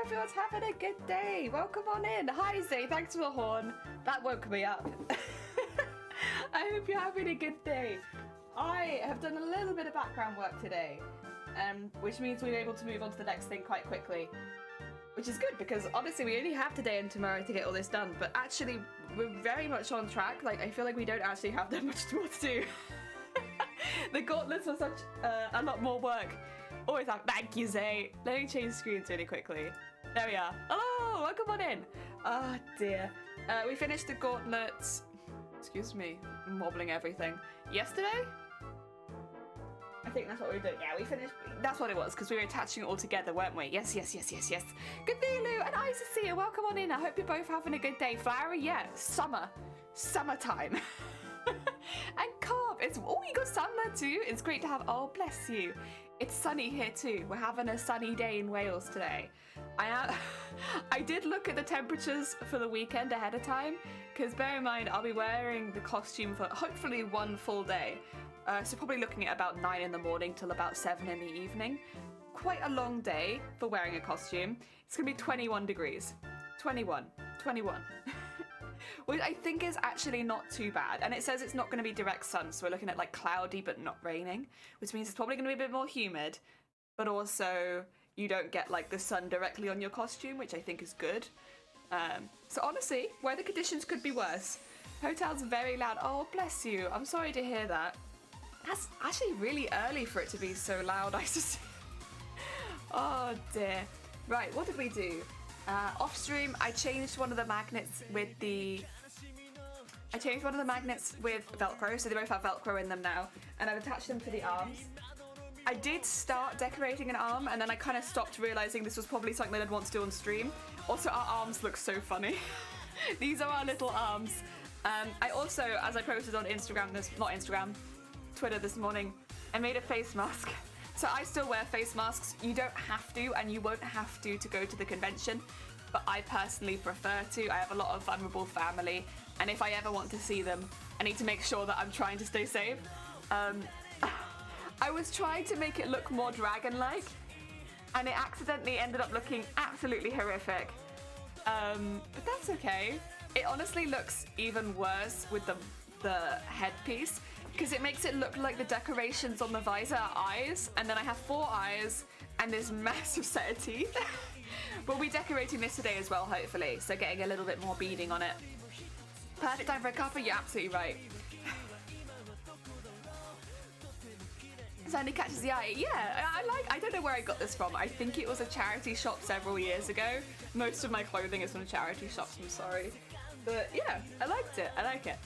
everyone's having a good day. Welcome on in. Hi, Zay. Thanks for the horn. That woke me up. I hope you're having a good day. I have done a little bit of background work today, which means we're able to move on to the next thing quite quickly, which is good because honestly we only have today and tomorrow to get all this done, but actually we're very much on track. Like, I feel like we don't actually have that much more to do. The gauntlets are such a lot more work. Always have. Thank you, Zay. Let me change screens really quickly. There we are. Hello, welcome on in. Oh dear. We finished the gauntlets. Excuse me, I'm wobbling everything. Yesterday? I think that's what we were doing. Yeah, we finished. That's what it was, because we were attaching it all together, weren't we? Yes. Good day, Lou, and nice to see you. Welcome on in. I hope you're both having a good day. Flowery, yeah. Summertime. And Carp, you got sun there too. It's great to have. Oh, bless you. It's sunny here too. We're having a sunny day in Wales today. I did look at the temperatures for the weekend ahead of time, because bear in mind I'll be wearing the costume for hopefully one full day. So probably looking at about 9 in the morning till about 7 in the evening. Quite a long day for wearing a costume. It's gonna be 21 degrees. 21. Which I think is actually not too bad. And it says it's not going to be direct sun, so we're looking at like cloudy but not raining, which means it's probably going to be a bit more humid, but also you don't get like the sun directly on your costume, which I think is good. So honestly, weather conditions could be worse. Hotel's very loud. Oh, bless you. I'm sorry to hear that. That's actually really early for it to be so loud, I just... Oh dear. Right, what did we do? Off stream, I changed one of the magnets with Velcro, so they both have Velcro in them now, and I've attached them to the arms. I did start decorating an arm, and then I kind of stopped realizing this was probably something that I'd want to do on stream. Also, our arms look so funny. These are our little arms. I also, as I posted on Twitter this morning, I made a face mask. So I still wear face masks. You don't have to, and you won't have to go to the convention, but I personally prefer to. I have a lot of vulnerable family, and if I ever want to see them, I need to make sure that I'm trying to stay safe. I was trying to make it look more dragon-like, and it accidentally ended up looking absolutely horrific. But that's okay. It honestly looks even worse with the headpiece, because it makes it look like the decorations on the visor are eyes, and then I have 4 eyes and this massive set of teeth. We'll be decorating this today as well, hopefully, so getting a little bit more beading on it. Perfect time for a coffee, you're absolutely right. Sandy catches the eye. Yeah, I don't know where I got this from. I think it was a charity shop several years ago. Most of my clothing is from charity shops, I'm sorry. But yeah, I liked it, I like it.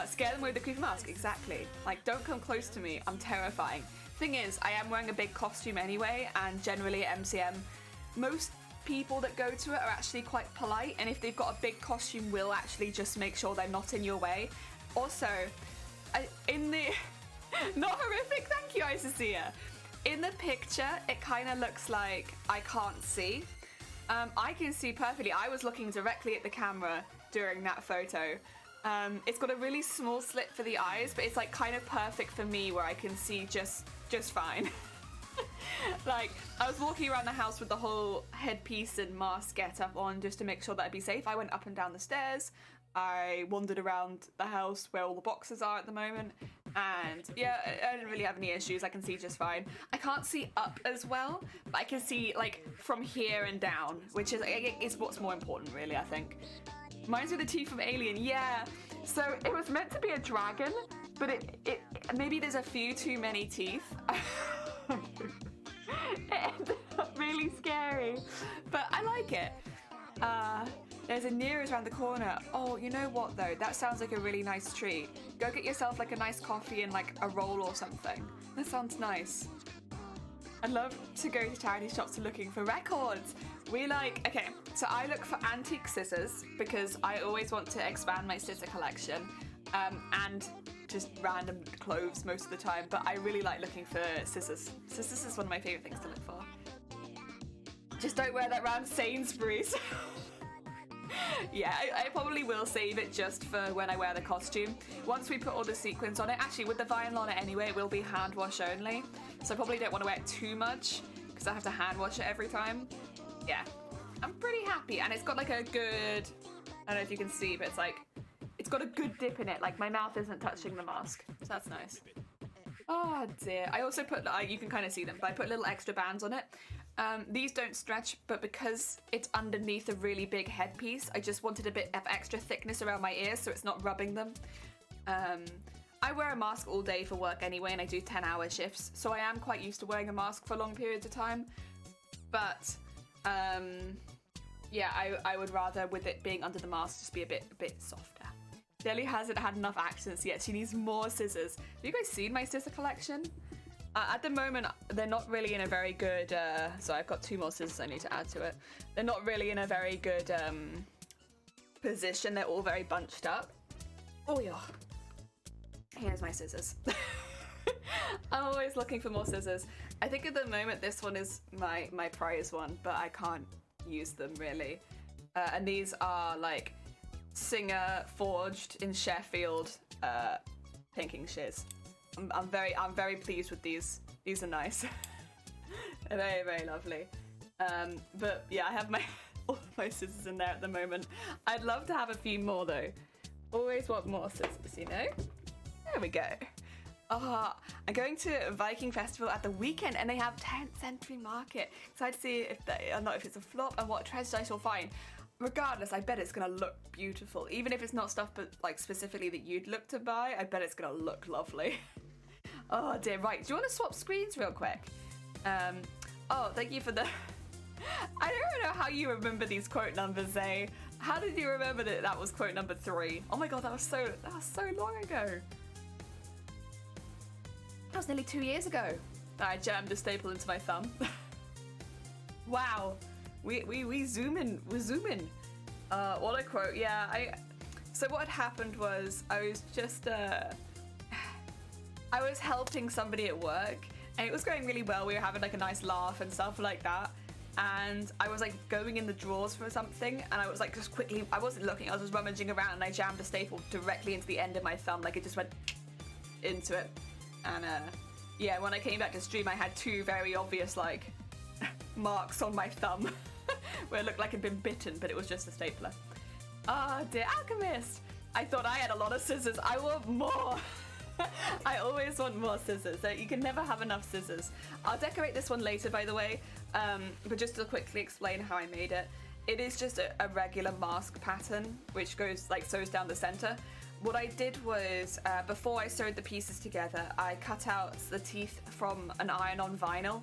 Scare them with the creepy mask, exactly. Like, don't come close to me, I'm terrifying. Thing is, I am wearing a big costume anyway, and generally at MCM, most people that go to it are actually quite polite, and if they've got a big costume, will actually just make sure they're not in your way. Also, not horrific, thank you, Isacia. In the picture, it kind of looks like I can't see. I can see perfectly. I was looking directly at the camera during that photo. It's got a really small slit for the eyes, but it's like kind of perfect for me where I can see just fine. Like, I was walking around the house with the whole headpiece and mask get up on just to make sure that I'd be safe. I went up and down the stairs. I wandered around the house where all the boxes are at the moment. And yeah, I didn't really have any issues. I can see just fine. I can't see up as well, but I can see like from here and down, which is what's more important really, I think. Mine's with the teeth from Alien, yeah. So it was meant to be a dragon, but it maybe there's a few too many teeth. It ended up really scary, but I like it. There's a Nero's around the corner. Oh, you know what though? That sounds like a really nice treat. Go get yourself like a nice coffee and like a roll or something. That sounds nice. I love to go to charity shops looking for records. Okay, so I look for antique scissors because I always want to expand my scissor collection, and just random clothes most of the time, but I really like looking for scissors. Scissors is one of my favourite things to look for. Just don't wear that around Sainsbury's. Yeah, I probably will save it just for when I wear the costume. Once we put all the sequins on it, actually with the vinyl on it anyway, it will be hand wash only. So I probably don't want to wear it too much because I have to hand wash it every time. Yeah, I'm pretty happy, and it's got like a good, I don't know if you can see, but it's got a good dip in it. Like my mouth isn't touching the mask, so that's nice. Oh dear. I also put, you can kind of see them, but I put little extra bands on it. These don't stretch, but because it's underneath a really big headpiece, I just wanted a bit of extra thickness around my ears so it's not rubbing them. I wear a mask all day for work anyway, and I do 10-hour shifts, so I am quite used to wearing a mask for long periods of time. But yeah, I would rather, with it being under the mask, just be a bit softer. Deli hasn't had enough accents yet. She needs more scissors. Have you guys seen my scissor collection? At the moment, they're not really in a very good... so I've got 2 more scissors I need to add to it. They're not really in a very good position. They're all very bunched up. Oh, yeah. Here's my scissors. I'm always looking for more scissors. I think at the moment this one is my prize one, but I can't use them really. And these are like Singer forged in Sheffield pinking shiz. I'm very pleased with these. These are nice. They're very, very lovely. But yeah, I have all of my scissors in there at the moment. I'd love to have a few more though. Always want more scissors, you know? There we go. I'm going to Viking Festival at the weekend, and they have 10th Century Market. Excited to see if it's a flop and what treasures I shall find. Regardless, I bet it's gonna look beautiful. Even if it's not stuff but like specifically that you'd look to buy, I bet it's gonna look lovely. Oh dear, right. Do you want to swap screens real quick? Oh, thank you for the... I don't know how you remember these quote numbers, eh? How did you remember that was quote number 3? Oh my god, that was so long ago. That was nearly 2 years ago that I jammed a staple into my thumb. Wow. We zoom in. We're zooming. What a quote. Yeah, so what had happened was I was just I was helping somebody at work, and it was going really well. We were having like a nice laugh and stuff like that. And I was like going in the drawers for something, and I was like just quickly, I wasn't looking, I was just rummaging around, and I jammed a staple directly into the end of my thumb. Like it just went into it. And yeah, when I came back to stream, I had 2 very obvious like marks on my thumb where it looked like it'd been bitten, but it was just a stapler. Oh dear, Alchemist! I thought I had a lot of scissors. I want more. I always want more scissors. So you can never have enough scissors. I'll decorate this one later, by the way, but just to quickly explain how I made it. It is just a regular mask pattern, which goes like sews down the center. What I did was, before I sewed the pieces together, I cut out the teeth from an iron-on vinyl.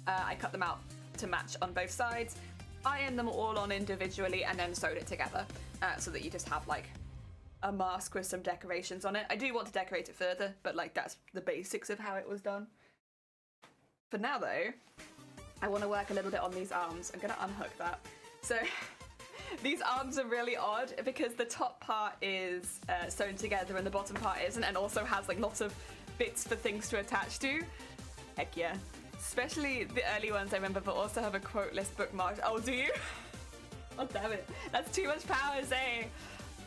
I cut them out to match on both sides, ironed them all on individually, and then sewed it together so that you just have like a mask with some decorations on it. I do want to decorate it further, but like that's the basics of how it was done. For now though, I want to work a little bit on these arms. I'm gonna unhook that. So these arms are really odd because the top part is sewn together and the bottom part isn't, and also has like lots of bits for things to attach to. Heck yeah. Especially the early ones I remember, but also have a quote list bookmarked. Oh, do you? Oh, damn it. That's too much power, Zay.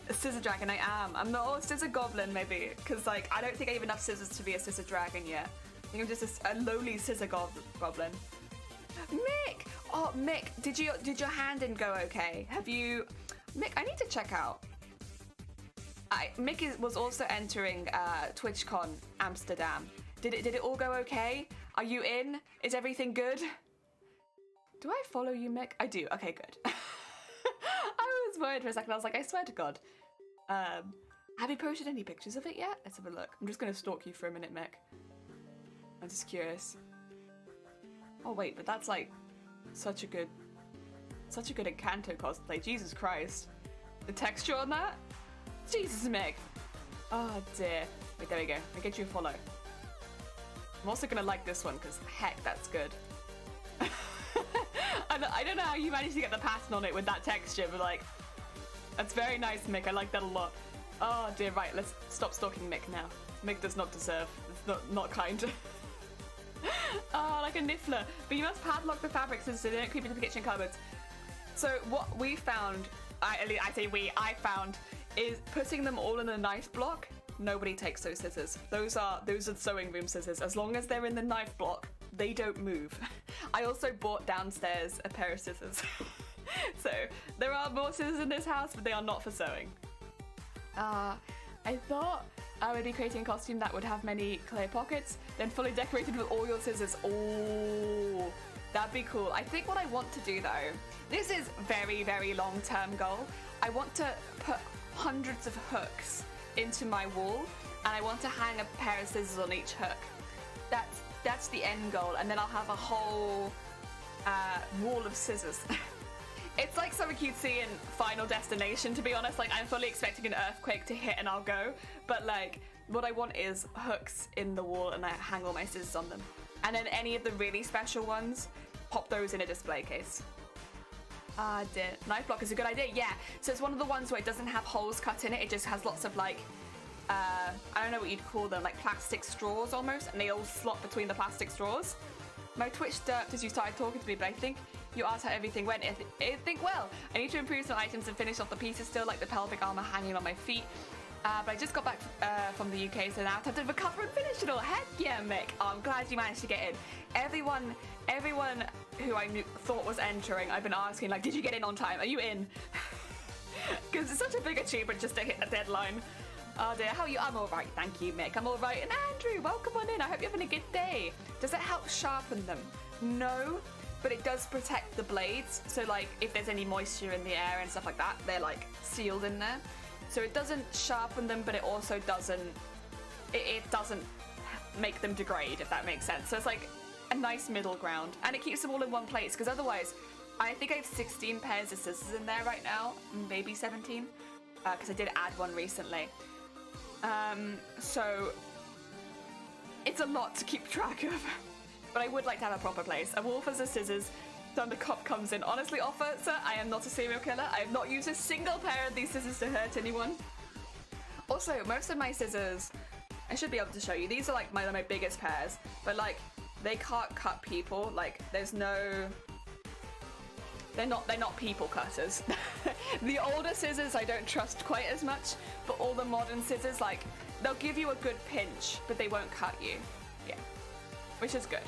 A scissor dragon, I am. I'm not a scissor goblin, maybe, because like I don't think I have enough scissors to be a scissor dragon yet. I think I'm just a lowly scissor goblin. Mick! Oh, Mick, did your hand didn't go okay? Have you... Mick, I need to check out. Mick was also entering TwitchCon Amsterdam. Did it all go okay? Are you in? Is everything good? Do I follow you, Mick? I do. Okay, good. I was worried for a second. I was like, I swear to God. Have you posted any pictures of it yet? Let's have a look. I'm just going to stalk you for a minute, Mick. I'm just curious. Oh wait, but that's like such a good Encanto cosplay. Jesus Christ. The texture on that? Jesus, Mick. Oh dear. Wait, there we go. I'll get you a follow. I'm also gonna like this one because heck, that's good. I don't know how you managed to get the pattern on it with that texture, but like, that's very nice, Mick. I like that a lot. Oh dear, right, let's stop stalking Mick now. Mick does not deserve. It's not kind. Oh, like a niffler. But you must padlock the fabrics so they don't creep into the kitchen cupboards. So what we found, I found, is putting them all in a knife block. Nobody takes those scissors. Those are sewing room scissors. As long as they're in the knife block, they don't move. I also bought downstairs a pair of scissors So there are more scissors in this house, but they are not for sewing. I thought I would be creating a costume that would have many clear pockets, then fully decorated with all your scissors. Oh, that'd be cool. I think what I want to do though, this is very, very long-term goal. I want to put hundreds of hooks into my wall, and I want to hang a pair of scissors on each hook. That's the end goal, and then I'll have a whole wall of scissors. It's like something you'd see in Final Destination, to be honest. Like, I'm fully expecting an earthquake to hit and I'll go. But like, what I want is hooks in the wall and I hang all my scissors on them. And then any of the really special ones, pop those in a display case. Dear. Knife block is a good idea, yeah. So it's one of the ones where it doesn't have holes cut in it. It just has lots of like, I don't know what you'd call them, like plastic straws almost. And they all slot between the plastic straws. My Twitch derped as you started talking to me, but I think you asked how everything went. I think well. I need to improve some items and finish off the pieces still, like the pelvic armor hanging on my feet. But I just got back from the UK, so now I have to recover and finish it all. Heck yeah, Mick. Oh, I'm glad you managed to get in. Everyone who I thought was entering, I've been asking, like, did you get in on time? Are you in? Because it's such a big achievement just to hit a deadline. Oh dear, how are you? I'm alright, thank you, Mick. I'm alright. And Andrew, welcome on in. I hope you're having a good day. Does it help sharpen them? No, but it does protect the blades. So like, if there's any moisture in the air and stuff like that, they're like sealed in there. So it doesn't sharpen them, but it also doesn't, it doesn't make them degrade, if that makes sense. So it's like a nice middle ground. And it keeps them all in one place, because otherwise, I think I have 16 pairs of scissors in there right now, maybe 17, because I did add one recently. So it's a lot to keep track of, but I would like to have a proper place. A wall for the scissors, Thundercop comes in. Honestly, officer, I am not a serial killer. I have not used a single pair of these scissors to hurt anyone. Also, most of my scissors, I should be able to show you. These are like my biggest pairs, but like they can't cut people. Like there's no, they're not people cutters. The older scissors I don't trust quite as much, but all the modern scissors, like they'll give you a good pinch, but they won't cut you. Yeah, which is good.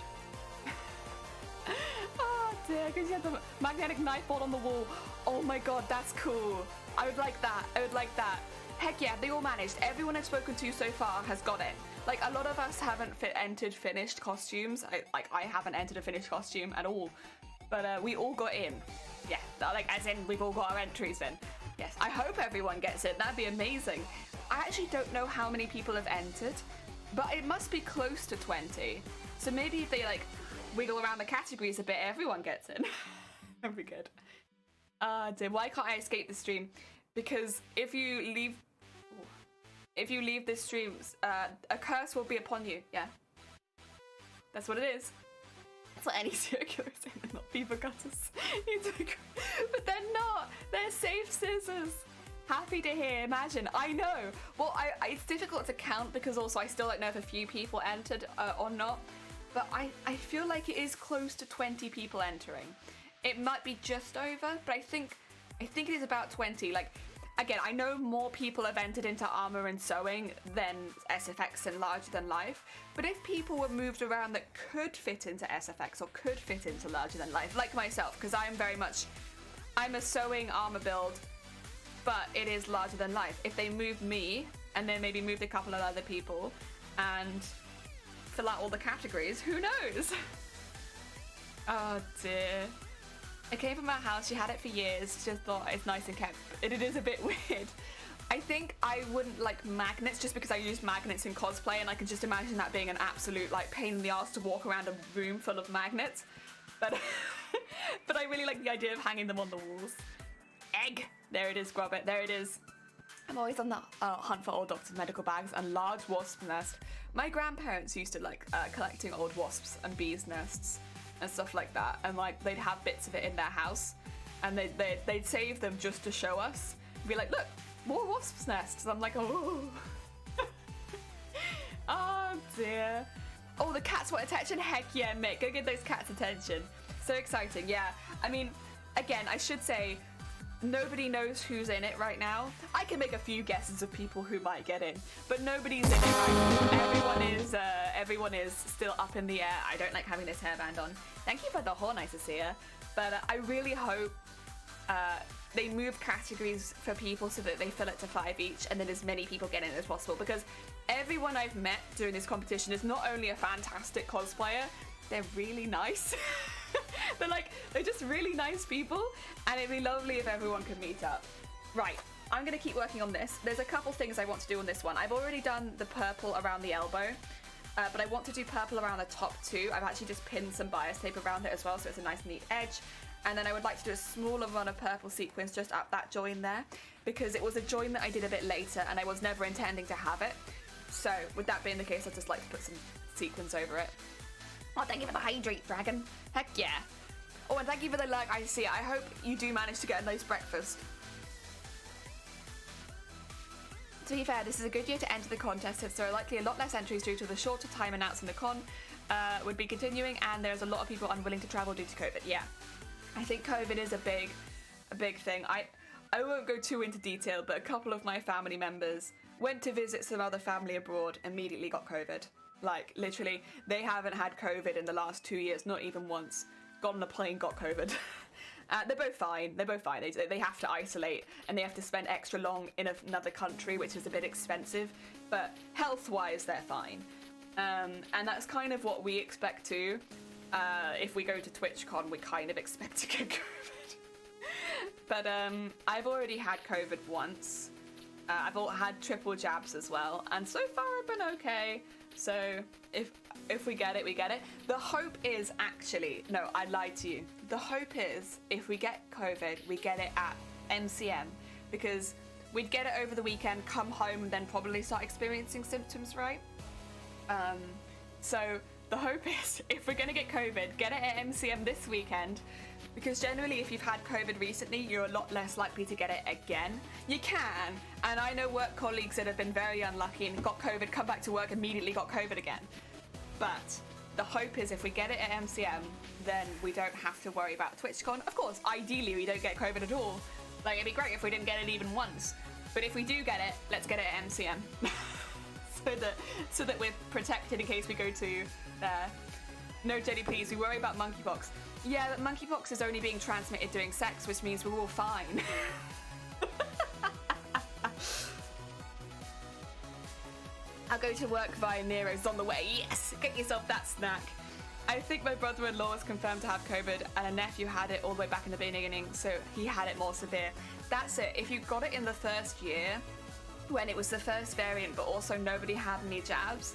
Oh dear, because you have the magnetic knife board on the wall. Oh my god, that's cool. I would like that. I would like that. Heck yeah, they all managed. Everyone I've spoken to so far has got it. Like a lot of us haven't entered finished costumes. I haven't entered a finished costume at all, but we all got in. Yeah, like as in we've all got our entries in. Yes, I hope everyone gets it. That'd be amazing. I actually don't know how many people have entered, but it must be close to 20. So maybe if they like wiggle around the categories a bit, everyone gets in. That'd be good. Dear, why can't I escape the stream? Because if you leave this stream, a curse will be upon you. Yeah, that's what it is. That's what any serial killer is saying. They're not beaver cutters. But they're not. They're safe scissors. Happy to hear. Imagine. I know. Well, it's difficult to count because also I still don't know if a few people entered or not. But I feel like it is close to 20 people entering. It might be just over, but I think it is about 20. Like, again, I know more people have entered into armor and sewing than SFX and larger than life. But if people were moved around that could fit into SFX or could fit into larger than life, like myself, because I'm a sewing armor build, but it is larger than life. If they moved me and then maybe moved a couple of other people and fill out all the categories, who knows? Oh dear. It came from our house, she had it for years, just thought it's nice and kept. It is a bit weird. I think I wouldn't like magnets just because I use magnets in cosplay and I can just imagine that being an absolute like pain in the ass to walk around a room full of magnets. But but I really like the idea of hanging them on the walls. Egg! There it is, grub it, there it is. I'm always on the hunt for old doctor's medical bags and large wasp nest. My grandparents used to like collecting old wasps and bees nests and stuff like that, and like they'd have bits of it in their house and they'd save them just to show us, be like, look, more wasps nests. I'm like, oh. Oh dear. Oh, the cats want attention. Heck yeah, Mick, go give those cats attention. So exciting. Yeah, I mean, again, I should say nobody knows who's in it right now. I can make a few guesses of people who might get in, but nobody's in it right now. Everyone is still up in the air. I don't like having this hairband on. Thank you for the horn, nice to see you. But I really hope they move categories for people so that they fill it to 5 each, and then as many people get in as possible, because everyone I've met during this competition is not only a fantastic cosplayer, they're really nice. They're just really nice people, and it'd be lovely if everyone could meet up. Right, I'm gonna keep working on this. There's a couple things I want to do on this one. I've already done the purple around the elbow, but I want to do purple around the top too. I've actually just pinned some bias tape around it as well, so it's a nice neat edge. And then I would like to do a smaller run of purple sequins just up that join there, because it was a join that I did a bit later and I was never intending to have it. So with that being the case, I'd just like to put some sequins over it. Oh, thank you for the hydrate, dragon. Heck yeah. Oh, and thank you for the lurk, I see. I hope you do manage to get a nice breakfast. To be fair, this is a good year to enter the contest, since there are likely a lot less entries due to the shorter time announcing the con would be continuing, and there's a lot of people unwilling to travel due to COVID. Yeah. I think COVID is a big thing. I won't go too into detail, but a couple of my family members went to visit some other family abroad, immediately got COVID. Like, literally, they haven't had COVID in the last 2 years, not even once. Got on a plane, got COVID. They're both fine. They have to isolate, and they have to spend extra long in another country, which is a bit expensive, but health-wise, they're fine. And that's kind of what we expect too. If we go to TwitchCon, we kind of expect to get COVID. But I've already had COVID once. I've had triple jabs as well, and so far I've been okay. So if we get it, we get it. The hope is actually, no, I lied to you. The hope is if we get COVID, we get it at MCM, because we'd get it over the weekend, come home, and then probably start experiencing symptoms, right? So the hope is, if we're gonna get COVID, get it at MCM this weekend, because generally if you've had COVID recently, you're a lot less likely to get it again. You can, and I know work colleagues that have been very unlucky and got COVID, come back to work, immediately got COVID again. But the hope is if we get it at MCM, then we don't have to worry about TwitchCon. Of course, ideally we don't get COVID at all. Like, it'd be great if we didn't get it even once. But if we do get it, let's get it at MCM. so that we're protected in case we go to there. No, Jenny, please, we worry about monkeypox. Yeah, but monkeypox is only being transmitted during sex, which means we're all fine. I'll go to work via Nero's on the way. Yes, get yourself that snack. I think my brother-in-law is confirmed to have COVID, and a nephew had it all the way back in the beginning, so he had it more severe. That's it. If you got it in the first year, when it was the first variant, but also nobody had any jabs,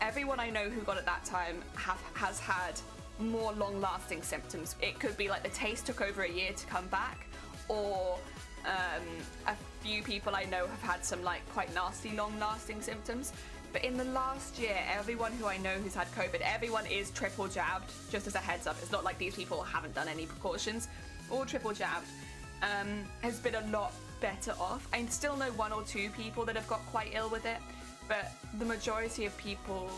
everyone I know who got it that time has had more long-lasting symptoms. It could be like the taste took over a year to come back, or a few people I know have had some like quite nasty long-lasting symptoms. But in the last year, everyone who I know who's had COVID, everyone is triple jabbed, just as a heads up. It's not like these people haven't done any precautions. All triple jabbed, has been a lot better off. I still know 1 or 2 people that have got quite ill with it, but the majority of people,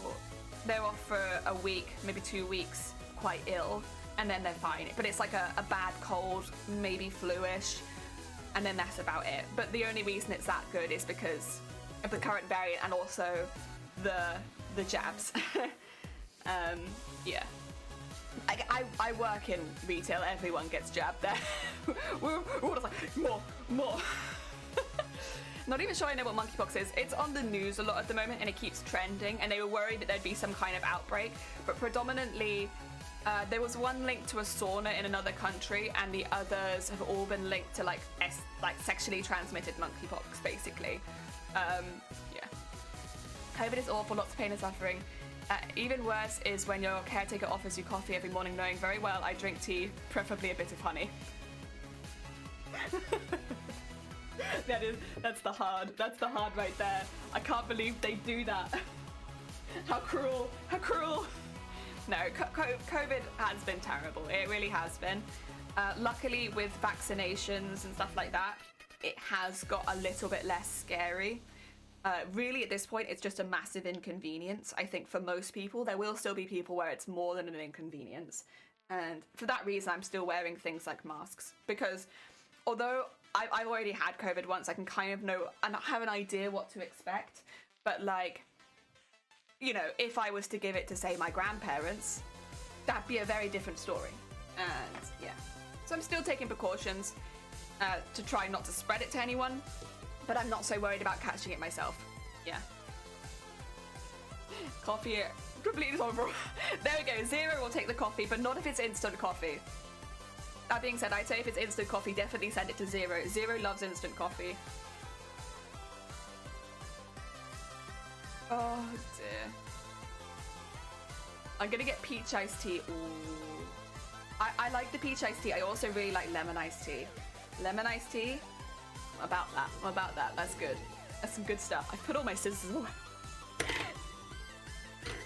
they're off for a week, maybe 2 weeks, quite ill, and then they're fine. But it's like a bad cold, maybe flu-ish, and then that's about it. But the only reason it's that good is because of the current variant and also the jabs. Yeah. I work in retail, everyone gets jabbed there. We're all just like, more. Not even sure I know what monkeypox is. It's on the news a lot at the moment and it keeps trending, and they were worried that there'd be some kind of outbreak, but predominantly there was one linked to a sauna in another country, and the others have all been linked to like sexually transmitted monkeypox, basically. Yeah. COVID is awful, lots of pain and suffering. Even worse is when your caretaker offers you coffee every morning knowing very well I drink tea, preferably a bit of honey. That's the hard right there. I can't believe they do that. How cruel. No, COVID has been terrible. It really has been. Luckily with vaccinations and stuff like that, it has got a little bit less scary. Really at this point it's just a massive inconvenience. I think for most people there will still be people where it's more than an inconvenience, and for that reason I'm still wearing things like masks, because although I've already had COVID once, I can kind of know and have an idea what to expect. But like, you know, if I was to give it to say my grandparents, that'd be a very different story. And yeah, so I'm still taking precautions. to try not to spread it to anyone, but I'm not so worried about catching it myself. Yeah. Coffee, completely tolerable. There we go, 0 will take the coffee, but not if it's instant coffee. That being said, I'd say if it's instant coffee, definitely send it to 0. 0 loves instant coffee. Oh dear. I'm gonna get peach iced tea. Ooh. I like the peach iced tea. I also really like lemon iced tea. Lemon iced tea? I'm about that. I'm about that. That's good. That's some good stuff. I put all my scissors away.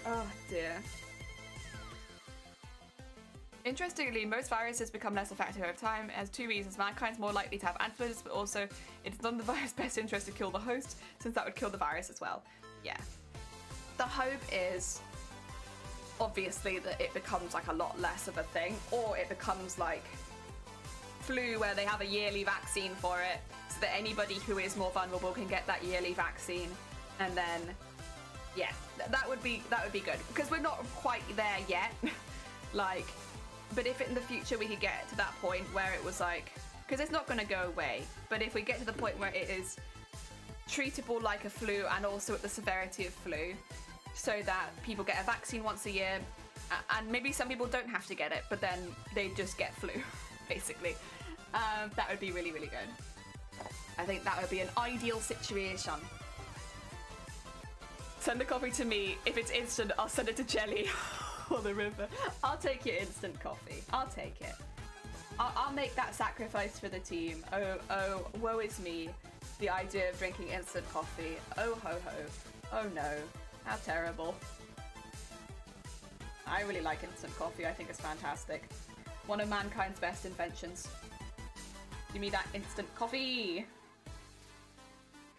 Oh dear. Interestingly, most viruses become less effective over time. It has 2 reasons. Mankind's more likely to have antibodies, but also it's not in the virus' best interest to kill the host, since that would kill the virus as well. Yeah. The hope is obviously that it becomes like a lot less of a thing, or it becomes like flu where they have a yearly vaccine for it, so that anybody who is more vulnerable can get that yearly vaccine, and then yeah, that would be good, because we're not quite there yet. Like, but if in the future we could get to that point where it was like, because it's not going to go away, but if we get to the point where it is treatable like a flu and also at the severity of flu, so that people get a vaccine once a year, and maybe some people don't have to get it, but then they just get flu, basically. That would be really, really good. I think that would be an ideal situation. Send the coffee to me. If it's instant, I'll send it to Jelly or the river. I'll take your instant coffee. I'll take it. I'll make that sacrifice for the team. Oh, woe is me. The idea of drinking instant coffee. Oh, ho, ho. Oh, no. How terrible. I really like instant coffee. I think it's fantastic. One of mankind's best inventions. Give me that instant coffee.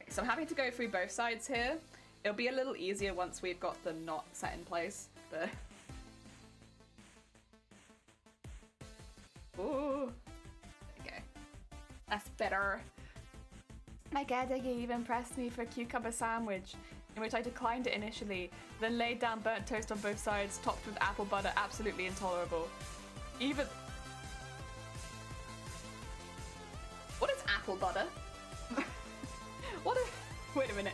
Okay, so I'm having to go through both sides here. It'll be a little easier once we've got them not set in place. But ooh. Okay. That's better. My caretaker even pressed me for a cucumber sandwich, in which I declined it initially, then laid down burnt toast on both sides, topped with apple butter. Absolutely intolerable. Even... What is apple butter? What is... Wait a minute.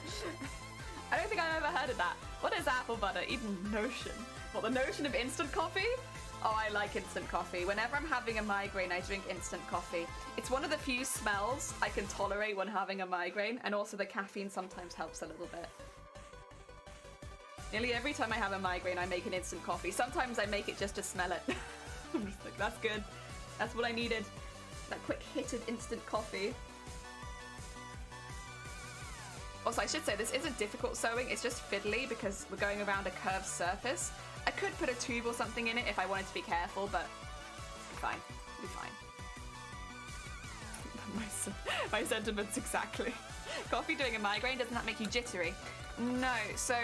I don't think I've ever heard of that. What is apple butter? Even notion. What, the notion of instant coffee? Oh, I like instant coffee. Whenever I'm having a migraine, I drink instant coffee. It's one of the few smells I can tolerate when having a migraine, and also the caffeine sometimes helps a little bit. Nearly every time I have a migraine, I make an instant coffee. Sometimes I make it just to smell it. I'm just like, that's good. That's what I needed. That quick hit of instant coffee. Also, I should say, this isn't difficult sewing, it's just fiddly because we're going around a curved surface. I could put a tube or something in it if I wanted to be careful, but it'll be fine. It'll be fine. My sentiments exactly. Coffee doing a migraine, doesn't that make you jittery? No, so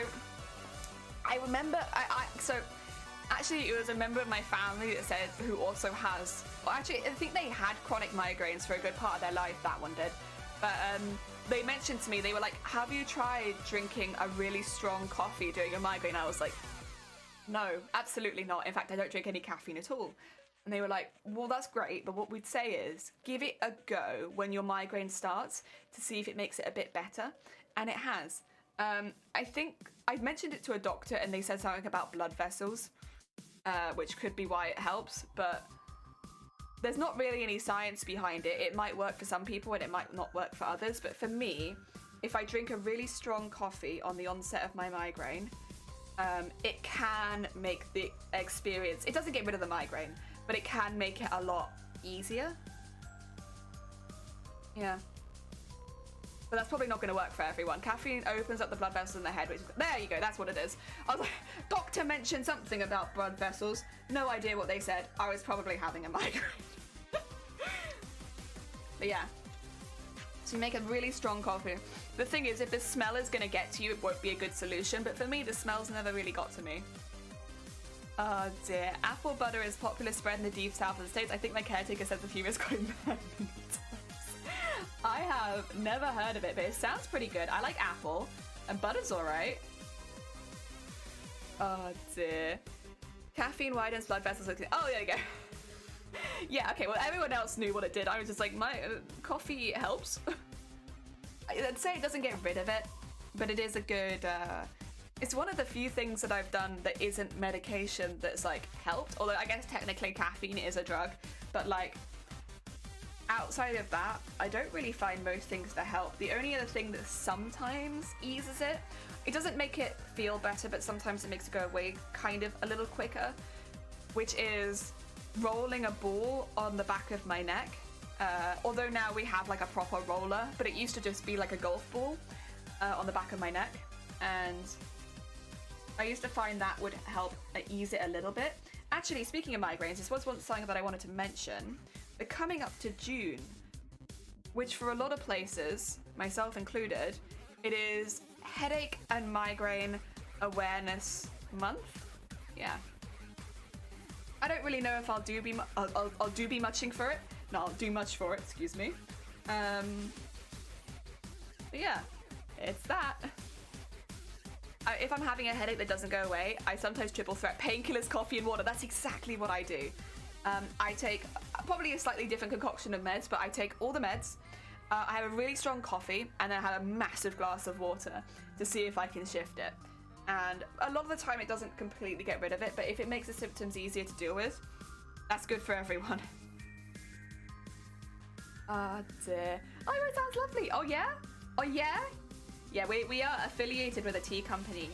I remember, so actually it was a member of my family that said, who also has, well actually I think they had chronic migraines for a good part of their life, that one did. But they mentioned to me, they were like, have you tried drinking a really strong coffee during a migraine? I was like, no, absolutely not. In fact, I don't drink any caffeine at all. And they were like, well, that's great, but what we'd say is give it a go when your migraine starts to see if it makes it a bit better. And it has. I think I mentioned it to a doctor and they said something about blood vessels, which could be why it helps, but there's not really any science behind it. It might work for some people and it might not work for others, but for me, if I drink a really strong coffee on the onset of my migraine, it can make the experience, it doesn't get rid of the migraine, but it can make it a lot easier. Yeah. But that's probably not going to work for everyone. Caffeine opens up the blood vessels in the head, which, there you go, that's what it is. I was like, doctor mentioned something about blood vessels. No idea what they said. I was probably having a migraine. But yeah. So you make a really strong coffee. The thing is, if the smell is going to get to you, it won't be a good solution. But for me, the smell's never really got to me. Oh dear. Apple butter is popular spread in the deep south of the States. I think my caretaker said the fever is going mad. I have never heard of it, but it sounds pretty good. I like apple, and butter's alright. Oh dear. Caffeine widens blood vessels. Oh, there you go. Yeah, okay, well, everyone else knew what it did. I was just like, my coffee helps. I'd say it doesn't get rid of it, but it is a good, it's one of the few things that I've done that isn't medication that's like helped. Although I guess technically caffeine is a drug, but like outside of that, I don't really find most things to help. The only other thing that sometimes eases it, it doesn't make it feel better, but sometimes it makes it go away kind of a little quicker, which is rolling a ball on the back of my neck. Although now we have like a proper roller, but it used to just be like a golf ball on the back of my neck. And I used to find that would help ease it a little bit. Actually, speaking of migraines, this was one something that I wanted to mention. We're coming up to June, which for a lot of places, myself included, it is Headache and Migraine Awareness Month. Yeah. I don't really know if I'll do be muching for it. No, I'll do much for it, excuse me. But yeah, it's that. If I'm having a headache that doesn't go away, I sometimes triple threat painkillers, coffee, and water. That's exactly what I do. I take probably a slightly different concoction of meds, but I take all the meds. I have a really strong coffee, and then I have a massive glass of water to see if I can shift it. And a lot of the time it doesn't completely get rid of it, but if it makes the symptoms easier to deal with, that's good for everyone. Oh dear. Oh, it sounds lovely. Oh yeah? Oh yeah? Yeah, we are affiliated with a tea company.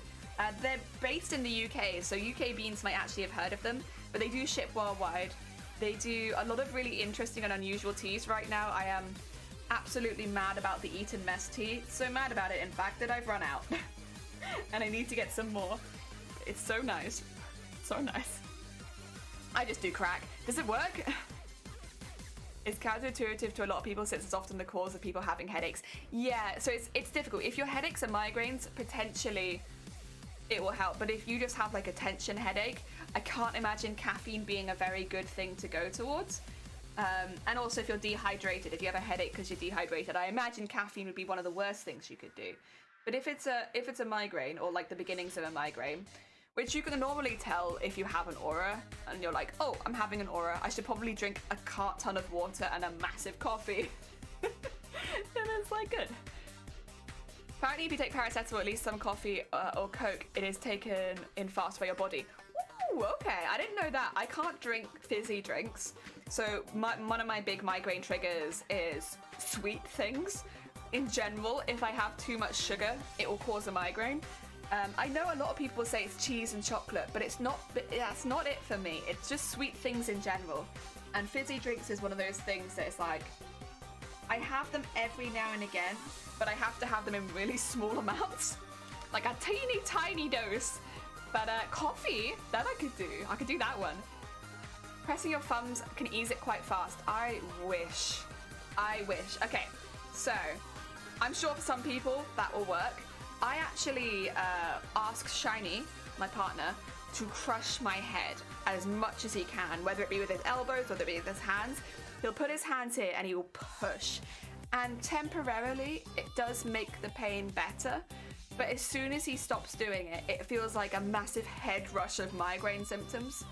They're based in the UK, so UK Beans might actually have heard of them, but they do ship worldwide. They do a lot of really interesting and unusual teas right now. I am absolutely mad about the Eton Mess tea. So mad about it, in fact, that I've run out. And I need to get some more. It's so nice. So nice. I just do crack. Does it work? It's counterintuitive to a lot of people since it's often the cause of people having headaches. Yeah, so it's difficult. If your headaches are migraines, potentially it will help. But if you just have like a tension headache, I can't imagine caffeine being a very good thing to go towards. And also if you're dehydrated, if you have a headache because you're dehydrated, I imagine caffeine would be one of the worst things you could do. But if it's a migraine, or like the beginnings of a migraine, which you can normally tell if you have an aura and you're like, oh, I'm having an aura, I should probably drink a cart ton of water and a massive coffee. And it's like, good. Apparently if you take paracetamol, at least some coffee or Coke, it is taken in fast by your body. Ooh, okay, I didn't know that. I can't drink fizzy drinks. So one of my big migraine triggers is sweet things. In general, if I have too much sugar, it will cause a migraine. I know a lot of people say it's cheese and chocolate, but it's not. But that's not it for me. It's just sweet things in general. And fizzy drinks is one of those things that it's like, I have them every now and again, but I have to have them in really small amounts, like a teeny tiny dose. But coffee, that I could do. I could do that one. Pressing your thumbs can ease it quite fast. I wish. Okay, so I'm sure for some people that will work. I actually ask Shiny, my partner, to crush my head as much as he can, whether it be with his elbows, whether it be with his hands. He'll put his hands here and he will push. And temporarily, it does make the pain better. But as soon as he stops doing it, it feels like a massive head rush of migraine symptoms.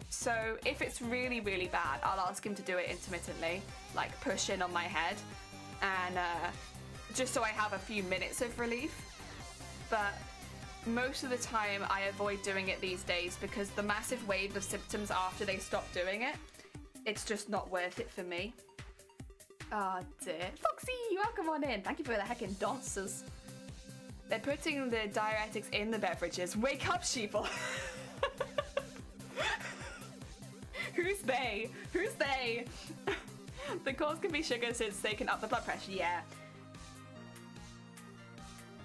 So if it's really, really bad, I'll ask him to do it intermittently, like push in on my head, and just so I have a few minutes of relief. But most of the time I avoid doing it these days because the massive wave of symptoms after they stop doing it, it's just not worth it for me. Oh dear. Foxy, welcome on in. Thank you for the heckin' dances. They're putting the diuretics in the beverages. Wake up, sheeple. Who's they? Who's they? The cause can be sugar since they can up the blood pressure. Yeah.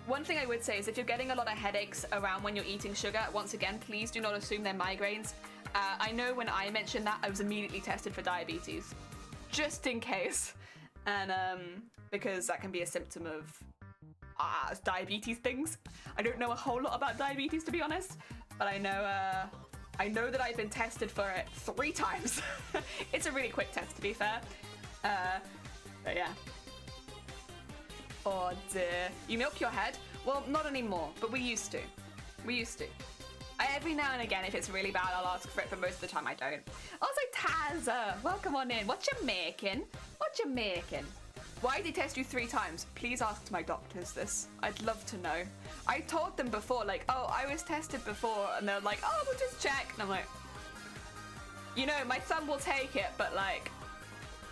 One thing I would say is if you're getting a lot of headaches around when you're eating sugar, once again, please do not assume they're migraines. I know when I mentioned that, I was immediately tested for diabetes, just in case. And because that can be a symptom of diabetes things. I don't know a whole lot about diabetes, to be honest, but I know that I've been tested for it 3 times. It's a really quick test, to be fair. But yeah. Oh dear. You milk your head? Well, not anymore, but we used to. Every now and again, if it's really bad, I'll ask for it, but most of the time I don't. Also, Azza, welcome on in. What you making? What you making? Why did they test you 3 times? Please ask my doctors this. I'd love to know. I told them before, like, oh, I was tested before, and they're like, oh, we'll just check. And I'm like, you know, my thumb will take it, but like,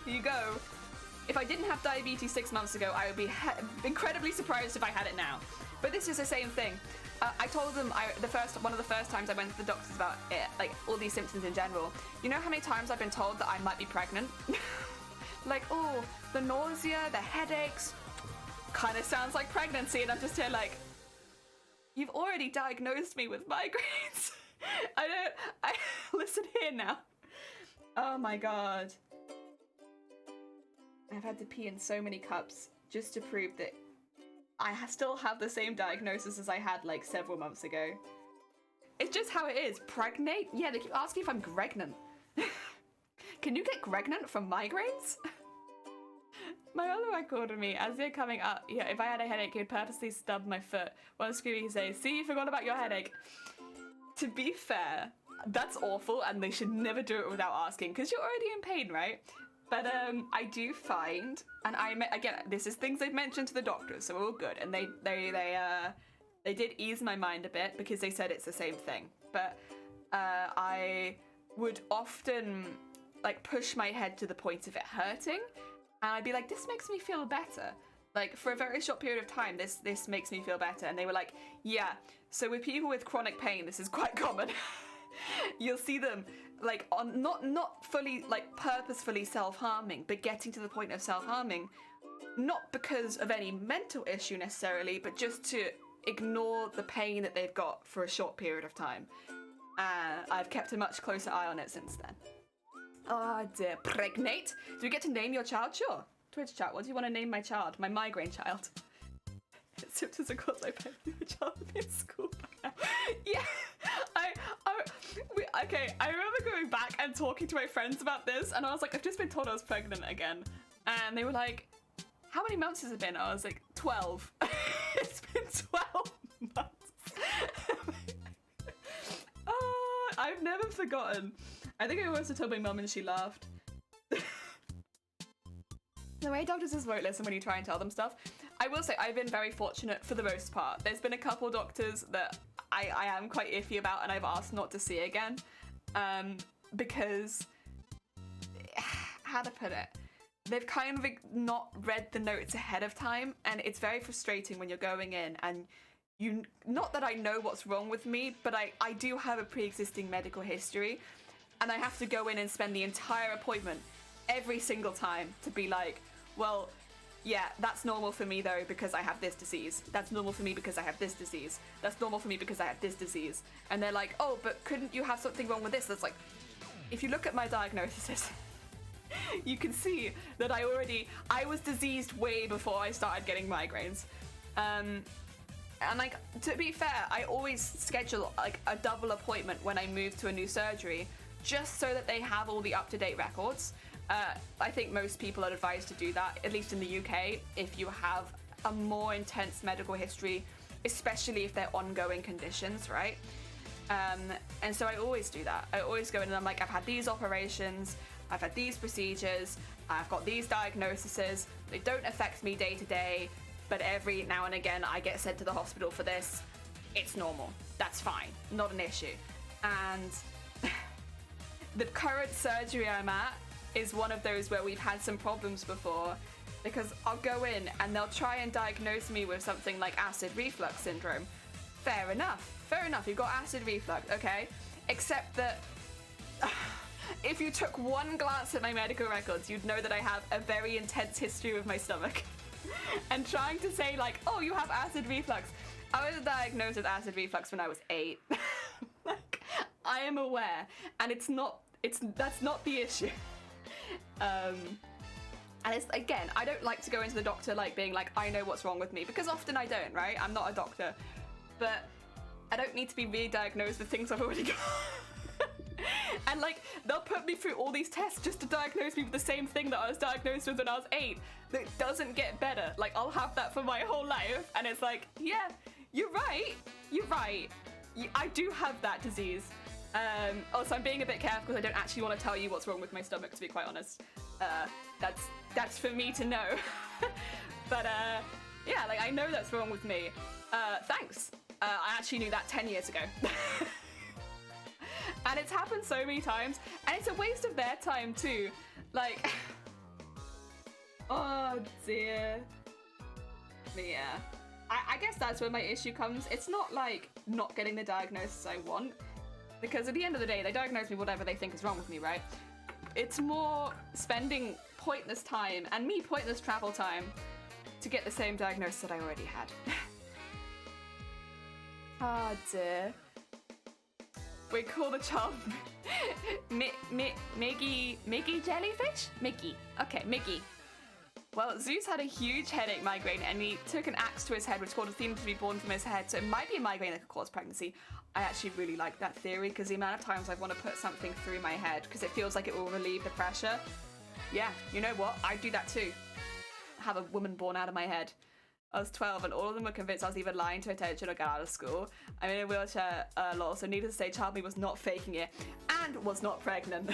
here you go. If I didn't have diabetes 6 months ago, I would be incredibly surprised if I had it now. But this is the same thing. I told them one of the first times I went to the doctors about it, like all these symptoms in general. You know how many times I've been told that I might be pregnant? Like, oh, the nausea, the headaches, kind of sounds like pregnancy, and I'm just here like, you've already diagnosed me with migraines. Listen here now. Oh my god. I've had to pee in so many cups just to prove that I still have the same diagnosis as I had like several months ago. It's just how it is. Pregnate? Yeah, they keep asking if I'm pregnant. Can you get pregnant from migraines? My other recorded me as they're coming up. Yeah, if I had a headache, he'd purposely stub my foot while screaming, he'd say, see, you forgot about your headache. To be fair, that's awful and they should never do it without asking because you're already in pain, right? But I do find, and again, this is things they've mentioned to the doctors, so we're all good. And they did ease my mind a bit because they said it's the same thing. But I would often like push my head to the point of it hurting, and I'd be like, this makes me feel better. Like for a very short period of time, this makes me feel better. And they were like, yeah. So with people with chronic pain, this is quite common. You'll see them like on not fully like purposefully self-harming, but getting to the point of self-harming, not because of any mental issue necessarily, but just to ignore the pain that they've got for a short period of time. I've kept a much closer eye on it since then. Oh dear, pregnate? Do we get to name your child? Sure. Twitch chat, what do you want to name my child? My migraine child. Symptoms of course I pregnant a child in school by now. Yeah, okay, I remember going back and talking to my friends about this, and I was like, I've just been told I was pregnant again. And they were like, how many months has it been? I was like, 12. It's been 12 months. Oh, I've never forgotten. I think I also told my mum and she laughed. The way doctors just won't listen when you try and tell them stuff. I will say I've been very fortunate for the most part. There's been a couple doctors that I am quite iffy about and I've asked not to see again. Because, how to put it? They've kind of not read the notes ahead of time, and it's very frustrating when you're going in and not that I know what's wrong with me, but I do have a pre-existing medical history, and I have to go in and spend the entire appointment every single time to be like, well, yeah, that's normal for me though because I have this disease. That's normal for me because I have this disease. That's normal for me because I have this disease. And they're like, oh, but couldn't you have something wrong with this? That's like, if you look at my diagnosis, you can see that I was diseased way before I started getting migraines. And like, to be fair, I always schedule like a double appointment when I move to a new surgery, just so that they have all the up-to-date records. I think most people are advised to do that, at least in the UK, if you have a more intense medical history, especially if they're ongoing conditions, right? And so I always do that. I always go in and I'm like, I've had these operations, I've had these procedures, I've got these diagnoses, they don't affect me day to day, but every now and again I get sent to the hospital for this. It's normal. That's fine. Not an issue. And the current surgery I'm at is one of those where we've had some problems before, because I'll go in and they'll try and diagnose me with something like acid reflux syndrome. Fair enough, you've got acid reflux, okay? Except that if you took one glance at my medical records, you'd know that I have a very intense history with my stomach. And trying to say like, oh, you have acid reflux. I was diagnosed with acid reflux when I was 8. Like, I am aware, and that's not the issue. And it's, again, I don't like to go into the doctor like being like, I know what's wrong with me, because often I don't, right? I'm not a doctor, but I don't need to be re-diagnosed with things I've already got. And like, they'll put me through all these tests just to diagnose me with the same thing that I was diagnosed with when I was 8 that doesn't get better. Like, I'll have that for my whole life, and it's like, yeah, you're right, I do have that disease. Also, I'm being a bit careful because I don't actually want to tell you what's wrong with my stomach, to be quite honest. That's for me to know. But yeah, like I know that's wrong with me. Thanks. I actually knew that 10 years ago. And it's happened so many times, and it's a waste of their time too. Like, oh dear. But yeah, I guess that's where my issue comes. It's not like not getting the diagnosis I want, because at the end of the day, they diagnose me whatever they think is wrong with me, right? It's more spending pointless time, and me pointless travel time, to get the same diagnosis that I already had. Ah, oh, dear. We call the child Miggy jellyfish? Mickey. Okay, Mickey. Well, Zeus had a huge headache migraine, and he took an axe to his head, which caused a theme to be born from his head, so it might be a migraine that could cause pregnancy. I actually really like that theory, because the amount of times I want to put something through my head, because it feels like it will relieve the pressure. Yeah, you know what? I'd do that too. Have a woman born out of my head. I was 12 and all of them were convinced I was either lying to attention or get out of school. I'm in a wheelchair, lol, so needless to say, child me was not faking it and was not pregnant.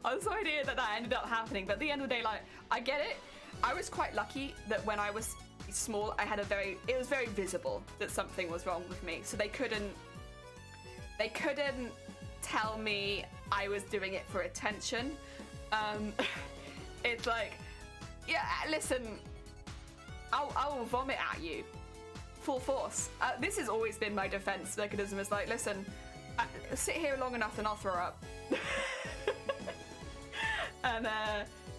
I was sorry to hear that ended up happening, but at the end of the day, like, I get it. I was quite lucky that when I was small, it was very visible that something was wrong with me. So they couldn't tell me I was doing it for attention. It's like, yeah, listen, I will vomit at you, full force. This has always been my defense mechanism. Is like, listen, sit here long enough and I'll throw up. And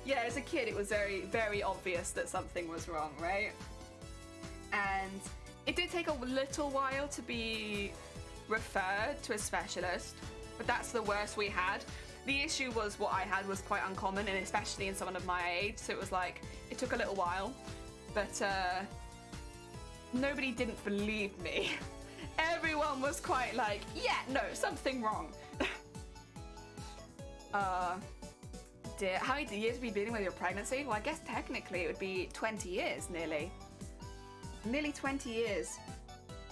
yeah, as a kid, it was very, very obvious that something was wrong, right? And it did take a little while to be referred to a specialist, but that's the worst we had. The issue was what I had was quite uncommon, and especially in someone of my age, so it was like, it took a little while. But nobody didn't believe me. Everyone was quite like, yeah, no, something wrong. Dear, how many years have you been dealing with your pregnancy? Well, I guess technically it would be 20 years, nearly. Nearly 20 years.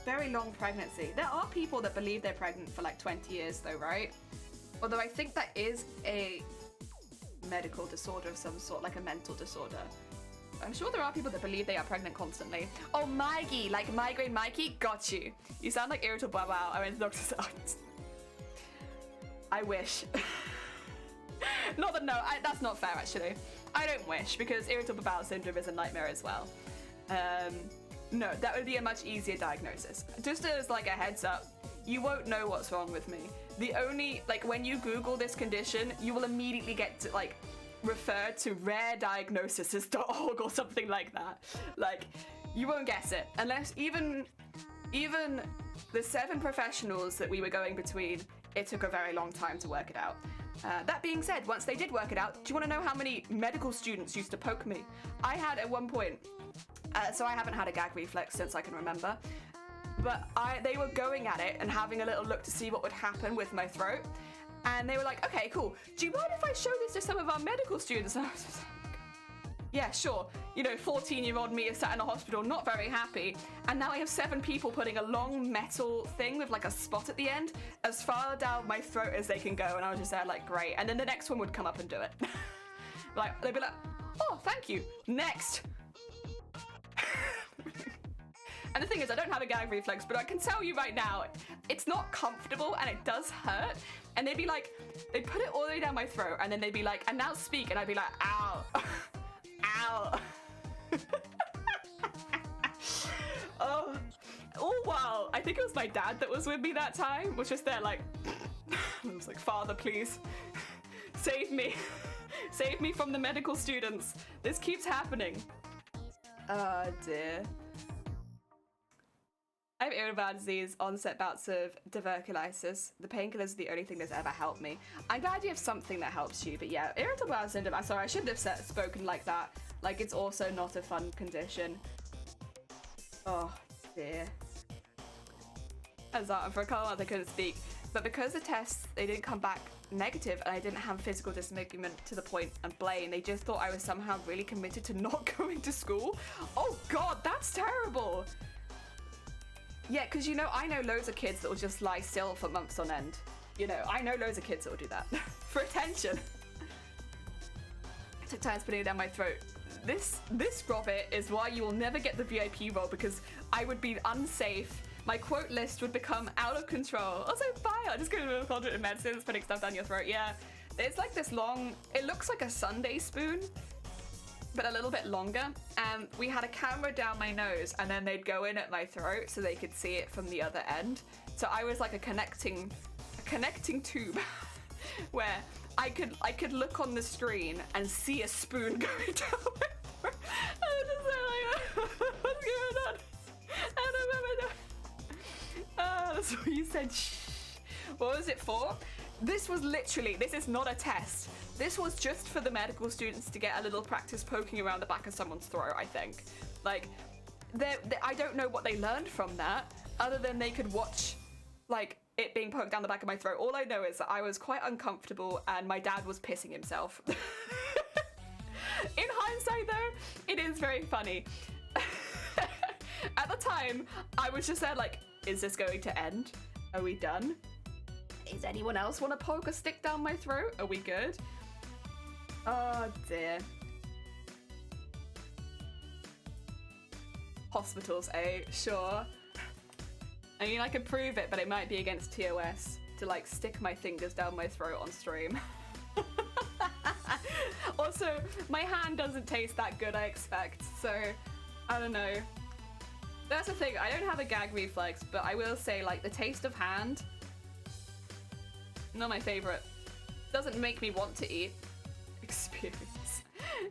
Very long pregnancy. There are people that believe they're pregnant for like 20 years though, right? Although I think that is a medical disorder of some sort, like a mental disorder. I'm sure there are people that believe they are pregnant constantly. Oh, Mikey, like migraine Mikey, got you. You sound like irritable bowel. I went to the doctor's office. I wish. Not that, no, that's not fair actually. I don't wish, because irritable bowel syndrome is a nightmare as well. No, that would be a much easier diagnosis. Just as like a heads up, you won't know what's wrong with me. The only, like when you Google this condition, you will immediately get to like, refer to rareDiagnoses.org or something like that. Like, you won't guess it unless even the 7 professionals that we were going between, it took a very long time to work it out. That being said, once they did work it out, do you want to know how many medical students used to poke me? I had at one point, so I haven't had a gag reflex since I can remember, but they were going at it and having a little look to see what would happen with my throat. And they were like, okay, cool. Do you mind if I show this to some of our medical students? And I was just like, yeah, sure. You know, 14-year-old me is sat in a hospital, not very happy. And now I have 7 people putting a long metal thing with like a spot at the end as far down my throat as they can go. And I was just there like, great. And then the next one would come up and do it. Like, they'd be like, oh, thank you. Next. And the thing is, I don't have a gag reflex, but I can tell you right now, it's not comfortable and it does hurt. And they'd be like, they'd put it all the way down my throat and then they'd be like, and now speak. And I'd be like, ow, ow. Oh, wow. I think it was my dad that was with me that time, was just there like, I was like, Father, please, save me. Save me from the medical students. This keeps happening. Oh dear. I have irritable bowel disease, onset bouts of diverculosis. The painkillers are the only thing that's ever helped me. I'm glad you have something that helps you, but yeah, irritable bowel syndrome, I'm sorry, I shouldn't have spoken like that. Like, it's also not a fun condition. Oh, dear. As that, for a couple of months I couldn't speak, but because the tests, they didn't come back negative and I didn't have physical disfigurement to the point and blame, they just thought I was somehow really committed to not going to school. Oh God, that's terrible. Yeah, because, you know, I know loads of kids that will just lie still for months on end. You know, I know loads of kids that will do that. For attention. I took turns putting it down my throat. This Robbit is why you will never get the VIP role, because I would be unsafe. My quote list would become out of control. Also, bye. I just go to the cauldron of medicines, putting stuff down your throat. Yeah, it's like this long, it looks like a sundae spoon, but a little bit longer. And we had a camera down my nose, and then they'd go in at my throat so they could see it from the other end. So I was like a connecting tube where I could look on the screen and see a spoon going down my throat. I was just like, what's going on? I don't remember. That's what you said. Shh. What was it for? This was literally, this is not a test. This was just for the medical students to get a little practice poking around the back of someone's throat, I think. Like, I don't know what they learned from that, other than they could watch, like, it being poked down the back of my throat. All I know is that I was quite uncomfortable and my dad was pissing himself. In hindsight, though, it is very funny. At the time, I was just there like, is this going to end? Are we done? Does anyone else want to poke a stick down my throat? Are we good? Oh dear. Hospitals, eh? Sure. I mean, I could prove it, but it might be against TOS to like stick my fingers down my throat on stream. Also, my hand doesn't taste that good, I expect, so I don't know. That's the thing, I don't have a gag reflex, but I will say, like, the taste of hand, not my favorite. Doesn't make me want to eat. Experience.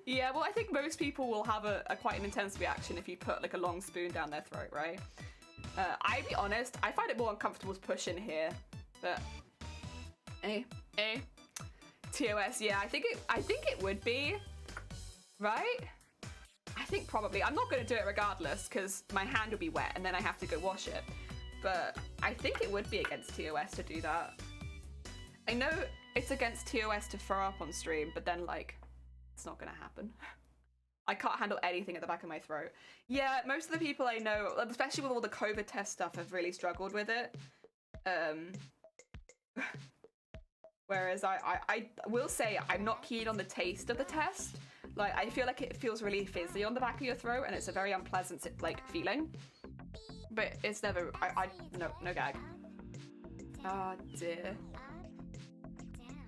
Yeah, well, I think most people will have a quite an intense reaction if you put like a long spoon down their throat, right? I'll be honest, I find it more uncomfortable to push in here, but TOS, yeah, I think it would be, right? I think probably. I'm not going to do it regardless because my hand will be wet and then I have to go wash it. But I think it would be against TOS to do that. I know it's against TOS to throw up on stream, but then like, it's not going to happen. I can't handle anything at the back of my throat. Yeah, most of the people I know, especially with all the COVID test stuff, have really struggled with it. Whereas I will say I'm not keen on the taste of the test. Like, I feel like it feels really fizzy on the back of your throat and it's a very unpleasant, like, feeling. But it's never, no gag. Oh dear.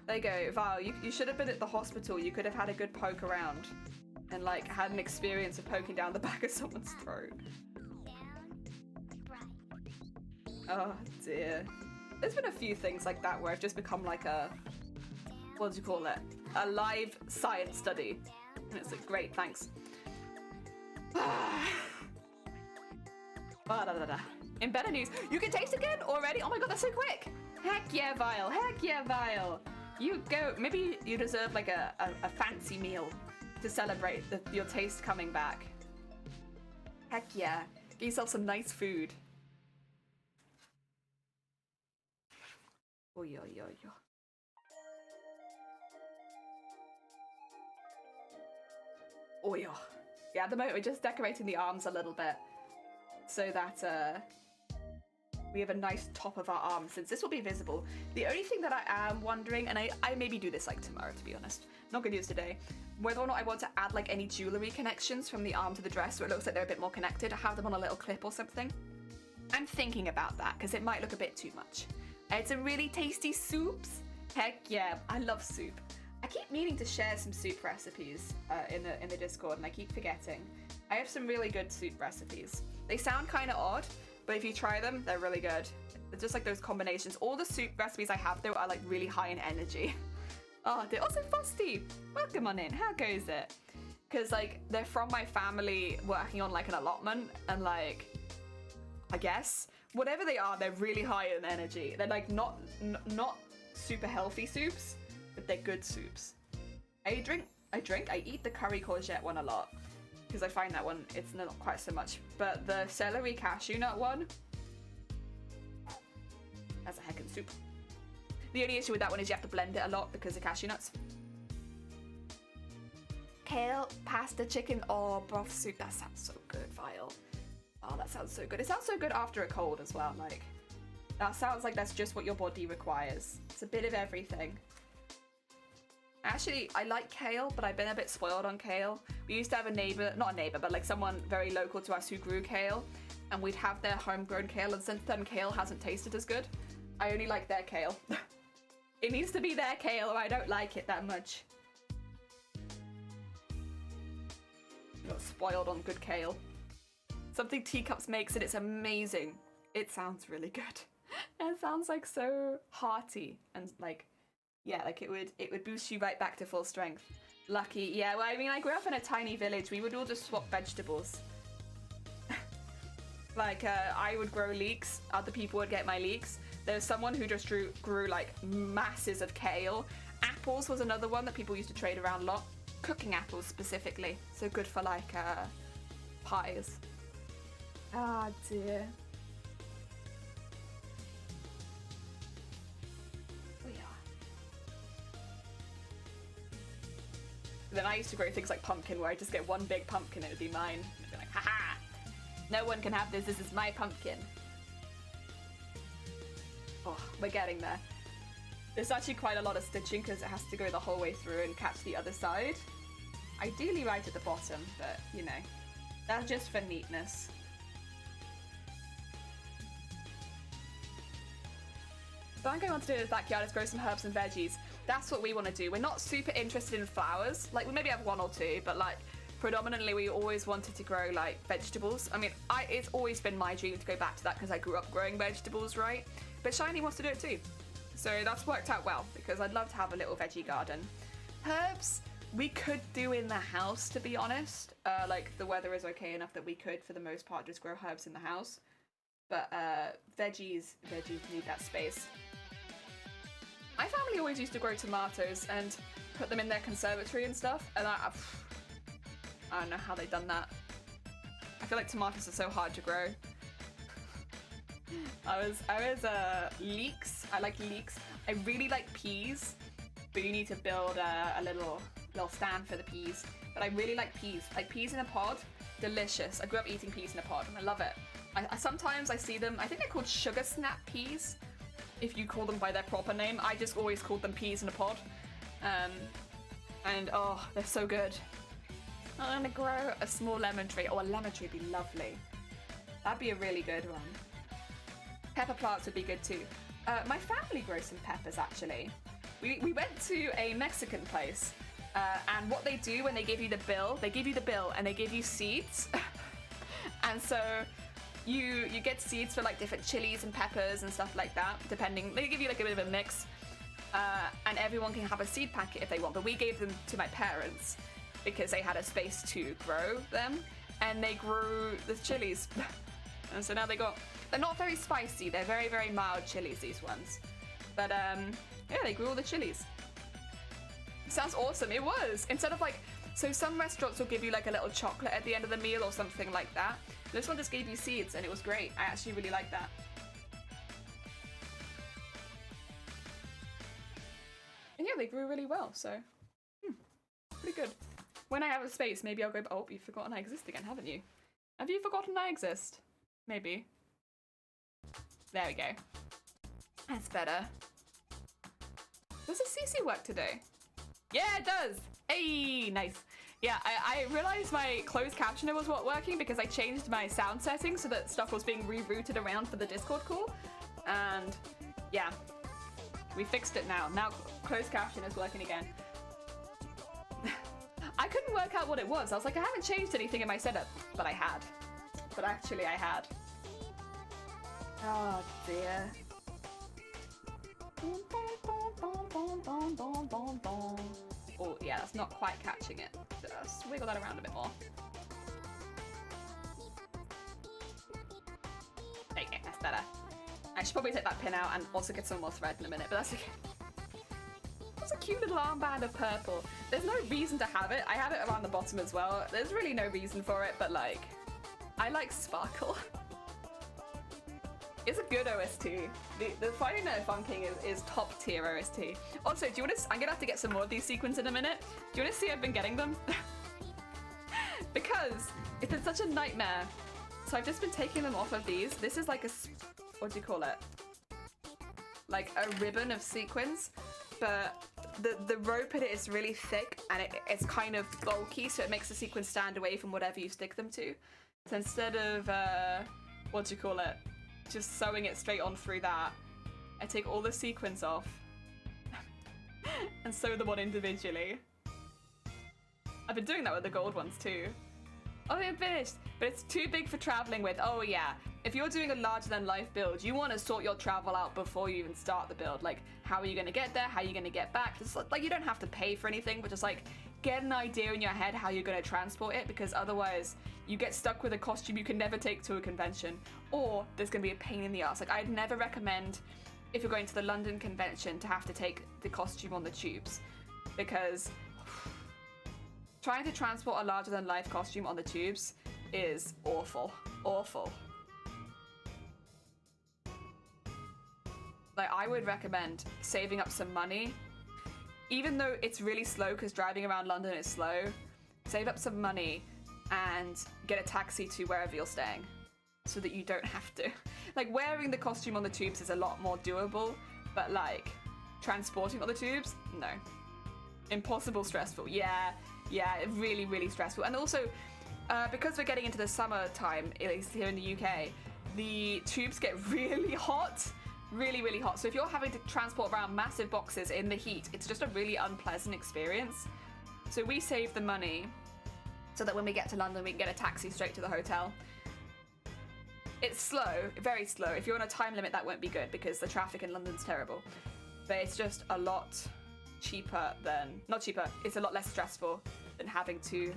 There you go, Val, you should have been at the hospital. You could have had a good poke around and like had an experience of poking down the back of someone's throat. Oh dear. There's been a few things like that where I've just become like a, what do you call it? A live science study. And it's like, great, thanks. In better news, you can taste again already? Oh my god, that's so quick. Heck yeah, Vile. Heck yeah, Vile. You go, maybe you deserve like a fancy meal to celebrate your taste coming back. Heck yeah. Get yourself some nice food. Oh, yo. Oh, yeah. Yeah, at the moment we're just decorating the arms a little bit so that we have a nice top of our arm, since this will be visible. The only thing that I am wondering, and I maybe do this like tomorrow, to be honest, not gonna do this today, whether or not I want to add like any jewellery connections from the arm to the dress so it looks like they're a bit more connected, have them on a little clip or something. I'm thinking about that because it might look a bit too much. I had some really tasty soups. Heck yeah, I love soup. I keep meaning to share some soup recipes in the Discord, and I keep forgetting. I have some really good soup recipes. They sound kind of odd, but if you try them, they're really good. They're just like those combinations. All the soup recipes I have though are like really high in energy. Oh, they're also Fusty. Welcome on in. How goes it? Because like they're from my family working on like an allotment, and like I guess whatever they are, they're really high in energy. They're like not super healthy soups, but they're good soups. I eat the curry courgette one a lot because I find that one, it's not quite so much, but the celery cashew nut one, that's a heckin' soup. The only issue with that one is you have to blend it a lot because of cashew nuts. Kale, pasta, chicken, or broth soup. That sounds so good, Vile. Oh, that sounds so good. It sounds so good after a cold as well. Like, that sounds like that's just what your body requires. It's a bit of everything. Actually, I like kale, but I've been a bit spoiled on kale. We used to have a neighbor, not a neighbor, but like someone very local to us who grew kale, and we'd have their homegrown kale, and since then kale hasn't tasted as good. I only like their kale. It needs to be their kale or I don't like it that much. Got spoiled on good kale. Something Teacups makes and it's amazing. It sounds really good. It sounds like so hearty and like, yeah, like it would boost you right back to full strength. Lucky, yeah, well, I mean, I grew up in a tiny village. We would all just swap vegetables. Like, I would grow leeks, other people would get my leeks. There was someone who just grew like masses of kale. Apples was another one that people used to trade around a lot. Cooking apples specifically, so good for like pies. Ah, dear. Oh yeah. Then I used to grow things like pumpkin, where I just get one big pumpkin and it'd be mine. I'd be like, haha! No one can have this. This is my pumpkin. Oh, we're getting there. There's actually quite a lot of stitching because it has to go the whole way through and catch the other side. Ideally right at the bottom, but you know, that's just for neatness. So I'm going on to do in the backyard is grow some herbs and veggies. That's what we want to do. We're not super interested in flowers. Like, we maybe have one or two, but like predominantly we always wanted to grow like vegetables. I mean, it's always been my dream to go back to that because I grew up growing vegetables, right? But Shiny wants to do it too. So that's worked out well because I'd love to have a little veggie garden. Herbs, we could do in the house, to be honest. Like, the weather is okay enough that we could, for the most part, just grow herbs in the house. But veggies need that space. My family always used to grow tomatoes and put them in their conservatory and stuff, and I don't know how they've done that. I feel like tomatoes are so hard to grow. I was leeks. I like leeks. I really like peas, but you need to build a little stand for the peas. But I really like peas. Like peas in a pod, delicious. I grew up eating peas in a pod and I love it. I sometimes I see them, I think they're called sugar snap peas, if you call them by their proper name. I just always called them peas in a pod. And oh, they're so good. I'm gonna grow a small lemon tree. Oh, a lemon tree would be lovely. That'd be a really good one. Pepper plants would be good too. My family grows some peppers actually. We went to a Mexican place, and what they do when they give you the bill and they give you seeds. And so you get seeds for like different chilies and peppers and stuff like that, depending. They give you like a bit of a mix, and everyone can have a seed packet if they want, but we gave them to my parents because they had a space to grow them, and they grew the chilies. And so now they're not very spicy, they're very, very mild chilies, these ones. But yeah, they grew all the chilies. Sounds awesome. It was. Instead of like, so some restaurants will give you like a little chocolate at the end of the meal or something like that. This one just gave you seeds and it was great. I actually really like that. And yeah, they grew really well, so pretty good. When I have a space, maybe I'll go, oh, you've forgotten I exist again, haven't you? Have you forgotten I exist? Maybe. There we go. That's better. Does the CC work today? Yeah, it does! Hey, nice. Yeah, I realized my closed captioner was not working because I changed my sound settings so that stuff was being rerouted around for the Discord call. And yeah, we fixed it now. Now closed caption is working again. I couldn't work out what it was. I was like, I haven't changed anything in my setup, but I had. But actually I had. Oh dear. Oh yeah, that's not quite catching it. Just wiggle that around a bit more. There you go, that's better. I should probably take that pin out and also get some more thread in a minute, but that's okay. That's a cute little armband of purple. There's no reason to have it. I have it around the bottom as well. There's really no reason for it, but like, I like sparkle. It's a good OST. The Friday Night Funking is top tier OST. Also, do you want to? I'm gonna have to get some more of these sequins in a minute. Do you want to see I've been getting them? Because it's been such a nightmare So I've just been taking them off of these. This is like a, what do you call it? Like a ribbon of sequins, but the rope in it is really thick and it's kind of bulky, so it makes the sequins stand away from whatever you stick them to. So instead of, what do you call it? Just sewing it straight on through that, I take all the sequins off and sew them on individually. I've been doing that with the gold ones too. Oh, they're finished, but it's too big for traveling with. Oh yeah, if you're doing a larger than life build, you want to sort your travel out before you even start the build. Like, how are you going to get there? How are you going to get back? Just like, you don't have to pay for anything, but just like get an idea in your head how you're going to transport it, because otherwise you get stuck with a costume you can never take to a convention, or there's going to be a pain in the ass. Like, I'd never recommend, if you're going to the London convention, to have to take the costume on the tubes, because trying to transport a larger than life costume on the tubes is awful. Awful. Like, I would recommend saving up some money, even though it's really slow, because driving around London is slow. Save up some money and get a taxi to wherever you're staying, so that you don't have to. Like, wearing the costume on the tubes is a lot more doable, but like, transporting on the tubes, no. Impossible stressful. Yeah, really, really stressful. And also, because we're getting into the summertime, at least here in the UK, the tubes get really hot. Really, really hot. So if you're having to transport around massive boxes in the heat, it's just a really unpleasant experience. So we save the money so that when we get to London, we can get a taxi straight to the hotel. It's slow, very slow. If you're on a time limit, that won't be good because the traffic in London's terrible. But it's just a lot cheaper than, not cheaper, it's a lot less stressful than having to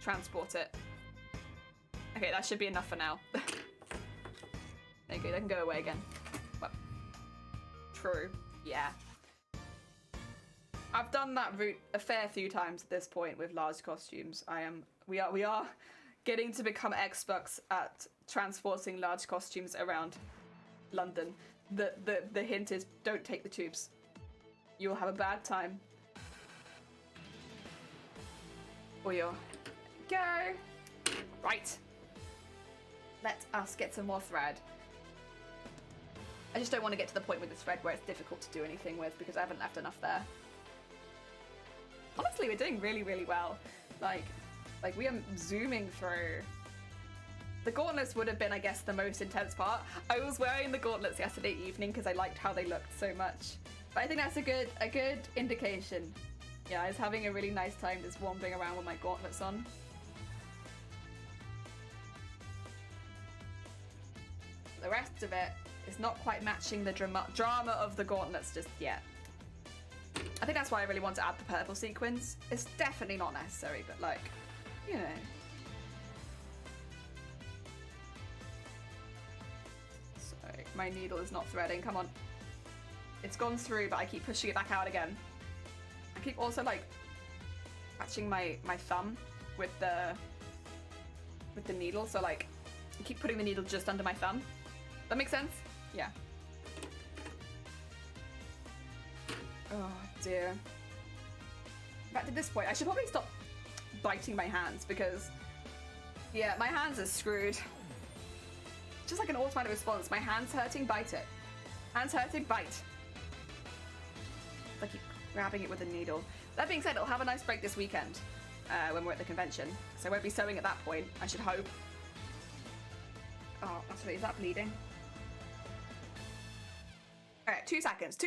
transport it. Okay, that should be enough for now. Okay, they can go away again. Well, true, yeah. I've done that route a fair few times at this point with large costumes. We are getting to become experts at transporting large costumes around London. The hint is, don't take the tubes. You will have a bad time. Or you'll go. Right. Let us get some more thread. I just don't want to get to the point with the thread where it's difficult to do anything with because I haven't left enough there. Honestly, we're doing really, really well. Like we are zooming through. The gauntlets would have been, I guess, the most intense part. I was wearing the gauntlets yesterday evening because I liked how they looked so much. But I think that's a good indication. Yeah, I was having a really nice time just wandering around with my gauntlets on. The rest of it is not quite matching the drama of the gauntlets just yet. I think that's why I really want to add the purple sequins. It's definitely not necessary, but like, you know. Sorry, my needle is not threading, come on. It's gone through, but I keep pushing it back out again. I keep also like catching my thumb with the needle, so like I keep putting the needle just under my thumb. That makes sense? Yeah. Oh dear. Back to this point, I should probably stop biting my hands because, yeah, my hands are screwed. Just like an automatic response. My hand's hurting, bite it. Hands hurting, bite. I keep grabbing it with a needle. That being said, I'll have a nice break this weekend when we're at the convention. So I won't be sewing at that point, I should hope. Oh, actually, is that bleeding? Alright, 2 seconds.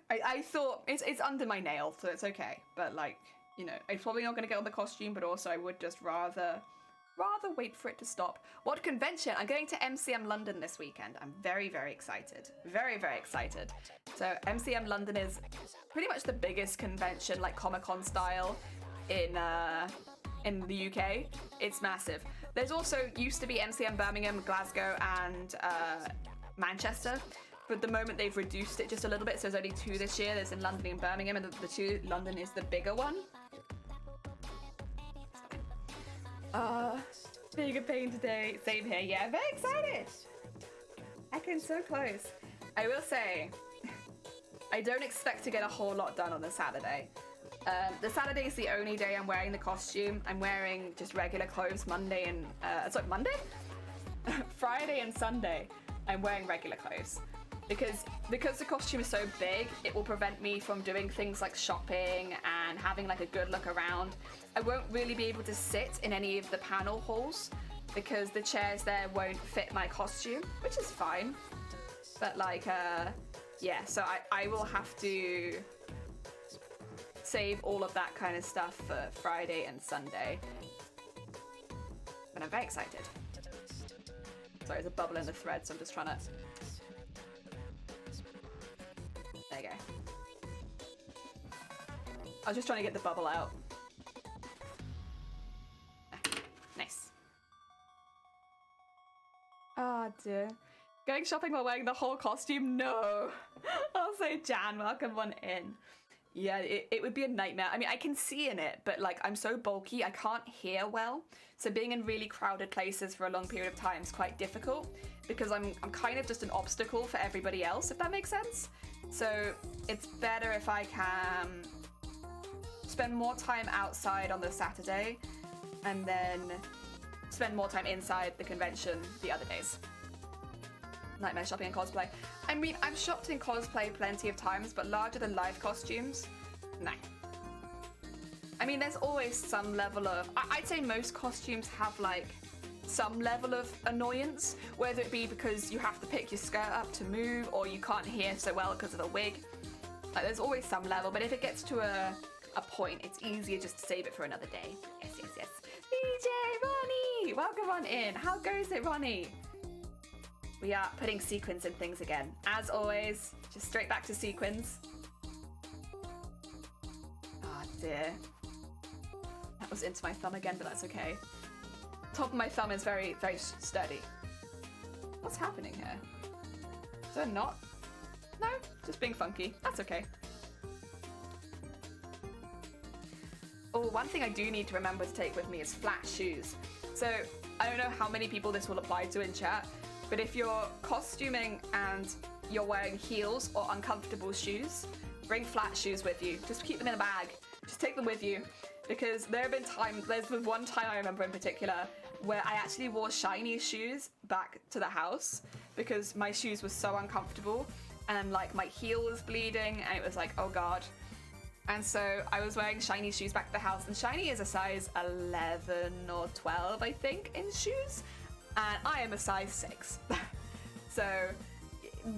I thought it's under my nail, so it's okay. But like, you know, I'm probably not gonna get on the costume, but also I would just rather wait for it to stop. What convention? I'm going to MCM London this weekend. I'm very, very excited. Very, very excited. So MCM London is pretty much the biggest convention, like Comic-Con style, in the UK. It's massive. There's also used to be MCM Birmingham, Glasgow, and Manchester. But at the moment they've reduced it just a little bit, so there's only 2 this year. There's in London and Birmingham, and the 2, London is the bigger one. Being a pain today. Same here. Yeah, very excited. I can so close. I will say, I don't expect to get a whole lot done on a Saturday. The Saturday is the only day I'm wearing the costume. I'm wearing just regular clothes Monday and Monday? Friday and Sunday I'm wearing regular clothes. Because the costume is so big, it will prevent me from doing things like shopping and having like a good look around. I won't really be able to sit in any of the panel halls because the chairs there won't fit my costume, which is fine. But like, yeah, so I will have to save all of that kind of stuff for Friday and Sunday. But I'm very excited. Sorry, there's a bubble in the thread, so I'm just trying to... There you go. I was just trying to get the bubble out. Nice. Oh dear. Going shopping while wearing the whole costume? No. Also, Jan, welcome on in. Yeah, it would be a nightmare. I mean, I can see in it, but like I'm so bulky, I can't hear well. So being in really crowded places for a long period of time is quite difficult because I'm kind of just an obstacle for everybody else, if that makes sense. So it's better if I can spend more time outside on the Saturday and then spend more time inside the convention the other days. Nightmare shopping and cosplay. I mean, I've shopped in cosplay plenty of times, but larger than life costumes, nah. I mean, there's always some level of... I'd say most costumes have, like, some level of annoyance, whether it be because you have to pick your skirt up to move, or you can't hear so well because of the wig. Like, there's always some level, but if it gets to a point, it's easier just to save it for another day. Yes, yes, yes. DJ Ronnie! Welcome on in. How goes it, Ronnie? We are putting sequins in things again. As always, just straight back to sequins. Oh dear. That was into my thumb again, but that's okay. Top of my thumb is very, very sturdy. What's happening here? Is there not? No, just being funky. That's okay. Oh, one thing I do need to remember to take with me is flat shoes. So, I don't know how many people this will apply to in chat, but if you're costuming and you're wearing heels or uncomfortable shoes, bring flat shoes with you. Just keep them in a bag. Just take them with you. Because there have been times, there's one time I remember in particular, where I actually wore shiny shoes back to the house because my shoes were so uncomfortable and like my heel was bleeding and it was like, oh God. And so I was wearing shiny shoes back to the house, and shiny is a size 11 or 12, I think, in shoes. And I am a size 6. So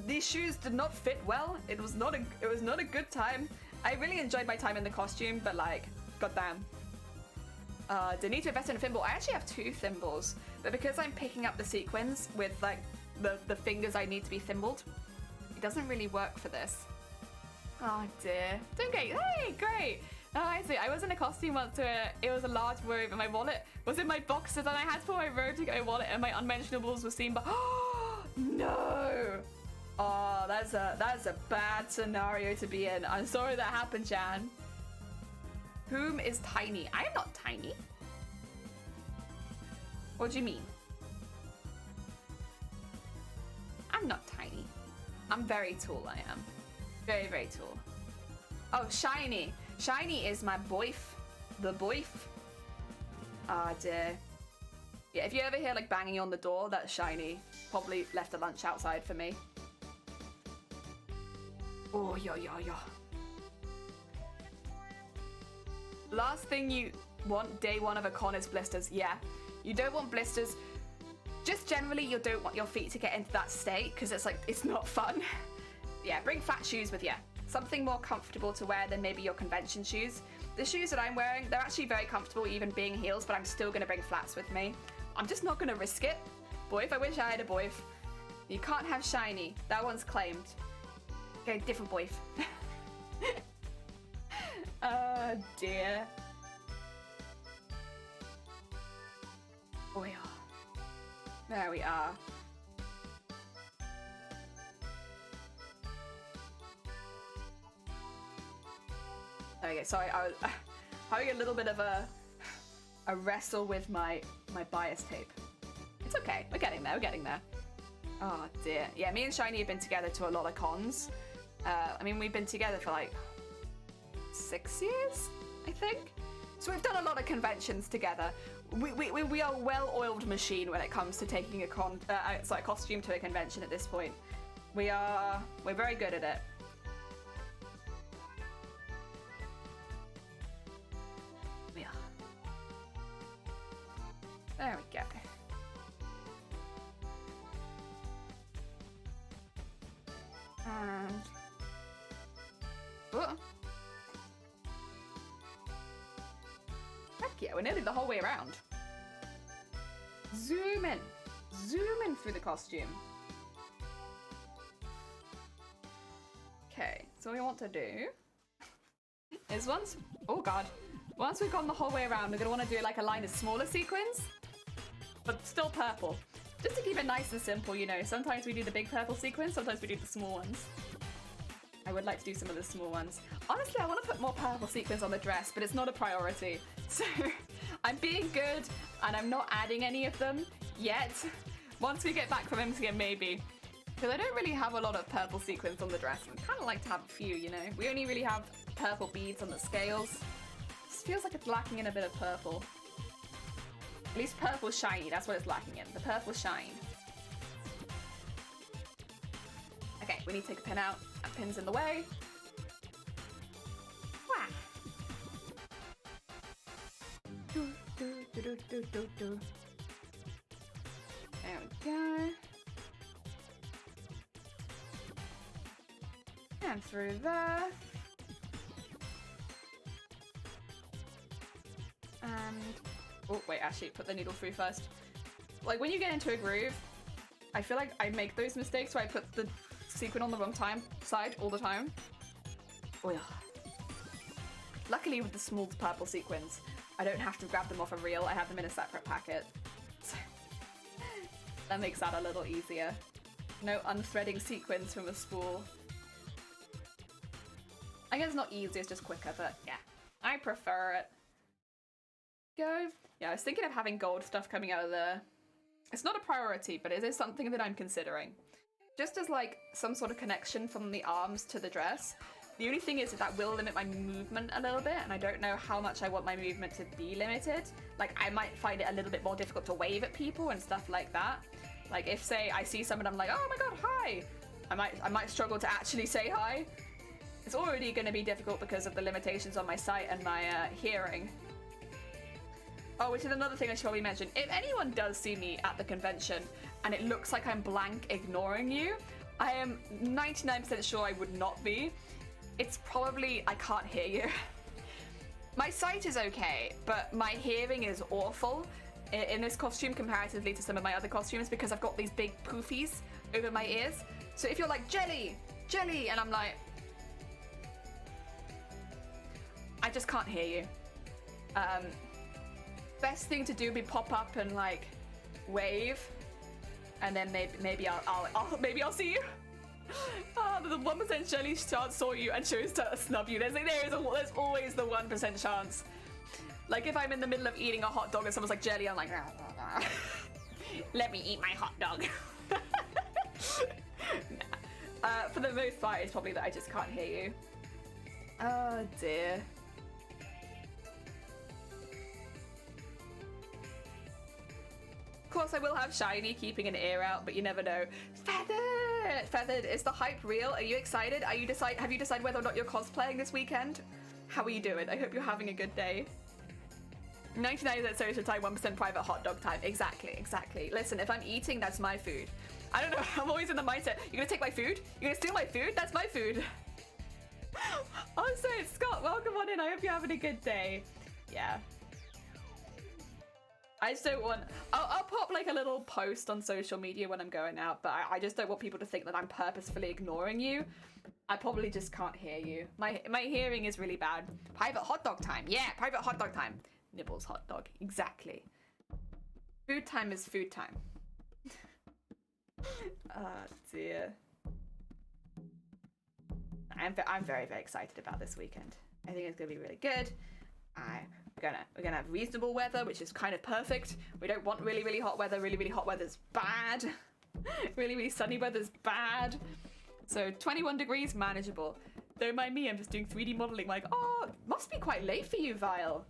these shoes did not fit well. It was not a good time. I really enjoyed my time in the costume, but like, goddamn. Do I need to invest in a thimble? I actually have 2 thimbles, but because I'm picking up the sequins with like the fingers I need to be thimbled, it doesn't really work for this. Oh dear. Doing great. Hey, great. Oh, I see. I was in a costume once where it was a large robe and my wallet was in my boxes and I had to put my robe to get my wallet and my unmentionables were seen, but oh no. Oh, that's a bad scenario to be in. I'm sorry that happened, Jan. Whom is tiny? I am not tiny. What do you mean? I'm not tiny. I'm very tall, I am. Very, very tall. Oh, shiny. Shiny is my boyf. The boyf. Ah, dear. Yeah, if you ever hear like banging on the door, that's shiny. Probably left a lunch outside for me. Oh, yo. Last thing you want day one of a con is blisters. Yeah, you don't want blisters. Just generally, you don't want your feet to get into that state because it's like, it's not fun. Yeah, bring flat shoes with you. Something more comfortable to wear than maybe your convention shoes. The shoes that I'm wearing, they're actually very comfortable even being heels, but I'm still gonna bring flats with me. I'm just not gonna risk it. Boyf, I wish I had a boyf. You can't have shiny. That one's claimed. Okay, different boyf. Oh dear. Oh yeah. There we are. Okay, sorry, I was having a little bit of a wrestle with my bias tape. It's okay, we're getting there. Oh dear. Yeah, me and Shiny have been together to a lot of cons. I mean, we've been together for like 6 years, I think. So we've done a lot of conventions together. We are a well-oiled machine when it comes to taking a costume to a convention at this point. We're very good at it. We are. There we go. And oh. Heck yeah, we're nearly the whole way around. Zoom in through the costume. Okay, so what we want to do is once we've gone the whole way around, we're gonna want to do like a line of smaller sequins, but still purple. Just to keep it nice and simple, you know. Sometimes we do the big purple sequins, sometimes we do the small ones. I would like to do some of the small ones. Honestly, I want to put more purple sequins on the dress, but it's not a priority. So I'm being good, and I'm not adding any of them yet. Once we get back from MCM, maybe. Because I don't really have a lot of purple sequins on the dress. I'd kind of like to have a few, you know. We only really have purple beads on the scales. This feels like it's lacking in a bit of purple. At least purple shiny, that's what it's lacking in. The purple shine. Okay, we need to take a pin out. That pin's in the way. Wah! Do, do, do, do, do, do, do. There we go. And through there. And oh wait, actually put the needle through first. Like when you get into a groove, I feel like I make those mistakes where I put the sequin on the wrong side all the time. Oh yeah. Luckily with the small purple sequins, I don't have to grab them off a reel, I have them in a separate packet. So that makes that a little easier. No unthreading sequins from a spool. I guess it's not easy, it's just quicker, but yeah. I prefer it. Go. Yeah, I was thinking of having gold stuff coming out of there. It's not a priority, but it is something that I'm considering. Just as like some sort of connection from the arms to the dress. The only thing is that will limit my movement a little bit, and I don't know how much I want my movement to be limited. Like I might find it a little bit more difficult to wave at people and stuff like that. Like if say I see someone, I'm like, oh my god, hi! I might struggle to actually say hi. It's already going to be difficult because of the limitations on my sight and my hearing. Oh, which is another thing I should probably mention. If anyone does see me at the convention and it looks like I'm blank ignoring you, I am 99% sure I would not be. It's probably I can't hear you. My sight is okay, but my hearing is awful in this costume comparatively to some of my other costumes because I've got these big poofies over my ears. So if you're like, Jelly, Jelly, and I'm like, I just can't hear you. Best thing to do would be pop up and like wave, and then maybe I'll see you. The 1% Jelly chance saw you and chose to snub you. There's always the 1% chance. Like if I'm in the middle of eating a hot dog and someone's like Jelly, I'm like, let me eat my hot dog. Nah. For the most part, it's probably that I just can't hear you. Oh dear. Of course, I will have Shiny keeping an ear out, but you never know. Feathered! Feathered, is the hype real? Are you excited? Have you decided whether or not you're cosplaying this weekend? How are you doing? I hope you're having a good day. 99% social time, 1% private hot dog time. Exactly, exactly. Listen, if I'm eating, that's my food. I don't know, I'm always in the mindset, you're gonna take my food? You're gonna steal my food? That's my food. Also, Scott, welcome on in. I hope you're having a good day. Yeah. I just don't want... I'll pop like a little post on social media when I'm going out, but I just don't want people to think that I'm purposefully ignoring you. I probably just can't hear you. My hearing is really bad. Private hot dog time. Yeah, private hot dog time. Nibbles hot dog. Exactly. Food time is food time. Oh dear. I'm very, very excited about this weekend. I think it's gonna be really good. We're gonna have reasonable weather, which is kind of perfect. We don't want really, really hot weather. Really, really hot weather's bad. Really, really sunny weather's bad. So 21 degrees, manageable. Don't mind me, I'm just doing 3D modeling. Like, oh, must be quite late for you, Vile.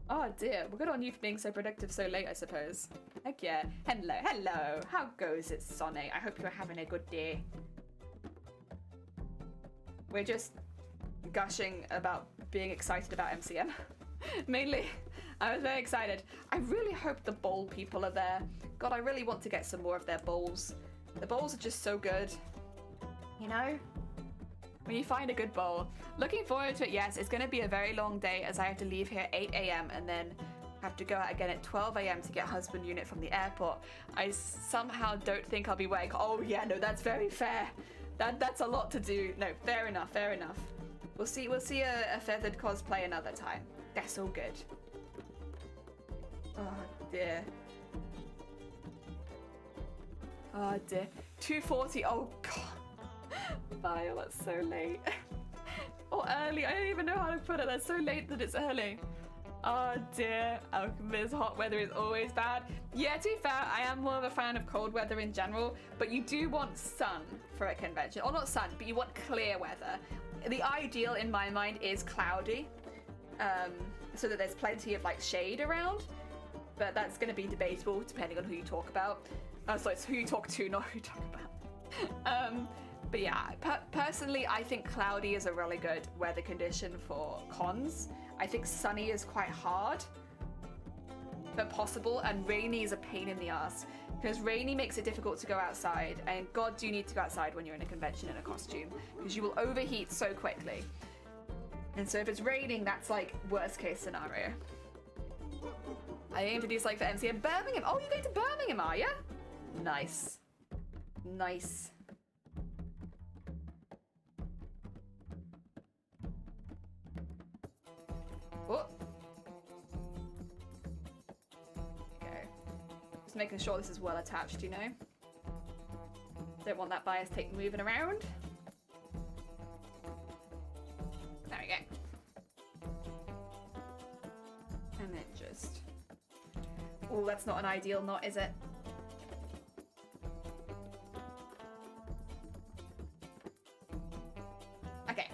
Oh dear, well, good on you for being so productive so late, I suppose. Heck yeah. Hello, hello. How goes it, Sonny? I hope you're having a good day. We're just gushing about being excited about MCM. Mainly, I was very excited. I really hope the bowl people are there. God, I really want to get some more of their bowls. The bowls are just so good. You know? When you find a good bowl. Looking forward to it, yes. It's going to be a very long day as I have to leave here at 8 a.m. and then have to go out again at 12 a.m. to get husband unit from the airport. I somehow don't think I'll be awake. Oh yeah, no, that's very fair. That's a lot to do. No, fair enough, fair enough. We'll see a feathered cosplay another time. That's all good. Oh dear. Oh dear. 2:40. Oh god. Vile, that's so late. Or early. I don't even know how to put it. That's so late that it's early. Oh dear. Alchemist, hot weather is always bad. Yeah, to be fair, I am more of a fan of cold weather in general, but you do want sun for a convention. Or not sun, but you want clear weather. The ideal in my mind is cloudy, so that there's plenty of like shade around, but that's going to be debatable depending on who you talk about. So it's who you talk to, not who you talk about. But yeah, personally, I think cloudy is a really good weather condition for cons. I think sunny is quite hard, but possible, and rainy is a pain in the ass. Because rainy makes it difficult to go outside, and God, do you need to go outside when you're in a convention in a costume, because you will overheat so quickly. And so if it's raining, that's like worst case scenario. I aim to do something for MCM. Birmingham! Oh, you're going to Birmingham, are you? Nice. Nice. Oh. Okay. Just making sure this is well attached, you know? Don't want that bias tape moving around. There we go. And then just... Oh, that's not an ideal knot, is it? Okay.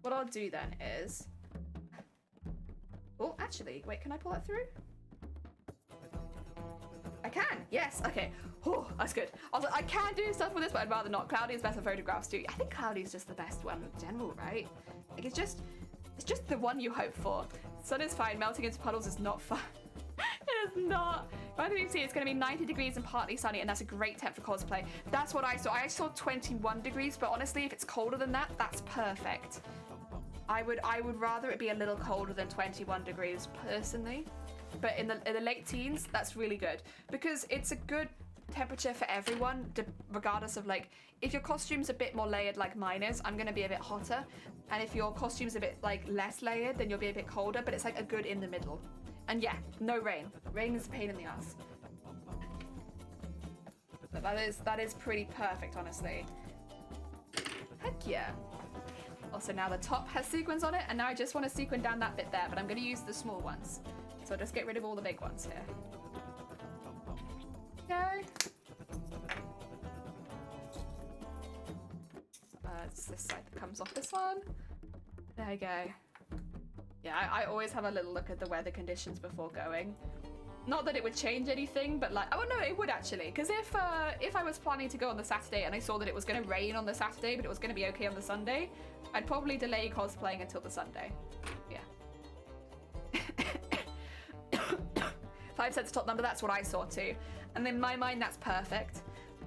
What I'll do then is... Oh, actually, wait, can I pull that through? I can, yes, okay. Oh, that's good. I was like, I can do stuff with this, but I'd rather not. Cloudy is better photographs too. I think cloudy is just the best one in general, right? Like, it's just the one you hope for. Sun is fine, melting into puddles is not fun. It is not. By the way, you see, it's going to be 90 degrees and partly sunny, and that's a great temp for cosplay. That's what I saw. I saw 21 degrees, but honestly, if it's colder than that, that's perfect. I would rather it be a little colder than 21 degrees personally, but in the late teens, that's really good because it's a good temperature for everyone, regardless of like, if your costume's a bit more layered like mine is, I'm gonna be a bit hotter, and if your costume's a bit like less layered, then you'll be a bit colder, but it's like a good in the middle. And yeah, no rain. Rain is a pain in the ass. But that is pretty perfect, honestly. Heck yeah. Also now the top has sequins on it, and now I just want to sequin down that bit there, but I'm going to use the small ones. So I'll just get rid of all the big ones here. Okay. It's this side that comes off this one. There we go. Yeah, I always have a little look at the weather conditions before going. Not that it would change anything, but like, oh no, it would actually. Because if I was planning to go on the Saturday and I saw that it was going to rain on the Saturday, but it was going to be okay on the Sunday, I'd probably delay cosplaying until the Sunday. Yeah. 5 cents top number, that's what I saw too. And in my mind, that's perfect.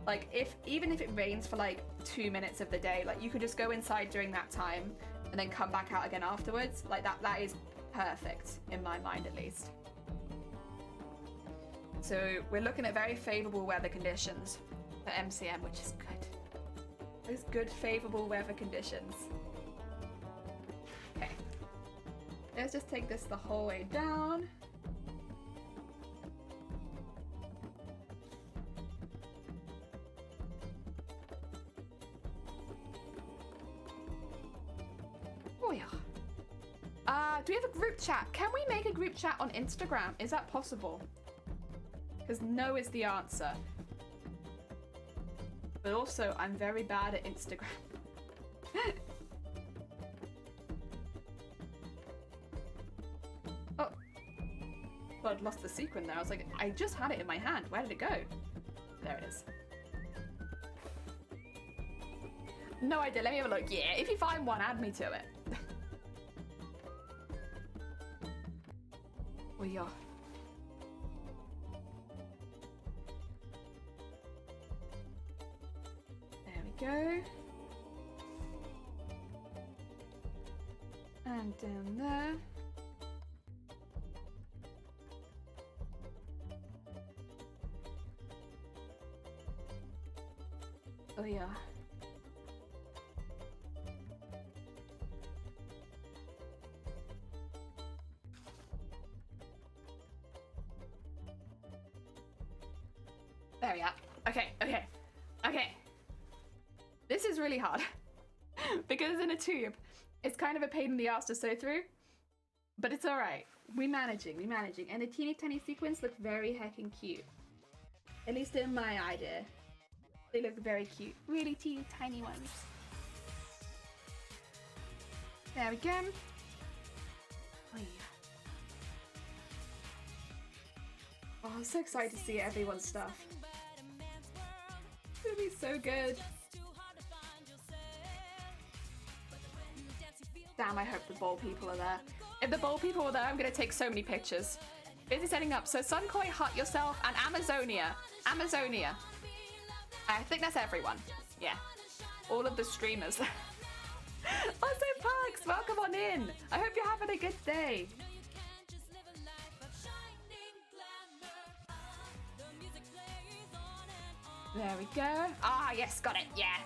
Like, even if it rains for like 2 minutes of the day, like you could just go inside during that time and then come back out again afterwards. Like that is perfect in my mind, at least. So we're looking at very favorable weather conditions for MCM, which is good. Those good favorable weather conditions. Okay. Let's just take this the whole way down. Oh yeah. Do we have a group chat? Can we make a group chat on Instagram? Is that possible? Because no is the answer. But also, I'm very bad at Instagram. Oh. Well, I'd lost the sequin there. I was like, I just had it in my hand. Where did it go? There it is. No idea. Let me have a look. Yeah, if you find one, add me to it. Oh, yeah. There we go. And down there. Oh, yeah. There we are. Okay, okay, okay. This is really hard because in a tube, it's kind of a pain in the ass to sew through, but it's all right. We're managing. And the teeny tiny sequins look very heckin' cute. At least in my idea. They look very cute. Really teeny tiny ones. There we go. Oh, yeah. Oh, I'm so excited to see everyone's stuff. It's gonna be so good. Damn, I hope the bowl people are there. If the bowl people are there, I'm gonna take so many pictures. Busy setting up. So Sunkoi, Hut Yourself, and Amazonia. Amazonia. I think that's everyone. Yeah. All of the streamers. Also, Parks, welcome on in. I hope you're having a good day. There we go. Ah, yes, got it. Yeah.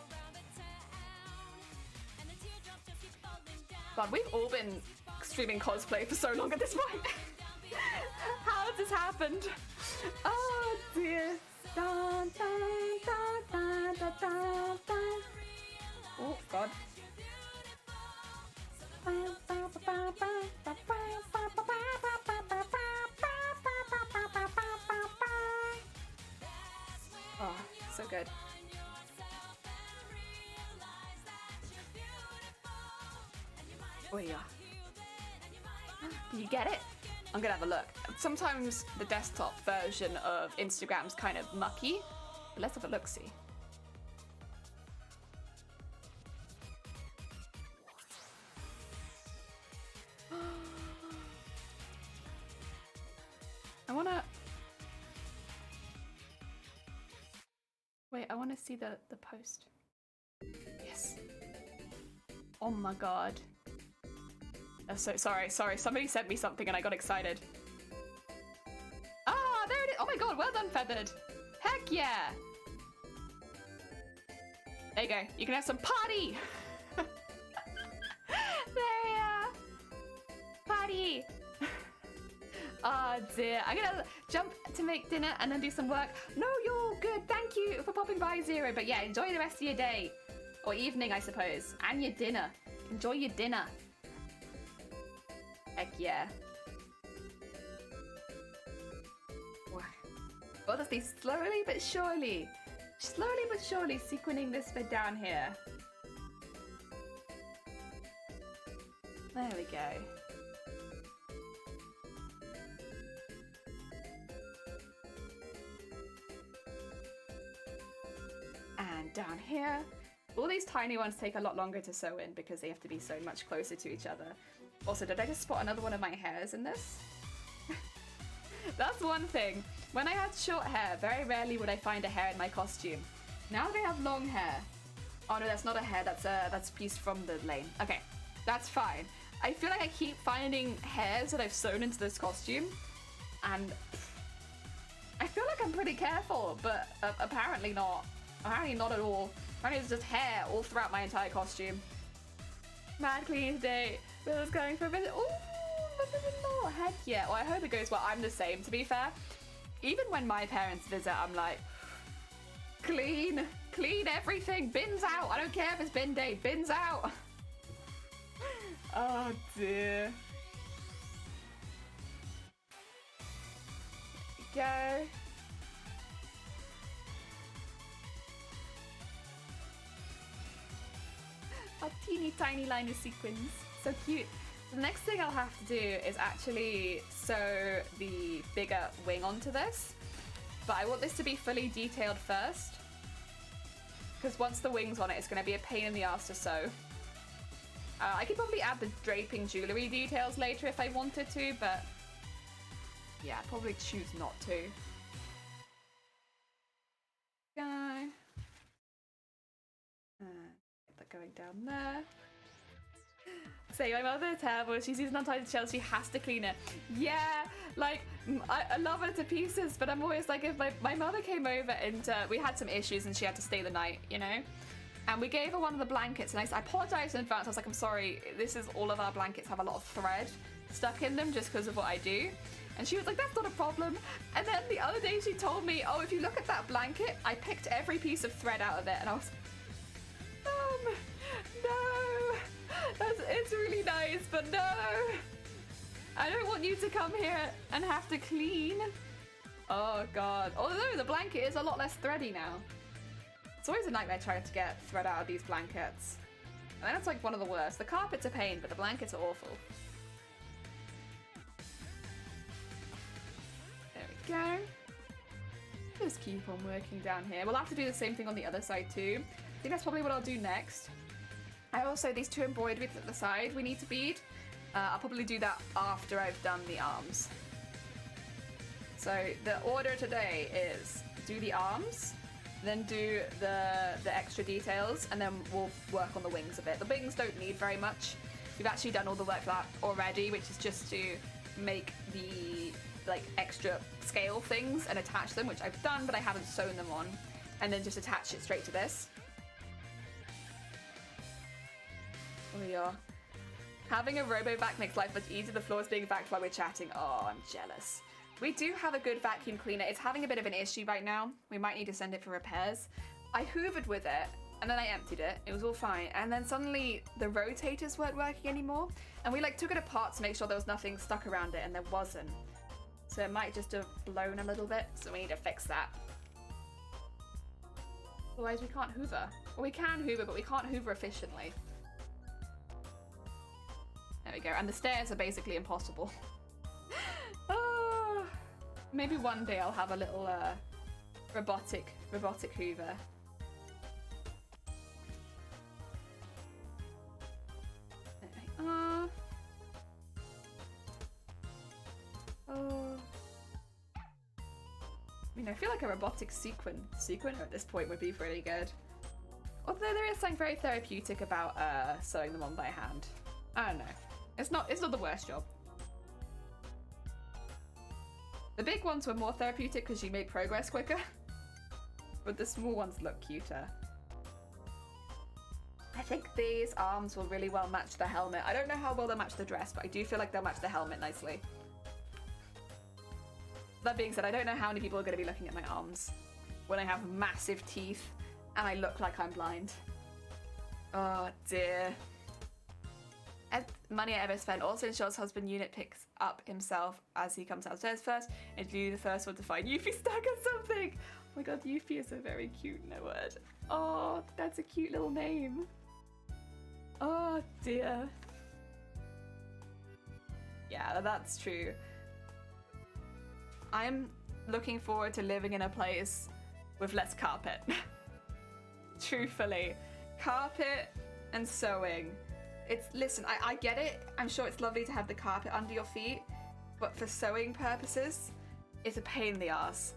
God, we've all been streaming cosplay for so long at this point. How has this happened? Oh, dear. Dun, dun, dun, dun, dun, dun, dun. Oh, God. Oh, so good. Oh, yeah. Do you get it? I'm gonna have a look. Sometimes the desktop version of Instagram's kind of mucky, but let's have a look-see. I wanna... Wait, I wanna see the post. Yes. Oh my god. Oh, so sorry. Somebody sent me something and I got excited. Ah, there it is. Oh my god, well done, Feathered. Heck yeah. There you go. You can have some party. There we are. Party. Oh dear. I'm gonna jump to make dinner and then do some work. No, you're all good. Thank you for popping by, Zero. But yeah, enjoy the rest of your day. Or evening, I suppose. And your dinner. Enjoy your dinner. Heck yeah. Well, let's be slowly but surely sequining this bit down here. There we go. And down here. All these tiny ones take a lot longer to sew in because they have to be so much closer to each other. Also, did I just spot another one of my hairs in this? That's one thing. When I had short hair, very rarely would I find a hair in my costume. Now that I have long hair... Oh no, that's not a hair, that's a piece from the lane. Okay, that's fine. I feel like I keep finding hairs that I've sewn into this costume, and I feel like I'm pretty careful, but apparently not. Apparently not at all. Apparently it's just hair all throughout my entire costume. Mad clean today. Will's going for a visit. Ooh, mother-in-law. Heck yeah. Well, I hope it goes well. I'm the same, to be fair. Even when my parents visit, I'm like, clean everything. Bins out. I don't care if it's bin day. Bins out. Oh, dear. Go. teeny tiny line of sequins. So cute. The next thing I'll have to do is actually sew the bigger wing onto this. But I want this to be fully detailed first. Because once the wing's on it, it's going to be a pain in the ass to sew. I could probably add the draping jewellery details later if I wanted to, but yeah, I'd probably choose not to. Get that going down there. Say, my mother is terrible. She sees an untidy shelf, she has to clean it. Yeah, like, I love her to pieces, but I'm always like, if my mother came over and we had some issues and she had to stay the night, you know? And we gave her one of the blankets, and I apologized in advance. I was like, I'm sorry, all of our blankets have a lot of thread stuck in them just because of what I do. And she was like, that's not a problem. And then the other day she told me, oh, if you look at that blanket, I picked every piece of thread out of it. And I was, no, it's really nice, but no. I don't want you to come here and have to clean. Oh God. Although the blanket is a lot less thready now. It's always a nightmare trying to get thread out of these blankets. And that's like one of the worst. The carpet's a pain, but the blankets are awful. There we go. Just keep on working down here. We'll have to do the same thing on the other side too. I think that's probably what I'll do next. I also, these two embroideries at the side we need to bead. I'll probably do that after I've done the arms. So the order today is do the arms, then do the extra details, and then we'll work on the wings a bit. The wings don't need very much. We've actually done all the work for that already, which is just to make the like extra scale things and attach them, which I've done, but I haven't sewn them on, and then just attach it straight to this. There we are. Having a robo-vac makes life much easier. The floor is being vacuumed while we're chatting. Oh, I'm jealous. We do have a good vacuum cleaner. It's having a bit of an issue right now. We might need to send it for repairs. I hoovered with it, and then I emptied it. It was all fine. And then suddenly the rotators weren't working anymore. And we like took it apart to make sure there was nothing stuck around it, and there wasn't. So it might just have blown a little bit, so we need to fix that. Otherwise we can't hoover. Well, we can hoover, but we can't hoover efficiently. There we go. And the stairs are basically impossible. Oh, maybe one day I'll have a little robotic hoover. There we are. Oh. I mean, I feel like a robotic sequiner at this point would be pretty good. Although there is something very therapeutic about sewing them on by hand. I don't know. It's not the worst job. The big ones were more therapeutic because you made progress quicker. But the small ones look cuter. I think these arms will really well match the helmet. I don't know how well they'll match the dress, but I do feel like they'll match the helmet nicely. That being said, I don't know how many people are going to be looking at my arms when I have massive teeth and I look like I'm blind. Oh dear. Money I ever spent also ensures husband unit picks up himself as he comes downstairs first, and you the first one to find Yuffie stuck or something. Oh my god, Yuffie is a very cute word. Oh, that's a cute little name. Oh dear. Yeah, that's true. I'm looking forward to living in a place with less carpet. Truthfully. Carpet and sewing. Listen, I get it. I'm sure it's lovely to have the carpet under your feet, but for sewing purposes, it's a pain in the ass.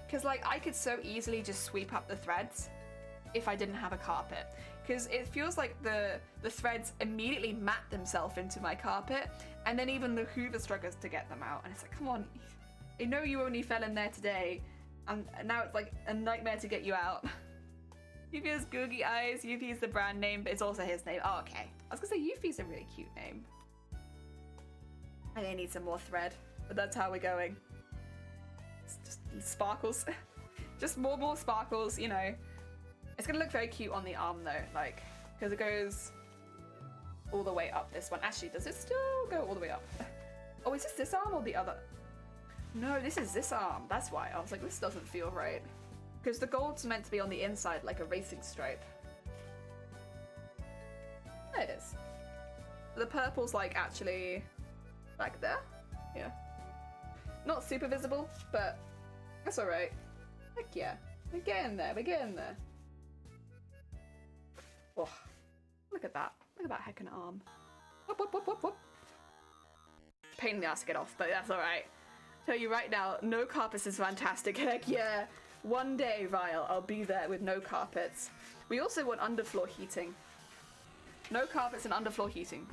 Because like I could so easily just sweep up the threads if I didn't have a carpet. Because it feels like the threads immediately mat themselves into my carpet, and then even the hoover struggles to get them out. And it's like, come on, I know you only fell in there today, and now it's like a nightmare to get you out. Yuffie has Googie Eyes. Yuffie is the brand name, but it's also his name. Oh, okay. I was gonna say Yuffie's a really cute name. I think I need some more thread, but that's how we're going. It's just sparkles. Just more sparkles, you know. It's gonna look very cute on the arm though, like, because it goes all the way up this one. Actually, does it still go all the way up? Oh, is this arm or the other? No, this is this arm. That's why. I was like, this doesn't feel right. Because the gold's meant to be on the inside like a racing stripe. There it is. The purple's like actually back there. Yeah. Not super visible, but that's alright. Heck yeah. We're getting there, we're getting there. Oh, look at that. Look at that heckin' arm. Whoop, whoop, whoop, whoop, whoop. Pain in the ass to get off, but that's alright. Tell you right now, no carpets is fantastic. Heck yeah. One day, Ryle, I'll be there with no carpets. We also want underfloor heating. No carpets and underfloor heating.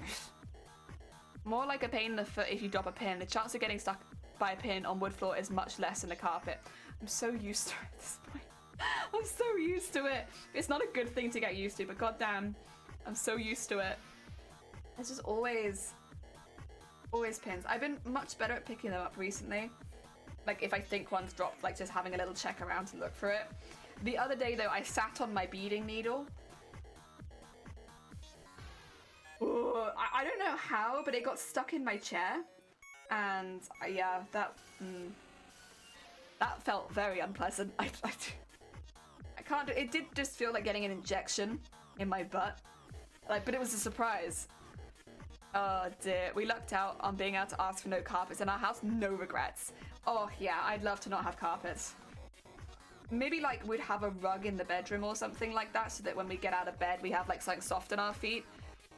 More like a pain in the foot if you drop a pin. The chance of getting stuck by a pin on wood floor is much less than a carpet. I'm so used to it at this point. I'm so used to it. It's not a good thing to get used to, but goddamn, I'm so used to it. It's just always pins. I've been much better at picking them up recently. Like if I think one's dropped, like just having a little check around to look for it. The other day though, I sat on my beading needle. Ooh, I don't know how, but it got stuck in my chair. And yeah, that felt very unpleasant. I can't do it. Did just feel like getting an injection in my butt. Like, but it was a surprise. Oh dear, we lucked out on being able to ask for no carpets in our house. No regrets. Oh yeah, I'd love to not have carpets. Maybe like we'd have a rug in the bedroom or something like that, so that when we get out of bed we have like something soft on our feet.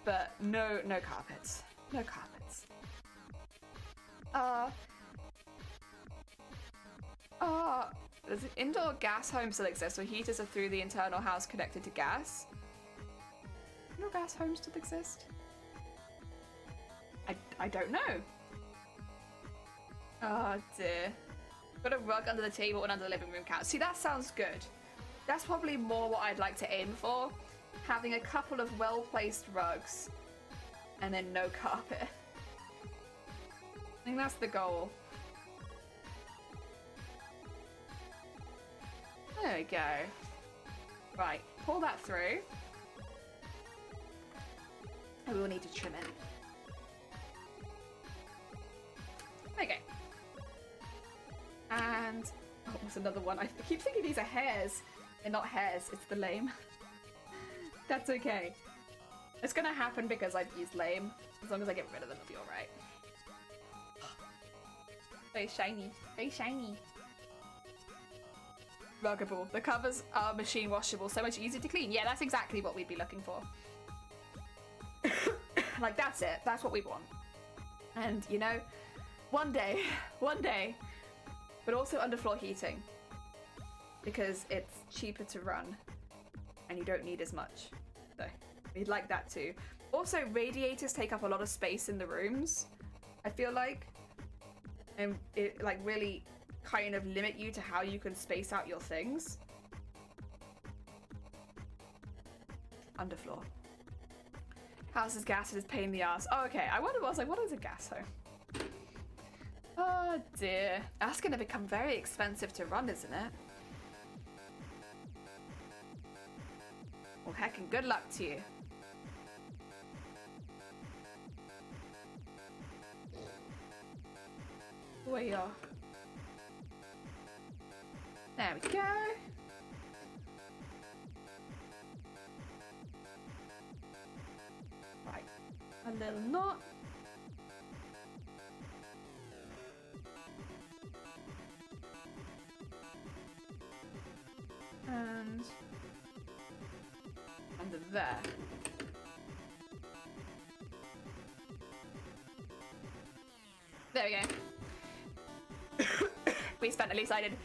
But no carpets. No carpets. Does an indoor gas home still exist, where heaters are through the internal house connected to gas? No gas homes still exist? I don't know. Oh dear. Put a rug under the table and under the living room couch. See, that sounds good. That's probably more what I'd like to aim for. Having a couple of well-placed rugs and then no carpet. I think that's the goal. There we go. Right, pull that through. And we will need to trim it. Okay. And oh, there's another one. I keep thinking these are hairs. They're not hairs, it's the lame. That's okay. It's gonna happen because I've used lame. As long as I get rid of them, it'll be alright. Very shiny. Very shiny. Ruggable. The covers are machine washable, so much easier to clean. Yeah, that's exactly what we'd be looking for. Like, that's it. That's what we want. And, you know, one day, but also underfloor heating. Because it's cheaper to run and you don't need as much. So, we'd like that too. Also, radiators take up a lot of space in the rooms, I feel like. And it, like, really kind of limit you to how you can space out your things. Underfloor. House is gas, it is pain in the ass. Oh, okay. I was like, what is a gas home? Oh dear. That's gonna become very expensive to run, isn't it? Well, heck, and good luck to you. Where you are. There we go. Right, a little knot. And under there. There we go. We spent, at least I did,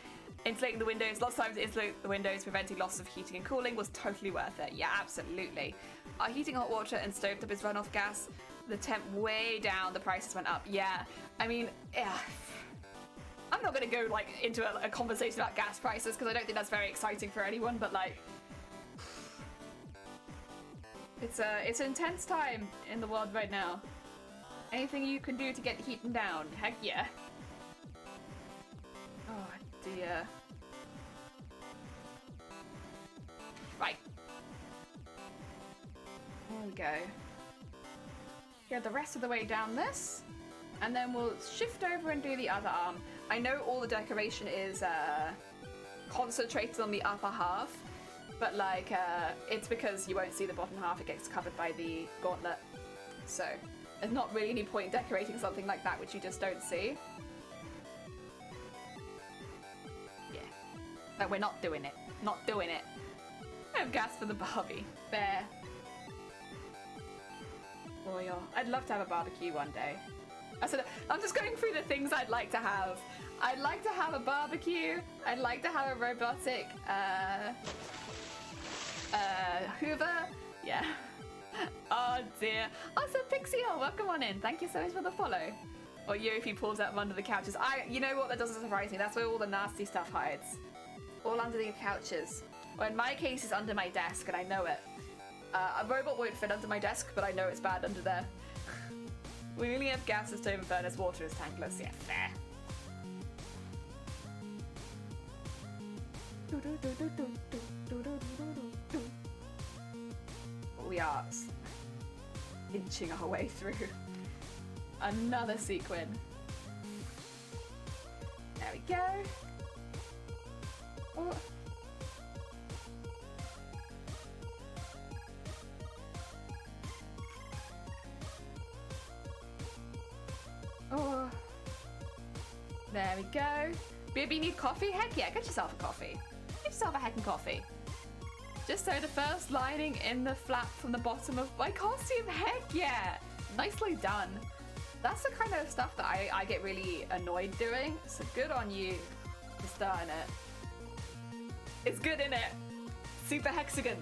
insulating the windows. Lots of times insulate the windows, preventing loss of heating and cooling was totally worth it. Yeah, absolutely. Our heating hot water and stovetop is runoff gas. The temp way down, the prices went up. Yeah, I mean, yeah. I'm not gonna go like into a conversation about gas prices because I don't think that's very exciting for anyone, but like, it's an intense time in the world right now. Anything you can do to get the heating down, heck yeah. Oh dear. Right. There we go. Get the rest of the way down this, and then we'll shift over and do the other arm. I know all the decoration is concentrated on the upper half, but like, it's because you won't see the bottom half, it gets covered by the gauntlet. So, there's not really any point decorating something like that which you just don't see. Yeah. But we're not doing it. Not doing it. I have gas for the Barbie. Fair. Oh yeah. I'd love to have a barbecue one day. I'm just going through the things I'd like to have. I'd like to have a barbecue. I'd like to have a robotic Hoover. Yeah. Oh dear. Also, Pixie, welcome on in. Thank you so much for the follow. Or you if he pulls out from under the couches. You know what? That doesn't surprise me. That's where all the nasty stuff hides. All under the couches. Or in my case, it's under my desk, and I know it. A robot won't fit under my desk, but I know it's bad under there. We only have gas, a stove, and furnace. Water is tankless. Yeah, fair. We are inching our way through another sequin. There we go. Oh. Oh. There we go. Baby, need coffee? Heck yeah, get yourself a coffee. Get yourself a heckin' coffee. Just so the first lining in the flap from the bottom of my costume. Heck yeah. Nicely done. That's the kind of stuff that I get really annoyed doing. So good on you for starting it. It's good, innit? Super hexagon.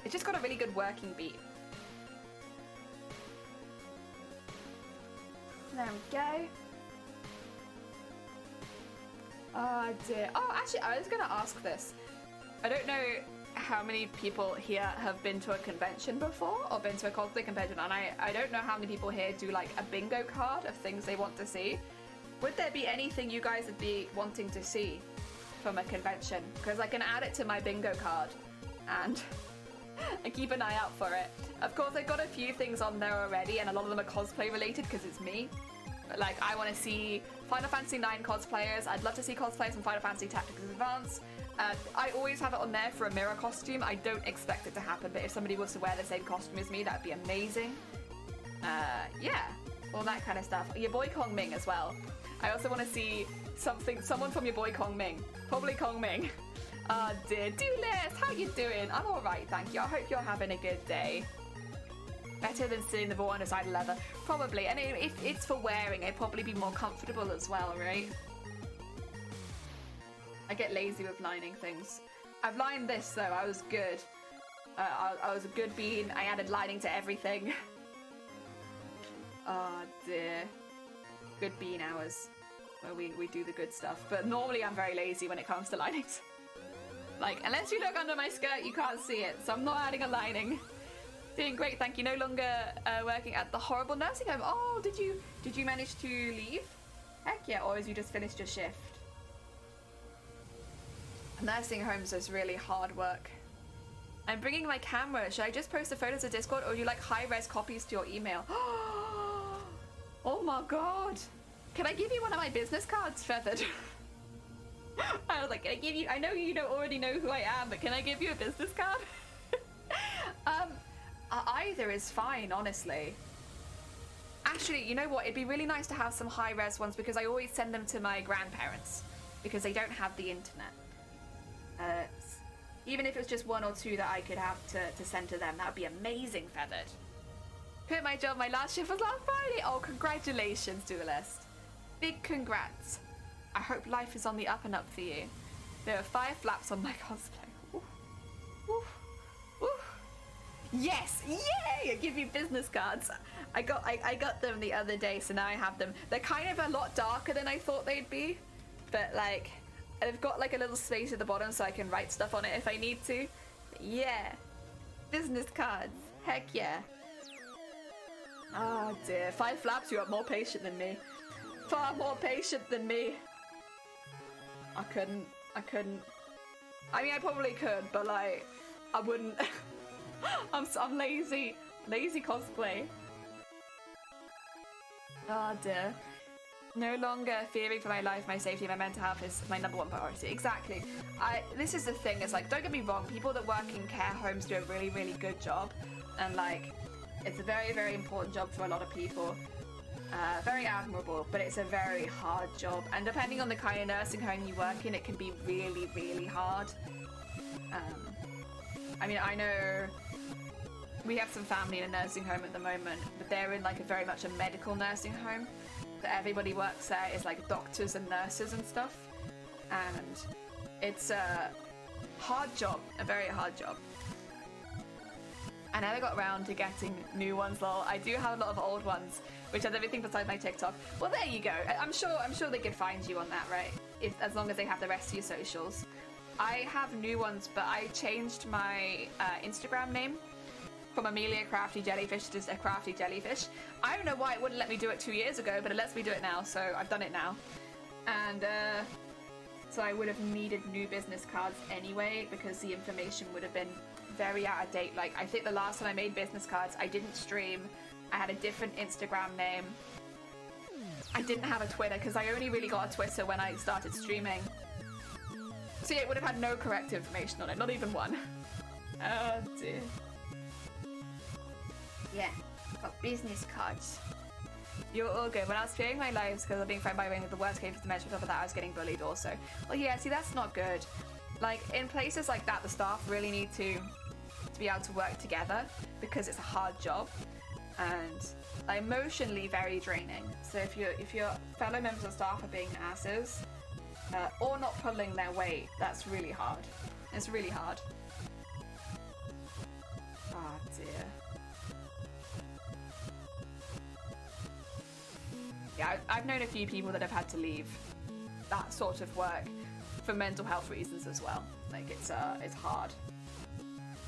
It's just got a really good working beat. There we go. Oh dear. Oh, actually, I was gonna ask this. I don't know how many people here have been to a convention before or been to a cosplay convention, and I don't know how many people here do like a bingo card of things they want to see. Would there be anything you guys would be wanting to see from a convention? Because I can add it to my bingo card and I keep an eye out for it. Of course, I've got a few things on there already, and a lot of them are cosplay related because it's me. But like, I want to see Final Fantasy IX cosplayers. I'd love to see cosplayers from Final Fantasy Tactics Advance. I always have it on there for a mirror costume. I don't expect it to happen, but if somebody was to wear the same costume as me, that'd be amazing. Yeah, all that kind of stuff. Your boy Kong Ming as well. I also want to see someone from your boy Kong Ming. Probably Kong Ming. Oh dear. Dooless, how you doing? I'm alright, thank you. I hope you're having a good day. Better than sitting the raw on a side of leather. Probably. And if it's for wearing, it'd probably be more comfortable as well, right? I get lazy with lining things. I've lined this though, I was good. I was a good bean. I added lining to everything. Oh dear. Good bean hours. Where we do the good stuff. But normally I'm very lazy when it comes to linings. Like, unless you look under my skirt, you can't see it. So I'm not adding a lining. Doing great, thank you. No longer working at the horrible nursing home. Oh, did you manage to leave? Heck yeah, or has you just finished your shift? Nursing homes is really hard work. I'm bringing my camera. Should I just post the photos to Discord, or would you like high-res copies to your email? Oh my god. Can I give you one of my business cards, Feathered? I was like, can I give you... I know you don't already know who I am, but can I give you a business card? Either is fine, honestly. Actually, you know what? It'd be really nice to have some high-res ones because I always send them to my grandparents because they don't have the internet. Even if it was just one or two that I could have to send to them, that would be amazing, Feathered. Quit my job, my last shift was last Friday. Oh, congratulations, Duelist. Big congrats. I hope life is on the up and up for you. There are 5 flaps on my cosplay. Ooh. Ooh. Ooh. Yes! Yay! I give you business cards. I got them the other day, so now I have them. They're kind of a lot darker than I thought they'd be. But like, they've got like a little space at the bottom so I can write stuff on it if I need to. Yeah. Business cards. Heck yeah. Oh dear. 5 flaps, you are more patient than me. Far more patient than me. I couldn't. I mean, I probably could, but like, I wouldn't. I'm lazy. Lazy cosplay. Oh dear. No longer fearing for my life, my safety, my mental health is my number one priority. Exactly. This is the thing, it's like, don't get me wrong, people that work in care homes do a really, really good job. And like, it's a very, very important job for a lot of people. Very admirable, but it's a very hard job. And depending on the kind of nursing home you work in, it can be really, really hard. I mean, I know we have some family in a nursing home at the moment, but they're in like a very much a medical nursing home. That everybody works there is like doctors and nurses and stuff. And it's a hard job, a very hard job. I never got around to getting new ones, lol. I do have a lot of old ones, which has everything besides my TikTok. Well, there you go. I'm sure they could find you on that, right? As long as they have the rest of your socials. I have new ones, but I changed my Instagram name from Amelia Crafty Jellyfish to just a Crafty Jellyfish. I don't know why it wouldn't let me do it 2 years ago, but it lets me do it now, so I've done it now. And so I would have needed new business cards anyway, because the information would have been very out of date. Like, I think the last time I made business cards, I didn't stream. I had a different Instagram name. I didn't have a Twitter, because I only really got a Twitter when I started streaming. So yeah, it would have had no correct information on it, not even one. Oh dear. Yeah, got business cards. You're all good. When I was fearing my lives because of being frightened by the worst case of dementia, on top of that, I was getting bullied also. Well, yeah, see, that's not good. Like, in places like that, the staff really need to be able to work together because it's a hard job and emotionally very draining. So if your fellow members of staff are being asses or not pulling their weight, that's really hard. It's really hard. Oh dear. Yeah, I've known a few people that have had to leave that sort of work for mental health reasons as well. Like, it's hard.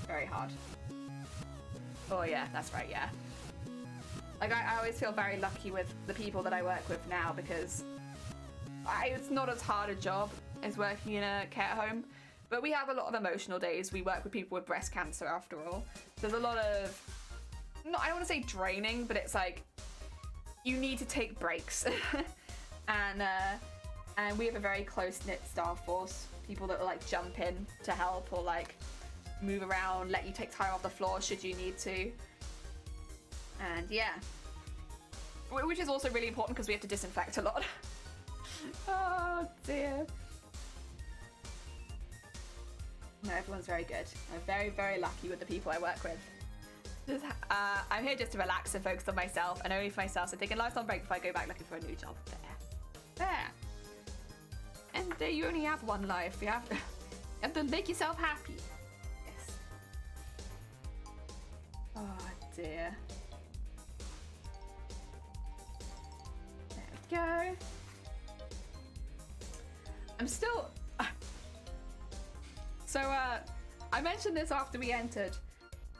Very hard. Oh yeah, that's right, yeah. Like, I always feel very lucky with the people that I work with now because it's not as hard a job as working in a care home, but we have a lot of emotional days. We work with people with breast cancer after all. There's a lot of, I don't want to say draining, but it's like, you need to take breaks. and we have a very close-knit staff force. People that will like jump in to help or like move around, let you take time off the floor should you need to. And yeah. Which is also really important because we have to disinfect a lot. Oh dear. No, everyone's very good. I'm very, very lucky with the people I work with. I'm here just to relax and focus on myself and only for myself, so taking a lifetime break before I go back looking for a new job. There. And you only have one life. You have to make yourself happy. Yes. Oh dear. There we go. I'm still... So, I mentioned this after we entered.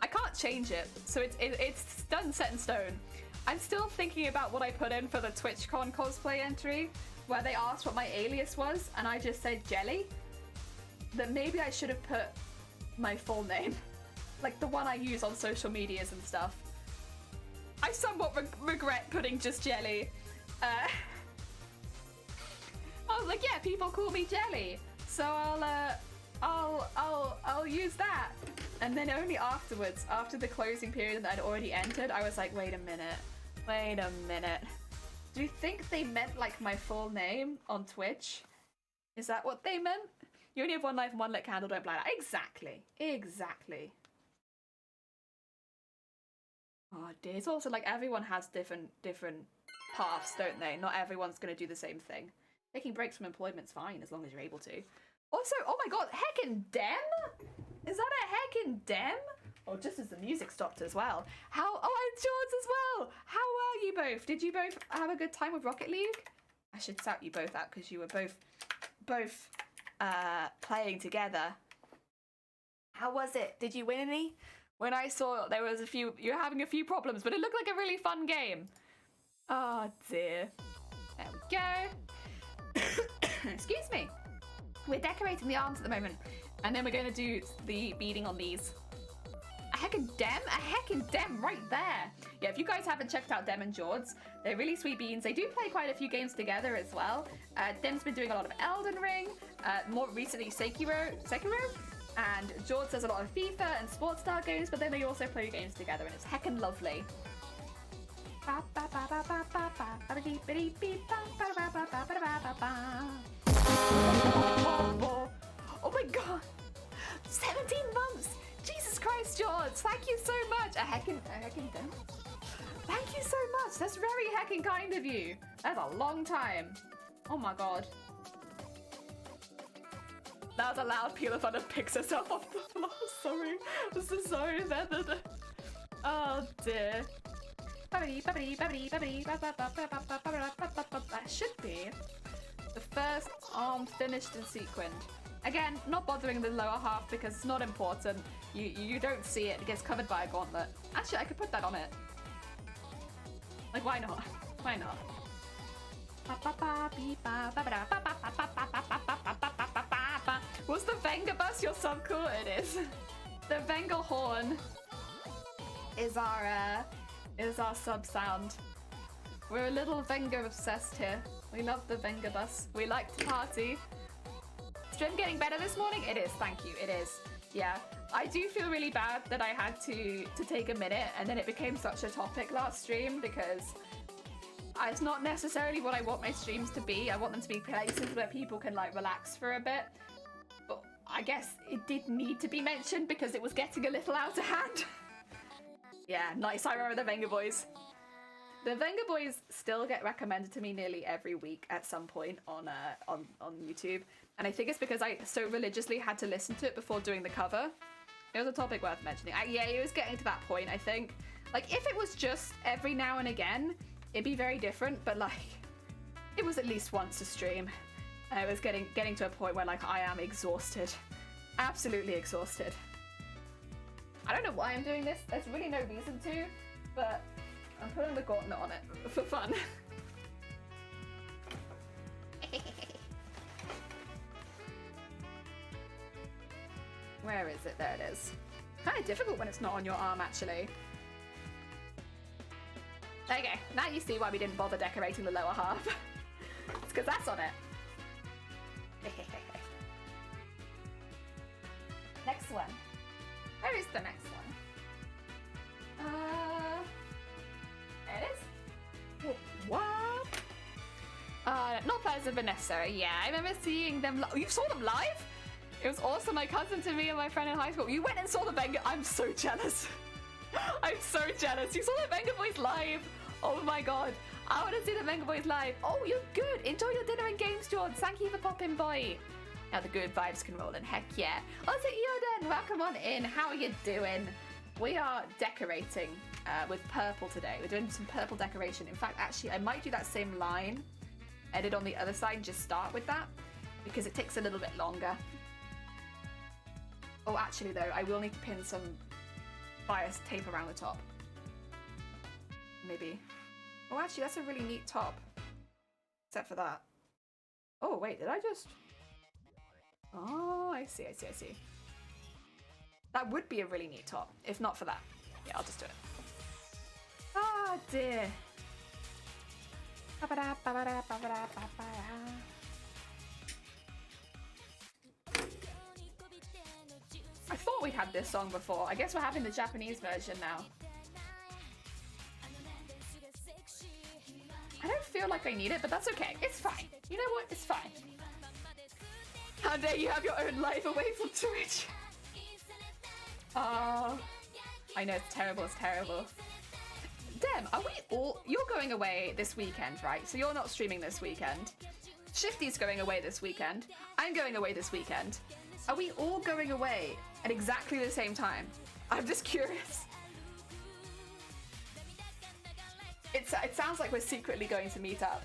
I can't change it, so it's done, set in stone. I'm still thinking about what I put in for the TwitchCon cosplay entry, where they asked what my alias was, and I just said Jelly. That maybe I should have put my full name, like the one I use on social medias and stuff. I somewhat regret putting just Jelly. I was like, yeah, people call me Jelly, so I'll use that. And then only afterwards, after the closing period that I'd already entered, I was like, wait a minute. Do you think they meant like my full name on Twitch? Is that what they meant? You only have one life and one lit candle, don't blind out. Exactly. Oh dear, it's also like everyone has different paths, don't they? Not everyone's gonna do the same thing. Taking breaks from employment's fine as long as you're able to. Also, oh my god, heckin' dem? Is that a heckin' dem? Oh, just as the music stopped as well. Oh, and George as well. How are you both? Did you both have a good time with Rocket League? I should shout you both out because you were both playing together. How was it? Did you win any? When I saw there was you're having a few problems, but it looked like a really fun game. Oh dear. There we go. Excuse me. We're decorating the arms at the moment, and then we're going to do the beading on these. A heckin' dem right there. Yeah, if you guys haven't checked out Dem and Jords, they're really sweet beans. They do play quite a few games together as well. Dem's been doing a lot of Elden Ring, more recently Sekiro, and Jords does a lot of FIFA and sports style games, but then they also play games together, and it's heckin' lovely. Oh my god! 17 months! Jesus Christ, George! Thank you so much! A heckin' dem. Thank you so much! That's very heckin' kind of you! That's a long time. Oh my god. That was a loud peeler thunder picks herself off the floor. Sorry. This is so offended. Oh dear. That should be the first arm finished and sequined. Again, not bothering the lower half because it's not important. You don't see it. It gets covered by a gauntlet. Actually, I could put that on it. Like, why not? Why not? Was the Venga bus your sub cool? It is. The Venga horn is our sub sound. We're a little Venga obsessed here. We love the Venga bus. We like to party. Stream getting better this morning? It is, thank you, it is. Yeah, I do feel really bad that I had to take a minute and then it became such a topic last stream because it's not necessarily what I want my streams to be. I want them to be places where people can like relax for a bit. But I guess it did need to be mentioned because it was getting a little out of hand. Yeah, nice, I remember the Venga Boys. The Venga Boys still get recommended to me nearly every week at some point on YouTube. And I think it's because I so religiously had to listen to it before doing the cover. It was a topic worth mentioning. Yeah, it was getting to that point, I think. Like, if it was just every now and again, it'd be very different. But, like, it was at least once a stream. And it was getting to a point where, like, I am exhausted. Absolutely exhausted. I don't know why I'm doing this. There's really no reason to. But I'm putting the gauntlet on it for fun. Where is it? There it is. Kind of difficult when it's not on your arm, actually. There you go. Now you see why we didn't bother decorating the lower half. It's because that's on it. Next one. Where is the next one? There it is. What? Not pleasant but necessary. Yeah, I remember seeing them. You saw them live? It was awesome. My cousin to me and my friend in high school. You went and saw the Venga. I'm so jealous. I'm so jealous. You saw the Venga Boys live. Oh my god. I want to see the Venga Boys live. Oh, you're good. Enjoy your dinner and games, George. Thank you for popping by. Now the good vibes can roll in. Heck yeah. Oh, is it Yoden? Welcome on in. How are you doing? We are decorating with purple today. We're doing some purple decoration. In fact, actually, I might do that same line. Edit on the other side and just start with that because it takes a little bit longer. Oh, actually, though, I will need to pin some bias tape around the top. Maybe. Oh, actually, that's a really neat top. Except for that. Oh, wait, did I just... Oh, I see. That would be a really neat top, if not for that. Yeah, I'll just do it. Ah, dear. I thought we'd had this song before. I guess we're having the Japanese version now. I don't feel like I need it, but that's okay. It's fine. You know what? It's fine. How dare you have your own life away from Twitch? Oh, I know it's terrible. It's terrible. Dem, are we all... You're going away this weekend, right? So you're not streaming this weekend. Shifty's going away this weekend. I'm going away this weekend. Are we all going away at exactly the same time? I'm just curious. It sounds like we're secretly going to meet up.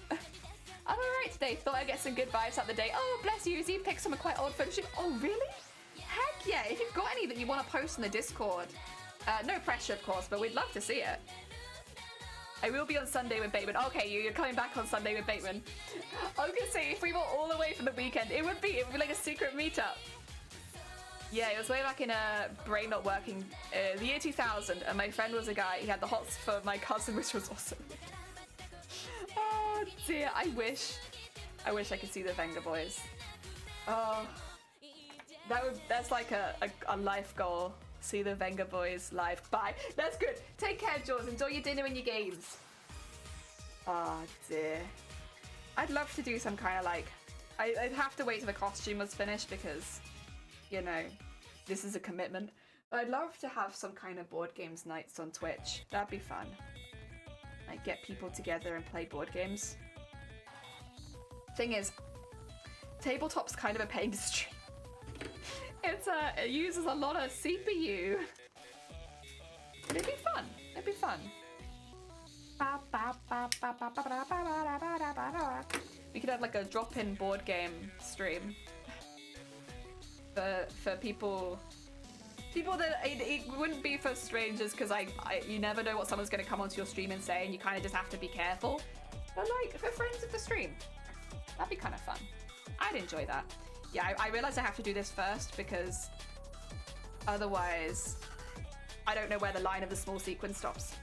I'm alright today. Thought I'd get some good vibes out the day. Oh, bless you. Z picked some quite old photos. Oh, really? Heck yeah. If you've got any that you want to post in the Discord. No pressure, of course, but we'd love to see it. I will be on Sunday with Bateman. Okay, you're coming back on Sunday with Bateman. I was going to say, if we were all away for the weekend, it would be like a secret meetup. Yeah, it was way back in brain not working, the year 2000, and my friend was a guy. He had the hots for my cousin, which was awesome. Oh dear, I wish I could see the Venga Boys. Oh, that's like a life goal. See the Venga Boys live. Bye. That's good. Take care, Jules. Enjoy your dinner and your games. Oh dear. I'd love to do some kind of like, I'd have to wait till the costume was finished because, you know, this is a commitment. But I'd love to have some kind of board games nights on Twitch. That'd be fun. Like get people together and play board games. Thing is, tabletop's kind of a pain to stream. It uses a lot of CPU. But it'd be fun. It'd be fun. We could have like a drop-in board game stream for people that it wouldn't be for strangers because you never know what someone's going to come onto your stream and say, and you kind of just have to be careful. But like for friends of the stream, that'd be kind of fun. I'd enjoy that. Yeah, I realize I have to do this first because otherwise I don't know where the line of the small sequence stops.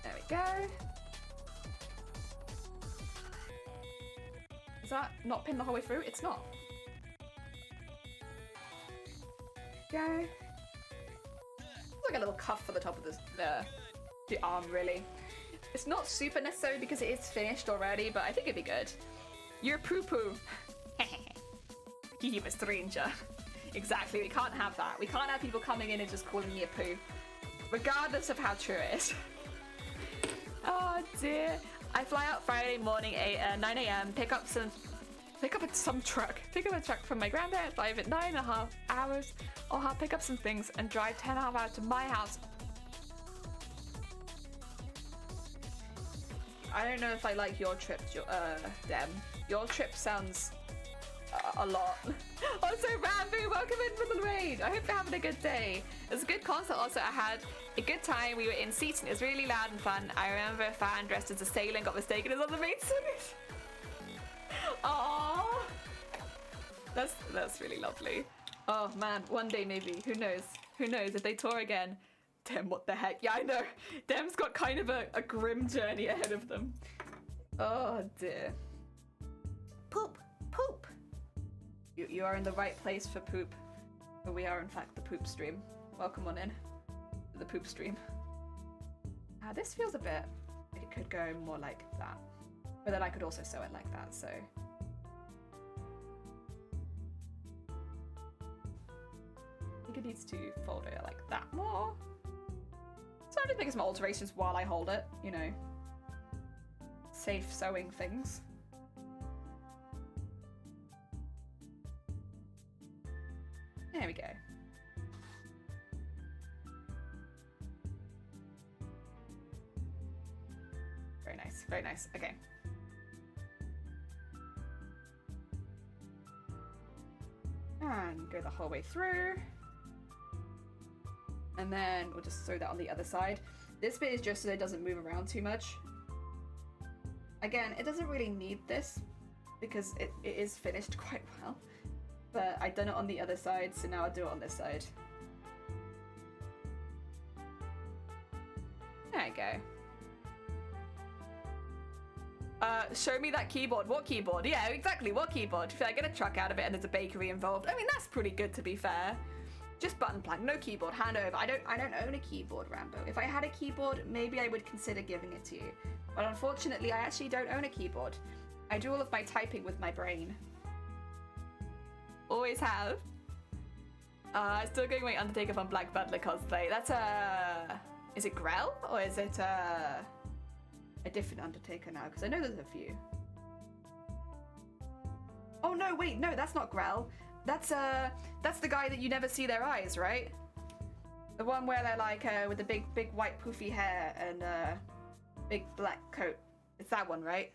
There we go. Is that not pinned the whole way through? It's not. Go. It's like a little cuff for the top of the arm, really. It's not super necessary because it is finished already, but I think it'd be good. You're poo-poo. You a stranger. Exactly, we can't have that. We can't have people coming in and just calling me a poo. Regardless of how true it is. Oh dear. I fly out Friday morning at 9 a.m. Pick up a truck from my grandparents, drive at 9.5 hours, or I'll pick up some things and drive 10.5 hours to my house. I don't know if I like your trip, Dem. Your trip sounds a lot. Also, Rambo, welcome in for the raid. I hope you're having a good day. It was a good concert. Also, I had a good time. We were in seats and it was really loud and fun. I remember a fan dressed as a sailor and got mistaken as on the main service. Aww. That's really lovely. Oh man, one day maybe. Who knows? Who knows if they tour again? Dem, what the heck? Yeah, I know. Dem's got kind of a grim journey ahead of them. Oh dear. Poop, poop. You are in the right place for poop. For we are in fact the poop stream. Welcome on in to the poop stream. This feels a bit like it could go more like that. But then I could also sew it like that, so. I think it needs to fold it like that more. So I'm just making some alterations while I hold it, you know. Safe sewing things. There we go. Very nice, very nice. Okay. And go the whole way through. And then we'll just sew that on the other side. This bit is just so it doesn't move around too much. Again, it doesn't really need this because it is finished quite well. But I've done it on the other side, so now I'll do it on this side. There you go. Show me that keyboard. What keyboard? Yeah, exactly. What keyboard? If I get a truck out of it and there's a bakery involved, I mean that's pretty good to be fair. Just button plank, no keyboard. Hand over. I don't own a keyboard, Rambo. If I had a keyboard, maybe I would consider giving it to you. But unfortunately, I actually don't own a keyboard. I do all of my typing with my brain. Always have. Still going my Undertaker from Black Butler cosplay. That's is it Grell or is it a different Undertaker now? Because I know there's a few. Oh no, wait, no, that's not Grell. That's the guy that you never see their eyes, right? The one where they're like with the big white poofy hair and big black coat. It's that one, right?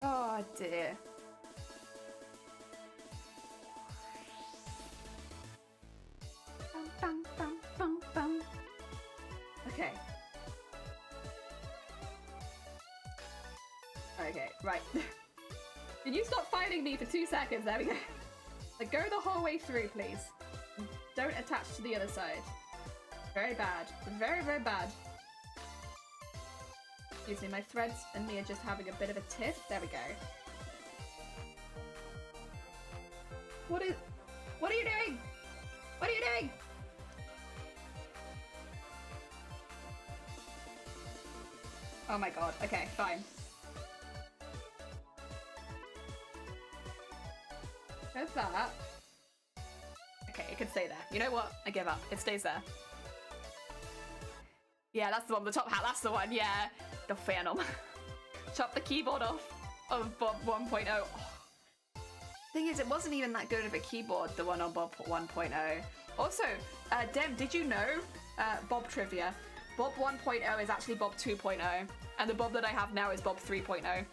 Oh dear. Bum, bum, bum, bum. Okay. Okay, right. Can you stop fighting me for 2 seconds? There we go. Like, go the whole way through, please. Don't attach to the other side. Very bad. Very, very bad. Excuse me, my threads and me are just having a bit of a tiff. There we go. What are you doing? What are you doing? Oh my god. Okay, fine. There's that. Okay, it can stay there. You know what? I give up. It stays there. Yeah, that's the one. The top hat, that's the one. Yeah. The Phantom. Chop the keyboard off of Bob 1.0. Oh. Thing is, it wasn't even that good of a keyboard, the one on Bob 1.0. Also, Dem, did you know, Bob trivia, Bob 1.0 is actually Bob 2.0, and the Bob that I have now is Bob 3.0.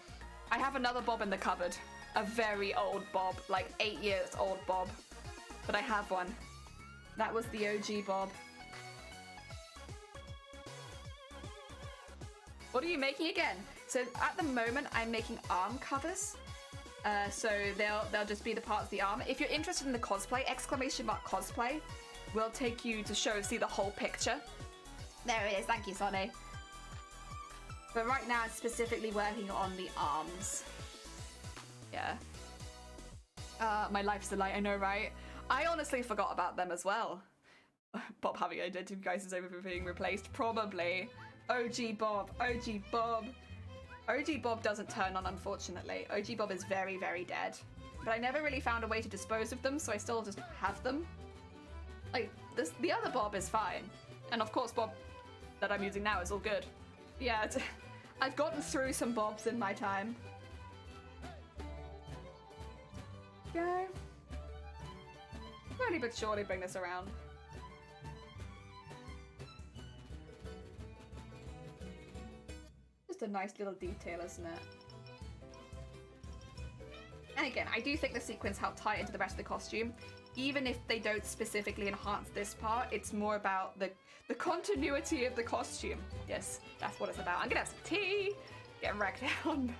I have another Bob in the cupboard. A very old Bob, like 8 years old Bob. But I have one. That was the OG Bob. What are you making again? So at the moment, I'm making arm covers. So they'll just be the parts of the arm. If you're interested in the cosplay, !cosplay will take you to see the whole picture. There it is. Thank you, Sonny. But right now, I'm specifically working on the arms. Yeah. My life's a light, I know, right? I honestly forgot about them as well. Bob having identity crisis over being replaced. Probably. OG Bob. OG Bob. OG Bob doesn't turn on, unfortunately. OG Bob is very, very dead. But I never really found a way to dispose of them, so I still just have them. Like, the other Bob is fine. And of course, Bob that I'm using now is all good. Yeah, I've gotten through some Bobs in my time. Go. Slowly but surely bring this around. Just a nice little detail, isn't it? And again, I do think the sequins help tie into the rest of the costume. Even if they don't specifically enhance this part, it's more about the continuity of the costume. Yes, that's what it's about. I'm gonna have some tea. Get wrecked down.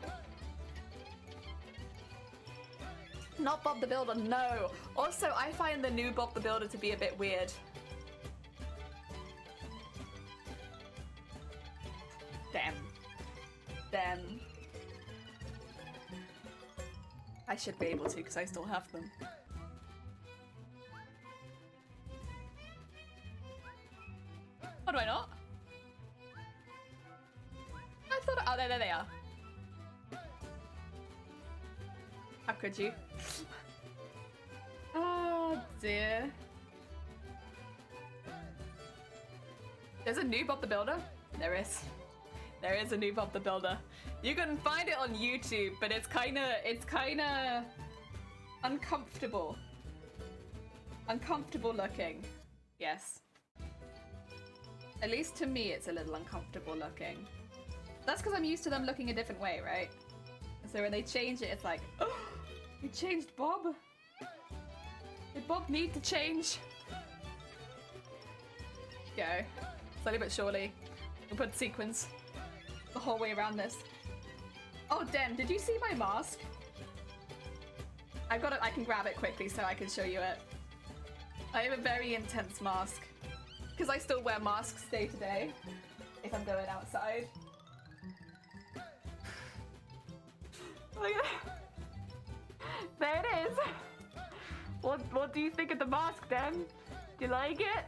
Not Bob the Builder, no. Also, I find the new Bob the Builder to be a bit weird. Damn. Damn. I should be able to because I still have them. How do I not? I thought, oh, there they are. How could you? Oh dear. There's a new Bob the Builder? There is. There is a new Bob the Builder. You can find it on YouTube, but it's kinda uncomfortable. Uncomfortable looking. Yes. At least to me, it's a little uncomfortable looking. That's because I'm used to them looking a different way, right? So when they change it, it's like, oh, you changed Bob? Did Bob need to change? Go. Slowly but surely. We'll put sequins the whole way around this. Oh, Dem, did you see my mask? I've got it. I can grab it quickly so I can show you it. I have a very intense mask. Because I still wear masks day to day if I'm going outside. There it is. What do you think of the mask, then? Do you like it?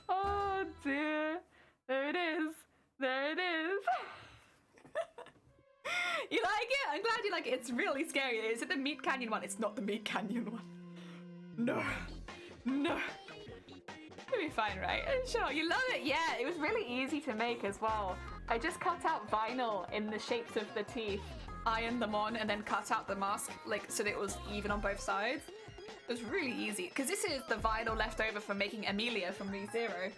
Oh dear. There it is. There it is. You like it? I'm glad you like it. It's really scary. Is it the Meat Canyon one? It's not the Meat Canyon one. No. No. It'll be fine, right? Sure, you love it. Yeah, it was really easy to make as well. I just cut out vinyl in the shapes of the teeth, ironed them on, and then cut out the mask, like, so that it was even on both sides. It was really easy, because this is the vinyl left over from making Amelia from ReZero.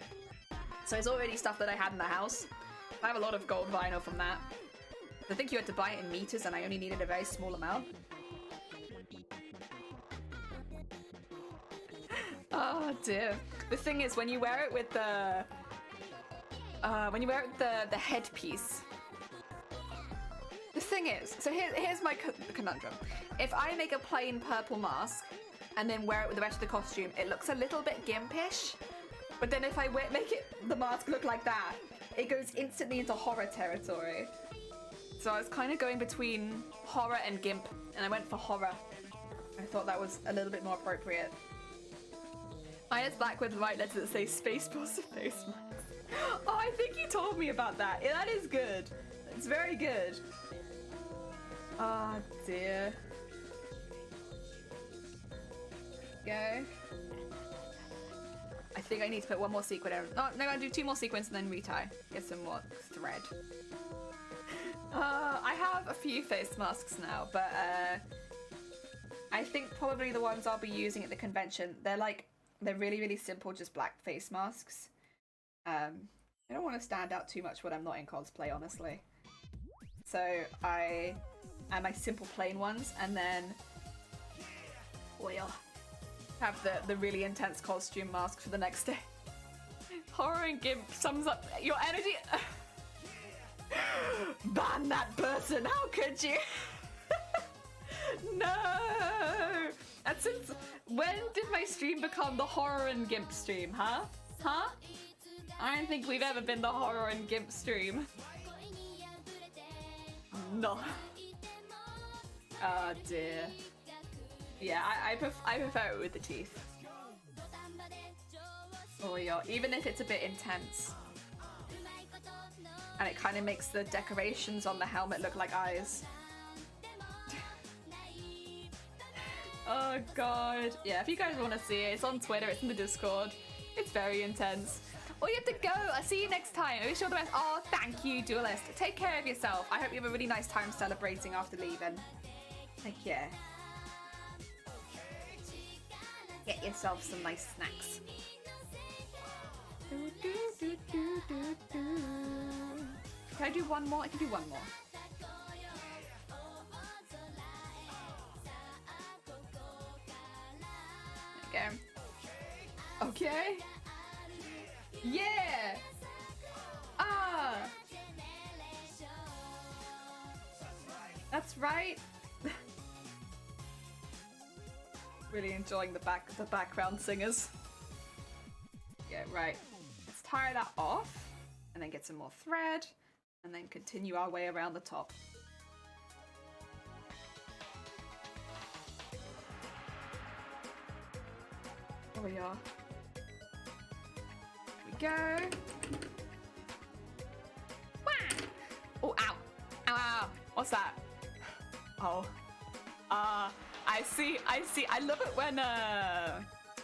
So it's already stuff that I had in the house. I have a lot of gold vinyl from that. I think you had to buy it in meters, and I only needed a very small amount. Oh dear. The thing is, when you wear it with the when you wear the headpiece. The thing is, so here's my conundrum. If I make a plain purple mask and then wear it with the rest of the costume, it looks a little bit gimpish. But then if I make the mask look like that, it goes instantly into horror territory. So I was kind of going between horror and gimp, and I went for horror. I thought that was a little bit more appropriate. Mine is black with white letters that say Space Force face mask. Oh, I think you told me about that. Yeah, that is good. It's very good. Oh dear. Go. I think I need to put one more sequin in. Oh, no, I'll do 2 more sequins and then retie. Get some more thread. I have a few face masks now, but I think probably the ones I'll be using at the convention, they're really, really simple, just black face masks. I don't want to stand out too much when I'm not in cosplay, honestly. So I my simple plain ones, and then we'll have the really intense costume mask for the next day. Horror and gimp sums up your energy. Ban that person, how could you? No! And since when did my stream become the horror and gimp stream, huh? Huh? I don't think we've ever been the horror and gimp stream. No. Oh dear. Yeah, I prefer it with the teeth. Oh yeah, even if it's a bit intense. And it kind of makes the decorations on the helmet look like eyes. Oh god. Yeah, if you guys want to see it, it's on Twitter, it's in the Discord. It's very intense. Oh, you have to go. I'll see you next time. I wish you all the best. Oh, thank you, Duelist. Take care of yourself. I hope you have a really nice time celebrating after leaving. Take care. Get yourself some nice snacks. Can I do one more? I can do one more. There we go. Okay. Yeah! Ah! That's right. Really enjoying the background singers. Yeah, right. Let's tie that off and then get some more thread and then continue our way around the top. Here we are. Go. Oh, ow. Ow, ow. What's that? Oh. I see. I love it when,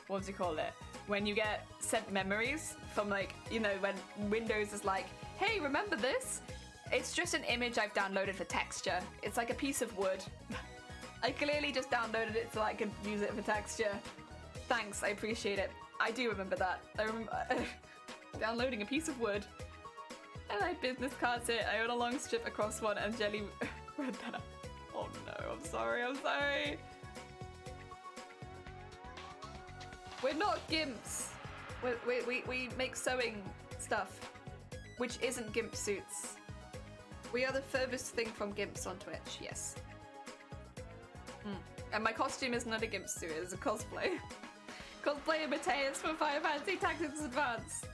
what do you call it? When you get sent memories from, like, you know, when Windows is like, hey, remember this? It's just an image I've downloaded for texture. It's like a piece of wood. I clearly just downloaded it so I could use it for texture. Thanks, I appreciate it. I do remember that. I remember downloading a piece of wood. And I business cards it. I own a long strip across one and Jelly read that up. Oh no, I'm sorry. We're not gimps. We make sewing stuff, which isn't gimp suits. We are the furthest thing from gimps on Twitch, yes. And my costume is not a gimp suit, it's a cosplay. Cosplay Mateus for Final Fantasy Tactics Advance.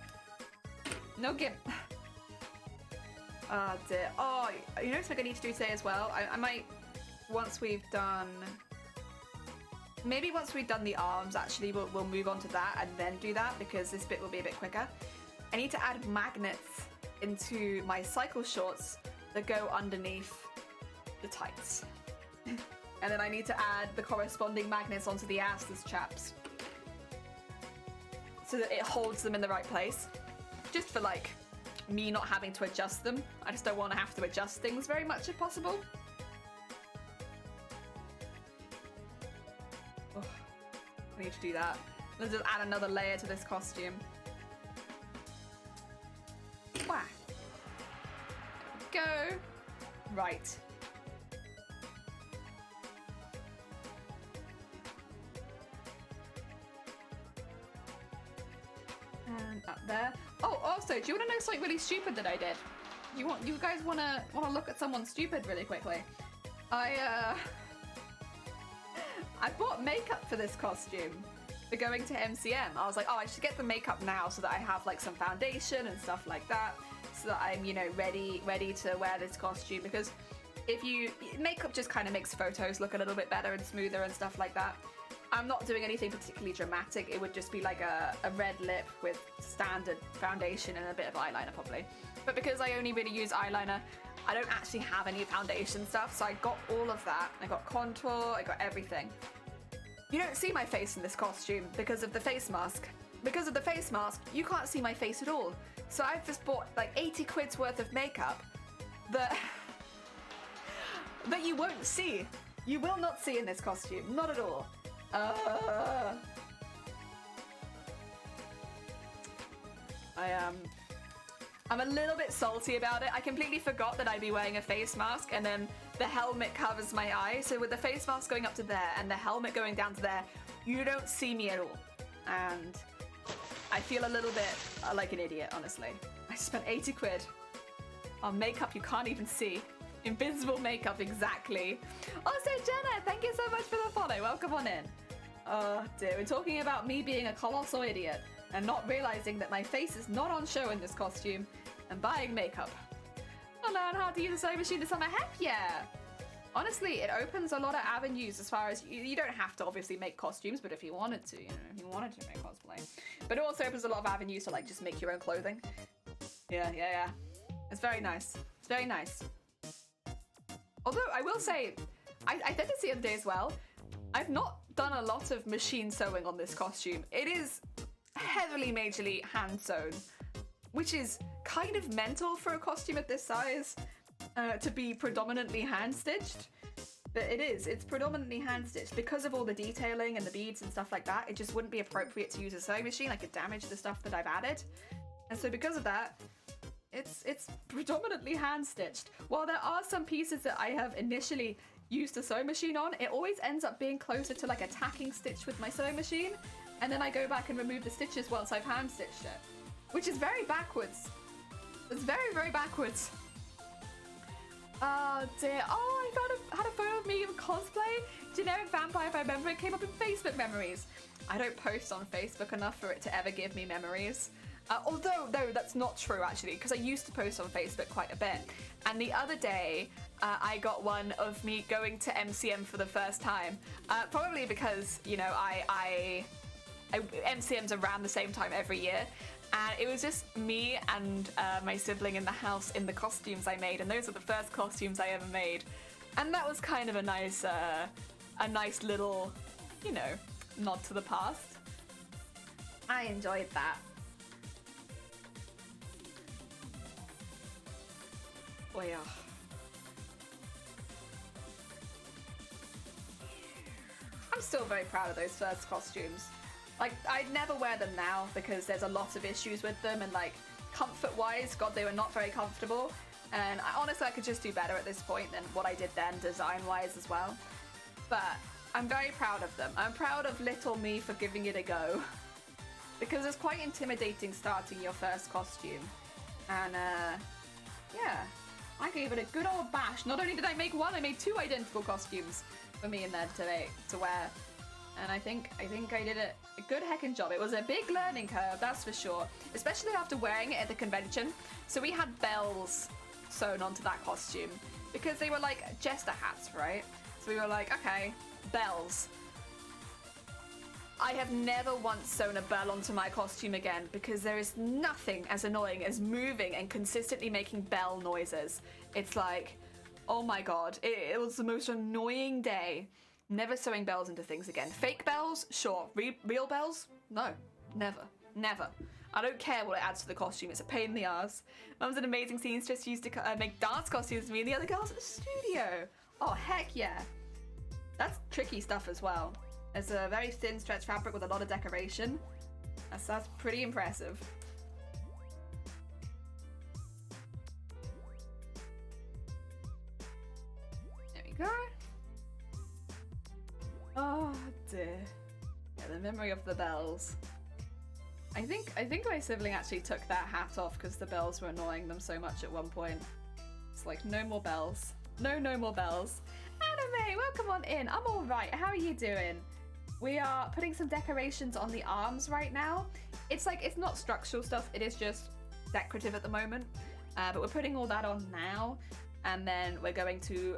No gimp. Oh dear. Oh, you know something I need to do today as well? I might, once we've done... Maybe once we've done the arms, actually, we'll move on to that and then do that, because this bit will be a bit quicker. I need to add magnets into my cycle shorts that go underneath the tights. And then I need to add the corresponding magnets onto the asses chaps, so that it holds them in the right place. Just for, like, me not having to adjust them. I just don't want to have to adjust things very much if possible. Oh, I need to do that. Let's just add another layer to this costume. Wow. Go. Right. And up there. Oh, also, do you want to know something really stupid that I did? You guys wanna look at someone stupid really quickly? I bought makeup for this costume for going to MCM. I was like, oh, I should get the makeup now so that I have like some foundation and stuff like that, so that I'm, you know, ready to wear this costume. Because makeup just kind of makes photos look a little bit better and smoother and stuff like that. I'm not doing anything particularly dramatic. It would just be like a red lip with standard foundation and a bit of eyeliner probably. But because I only really use eyeliner, I don't actually have any foundation stuff, so I got all of that. I got contour, I got everything. You don't see my face in this costume because of the face mask. Because of the face mask, you can't see my face at all. So I've just bought like 80 quid's worth of makeup that you won't see. You will not see in this costume, not at all. I'm a little bit salty about it. I completely forgot that I'd be wearing a face mask, and then the helmet covers my eyes. So with the face mask going up to there and the helmet going down to there, you don't see me at all. And I feel a little bit like an idiot, honestly. I spent 80 quid on makeup you can't even see. Invisible makeup, exactly. Also, Jenna, thank you so much for the follow. Welcome on in. Oh dear, we're talking about me being a colossal idiot and not realizing that my face is not on show in this costume and buying makeup. I learned how to use a sewing machine this summer. Heck yeah! Honestly, it opens a lot of avenues as far as you don't have to obviously make costumes, but if you wanted to, you know, if you wanted to make cosplay. But it also opens a lot of avenues to like just make your own clothing. Yeah. It's very nice. It's very nice. Although I will say, I did this the other day as well. I've not done a lot of machine sewing on this costume. It is heavily, majorly hand sewn, which is kind of mental for a costume of this size to be predominantly hand stitched. But it's predominantly hand stitched because of all the detailing and the beads and stuff like that. It just wouldn't be appropriate to use a sewing machine. I could damage the stuff that I've added. And so because of that, it's predominantly hand stitched. While there are some pieces that I have initially used a sewing machine on, it always ends up being closer to like a tacking stitch with my sewing machine, and then I go back and remove the stitches once I've hand stitched it, which is very backwards. It's very, very backwards. Oh dear. Oh, I had a photo of me in cosplay. Generic vampire, if I remember, it came up in Facebook memories. I don't post on Facebook enough for it to ever give me memories. Although, no, that's not true actually, because I used to post on Facebook quite a bit. And the other day, I got one of me going to MCM for the first time. Probably because, you know, MCM's around the same time every year. And it was just me and my sibling in the house in the costumes I made. And those are the first costumes I ever made. And that was kind of a nice little, you know, nod to the past. I enjoyed that. Oh yeah. I'm still very proud of those first costumes. Like, I'd never wear them now because there's a lot of issues with them, and like comfort-wise, God, they were not very comfortable. And honestly, I could just do better at this point than what I did then, design-wise as well. But I'm very proud of them. I'm proud of little me for giving it a go. Because it's quite intimidating starting your first costume. And yeah, I gave it a good old bash. Not only did I make one, I made 2 identical costumes for me and Ned to wear. And I think I did a good heckin' job. It was a big learning curve, that's for sure. Especially after wearing it at the convention. So we had bells sewn onto that costume because they were like jester hats, right? So we were like, okay, bells. I have never once sewn a bell onto my costume again because there is nothing as annoying as moving and consistently making bell noises. It's like, oh my god, it was the most annoying day. Never sewing bells into things again. Fake bells, sure. Real bells? No, never, never. I don't care what it adds to the costume. It's a pain in the ass. Mum's an amazing seamstress. Used to make dance costumes for me and the other girls at the studio. Oh, heck yeah. That's tricky stuff as well. It's a very thin stretch fabric with a lot of decoration. That's pretty impressive. There we go. Oh dear. Yeah, the memory of the bells. I think my sibling actually took that hat off because the bells were annoying them so much at one point. It's like, no more bells. No more bells. Anime, welcome on in. I'm all right. How are you doing? We are putting some decorations on the arms right now. It's like, it's not structural stuff. It is just decorative at the moment. But we're putting all that on now. And then we're going to,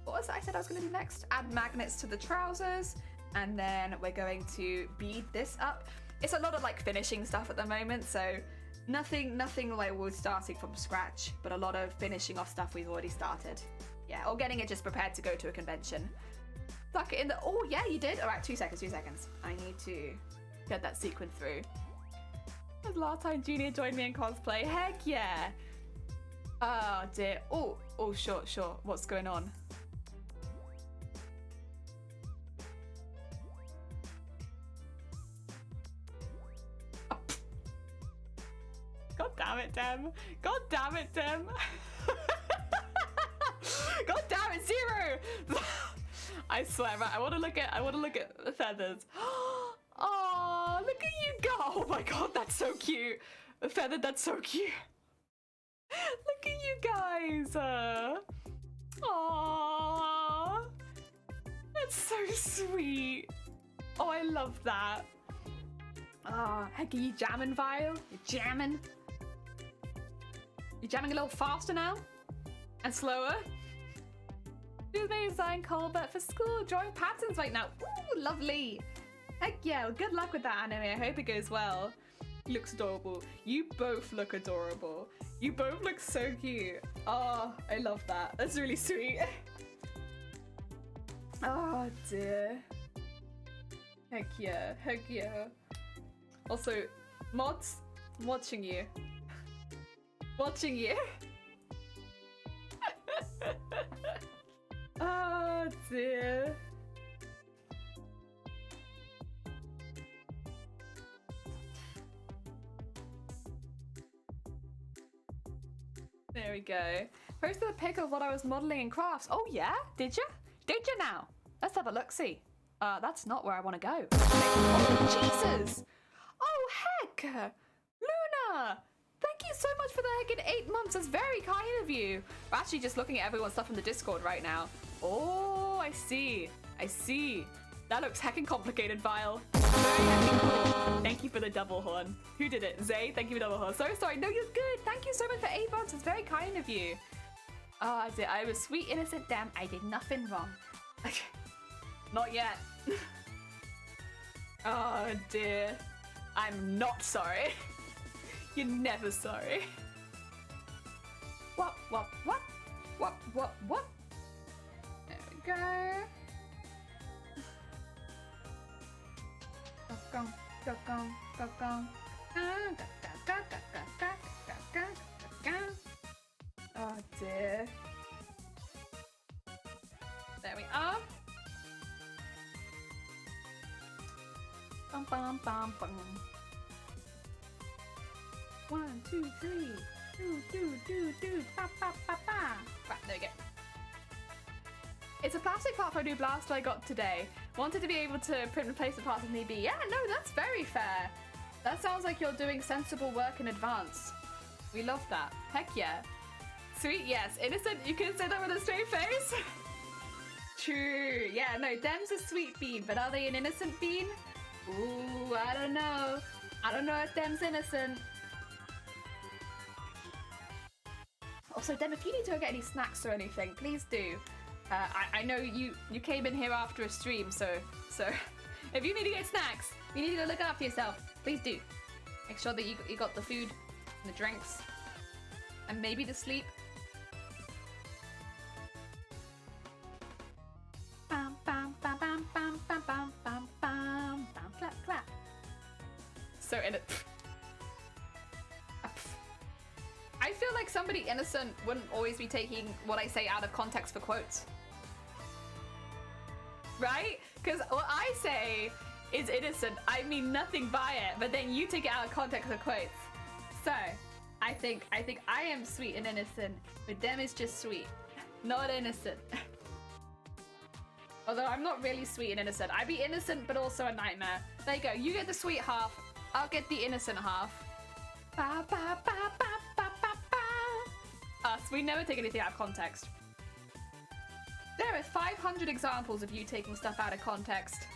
what was it I said I was going to do next? Add magnets to the trousers. And then we're going to bead this up. It's a lot of like finishing stuff at the moment. So nothing like we're starting from scratch, but a lot of finishing off stuff we've already started. Yeah, or getting it just prepared to go to a convention. Tuck it in the, oh yeah, you did. All right, 2 seconds. I need to get that sequin through. That was last time Junior joined me in cosplay. Heck yeah. Oh dear. Oh, sure. What's going on? Oh. God damn it, Dem. God damn it, Dem. God damn it, Zero. I swear, right? I want to look at the feathers. Oh, look at you go! Oh my god, that's so cute. The feather, that's so cute. Look at you guys. Aww, that's so sweet. Oh, I love that. Heck, are you jamming, Vile? You're jamming. You're jamming a little faster now, and slower. Who's made a design Colbert for school? Drawing patterns right now. Ooh, lovely. Heck yeah, well, good luck with that anime. I hope it goes well. He looks adorable. You both look adorable. You both look so cute. Oh, I love that. That's really sweet. Oh dear. Heck yeah, heck yeah. Also, mods, I'm watching you. Watching you. Oh dear. There we go. Posted a pic of what I was modeling in crafts. Oh yeah? Did you? Did you now? Let's have a look-see. That's not where I want to go. Oh, Jesus! Oh, heck! Luna! Thank you so much for the heckin' 8 months. That's very kind of you. We're actually just looking at everyone's stuff in the Discord right now. Oh, I see. I see. That looks heckin' complicated, Vile. Very heckin' cool. Thank you for the double horn. Who did it? Zay, thank you for the double horn. So sorry. No, you're good. Thank you so much for 8 months. It's very kind of you. Oh, I was sweet, innocent. Damn, I did nothing wrong. Not yet. Oh, dear. I'm not sorry. You're never sorry. What? There we go. Oh dear. There we are. Bum bum bum bum. 1, 2, 3. Do. Ba ba ba ba. Right, there we go. It's a plastic part for a new blaster I got today. Wanted to be able to print and replace the parts if need be. Yeah, no, that's very fair. That sounds like you're doing sensible work in advance. We love that. Heck yeah. Sweet, yes. Innocent, you can say that with a straight face. True. Yeah, no, Dem's a sweet bean, but are they an innocent bean? Ooh, I don't know. I don't know if Dem's innocent. Also, Dem, if you need to go get any snacks or anything, please do. I know you came in here after a stream, so if you need to get snacks, you need to go look after yourself. Please do. Make sure that you got the food and the drinks, and maybe the sleep. Bam bam bam bam bam bam bam bam bam bam clap clap. So in it. I feel like somebody innocent wouldn't always be taking what I say out of context for quotes. Right? Because what I say is innocent. I mean nothing by it, but then you take it out of context for quotes. So, I think I am sweet and innocent, but them is just sweet, not innocent. Although I'm not really sweet and innocent. I'd be innocent, but also a nightmare. There you go. You get the sweet half. I'll get the innocent half. Ba, ba, ba, ba, ba, ba, ba. Us, we never take anything out of context. There are 500 examples of you taking stuff out of context.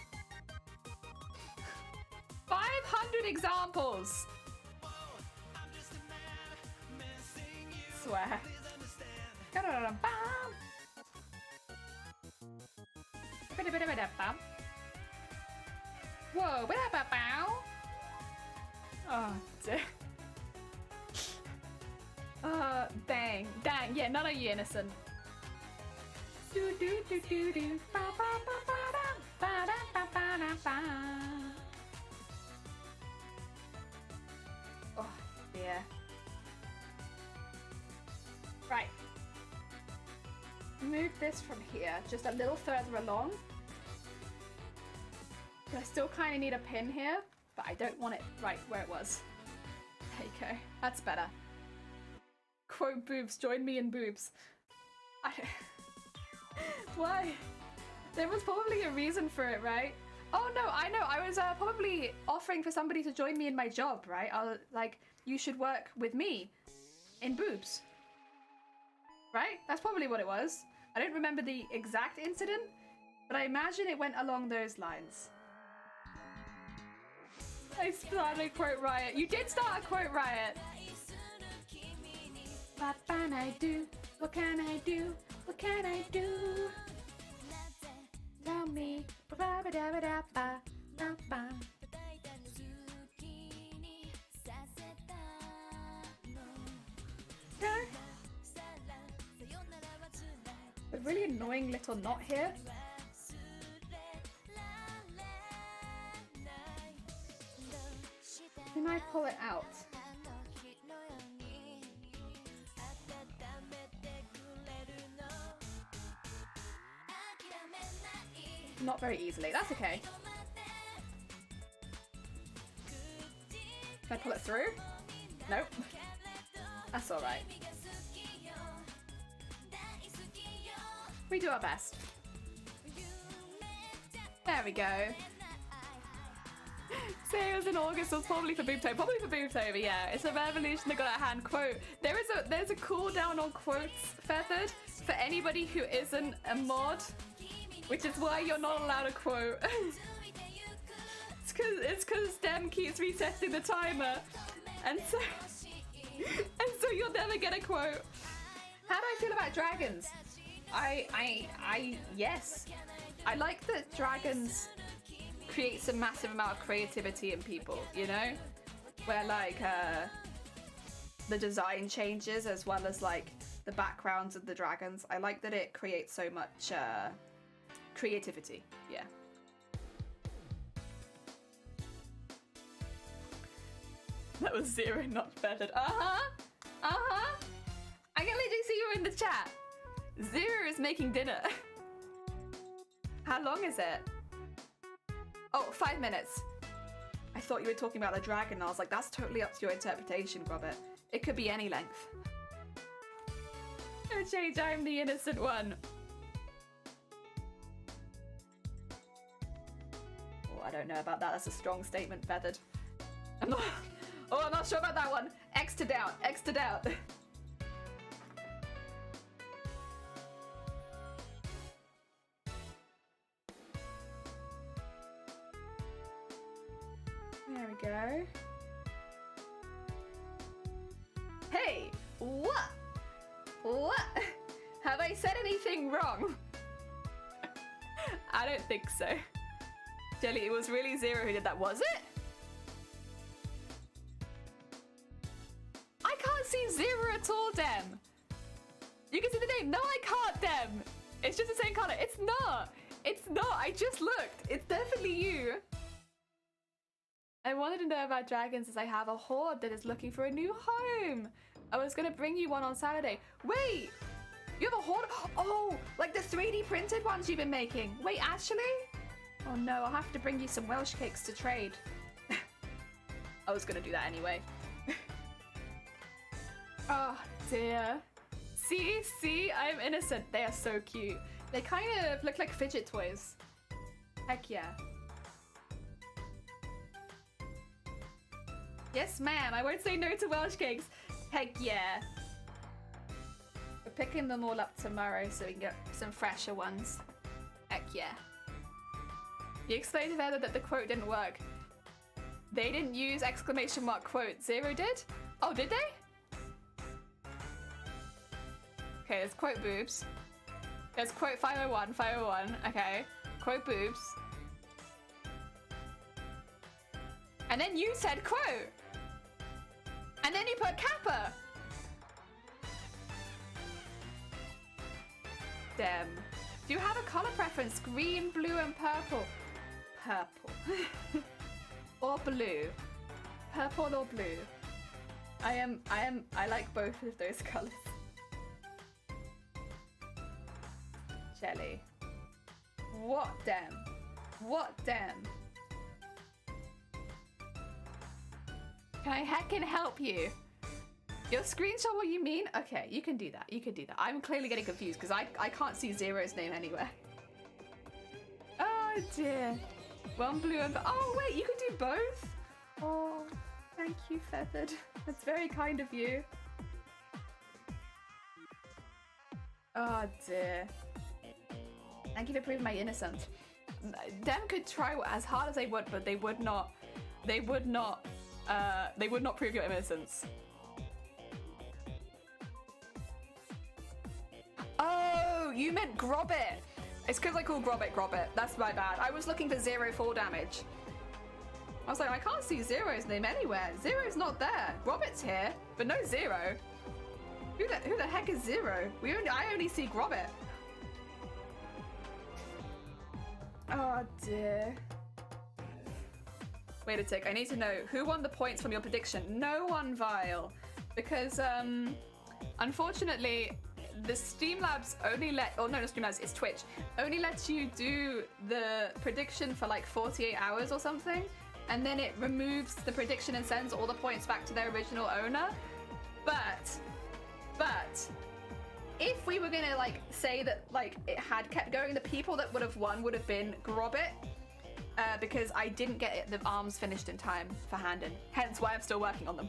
500 examples! Swear. Whoa, oh, dear. Dang, yeah, none of you innocent. Do do do do do. Ba ba ba ba da ba da ba ba da ba. Oh dear. Right. Move this from here just a little further along. I still kind of need a pin here, but I don't want it right where it was. There you go. That's better. Quote boobs. Join me in boobs. Why? There was probably a reason for it, right? Oh no, I know. I was probably offering for somebody to join me in my job, right? Like, you should work with me in boobs. Right? That's probably what it was. I don't remember the exact incident, but I imagine it went along those lines. I started a quote riot. You did start a quote riot. What can I do? What can I do? What can I do? Tell me. A really annoying little knot here. Can I pull it out? Not very easily. That's okay. Can I pull it through? Nope. That's alright. We do our best. There we go. Say it was in August, so it's probably for Boobtober. Probably for Boobtober, yeah. It's a revolution that got out of hand. Quote. There's a cooldown on quotes, Feathered, for anybody who isn't a mod, which is why you're not allowed a quote. it's cause Dem keeps resetting the timer, and so you'll never get a quote. How do I feel about dragons? Yes. I like that dragons creates a massive amount of creativity in people, you know? Where like the design changes as well as like the backgrounds of the dragons. I like that it creates so much creativity, yeah. That was Zero, not Feathered. I can literally see you in the chat. Zero is making dinner. How long is it? Oh, 5 minutes. I thought you were talking about the dragon, and I was like, that's totally up to your interpretation, Robert. It could be any length. No change, I'm the innocent one. Oh, I don't know about that. That's a strong statement, Feathered. I'm not sure about that one. X to doubt, X to doubt. There we go. Hey, what? What? Have I said anything wrong? I don't think so. Jelly, it was really Zero who did that, was it? I can't see Zero at all, Dem. You can see the name. No, I can't, Dem. It's just the same color. It's not. It's not. I just looked. It's definitely you. I wanted to know about dragons as I have a horde that is looking for a new home. I was going to bring you one on Saturday. Wait, you have a horde? Oh, like the 3D printed ones you've been making. Wait, actually? Oh no, I'll have to bring you some Welsh cakes to trade. I was going to do that anyway. Oh dear. See, I'm innocent. They are so cute. They kind of look like fidget toys. Heck yeah. Yes, ma'am. I won't say no to Welsh cakes. Heck yeah. We're picking them all up tomorrow so we can get some fresher ones. Heck yeah. You explained to Heather that the quote didn't work. They didn't use exclamation mark quote. Zero did? Oh, did they? Okay, there's quote boobs. There's quote 501, 501. Okay. Quote boobs. And then you said quote. And then you put Kappa. Damn. Do you have a color preference? Green, blue, and purple. Purple. Or blue. Purple or blue. I like both of those colors. Jelly. What damn? What damn? Can I heckin' help you? Your screenshot what you mean? Okay, you can do that. You can do that. I'm clearly getting confused because I can't see Zero's name anywhere. Oh dear. One blue and... Oh wait, you can do both? Oh, thank you, Feathered. That's very kind of you. Oh dear. Thank you for proving my innocence. Them could try as hard as they would, but they would not prove your innocence. Oh, you meant Grobbit. It's because I call Grobbit Grobbit. That's my bad. I was looking for Zero fall damage. I was like, I can't see Zero's name anywhere. Zero's not there. Grobbit's here, but no Zero. Who the heck is Zero? I only see Grobbit. Oh dear. Wait a tick, I need to know who won the points from your prediction. No one, Vile, because unfortunately the Streamlabs only let, oh no, not Streamlabs, it's Twitch, only lets you do the prediction for like 48 hours or something, and then it removes the prediction and sends all the points back to their original owner. But if we were gonna like say that like it had kept going, the people that would have won would have been Grobbit, because I didn't get the arms finished in time for Handon, hence why I'm still working on them.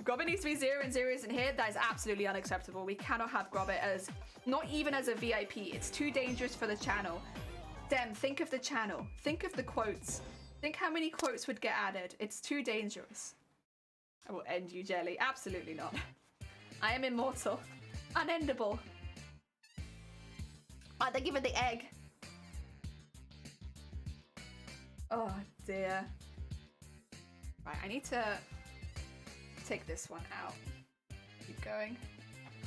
Grobbit needs to be Zero and Zero isn't here. That is absolutely unacceptable. We cannot have Grobbit as, not even as a VIP. It's too dangerous for the channel. Dem, think of the channel. Think of the quotes. Think how many quotes would get added. It's too dangerous. I will end you, Jelly. Absolutely not. I am immortal. Unendable. Oh, they give it the egg. Oh dear. Right, I need to take this one out. Keep going.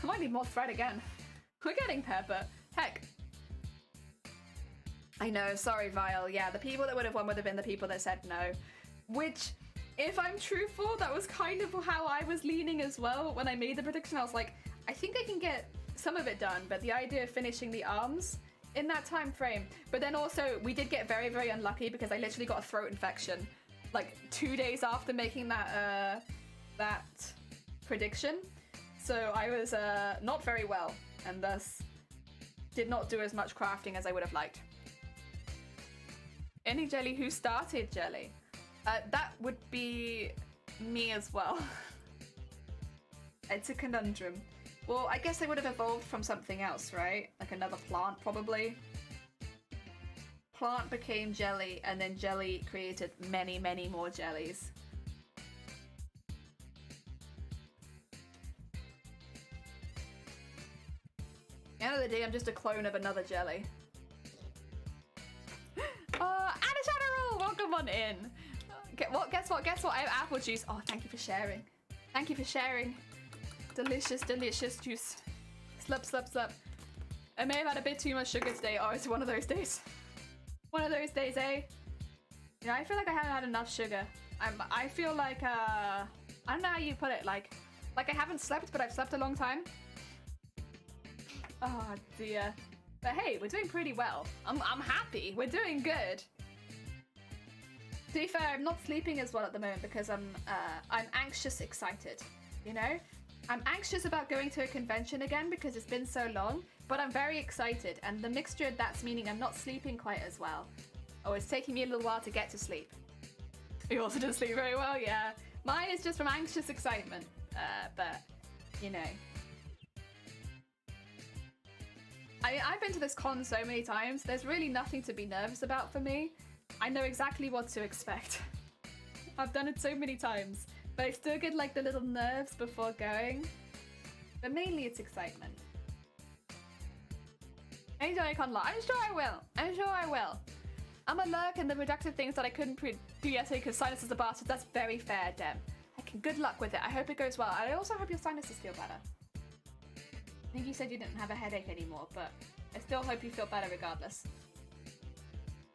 I might need more thread again. We're getting Pepper. Heck. I know, sorry Vile. Yeah, the people that would have won would have been the people that said no. Which, if I'm truthful, that was kind of how I was leaning as well. When I made the prediction, I was like, I think I can get some of it done, but the idea of finishing the arms in that time frame. But then also, we did get very, very unlucky because I literally got a throat infection like 2 days after making that prediction. So I was not very well, and thus did not do as much crafting as I would have liked. Any Jelly, who started Jelly? That would be me as well. It's a conundrum. Well, I guess I would have evolved from something else, right? Like another plant, probably. Plant became Jelly, and then Jelly created many, many more jellies. At the end of the day, I'm just a clone of another Jelly. Anna Shadowroll, welcome on in. Guess what? I have apple juice. Oh, thank you for sharing. Thank you for sharing. Delicious, delicious juice. Slurp, slurp, slurp. I may have had a bit too much sugar today. Oh, it's one of those days. One of those days, eh? Yeah, I feel like I haven't had enough sugar. I feel like, I don't know how you put it, like I haven't slept, but I've slept a long time. Oh dear. But hey, we're doing pretty well. I'm happy. We're doing good. To be fair, I'm not sleeping as well at the moment because I'm anxious excited, you know? I'm anxious about going to a convention again because it's been so long, but I'm very excited, and the mixture of that's meaning I'm not sleeping quite as well. Oh, it's taking me a little while to get to sleep. You also didn't sleep very well, yeah. Mine is just from anxious excitement, but, you know. I've been to this con so many times, there's really nothing to be nervous about for me. I know exactly what to expect. I've done it so many times, but I still get like the little nerves before going. But mainly it's excitement. Anytime I can't lie, I'm sure I will. I'm sure I will. I'm a lurk in the reductive things that I couldn't do yesterday because sinuses are bastards. That's very fair, Dem. Good luck with it. I hope it goes well. I also hope your sinuses feel better. I think you said you didn't have a headache anymore, but I still hope you feel better regardless.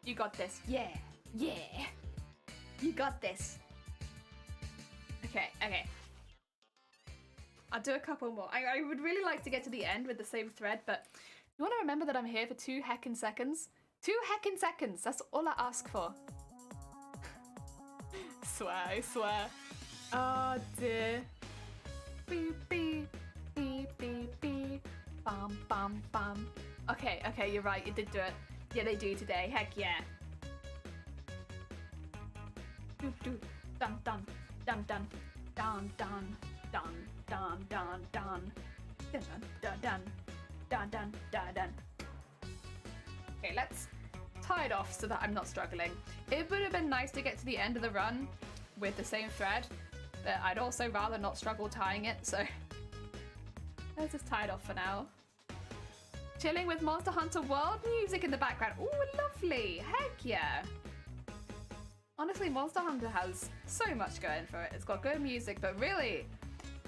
You got this. Yeah. Yeah. You got this. Okay, okay. I'll do a couple more. I would really like to get to the end with the same thread, but you want to remember that I'm here for 2 heckin' seconds? 2 heckin' seconds. That's all I ask for. Swear, I swear. Oh dear. Beep, beep, beep, beep, beep. Bum, bum, bum. Okay, okay, you're right. You did do it. Yeah, they do today. Heck yeah. Do, do. Dun, dun, dun, dun, dun, dun, dun, dun, dun, dun, dun, dun, dun, dun, dun, dun, dun. Okay, let's tie it off so that I'm not struggling. It would have been nice to get to the end of the run with the same thread, but I'd also rather not struggle tying it, so let's just tie it off for now. Chilling with Monster Hunter World music in the background. Ooh, lovely. Heck yeah. Honestly, Monster Hunter has so much going for it. It's got good music, but really,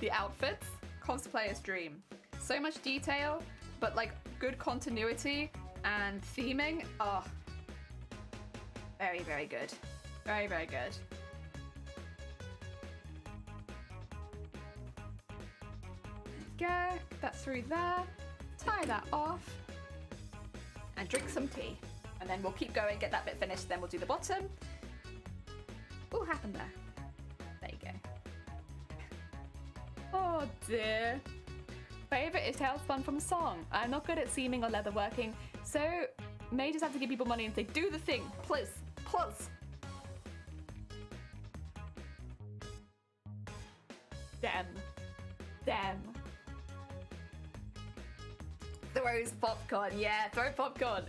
the outfits, cosplayer's dream. So much detail, but like good continuity and theming. Oh, very, very good. Very, very good. There we go. That's through there. Tie that off. And drink some tea. And then we'll keep going, get that bit finished, then we'll do the bottom. What happened there? There you go. Oh dear. Favorite is Tailspun from Song. I'm not good at seaming or leatherworking, so may just have to give people money and say, do the thing, please, please. Damn. Damn. Throws popcorn, yeah, throw popcorn.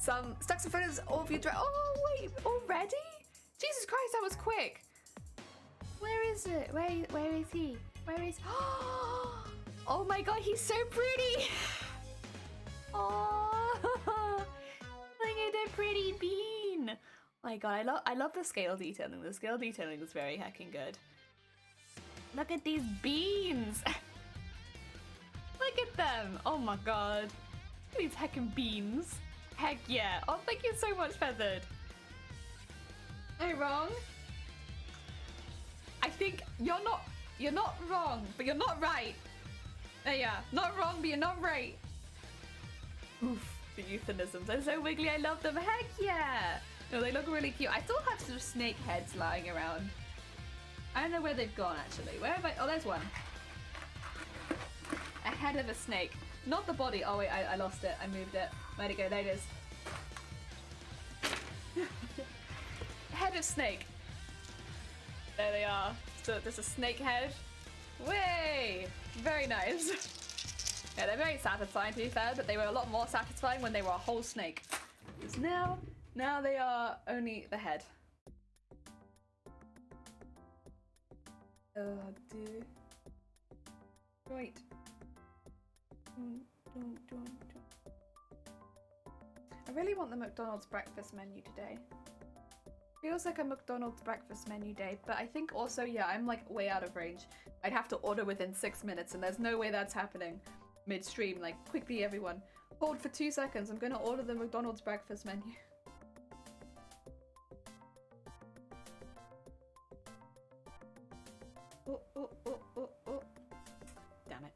Some stacks of photos of your oh wait, already? Jesus Christ, that was quick. Where is it? Where is he? Where is oh my god, he's so pretty. Oh, look at the pretty bean. Oh my god, I love the scale detailing. The scale detailing is very heckin' good. Look at these beans. Look at them. Oh my god. Look at these heckin' beans. Heck yeah. Oh, thank you so much, Feathered. Am I wrong? I think you're not wrong, but you're not right. There you are. Not wrong, but you're not right. Oof, the euphemisms. They're so wiggly, I love them. Heck yeah. No, they look really cute. I still have some snake heads lying around. I don't know where they've gone, actually. Where have I? Oh, there's one. A head of a snake. Not the body. Oh, wait, I lost it. I moved it. Where'd it go? There it is. Head of snake. There they are. So there's a snake head. Way! Very nice. Yeah, they're very satisfying, to be fair, but they were a lot more satisfying when they were a whole snake. Because now they are only the head. Oh, dear. Right. I really want the McDonald's breakfast menu today. Feels like a McDonald's breakfast menu day, but I think also, yeah, I'm like way out of range. I'd have to order within 6 minutes, and there's no way that's happening midstream. Like, quickly, everyone. Hold for 2 seconds. I'm gonna order the McDonald's breakfast menu. Oh, oh, oh, oh, oh. Damn it.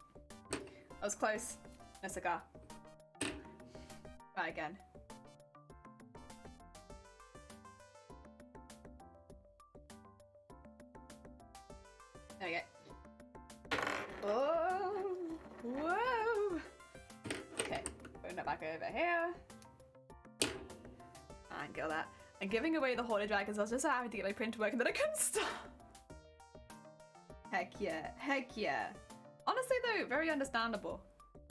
I was close. No cigar. Try again. There we go. Oh, whoa. Okay, putting it back over here. Angle that. And giving away the Horned Dragons, I was just so happy to get my printer working that I couldn't stop. Heck yeah, heck yeah. Honestly though, very understandable.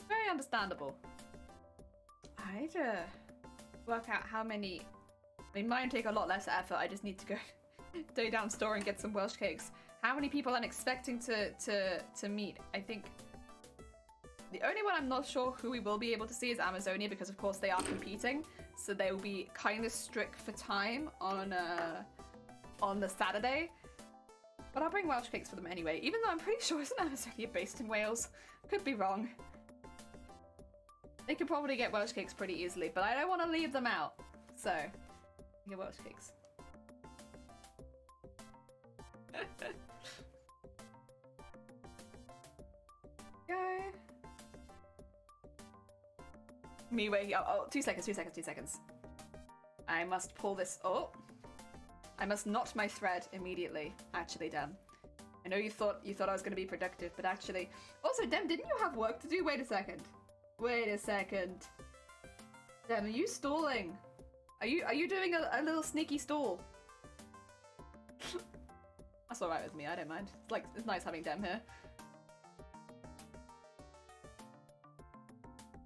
Very understandable. I need to work out how many... I mean, mine take a lot less effort. I just need to go down store and get some Welsh cakes. How many people I'm expecting to meet? I think the only one I'm not sure who we will be able to see is Amazonia, because of course they are competing, so they will be kind of strict for time on the Saturday. But I'll bring Welsh cakes for them anyway, even though I'm pretty sure isn't Amazonia based in Wales? Could be wrong. They could probably get Welsh cakes pretty easily, but I don't want to leave them out, so get Welsh cakes. Go. Me waiting. Oh, 2 seconds, 2 seconds, 2 seconds. I must pull this. Oh, I must knot my thread immediately. Actually, Dem, I know you thought I was going to be productive, but actually, also, Dem, didn't you have work to do? Wait a second. Wait a second. Dem, are you stalling? Are you doing a little sneaky stall? That's all right with me. I don't mind. It's nice having Dem here.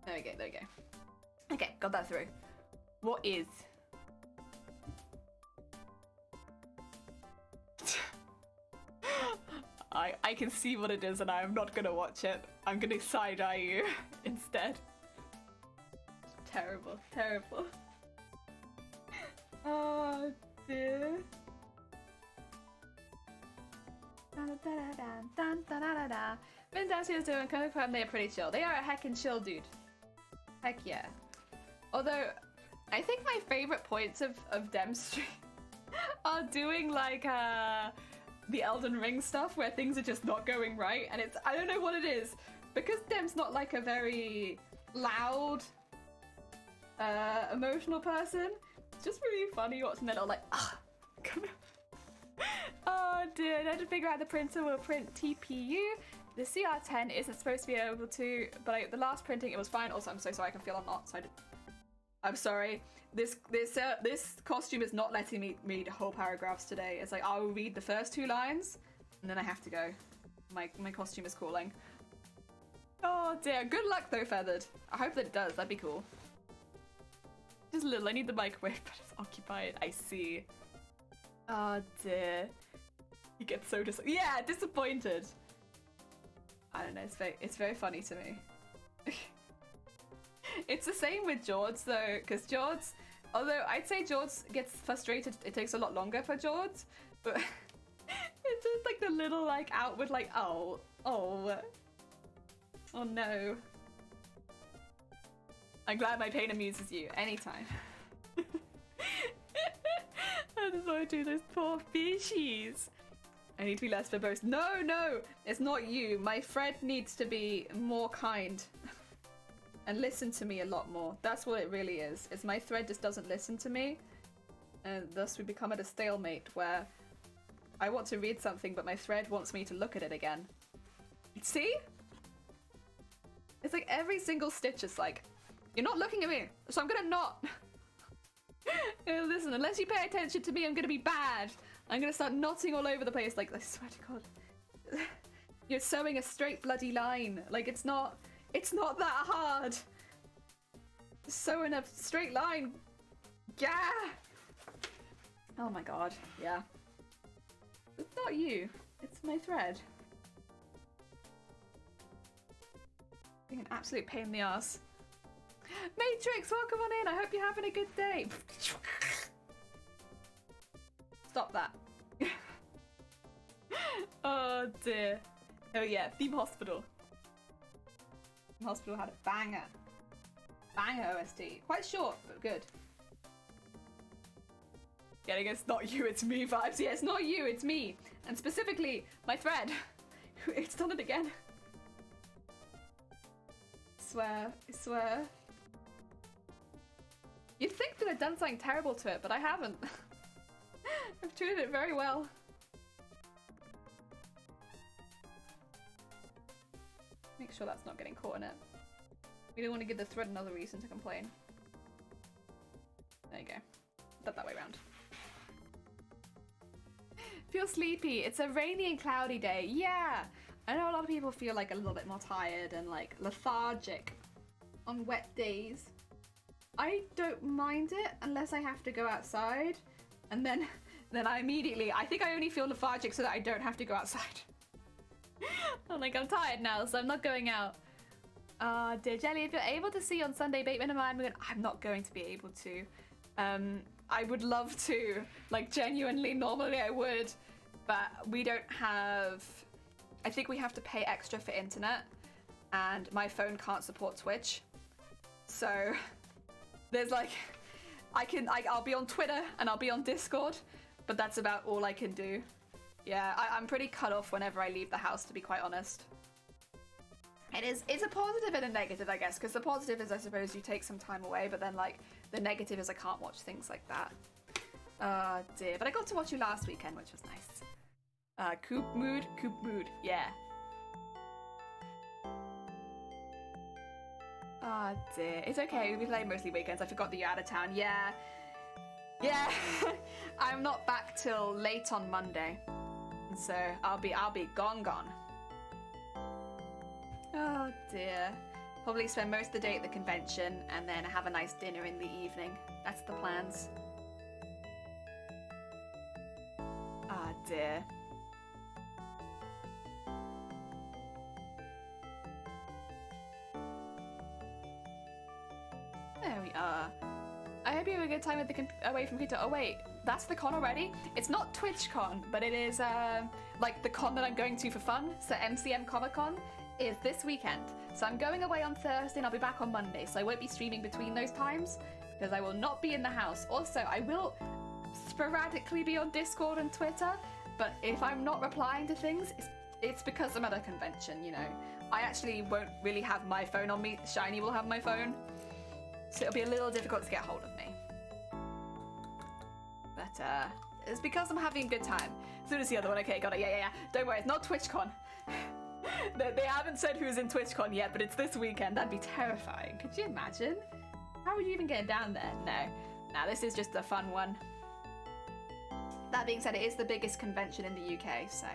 There we go. There we go. Okay, got that through. What is? I can see what it is and I'm not gonna watch it. I'm gonna side-eye you instead. Terrible, terrible. Oh dear. Vintage is doing confirm they are pretty chill. They are a heckin' chill, dude. Heck yeah. Although, I think my favorite points of Dem's stream are doing like the Elden Ring stuff where things are just not going right, and I don't know what it is, because Dem's not like a very loud, emotional person. It's just really funny watching it all like, ah, come on. Oh dear, I had to figure out the printer will print TPU. The CR10 isn't supposed to be able to, but the last printing it was fine. Also, I'm so sorry, I can feel I'm not, so I'm sorry. This costume is not letting me read whole paragraphs today. It's like, I'll read the first 2 lines, and then I have to go. My costume is calling. Oh dear, good luck though, Feathered. I hope that it does, that'd be cool. Just a little, I need the microwave, but it's occupied, I see. Oh dear. You get so disappointed. I don't know, it's very funny to me. It's the same with George though, because George, although I'd say George gets frustrated, it takes a lot longer for George, but it's just like the little like outward like, oh no. I'm glad my pain amuses you, anytime. I just want to do those poor fishies. I need to be less verbose. No, it's not you. My Fred needs to be more kind and listen to me a lot more. That's what it really is. It's my thread just doesn't listen to me, and thus we become at a stalemate where I want to read something, but my thread wants me to look at it again. See? It's like every single stitch is like, you're not looking at me, so I'm gonna not. Listen, unless you pay attention to me, I'm gonna be bad. I'm gonna start knotting all over the place. Like, I swear to God, you're sewing a straight bloody line. Like, it's not that hard. Sew in a straight line. Yeah. Oh my God. Yeah. It's not you. It's my thread. Being an absolute pain in the ass. Matrix, welcome on in. I hope you're having a good day. Stop that. Oh dear. Oh yeah, Theme Hospital. Theme Hospital had a banger. Banger OST. Quite short, but good. Getting it's not you, it's me vibes. Yeah, it's not you, it's me. And specifically, my thread. It's done it again. I swear. You'd think that I'd done something terrible to it, but I haven't. I've treated it very well. Make sure that's not getting caught in it. We don't want to give the thread another reason to complain. There you go. Put that way around. Feel sleepy. It's a rainy and cloudy day. Yeah. I know a lot of people feel like a little bit more tired and like lethargic on wet days. I don't mind it unless I have to go outside, and then I immediately, I think I only feel lethargic so that I don't have to go outside. I'm like, I'm tired now, so I'm not going out. Dear Jelly, if you're able to see on Sunday, Bateman and I'm not going to be able to. I would love to, like genuinely, normally I would, but we don't have, I think we have to pay extra for internet, and my phone can't support Twitch. So there's like, I'll be on Twitter and I'll be on Discord, but that's about all I can do. Yeah, I'm pretty cut off whenever I leave the house, to be quite honest. It's a positive and a negative, I guess, because the positive is, I suppose, you take some time away, but then like the negative is I can't watch things like that. Dear, but I got to watch you last weekend, which was nice. Coop mood, yeah. Dear, it's okay, we play mostly weekends. I forgot that you're out of town. Yeah, I'm not back till late on Monday, so I'll be gone. Oh dear. Probably spend most of the day at the convention and then have a nice dinner in the evening. That's the plans. Ah dear. There we are. I hope you have a good time at the away from Quito. Oh wait, that's the con already? It's not TwitchCon, but it is like the con that I'm going to for fun. So MCM Comic Con is this weekend. So I'm going away on Thursday and I'll be back on Monday. So I won't be streaming between those times because I will not be in the house. Also, I will sporadically be on Discord and Twitter, but if I'm not replying to things, it's because I'm at a convention, you know. I actually won't really have my phone on me. Shiny will have my phone. So it'll be a little difficult to get hold of me. But it's because I'm having a good time. As soon as the other one, okay, got it, yeah. Don't worry, it's not TwitchCon. They haven't said who's in TwitchCon yet, but it's this weekend. That'd be terrifying. Could you imagine? How would you even get down there? No, this is just a fun one. That being said, it is the biggest convention in the UK, so...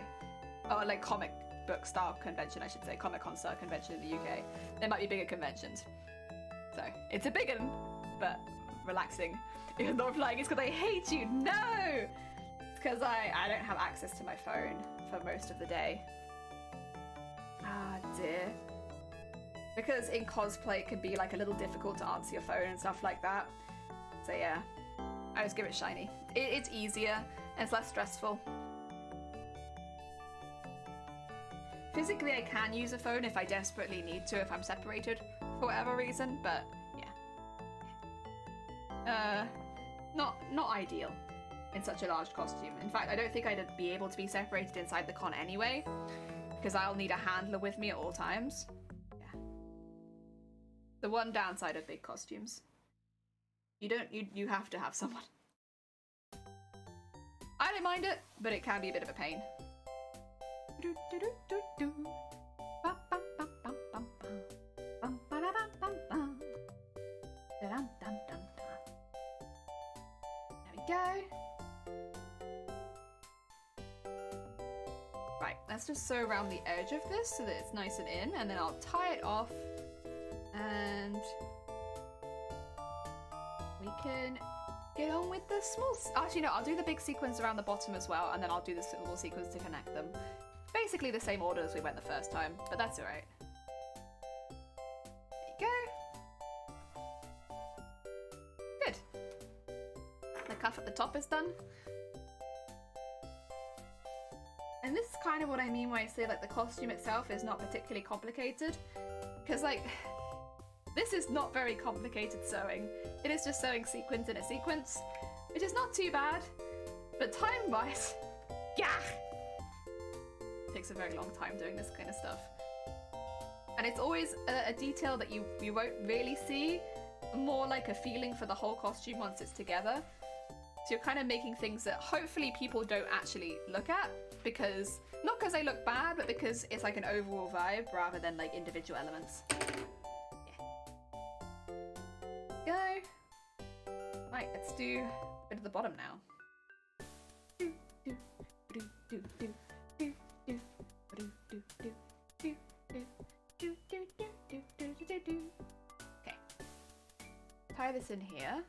Oh, like comic book style convention, I should say. Comic-Con style convention in the UK. There might be bigger conventions. So, it's a big one, but relaxing. If not replying, it's because I hate you. No! It's because I don't have access to my phone for most of the day. Ah, dear. Because in cosplay it can be like a little difficult to answer your phone and stuff like that. So yeah, I just give it shiny. It's easier and it's less stressful. Physically I can use a phone if I desperately need to, if I'm separated for whatever reason, but yeah. Not ideal in such a large costume. In fact, I don't think I'd be able to be separated inside the con anyway, because I'll need a handler with me at all times. Yeah. The one downside of big costumes. You have to have someone. I don't mind it, but it can be a bit of a pain. There we go. Right, let's just sew around the edge of this so that it's nice and in, and then I'll tie it off, and we can get on with the small... Actually, no, I'll do the big sequins around the bottom as well, and then I'll do the little sequins to connect them. Basically the same order as we went the first time, but that's alright. There you go. Good. The cuff at the top is done. And this is kind of what I mean when I say like the costume itself is not particularly complicated. Because like, this is not very complicated sewing. It is just sewing sequins in a sequence, which is not too bad. But time-wise, yeah! It takes a very long time doing this kind of stuff. And it's always a detail that you won't really see, more like a feeling for the whole costume once it's together. So you're kind of making things that hopefully people don't actually look at, because, not because they look bad, but because it's like an overall vibe rather than like individual elements. Yeah. Go. Right, let's do a bit of the bottom now. Okay. Tie this in here.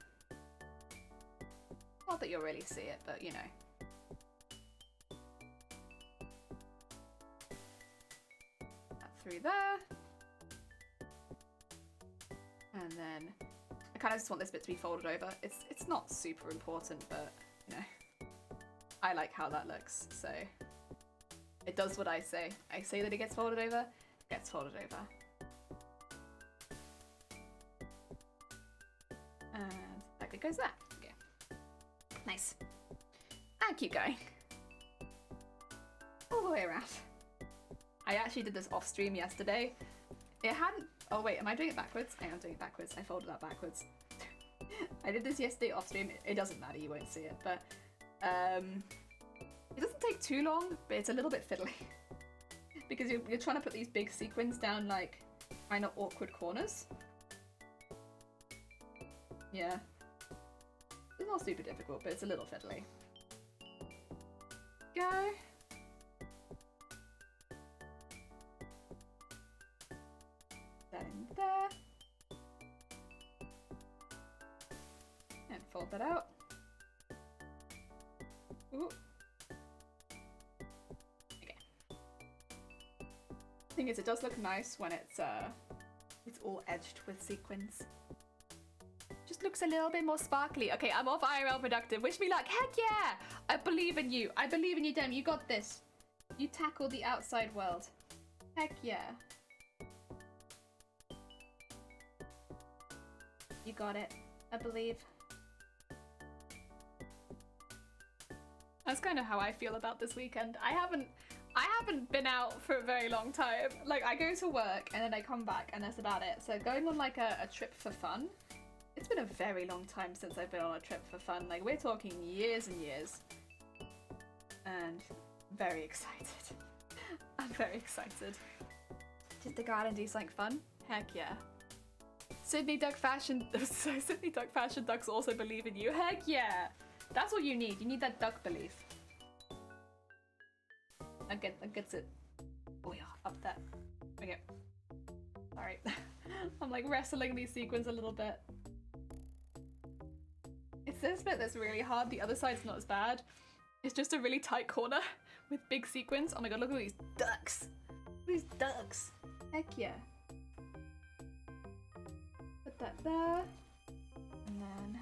Not that you'll really see it, but you know. That through there. And then I kind of just want this bit to be folded over. It's not super important, but you know, I like how that looks, so it does what I say. I say that it gets folded over, it gets folded over. And that bit goes there. Okay. Nice. And keep going. All the way around. I actually did this off stream yesterday. It hadn't. Oh wait, am I doing it backwards? I am doing it backwards. I folded that backwards. I did this yesterday off stream. It doesn't matter, you won't see it, but it doesn't take too long, but it's a little bit fiddly. Because you're trying to put these big sequins down like kind of awkward corners. Yeah. It's not super difficult, but it's a little fiddly. Go. That in there. And fold that out. Ooh. Okay. Thing is, it does look nice when it's all edged with sequins. Just looks a little bit more sparkly. Okay, I'm off IRL productive. Wish me luck. Heck yeah! I believe in you. I believe in you, Dem. You got this. You tackle the outside world. Heck yeah. You got it. I believe. That's kind of how I feel about this weekend. I haven't been out for a very long time. Like, I go to work and then I come back and that's about it. So going on like a trip for fun, it's been a very long time since I've been on a trip for fun. Like, we're talking years and years. And very excited. I'm very excited. Just to go out and do something fun? Heck yeah. Sydney Duck Fashion Ducks also believe in you. Heck yeah! That's what you need. You need that duck belief. That gets it. Oh yeah, up there. Okay. Sorry. I'm like wrestling these sequins a little bit. It's this bit that's really hard. The other side's not as bad. It's just a really tight corner with big sequins. Oh my god, look at these ducks. These ducks. Heck yeah. Put that there. And then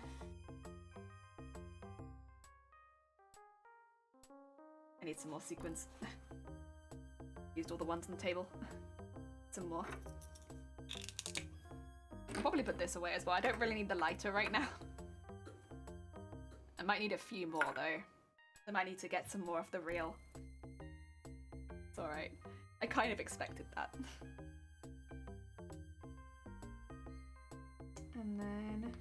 I need some more sequins. Used all the ones on the table. Some more. I'll probably put this away as well. I don't really need the lighter right now. I might need a few more though. I might need to get some more of the reel. It's alright. I kind of expected that. And then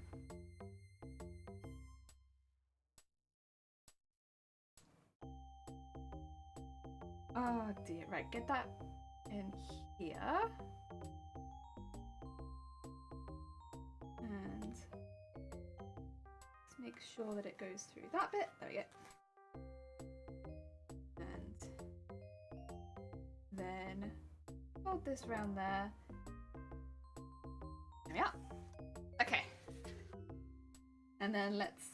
oh dear, right, get that in here. And let's make sure that it goes through that bit. There we go. And then fold this round there. There we are. Okay. And then let's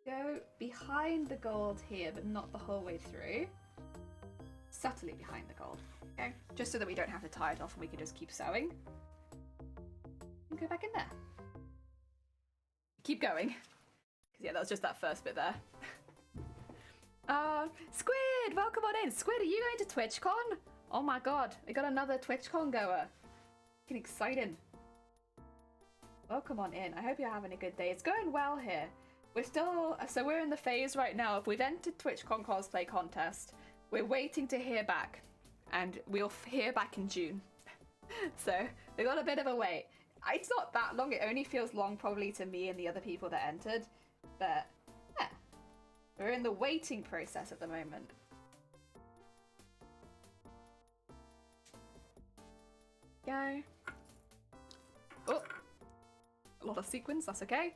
go behind the gold here, but not the whole way through. Subtly behind the gold, okay? Just so that we don't have to tie it off and we can just keep sewing. And go back in there. Keep going. Because yeah, that was just that first bit there. Squid, welcome on in. Squid, are you going to TwitchCon? Oh my god, we got another TwitchCon goer. Getting exciting. Welcome on in. I hope you're having a good day. It's going well here. We're in the phase right now of we've entered TwitchCon cosplay contest. We're waiting to hear back, and we'll hear back in June. So we got a bit of a wait. It's not that long. It only feels long probably to me and the other people that entered, but yeah, we're in the waiting process at the moment. Go. Oh, a lot of sequins. That's okay.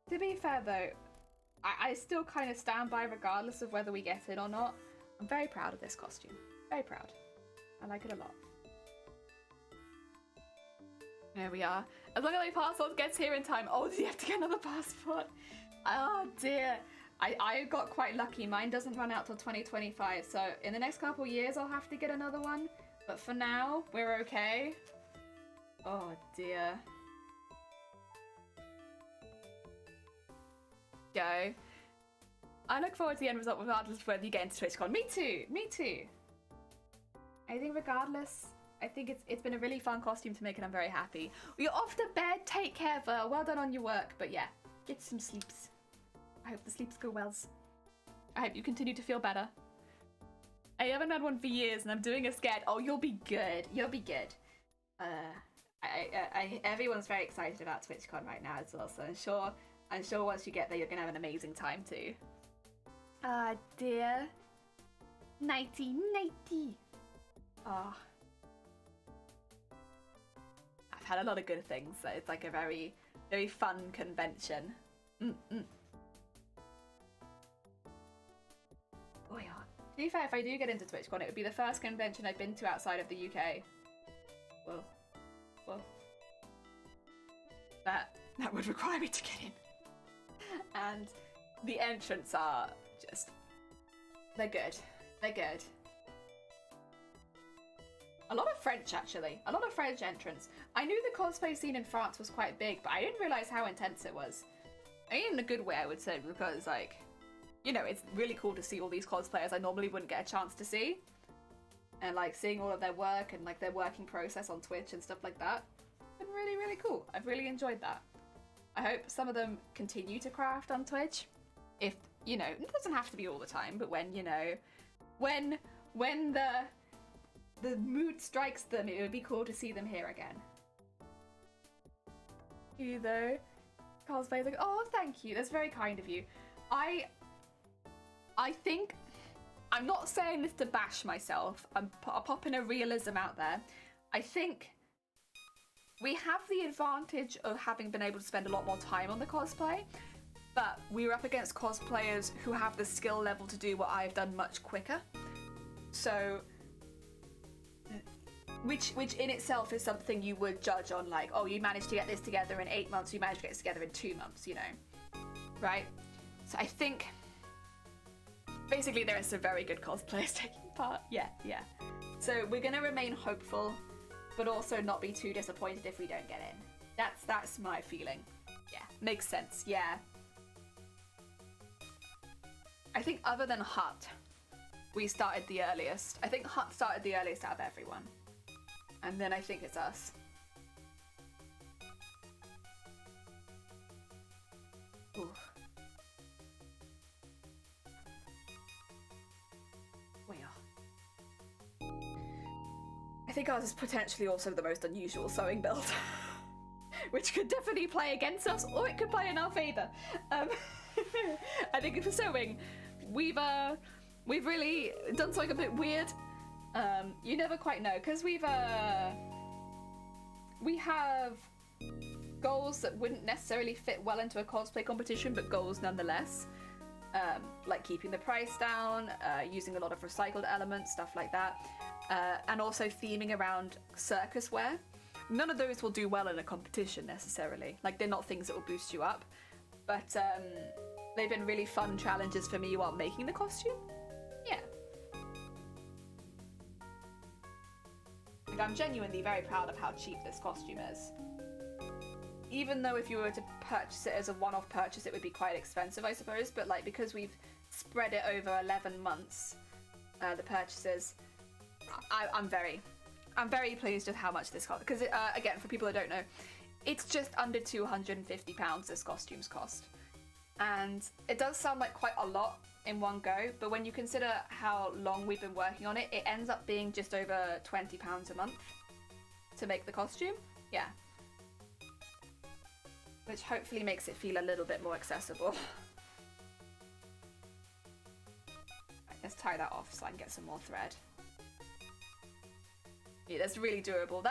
To be fair though, I still kind of stand by regardless of whether we get in or not. I'm very proud of this costume. Very proud. I like it a lot. There we are. As long as my passport gets here in time. Oh, do you have to get another passport? Oh dear. I got quite lucky. Mine doesn't run out till 2025. So in the next couple years, I'll have to get another one. But for now, we're okay. Oh dear. Go. I look forward to the end result regardless of whether you get into TwitchCon. Me too. Me too. I think regardless, I think it's been a really fun costume to make and I'm very happy. You're off to bed. Take care, Ver. Well done on your work. But yeah, get some sleeps. I hope the sleeps go well. I hope you continue to feel better. I haven't had one for years and I'm doing a scared. Oh, you'll be good. You'll be good. Everyone's very excited about TwitchCon right now as well, so I'm sure once you get there, you're gonna have an amazing time too. Ah, dear. Nighty, nighty. Ah. I've had a lot of good things, so it's like a very, very fun convention. Oh yeah. To be fair, if I do get into TwitchCon, it would be the first convention I've been to outside of the UK. Whoa. Whoa. That would require me to get in. And the entrants are just... they're good. They're good. A lot of French, actually. A lot of French entrants. I knew the cosplay scene in France was quite big, but I didn't realise how intense it was. I mean, in a good way, I would say, because, like, you know, it's really cool to see all these cosplayers I normally wouldn't get a chance to see. And, like, seeing all of their work and, like, their working process on Twitch and stuff like that. It's been really, really cool. I've really enjoyed that. I hope some of them continue to craft on Twitch. If, you know, it doesn't have to be all the time, but when, you know, when the mood strikes them, it would be cool to see them here again. You though, cosplay's like, oh, thank you. That's very kind of you. I think, I'm not saying this to bash myself. I'm popping a realism out there. I think we have the advantage of having been able to spend a lot more time on the cosplay, but we're up against cosplayers who have the skill level to do what I've done much quicker. So, which in itself is something you would judge on, like, oh, you managed to get this together in 8 months, you managed to get this together in 2 months, you know, right? So I think, basically there are some very good cosplayers taking part, yeah. So we're gonna remain hopeful, but also not be too disappointed if we don't get in. That's my feeling. Yeah, makes sense, yeah. I think other than Hut, we started the earliest. I think Hut started the earliest out of everyone. And then I think it's us. Ooh. We are. I think ours is potentially also the most unusual sewing build. Which could definitely play against us, or it could play in our favour. I think for sewing, we've really done something a bit weird. You never quite know, because we have goals that wouldn't necessarily fit well into a cosplay competition, but goals nonetheless. Like keeping the price down, using a lot of recycled elements, stuff like that, and also theming around circus wear. None of those will do well in a competition necessarily. Like, they're not things that will boost you up, but they've been really fun challenges for me while making the costume. Yeah. Like, I'm genuinely very proud of how cheap this costume is. Even though if you were to purchase it as a one-off purchase, it would be quite expensive, I suppose. But like, because we've spread it over 11 months, the purchases, I'm very pleased with how much this cost. Because again, for people who don't know, it's just under £250 this costume's cost. And it does sound like quite a lot in one go, but when you consider how long we've been working on it, it ends up being just over £20 a month to make the costume. Yeah. Which hopefully makes it feel a little bit more accessible. Right, let's tie that off so I can get some more thread. Yeah, that's really durable.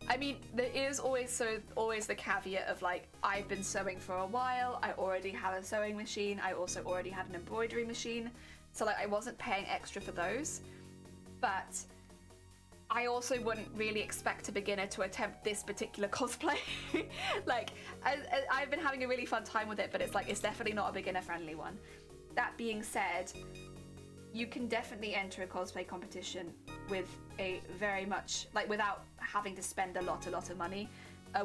I mean, there is always the caveat of like, I've been sewing for a while, I already have a sewing machine, I also already had an embroidery machine, so like I wasn't paying extra for those, but I also wouldn't really expect a beginner to attempt this particular cosplay. Like, I've been having a really fun time with it, but it's like, it's definitely not a beginner friendly one. That being said, you can definitely enter a cosplay competition with a very much, like, without having to spend a lot of money.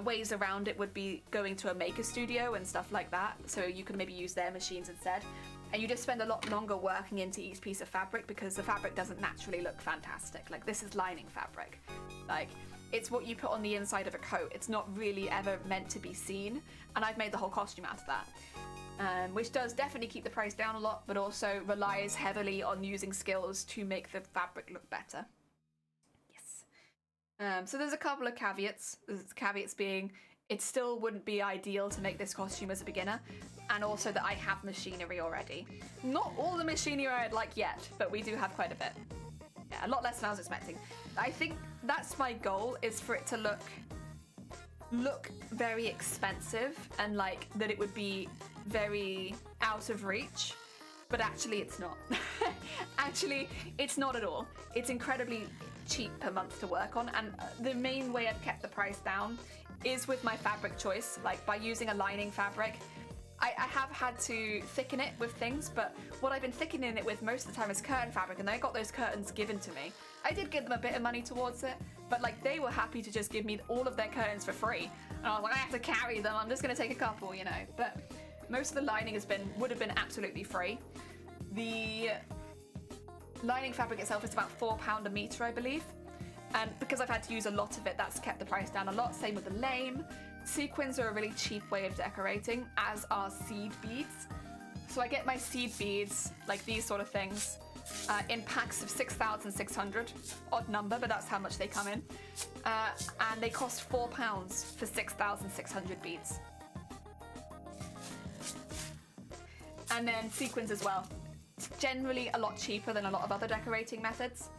Ways around it would be going to a maker studio and stuff like that, so you can maybe use their machines instead. And you just spend a lot longer working into each piece of fabric because the fabric doesn't naturally look fantastic. Like, this is lining fabric. Like, it's what you put on the inside of a coat. It's not really ever meant to be seen. And I've made the whole costume out of that. Which does definitely keep the price down a lot, but also relies heavily on using skills to make the fabric look better. Yes. So there's a couple of caveats. There's caveats being, it still wouldn't be ideal to make this costume as a beginner, and also that I have machinery already. Not all the machinery I'd like yet, but we do have quite a bit. Yeah, a lot less than I was expecting. I think that's my goal, is for it to look very expensive, and like that it would be very out of reach, but actually it's not. Actually, it's not at all. It's incredibly cheap per month to work on, and the main way I've kept the price down is with my fabric choice, like by using a lining fabric. I have had to thicken it with things, but what I've been thickening it with most of the time is curtain fabric, and I got those curtains given to me. I did give them a bit of money towards it, but like they were happy to just give me all of their curtains for free. And I was like, I have to carry them, I'm just gonna take a couple, you know. But most of the lining would have been absolutely free. The lining fabric itself is about £4 a metre, I believe. And because I've had to use a lot of it, that's kept the price down a lot. Same with the lame. Sequins are a really cheap way of decorating, as are seed beads. So I get my seed beads, like these sort of things, in packs of 6,600. Odd number, but that's how much they come in. And they cost £4 for 6,600 beads. And then sequins as well. It's generally a lot cheaper than a lot of other decorating methods.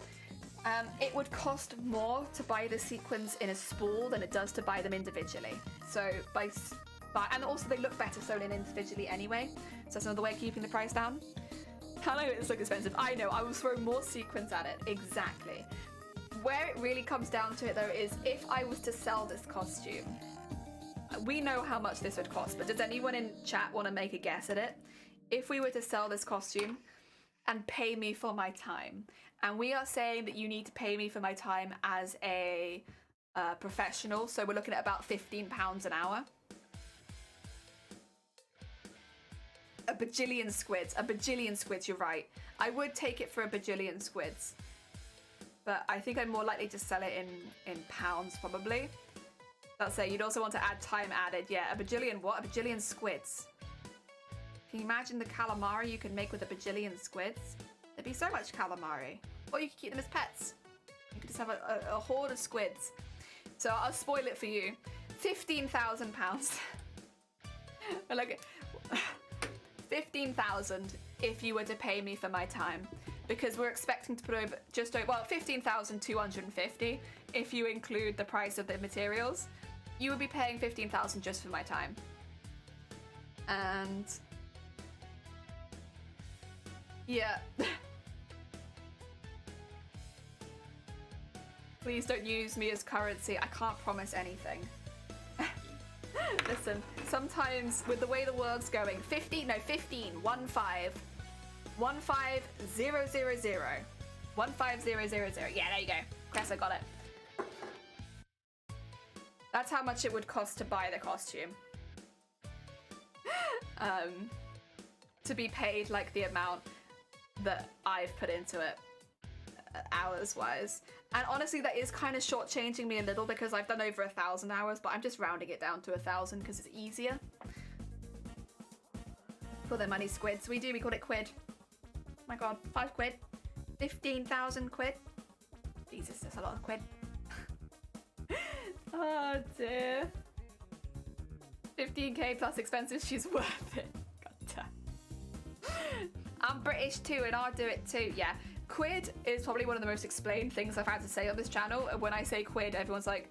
It would cost more to buy the sequins in a spool than it does to buy them individually. So and also they look better sewn in individually anyway. So that's another way of keeping the price down. Hello, it's look expensive. I know, I will throw more sequins at it. Exactly. Where it really comes down to it though is if I was to sell this costume, we know how much this would cost, but does anyone in chat want to make a guess at it? If we were to sell this costume and pay me for my time, and we are saying that you need to pay me for my time as a professional, so we're looking at about £15 an hour. A bajillion squids, you're right. I would take it for a bajillion squids, but I think I'm more likely to sell it in pounds probably. That's it. You'd also want to add time added. Yeah, a bajillion what? A bajillion squids. Can you imagine the calamari you could make with a bajillion squids? There'd be so much calamari. Or you could keep them as pets. You could just have a horde of squids. So I'll spoil it for you. £15,000. Like 15,000 if you were to pay me for my time, because we're expecting to put over just over, well, 15,250 if you include the price of the materials. You would be paying 15,000 just for my time. And yeah. Please don't use me as currency. I can't promise anything. Listen, sometimes with the way the world's going, 15, 15000. 15000. 15000. Yeah, there you go. Guess I got it. That's how much it would cost to buy the costume. To be paid like the amount that I've put into it, hours wise. And honestly, that is kind of shortchanging me a little because I've done over 1,000 hours, but I'm just rounding it down to 1,000 because it's easier. For the money squids, we call it quid. Oh my god, 5 quid. 15,000 quid. Jesus, that's a lot of quid. Oh dear. 15k plus expenses, she's worth it. God damn. I'm British too and I'll do it too. Yeah, quid is probably one of the most explained things I've had to say on this channel. When I say quid, everyone's like,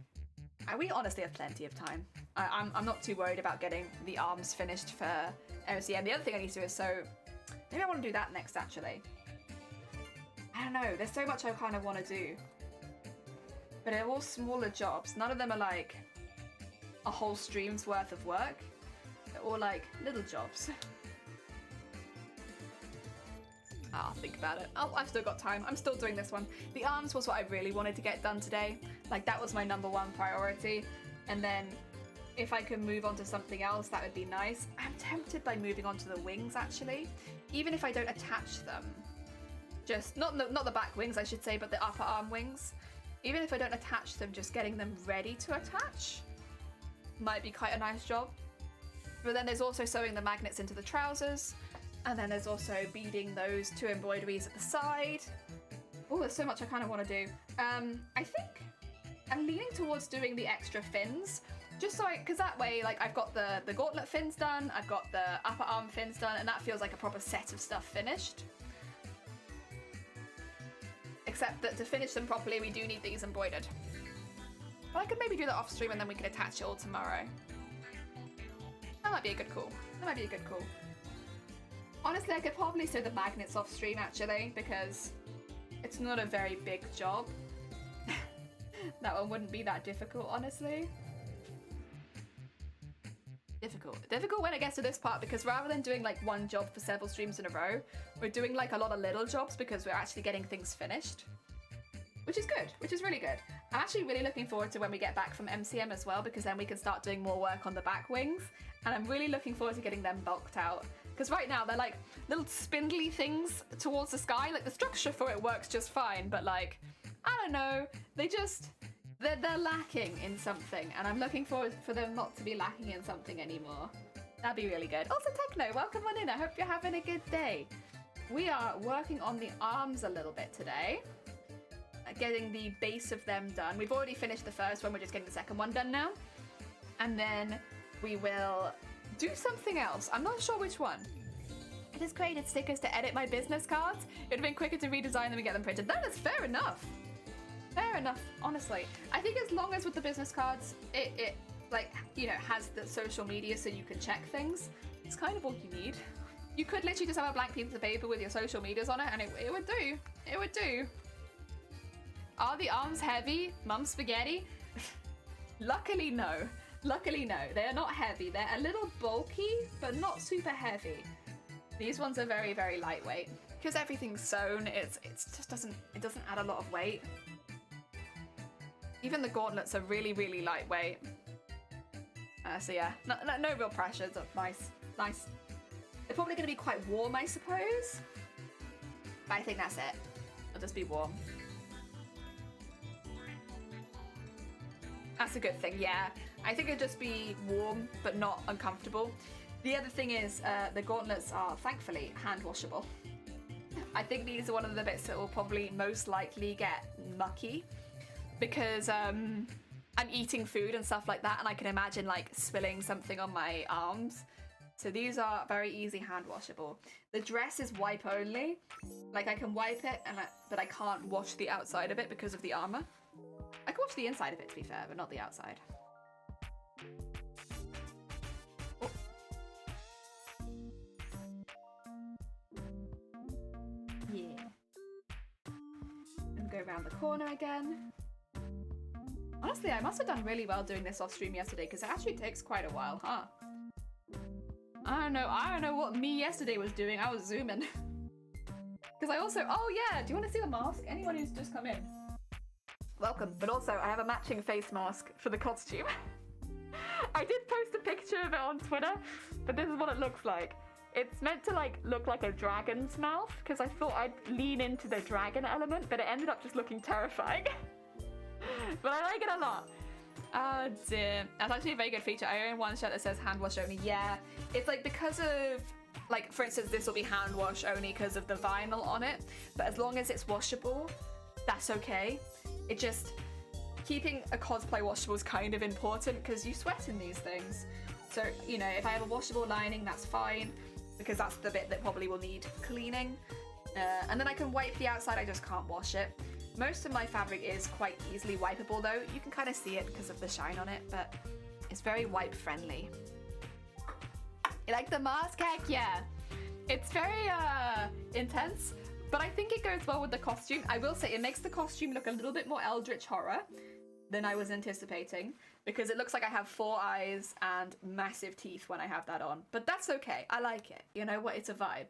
We honestly have plenty of time. I'm not too worried about getting the arms finished for MCM. The other thing I need to do is maybe I want to do that next, actually. I don't know, there's so much I kind of want to do. But they're all smaller jobs. None of them are like a whole stream's worth of work. They're all like little jobs. I'll think about it. Oh, I've still got time. I'm still doing this one. The arms was what I really wanted to get done today. Like, that was my #1 priority. And then if I can move on to something else, that would be nice. I'm tempted by moving on to the wings, actually. Even if I don't attach them. Just, not the back wings, I should say, but the upper arm wings. Even if I don't attach them, just getting them ready to attach might be quite a nice job. But then there's also sewing the magnets into the trousers. And then there's also beading those 2 embroideries at the side. Oh, there's so much I kind of want to do. I think I'm leaning towards doing the extra fins. Just so because that way, like, I've got the gauntlet fins done, I've got the upper arm fins done, and that feels like a proper set of stuff finished. Except that to finish them properly, we do need these embroidered. But I could maybe do that off stream and then we can attach it all tomorrow. That might be a good call. That might be a good call. Honestly, I could probably sew the magnets off stream, actually, because it's not a very big job. That one wouldn't be that difficult, honestly. Difficult when it gets to this part, because rather than doing like one job for several streams in a row, we're doing like a lot of little jobs because we're actually getting things finished. Which is good, which is really good. I'm actually really looking forward to when we get back from MCM as well, because then we can start doing more work on the back wings. And I'm really looking forward to getting them bulked out. Because right now they're like little spindly things towards the sky. Like the structure for it works just fine, but like, I don't know, they're lacking in something. And I'm looking forward for them not to be lacking in something anymore. That'd be really good. Also, Techno, welcome on in. I hope you're having a good day. We are working on the arms a little bit today. Getting the base of them done. We've already finished the first one, we're just getting the second one done now. And then we will do something else. I'm not sure which one. I just created stickers to edit my business cards. It would have been quicker to redesign them and get them printed. That is fair enough. Fair enough, honestly. I think as long as with the business cards, it like, you know, has the social media so you can check things, it's kind of all you need. You could literally just have a blank piece of paper with your social medias on it and it would do. It would do. Are the arms heavy, Mum Spaghetti? Luckily, no. Luckily, no. They are not heavy. They're a little bulky, but not super heavy. These ones are very, very lightweight. Because everything's sewn, it doesn't add a lot of weight. Even the gauntlets are really, really lightweight. So yeah, no real pressure. So nice, nice. They're probably going to be quite warm, I suppose. But I think that's it. It'll just be warm. That's a good thing, yeah. I think it'd just be warm, but not uncomfortable. The other thing is, the gauntlets are, thankfully, hand washable. I think these are one of the bits that will probably most likely get mucky, because I'm eating food and stuff like that, and I can imagine like spilling something on my arms. So these are very easy hand washable. The dress is wipe only. Like I can wipe it, but I can't wash the outside of it because of the armor. I can wash the inside of it, to be fair, but not the outside. Oh. Yeah. And go around the corner again. Honestly, I must have done really well doing this off stream yesterday, because it actually takes quite a while, huh? I don't know what me yesterday was doing. I was zooming. Because I also, oh yeah, do you want to see the mask? Anyone who's just come in. Welcome, but also I have a matching face mask for the costume. I did post a picture of it on Twitter, but this is what it looks like. It's meant to like look like a dragon's mouth, because I thought I'd lean into the dragon element, but it ended up just looking terrifying. But I like it a lot. Oh dear. That's actually a very good feature. I own one shirt that says hand wash only. Yeah, it's like because of, like for instance, this will be hand wash only because of the vinyl on it, but as long as it's washable, that's okay. It just, keeping a cosplay washable is kind of important because you sweat in these things. So, you know, if I have a washable lining, that's fine, because that's the bit that probably will need cleaning. And then I can wipe the outside, I just can't wash it. Most of my fabric is quite easily wipeable though. You can kind of see it because of the shine on it, but it's very wipe friendly. You like the mask? Heck yeah. It's very intense, but I think it goes well with the costume. I will say it makes the costume look a little bit more eldritch horror than I was anticipating, because it looks like I have 4 eyes and massive teeth when I have that on. But that's okay. I like it. You know what? It's a vibe.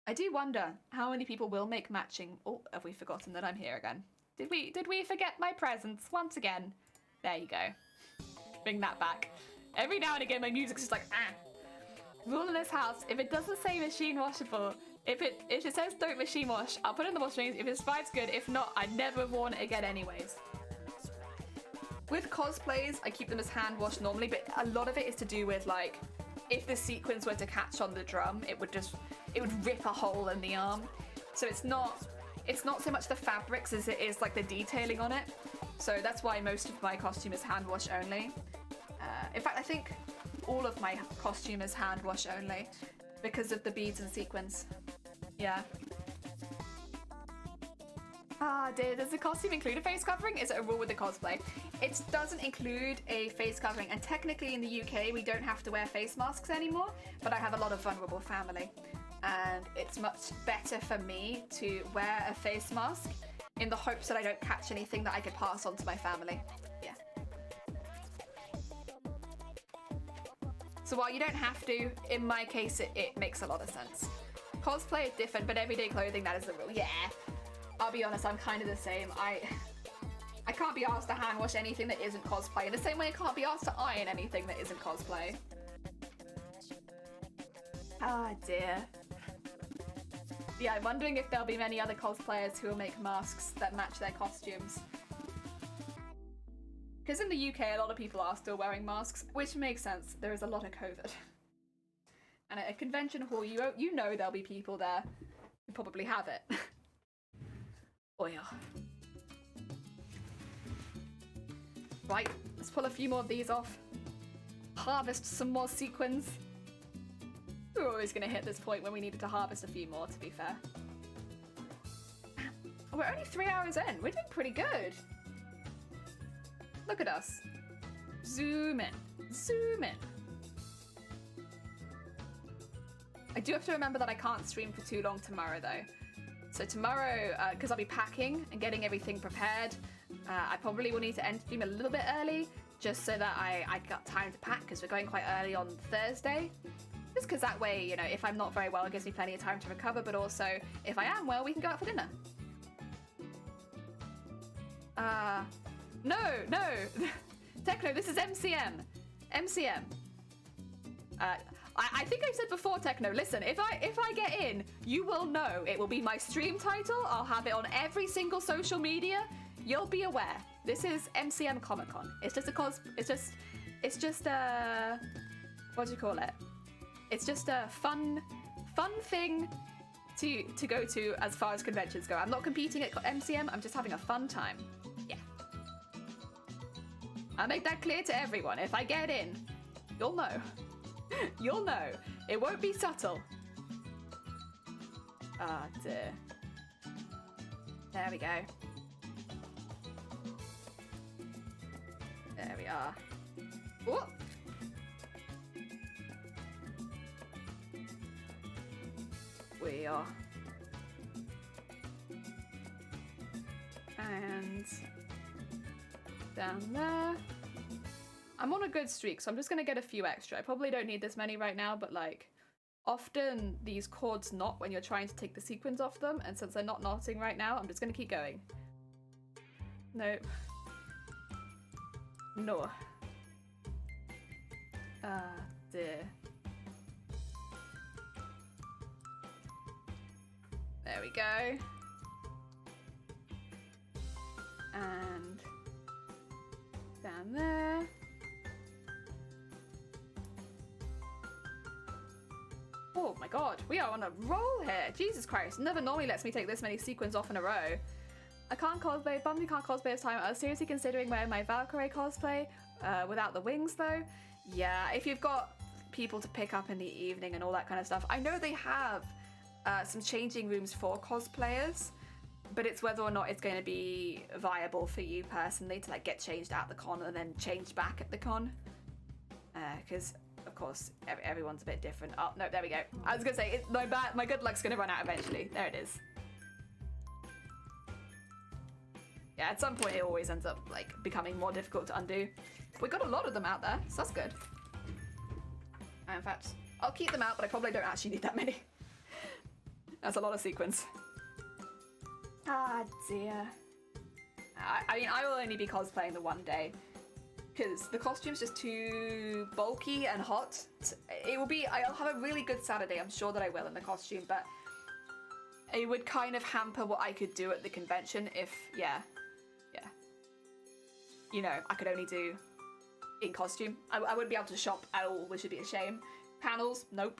I do wonder how many people will make matching. Oh, have we forgotten that I'm here again? Did we forget my presence once again? There you go. Bring that back. Every now and again my music's just like, ah. Rule in this house, if it doesn't say machine washable, if it says don't machine wash, I'll put it in the washing machine. If it survives, good. If not, I'd never worn it again anyways. With cosplays, I keep them as hand washed normally, but a lot of it is to do with like, if the sequins were to catch on the drum, it would rip a hole in the arm. So it's not so much the fabrics as it is like the detailing on it. So that's why most of my costume is hand wash only. In fact, I think all of my costume is hand wash only because of the beads and sequins. Yeah. Does the costume include a face covering? Is it a rule with the cosplay? It doesn't include a face covering, and technically in the UK we don't have to wear face masks anymore, but I have a lot of vulnerable family, and it's much better for me to wear a face mask in the hopes that I don't catch anything that I could pass on to my family. Yeah. So while you don't have to, in my case it makes a lot of sense. Cosplay is different, but everyday clothing, that is the rule. Yeah. I'll be honest, I'm kind of the same. I can't be asked to hand wash anything that isn't cosplay, in the same way I can't be asked to iron anything that isn't cosplay. Ah, dear. Yeah, I'm wondering if there'll be many other cosplayers who will make masks that match their costumes. Because in the UK, a lot of people are still wearing masks, which makes sense. There is a lot of COVID. And at a convention hall, you know there'll be people there who probably have it. Oh yeah. Right, let's pull a few more of these off. Harvest some more sequins. We're always going to hit this point when we needed to harvest a few more, to be fair. We're only 3 hours in. We're doing pretty good. Look at us. Zoom in. Zoom in. I do have to remember that I can't stream for too long tomorrow, though. So tomorrow, because I'll be packing and getting everything prepared, I probably will need to end stream a little bit early, just so that I got time to pack, because we're going quite early on Thursday. Just because that way, you know, if I'm not very well, it gives me plenty of time to recover, but also, if I am well, we can go out for dinner. No. Techno, this is MCM. MCM. I think I said before, Techno, listen, if I get in, you will know. It will be my stream title. I'll have it on every single social media. You'll be aware. This is MCM Comic Con. It's just a what do you call it? It's just a fun thing to go to as far as conventions go. I'm not competing at MCM, I'm just having a fun time. Yeah. I'll make that clear to everyone. If I get in, you'll know. You'll know. It won't be subtle. Ah, dear. There we go. There we are. Whoop. We are. And down there. I'm on a good streak, so I'm just going to get a few extra. I probably don't need this many right now, but like, often these cords knot when you're trying to take the sequins off them, and since they're not knotting right now, I'm just going to keep going. Nope. No. Ah, dear. There we go. And down there. Oh my god, we are on a roll here. Jesus Christ, never normally lets me take this many sequins off in a row. I can't cosplay, bummed we can't cosplay this time. I was seriously considering wearing my Valkyrie cosplay without the wings though. Yeah, if you've got people to pick up in the evening and all that kind of stuff. I know they have some changing rooms for cosplayers, but it's whether or not it's going to be viable for you personally to like get changed at the con and then changed back at the con. Because of course everyone's a bit different. Oh no, there we go. I was gonna say my good luck's gonna run out eventually. There it is. Yeah, at some point it always ends up like becoming more difficult to undo. We got a lot of them out there, so that's good. In fact, I'll keep them out, but I probably don't actually need that many. That's a lot of sequins. Ah dear. I mean, I will only be cosplaying the one day because the costume's just too bulky and hot. It will be, I'll have a really good Saturday, I'm sure that I will in the costume, but it would kind of hamper what I could do at the convention if, yeah. You know, I could only do in costume. I wouldn't be able to shop at all, which would be a shame. Panels, nope.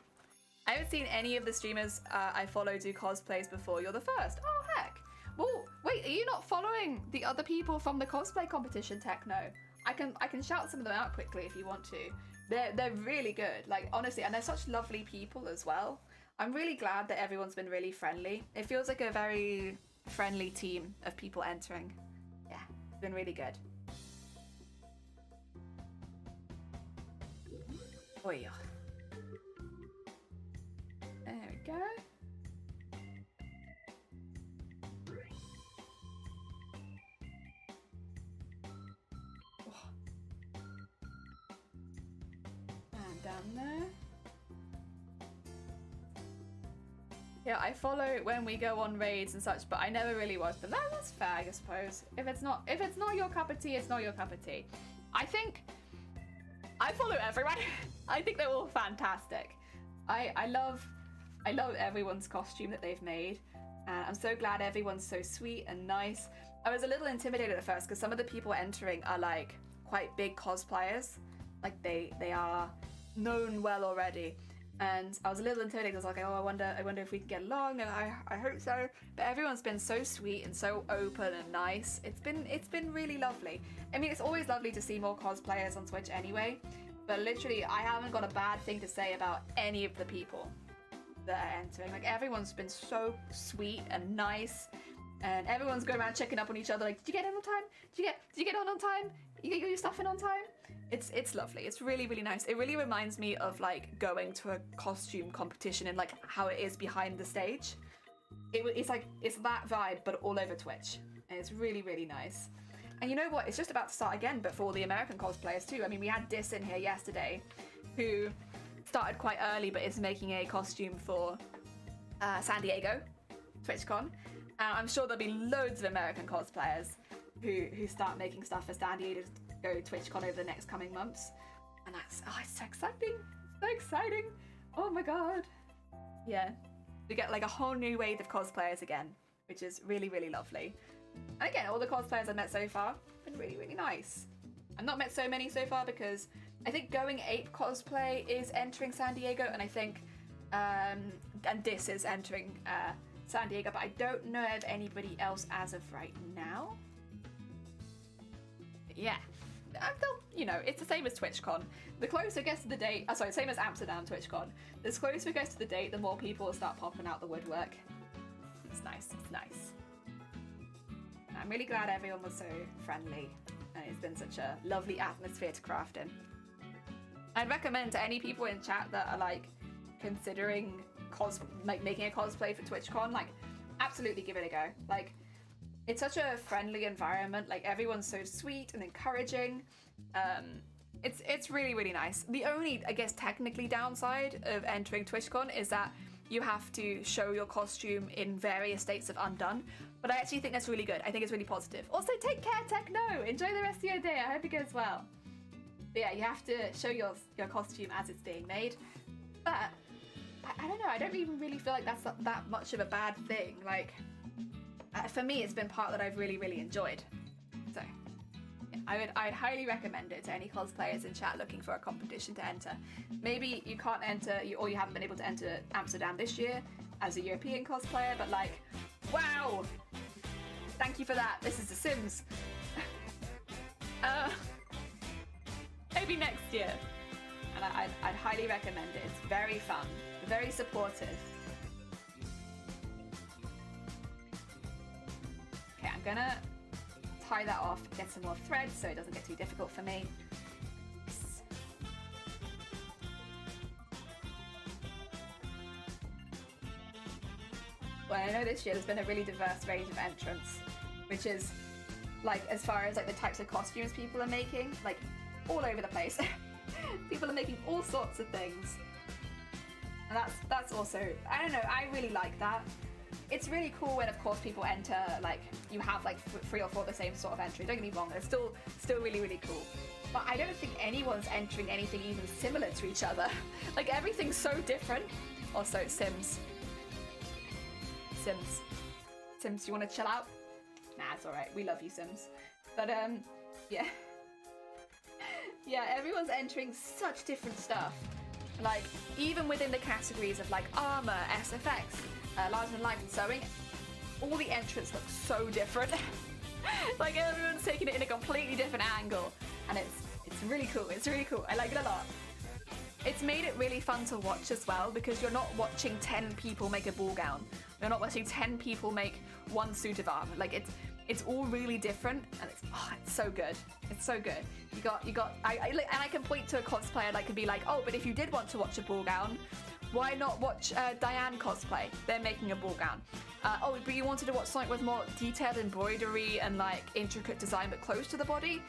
I haven't seen any of the streamers I follow do cosplays before. You're the first. Oh, heck. Well, wait, are you not following the other people from the cosplay competition, Techno? I can shout some of them out quickly if you want to. They're really good, like honestly, and they're such lovely people as well. I'm really glad that everyone's been really friendly. It feels like a very friendly team of people entering. Yeah, it's been really good. Oh yeah. There we go. And down there. Yeah, I follow when we go on raids and such, but I never really watch them. That's fair, I suppose. If it's not your cup of tea, it's not your cup of tea. I think I follow everyone. I think they're all fantastic. I love everyone's costume that they've made. And I'm so glad everyone's so sweet and nice. I was a little intimidated at first because some of the people entering are like quite big cosplayers. Like they are known well already. And I was a little intimidated. I was like, oh, I wonder if we can get along. And I hope so. But everyone's been so sweet and so open and nice. It's been really lovely. I mean, it's always lovely to see more cosplayers on Twitch anyway. But literally, I haven't got a bad thing to say about any of the people that are entering. Like everyone's been so sweet and nice. And everyone's going around checking up on each other. Like, did you get in on time? Did you get on time? You get your stuff in on time? It's lovely. It's really, really nice. It really reminds me of like going to a costume competition and like how it is behind the stage. It's like, it's that vibe, but all over Twitch. And it's really, really nice. And you know what? It's just about to start again, but for all the American cosplayers too. I mean, we had Dis in here yesterday, who started quite early, but is making a costume for San Diego, TwitchCon. I'm sure there'll be loads of American cosplayers who start making stuff for San Diego TwitchCon over the next coming months, and that's it's so exciting, so exciting. Oh my god, yeah, we get like a whole new wave of cosplayers again, which is really, really lovely. And again, all the cosplayers I've met so far have been really, really nice. I've not met so many so far because I think Going Ape Cosplay is entering San Diego, and I think and Dis is entering San Diego, but I don't know of anybody else as of right now. But yeah. You know, it's the same as TwitchCon. The closer it gets to the date, same as Amsterdam TwitchCon. The closer it gets to the date, the more people will start popping out the woodwork. It's nice, it's nice. I'm really glad everyone was so friendly, and it's been such a lovely atmosphere to craft in. I'd recommend to any people in chat that are like considering making a cosplay for TwitchCon, like absolutely give it a go. Like, it's such a friendly environment. Like everyone's so sweet and encouraging. It's really, really nice. The only, I guess, technically downside of entering TwitchCon is that you have to show your costume in various states of undone. But I actually think that's really good. I think it's really positive. Also, take care, Techno. Enjoy the rest of your day. I hope it goes well. But yeah, you have to show your costume as it's being made. But I don't know. I don't even really feel like that's that much of a bad thing. Like, for me, it's been part that I've really, really enjoyed. So yeah, I'd highly recommend it to any cosplayers in chat looking for a competition to enter. Maybe you can't enter, or you haven't been able to enter Amsterdam this year as a European cosplayer, but like, wow! Thank you for that. This is The Sims. Maybe next year. And I'd highly recommend it. It's very fun, very supportive. gonna tie that off, get some more thread so it doesn't get too difficult for me. Well, I know this year there's been a really diverse range of entrants, which is like as far as like the types of costumes people are making, like all over the place. People are making all sorts of things, and that's also, I don't know, I really like that. It's really cool when, of course, people enter, like, you have, like, 3 or 4 of the same sort of entry. Don't get me wrong, they're still really, really cool. But I don't think anyone's entering anything even similar to each other. Like, everything's so different. Also, Sims. Sims, you want to chill out? Nah, it's alright. We love you, Sims. But, yeah. Yeah, everyone's entering such different stuff. Like, even within the categories of, like, armor, SFX, large and light and sewing, all the entrants look so different. Like everyone's taking it in a completely different angle, and it's really cool. It's really cool. I like it a lot. It's made it really fun to watch as well, because you're not watching 10 people make a ball gown. You're not watching 10 people make one suit of armor. Like it's all really different, and it's so good. It's so good. You got. And I can point to a cosplayer and I can be like, oh, but if you did want to watch a ball gown, why not watch Diane cosplay? They're making a ball gown. Oh, but you wanted to watch something with more detailed embroidery and like intricate design but close to the body?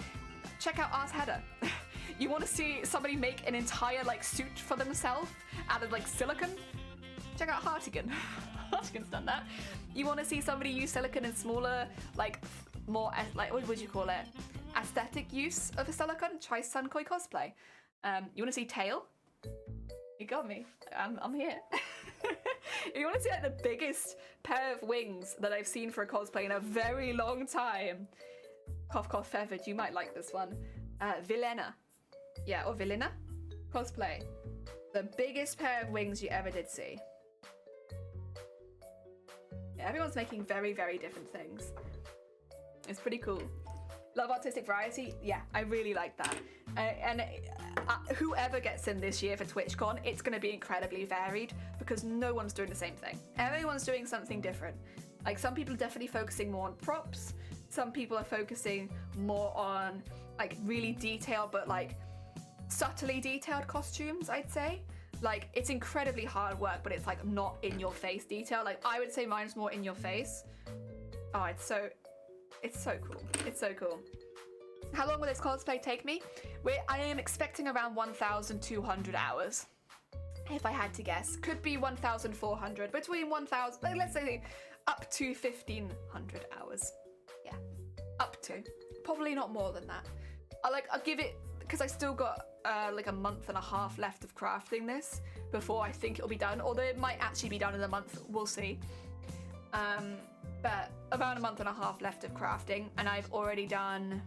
Check out Ars Hedda. You want to see somebody make an entire like suit for themselves out of like silicone? Check out Hartigan. Hartigan's done that. You want to see somebody use silicone in smaller, like more like what would you call it? Aesthetic use of a silicone? Try Sunkoi cosplay. You want to see tail? You got me. I'm here. You want to see like the biggest pair of wings that I've seen for a cosplay in a very long time? Cough, cough, feathered. You might like this one. Vilena. Yeah, or Vilena cosplay. The biggest pair of wings you ever did see. Yeah, everyone's making very, very different things. It's pretty cool. Love artistic variety. Yeah, I really like that. And whoever gets in this year for TwitchCon, it's going to be incredibly varied because no one's doing the same thing. Everyone's doing something different. Like some people are definitely focusing more on props. Some people are focusing more on like really detailed but like subtly detailed costumes, I'd say. Like it's incredibly hard work, but it's like not in your face detail. Like I would say mine's more in your face. Oh, it's so cool. It's so cool. How long will this cosplay take me? I am expecting around 1,200 hours. If I had to guess. Could be 1,400. Between 1,000, like, let's say up to 1,500 hours. Yeah. Up to. Probably not more than that. I'll give it, because I still got like a month and a half left of crafting this before I think it'll be done. Although it might actually be done in a month. We'll see. But around a month and a half left of crafting, and I've already done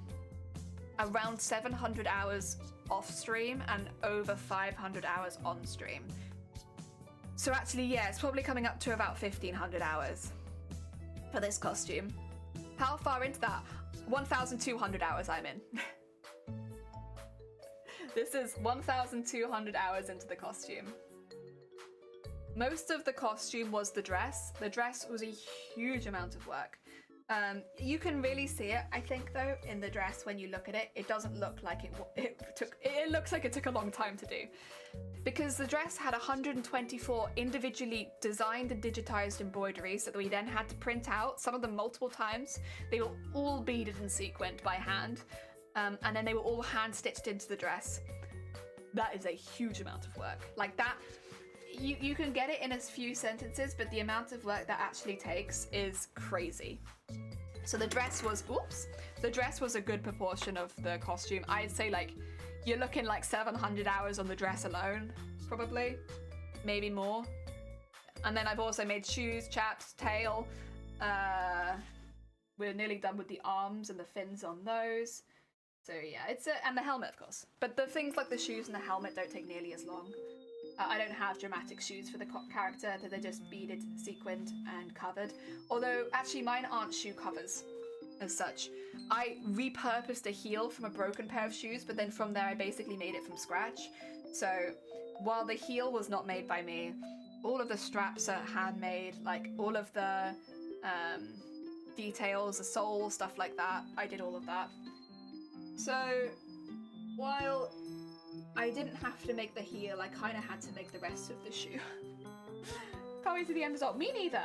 around 700 hours off stream and over 500 hours on stream. So actually, yeah, it's probably coming up to about 1,500 hours for this costume. How far into that? 1,200 hours I'm in. This is 1,200 hours into the costume. Most of the costume was the dress. The dress was a huge amount of work. You can really see it, I think, though, in the dress when you look at it. It doesn't look like it looks like it took a long time to do. Because the dress had 124 individually designed and digitized embroideries that we then had to print out, some of them multiple times. They were all beaded and sequined by hand, and then they were all hand-stitched into the dress. That is a huge amount of work. Like that, you can get it in a few sentences, but the amount of work that actually takes is crazy. So the dress was a good proportion of the costume. I'd say like you're looking like 700 hours on the dress alone, probably, maybe more. And then I've also made shoes, chaps, tail. We're nearly done with the arms and the fins on those. So yeah, and the helmet, of course. But the things like the shoes and the helmet don't take nearly as long. I don't have dramatic shoes for the character, that they're just beaded, sequined, and covered. Although, actually, mine aren't shoe covers, as such. I repurposed a heel from a broken pair of shoes, but then from there I basically made it from scratch. So, while the heel was not made by me, all of the straps are handmade, like all of the details, the sole, stuff like that. I did all of that. So while I didn't have to make the heel, I kind of had to make the rest of the shoe. Can't wait to the end result. Me neither.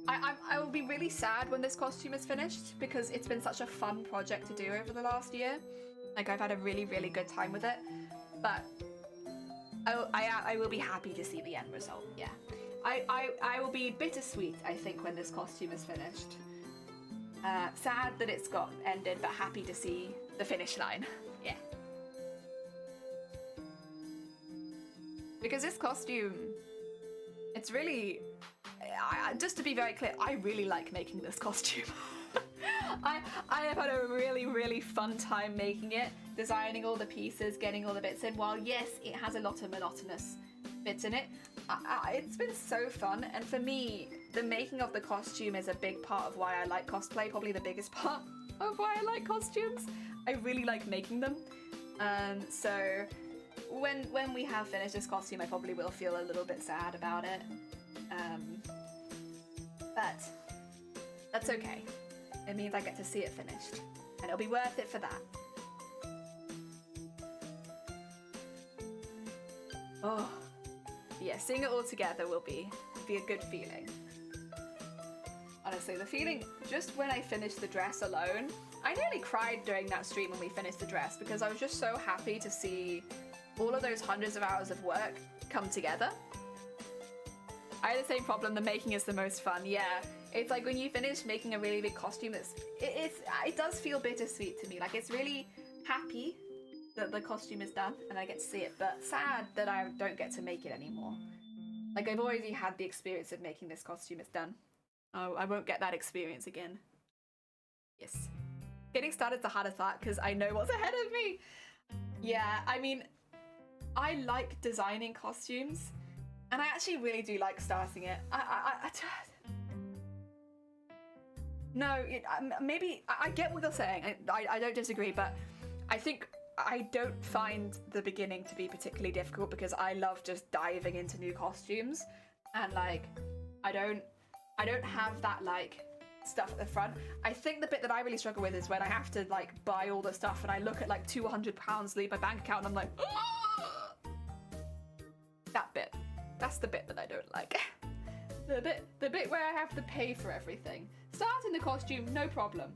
I will be really sad when this costume is finished because it's been such a fun project to do over the last year. Like, I've had a really, really good time with it. But I will be happy to see the end result, yeah. I will be bittersweet, I think, when this costume is finished. Sad that it's got ended, but happy to see the finish line, yeah. Because this costume, it's really, just to be very clear, I really like making this costume. I have had a really, really fun time making it, designing all the pieces, getting all the bits in. While yes, it has a lot of monotonous bits in it, it's been so fun. And for me, the making of the costume is a big part of why I like cosplay, probably the biggest part of why I like costumes. I really like making them. So when we have finished this costume, I probably will feel a little bit sad about it. But that's okay. It means I get to see it finished, and it'll be worth it for that. Oh, yeah, seeing it all together will be a good feeling. Honestly, the feeling just when I finished the dress alone, I nearly cried during that stream when we finished the dress because I was just so happy to see all of those hundreds of hours of work come together. I had the same problem, the making is the most fun, yeah. It's like when you finish making a really big costume, it does feel bittersweet to me. Like, it's really happy that the costume is done and I get to see it, but sad that I don't get to make it anymore. Like, I've already had the experience of making this costume, it's done. Oh, I won't get that experience again. Yes. Getting started's the hardest part because I know what's ahead of me. Yeah, I mean, I like designing costumes. And I actually really do like starting it. Maybe I get what you're saying. I don't disagree, but I think I don't find the beginning to be particularly difficult because I love just diving into new costumes, and like I don't have that like stuff at the front. I think the bit that I really struggle with is when I have to like buy all the stuff and I look at like £200 leave my bank account and I'm like, oh! That bit. That's the bit that I don't like. The bit where I have to pay for everything. Starting the costume, no problem.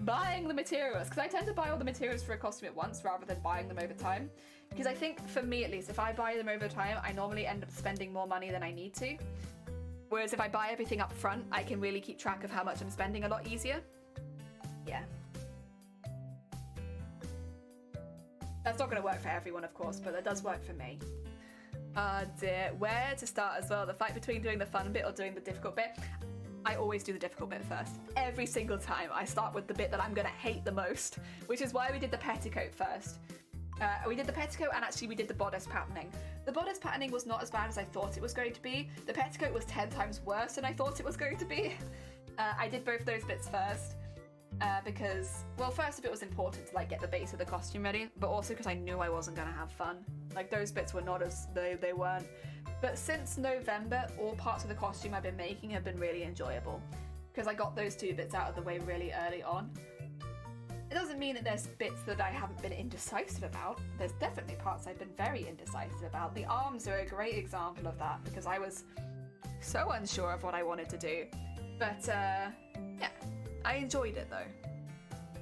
Buying the materials, because I tend to buy all the materials for a costume at once rather than buying them over time. Because I think, for me at least, if I buy them over time, I normally end up spending more money than I need to. Whereas if I buy everything up front, I can really keep track of how much I'm spending a lot easier. Yeah. That's not going to work for everyone, of course, but that does work for me. Dear, where to start as well? The fight between doing the fun bit or doing the difficult bit? I always do the difficult bit first. Every single time I start with the bit that I'm gonna hate the most, which is why we did the petticoat first. We did the petticoat and actually we did the bodice patterning. The bodice patterning was not as bad as I thought it was going to be. The petticoat was 10 times worse than I thought it was going to be. I did both those bits first. Because, well, first if it was important to like get the base of the costume ready, but also because I knew I wasn't gonna have fun. Like, those bits were not as, they weren't. But since November, all parts of the costume I've been making have been really enjoyable. Because I got those two bits out of the way really early on. It doesn't mean that there's bits that I haven't been indecisive about. There's definitely parts I've been very indecisive about. The arms are a great example of that, because I was so unsure of what I wanted to do. But, yeah. I enjoyed it though.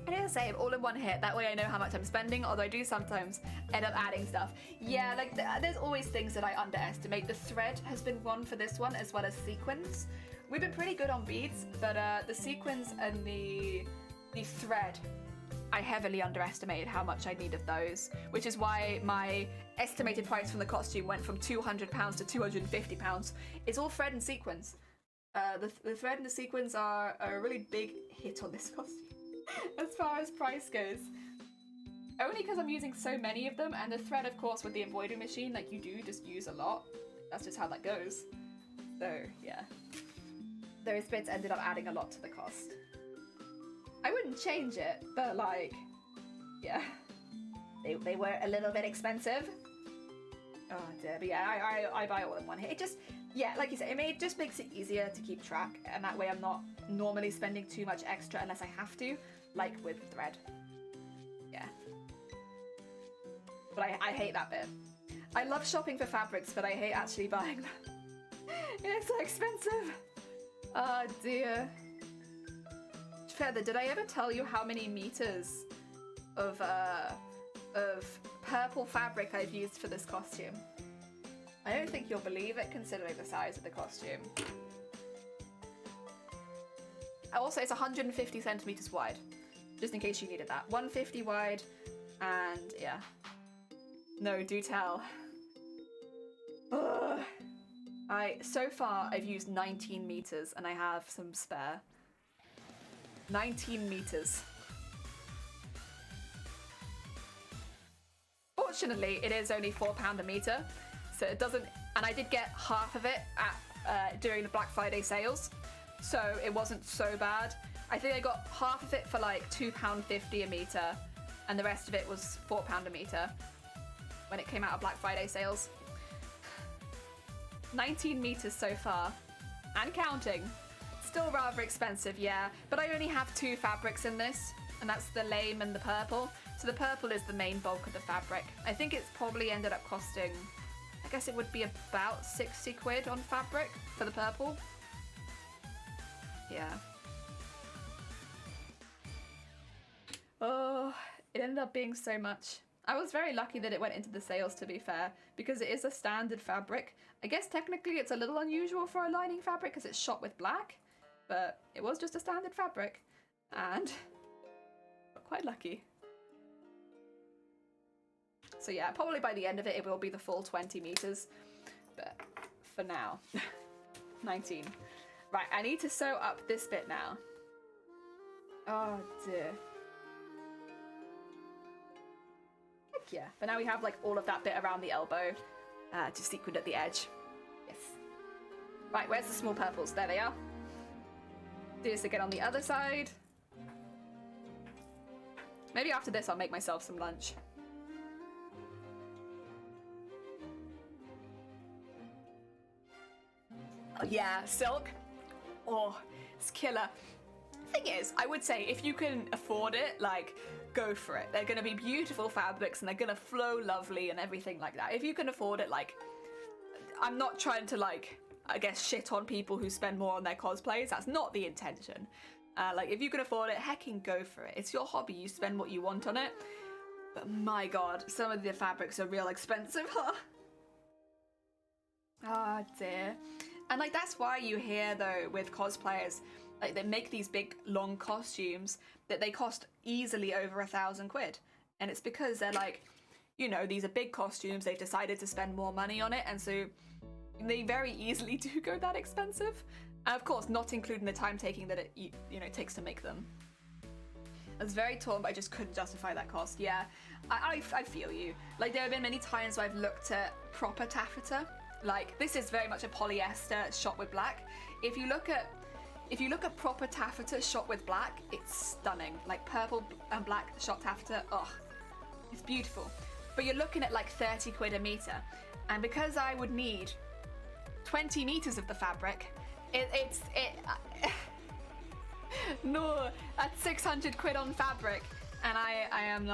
I do the same, all in one hit, that way I know how much I'm spending, although I do sometimes end up adding stuff. Yeah, like there's always things that I underestimate. The thread has been one for this one, as well as sequins. We've been pretty good on beads, but the sequins and the thread, I heavily underestimated how much I need of those, which is why my estimated price from the costume went from £200 to £250. It's all thread and sequins. The thread and the sequins are a really big hit on this costume as far as price goes. Only because I'm using so many of them, and the thread, of course, with the embroidery machine, like, you do just use a lot. That's just how that goes. So, yeah. Those bits ended up adding a lot to the cost. I wouldn't change it, but, like, yeah. They were a little bit expensive. Oh dear, but yeah, I buy all in one hit. Yeah, like you said, it just makes it easier to keep track, and that way I'm not normally spending too much extra unless I have to, like with thread. Yeah. But I hate that bit. I love shopping for fabrics, but I hate actually buying them. It's so expensive. Oh dear. Feather, did I ever tell you how many meters of purple fabric I've used for this costume? I don't think you'll believe it considering the size of the costume. Also, it's 150 centimeters wide, just in case you needed that. 150 wide, and yeah. No, do tell. Ugh. So far, I've used 19 meters, and I have some spare. 19 meters. Fortunately, it is only £4 a meter, so it doesn't. And I did get half of it at during the Black Friday sales, so it wasn't so bad. I think I got half of it for like £2.50 a meter, and the rest of it was £4 a meter when it came out of Black Friday sales. 19 meters so far, and counting. Still rather expensive, yeah, but I only have 2 fabrics in this, and that's the lame and the purple. So the purple is the main bulk of the fabric. I think it's probably ended up costing, I guess it would be about 60 quid on fabric for the purple. Yeah. Oh, it ended up being so much. I was very lucky that it went into the sales, to be fair, because it is a standard fabric. I guess technically it's a little unusual for a lining fabric because it's shot with black, but it was just a standard fabric, and got quite lucky. So yeah, probably by the end of it, it will be the full 20 meters, but for now, 19. Right, I need to sew up this bit now. Oh dear. Heck yeah, but now we have like all of that bit around the elbow to sequin at the edge. Yes. Right, where's the small purples? There they are. Do this again on the other side. Maybe after this I'll make myself some lunch. Oh yeah, silk. Oh, it's killer. Thing is, I would say if you can afford it, like, go for it. They're gonna be beautiful fabrics and they're gonna flow lovely and everything like that. If you can afford it, like, I'm not trying to, like, I guess shit on people who spend more on their cosplays. That's not the intention. Like, if you can afford it, hecking go for it. It's your hobby, you spend what you want on it. But my god, some of the fabrics are real expensive, huh? Oh dear. And like, that's why you hear though with cosplayers, like they make these big long costumes that they cost easily over 1,000 quid. And it's because they're like, you know, these are big costumes, they've decided to spend more money on it, and so they very easily do go that expensive. And of course, not including the time taking that it, you know, takes to make them. I was very torn, but I just couldn't justify that cost. Yeah, I feel you. Like, there have been many times where I've looked at proper taffeta. Like, this is very much a polyester shot with black. If you look at proper taffeta shot with black, it's stunning. Like, purple and black shot taffeta, oh, it's beautiful. But you're looking at like 30 quid a meter. And because I would need 20 meters of the fabric, no, that's 600 quid on fabric. And I'm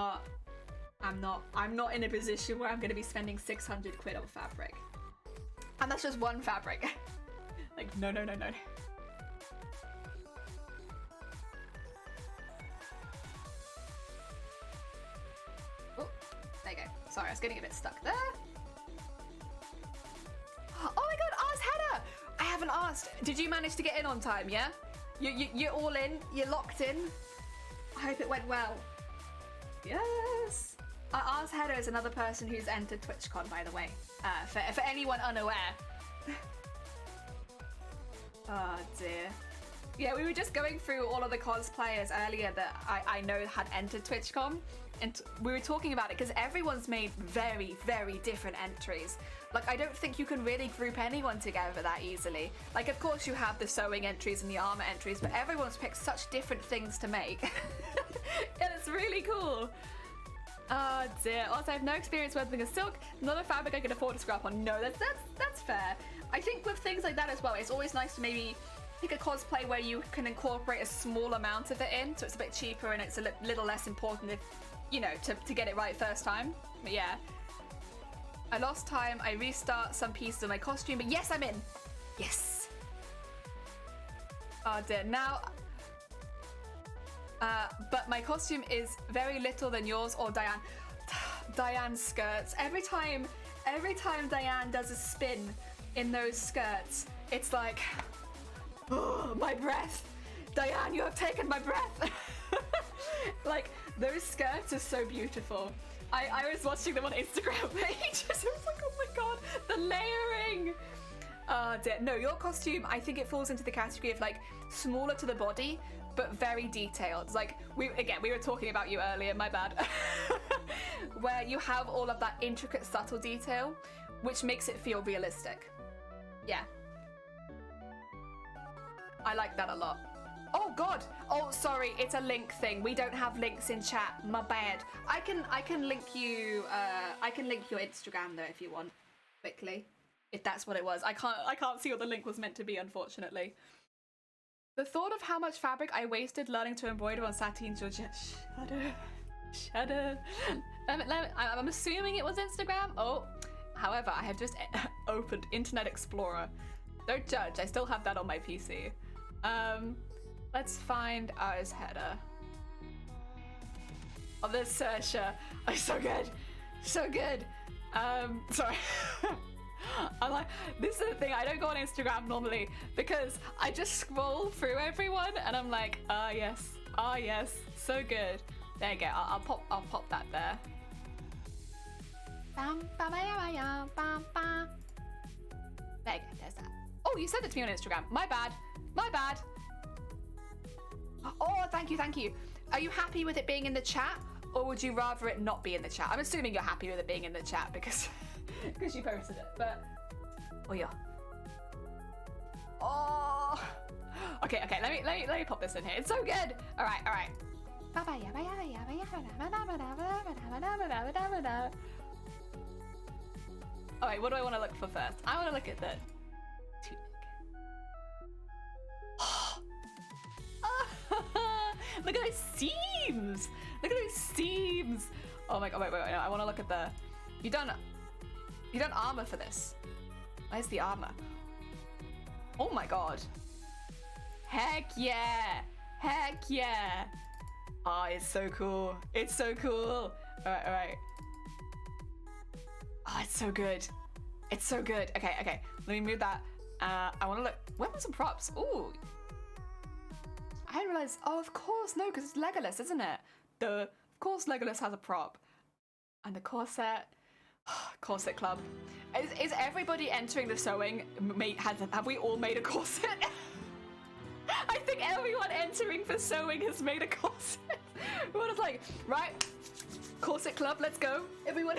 not in a position where I'm going to be spending 600 quid on fabric. And that's just one fabric. Like, no. Oh, there you go. Sorry, I was getting a bit stuck there. Oh my god, ask Hannah! I haven't asked. Did you manage to get in on time, yeah? You're all in? You're locked in? I hope it went well. Yes! Ars Hedda is another person who's entered TwitchCon, by the way, for anyone unaware. Oh dear. Yeah, we were just going through all of the cosplayers earlier that I know had entered TwitchCon, and we were talking about it because everyone's made very, very different entries. Like, I don't think you can really group anyone together that easily. Like, of course you have the sewing entries and the armor entries, but everyone's picked such different things to make. And it's really cool. Oh dear. Also, I have no experience wearing a silk, not a fabric I can afford to scrap on. No, that's fair. I think with things like that as well, it's always nice to maybe pick a cosplay where you can incorporate a small amount of it in, so it's a bit cheaper and it's a little less important if, you know, to get it right first time. But yeah. I lost time, I restart some pieces of my costume, but yes, I'm in. Yes. Oh dear. Now, but my costume is very little than yours or Diane. Diane's skirts. Every time Diane does a spin in those skirts, it's like, oh, my breath. Diane, you have taken my breath. Like, those skirts are so beautiful. I was watching them on Instagram pages. I was like, oh my god, the layering. Dear. No, your costume, I think it falls into the category of like smaller to the body, but very detailed. Like we were talking about you earlier, my bad. Where you have all of that intricate, subtle detail, which makes it feel realistic. Yeah. I like that a lot. Oh god. Oh, sorry, it's a link thing. We don't have links in chat. My bad. I can link you I can link your Instagram though if you want quickly. If that's what it was. I can't see what the link was meant to be, unfortunately. The thought of how much fabric I wasted learning to embroider on sateen Georgette. Shudder. I'm assuming it was Instagram. Oh, however, I have just opened Internet Explorer. Don't judge, I still have that on my PC. Let's find ours header. Oh, there's Saoirse. Oh, so good. So good. Sorry. I'm like, this is the thing, I don't go on Instagram normally because I just scroll through everyone and I'm like, ah yes, so good. There you go, I'll pop that there. There you go, there's that. Oh, you sent it to me on Instagram. My bad. Oh, thank you. Are you happy with it being in the chat or would you rather it not be in the chat? I'm assuming you're happy with it being in the chat because you posted it, but oh yeah. Oh, okay. Let me pop this in here. It's so good. All right. All right. What do I want to look for first? I want to look at the tunic. Look at those seams. Oh my god. Wait. No, I want to look at the. You done armor for this. Where's the armor? Oh my god. Heck yeah. Oh, it's so cool. All right. Oh, it's so good. Okay. Let me move that. I want to look. Weapons and props. Ooh. I didn't realize. Oh, of course. No, because it's Legolas, isn't it? Of course Legolas has a prop. And the corset. Corset club. Is everybody entering the sewing? Have we all made a corset? I think everyone entering for sewing has made a corset. Everyone is like, right, corset club, let's go. Everyone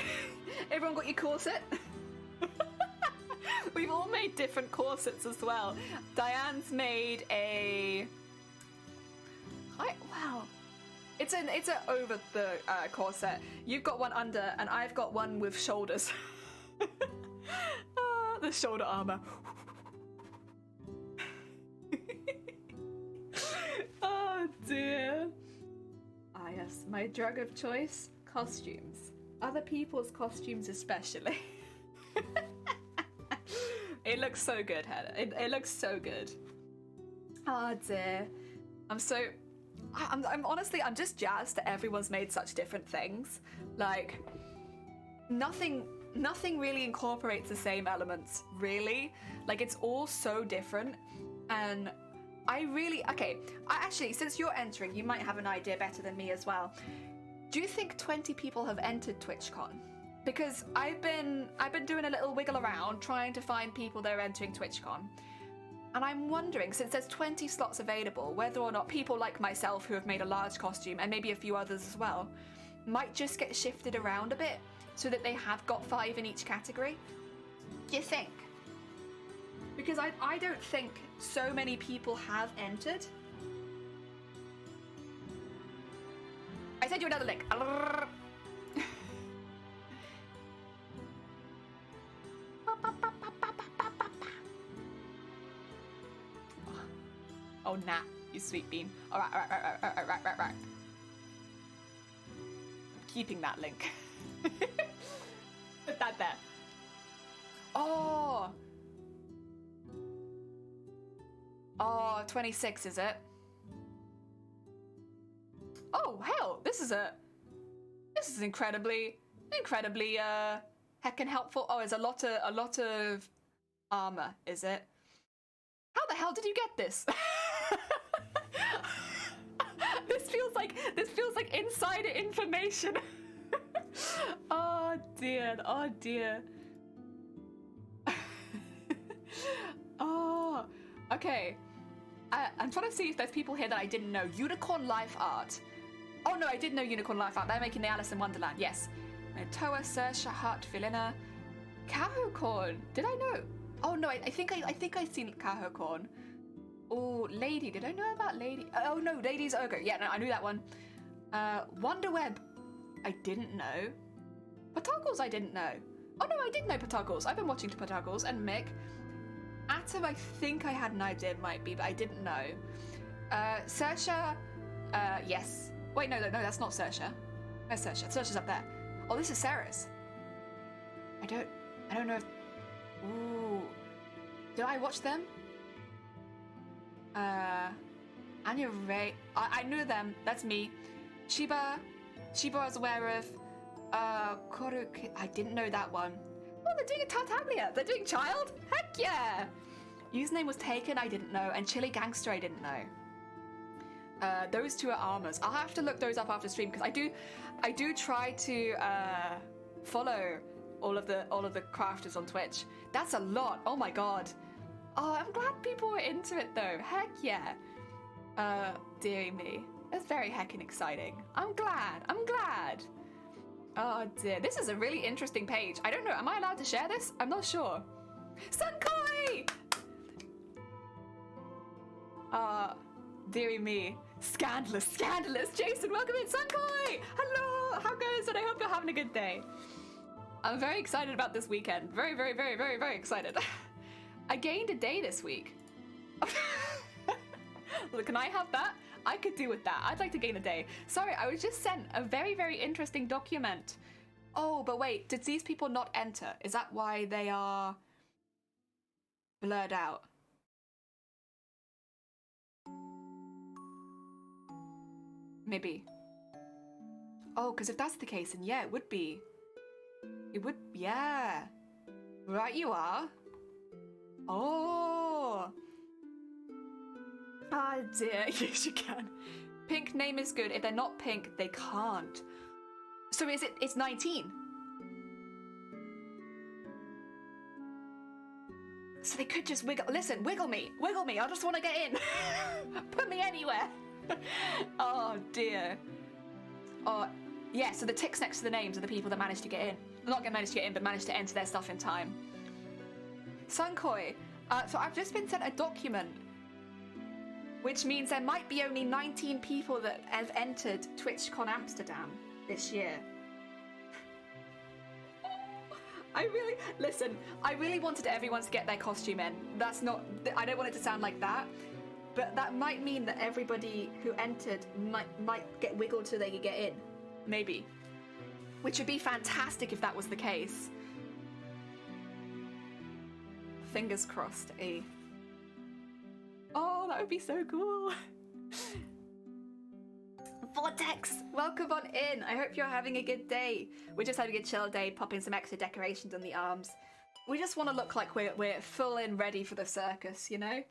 got your corset? We've all made different corsets as well. Diane's made a. Wow. It's a over the corset. You've got one under, and I've got one with shoulders. The shoulder armor. Oh dear. Ah yes, my drug of choice: costumes. Other people's costumes, especially. It looks so good, Heather. It looks so good. Oh dear. I'm honestly, I'm just jazzed that everyone's made such different things. Like, nothing really incorporates the same elements, really. Like, it's all so different. And actually, since you're entering, you might have an idea better than me as well. Do you think 20 people have entered TwitchCon? Because I've been doing a little wiggle around trying to find people that are entering TwitchCon. And I'm wondering, since there's 20 slots available, whether or not people like myself who have made a large costume, and maybe a few others as well, might just get shifted around a bit so that they have got 5 in each category. Do you think? Because I don't think so many people have entered. I sent you another link. Oh, nah, you sweet bean. All right. Keeping that link. Put that there. Oh, 26, is it? Oh, hell, this is incredibly heckin' helpful. Oh, it's a lot of armor, is it? How the hell did you get this? This feels like insider information. Oh dear. Oh, okay. I'm trying to see if there's people here that I didn't know. Unicorn Life Art. Oh no, I did know Unicorn Life Art. They're making the Alice in Wonderland. Yes. Toa, Saoirse, Hart, Filina, Cahocorn. Did I know? Oh no, I think I've seen Cahocorn. Oh, Lady. Did I know about Lady? Oh no, Lady's Ogre. Yeah, no, I knew that one. Wonderweb. I didn't know. Pataggles, I didn't know. Oh no, I did know Pataggles. I've been watching Pataggles and Mick. Atom, I think I had an idea it might be, but I didn't know. Saoirse, yes. Wait, no, that's not Saoirse. Where's Saoirse? Saoirse's up there. Oh, this is Sarah's. I don't know if... Ooh. Did I watch them? Anya Ray... I knew them. That's me. Shiba I was aware of. Koruki... I didn't know that one. Oh, they're doing a Tartaglia. They're doing Child? Heck yeah! Username was taken, I didn't know. And Chili Gangster, I didn't know. Those two are armors. I'll have to look those up after stream because I do try to follow all of the crafters on Twitch. That's a lot. Oh my god. Oh, I'm glad people were into it though. Heck yeah. Dearie me. That's very heckin' exciting. I'm glad. Oh dear. This is a really interesting page. I don't know. Am I allowed to share this? I'm not sure. Sunkoi! Dearie me. Scandalous. Jason, welcome in. Sunkoi! Hello! How goes it? I hope you're having a good day. I'm very excited about this weekend. Very, very, very, very, very excited. I gained a day this week. Look, can I have that? I could do with that. I'd like to gain a day. Sorry, I was just sent a very, very interesting document. Oh, but wait, did these people not enter? Is that why they are blurred out? Maybe. Oh, because if that's the case, then yeah, it would be. It would, yeah. Right you are. Oh. Ah dear, yes you can. Pink name is good. If they're not pink, they can't. So it's 19? So they could just wiggle, listen, wiggle me. I just want to get in. Put me anywhere. Oh dear. Oh, yeah, so the ticks next to the names are the people that managed to get in. Not managed to get in, but managed to enter their stuff in time. Sunkoi, so I've just been sent a document, which means there might be only 19 people that have entered TwitchCon Amsterdam this year. I really wanted everyone to get their costume in. That's not, I don't want it to sound like that, but that might mean that everybody who entered might get wiggled so they could get in. Maybe. Which would be fantastic if that was the case. Fingers crossed, eh? Oh, that would be so cool. Vortex, welcome on in. I hope you're having a good day. We're just having a chill day, popping some extra decorations on the arms. We just want to look like we're full in ready for the circus, you know?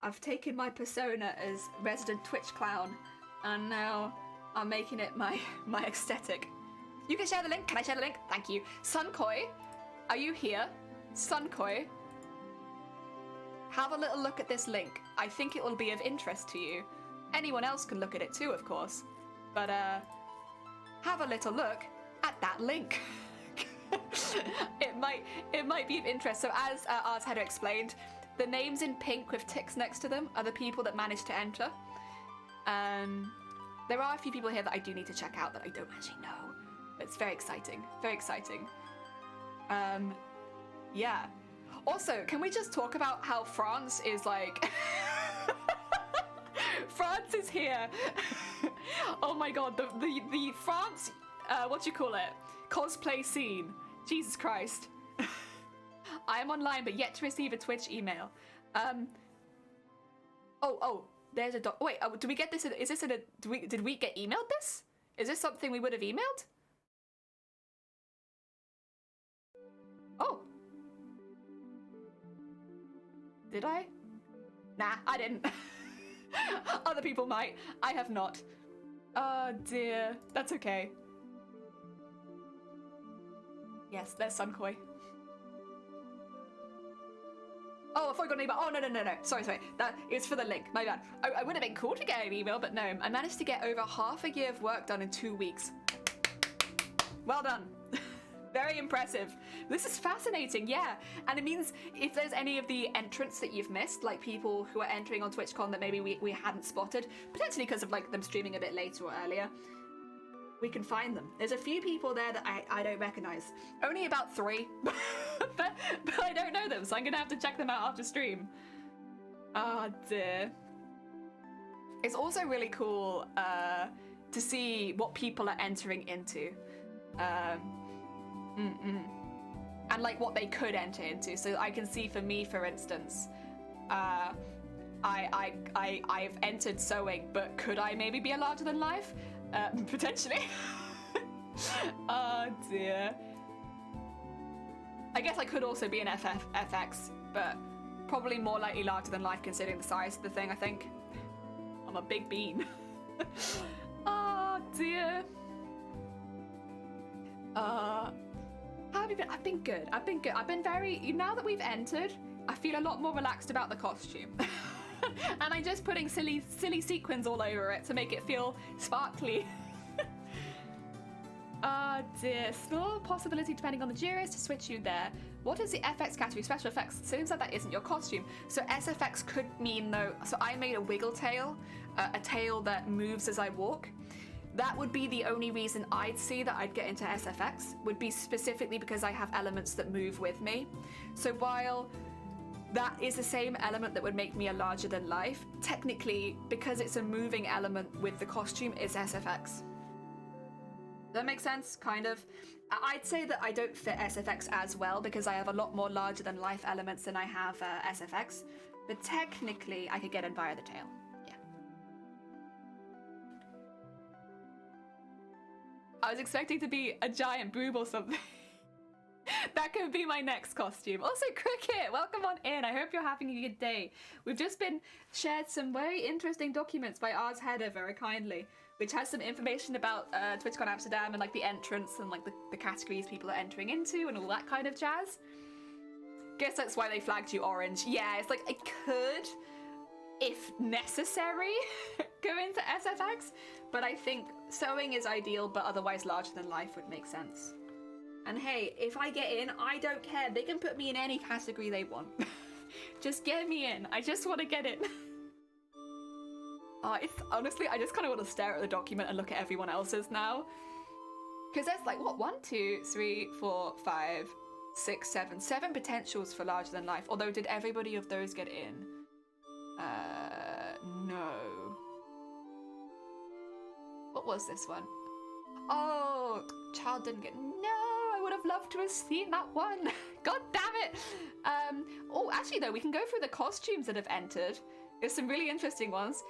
I've taken my persona as resident Twitch clown, and now I'm making it my aesthetic. You can share the link. Can I share the link? Thank you. Sunkoi, are you here? Sunkoi, have a little look at this link. I think it will be of interest to you. Anyone else can look at it too, of course. But have a little look at that link. It might be of interest. So as Ars Header explained, the names in pink with ticks next to them are the people that managed to enter. There are a few people here that I do need to check out that I don't actually know. But it's very exciting. Very exciting. Yeah. Also, can we just talk about how France is like France is here. Oh my god, the France, what do you call it? Cosplay scene. Jesus Christ. I am online, but yet to receive a Twitch email. Oh, there's a wait. Do we get this? Is this did we get emailed this? Is this something we would have emailed? Oh. Did I? Nah, I didn't. Other people might. I have not. Oh dear. That's okay. Yes, there's Sunkoi. Oh, I thought I got an email. Oh, no. Sorry. That is for the link. My bad. I would have been cool to get an email, but no. I managed to get over half a year of work done in 2 weeks. Well done. Very impressive. This is fascinating, yeah. And it means if there's any of the entrants that you've missed, like people who are entering on TwitchCon that maybe we hadn't spotted, potentially because of like them streaming a bit later or earlier, we can find them. There's a few people there that I don't recognize. Only about 3, but I don't know them, so I'm gonna have to check them out after stream. Oh dear. It's also really cool to see what people are entering into. And like what they could enter into. So I can see for me, for instance, I've entered sewing, but could I maybe be a larger than life? Potentially. Oh dear. I guess I could also be an FX, but probably more likely larger than life considering the size of the thing, I think. I'm a big bean. Oh dear. How have you been? I've been good. I've been very, now that we've entered, I feel a lot more relaxed about the costume. And I'm just putting silly sequins all over it to make it feel sparkly. Oh dear. Small possibility depending on the jurors to switch you there. What is the FX category? Special effects. Seems like that isn't your costume. So SFX could mean though, so I made a wiggle tail, a tail that moves as I walk. That would be the only reason I'd see that I'd get into SFX, would be specifically because I have elements that move with me. So while that is the same element that would make me a larger than life, technically, because it's a moving element with the costume, it's SFX. Does that make sense? Kind of. I'd say that I don't fit SFX as well because I have a lot more larger than life elements than I have SFX, but technically I could get in via the tail. Yeah. I was expecting to be a giant boob or something. That could be my next costume. Also, Cricket, welcome on in. I hope you're having a good day. We've just been shared some very interesting documents by Ars Header very kindly, which has some information about TwitchCon Amsterdam and like the entrance and like the categories people are entering into and all that kind of jazz. Guess that's why they flagged you orange. Yeah, it's like I could, if necessary, go into SFX, but I think sewing is ideal, but otherwise larger than life would make sense. And hey, if I get in, I don't care. They can put me in any category they want. Just get me in. I just want to get in. It's honestly, I just kind of want to stare at the document and look at everyone else's now. Because there's like, what, 1, 2, 3, 4, 5, 6, 7 potentials for larger than life. Although, did everybody of those get in? No. What was this one? Oh, child didn't get, no, I would have loved to have seen that one. God damn it. Oh, actually though, we can go through the costumes that have entered. There's some really interesting ones.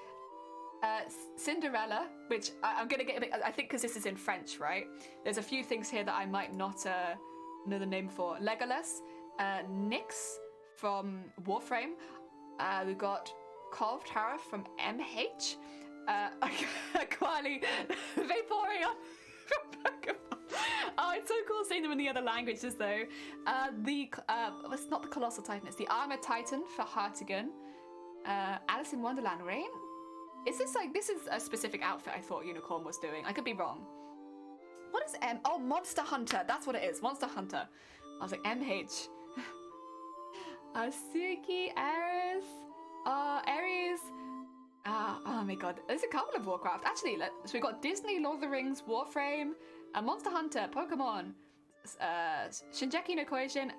Cinderella, which I'm gonna get a bit, I think because this is in French, right? There's a few things here that I might not know the name for. Legolas, Nyx from Warframe. We've got Colv Tara from MH. Quali, Vaporeon from Pokemon. Oh, it's so cool seeing them in the other languages though. It's not the Colossal Titan, it's the Armored Titan for Hartigan. Alice in Wonderland Rain. Is this like, this is a specific outfit I thought Unicorn was doing. I could be wrong. What is M? Oh, Monster Hunter. That's what it is. Monster Hunter. I was like, MH. Suki, Ares. Ares. Oh my god. There's a couple of Warcraft. Actually, so we've got Disney, Lord of the Rings, Warframe, Monster Hunter, Pokemon, Shingeki no Kyojin,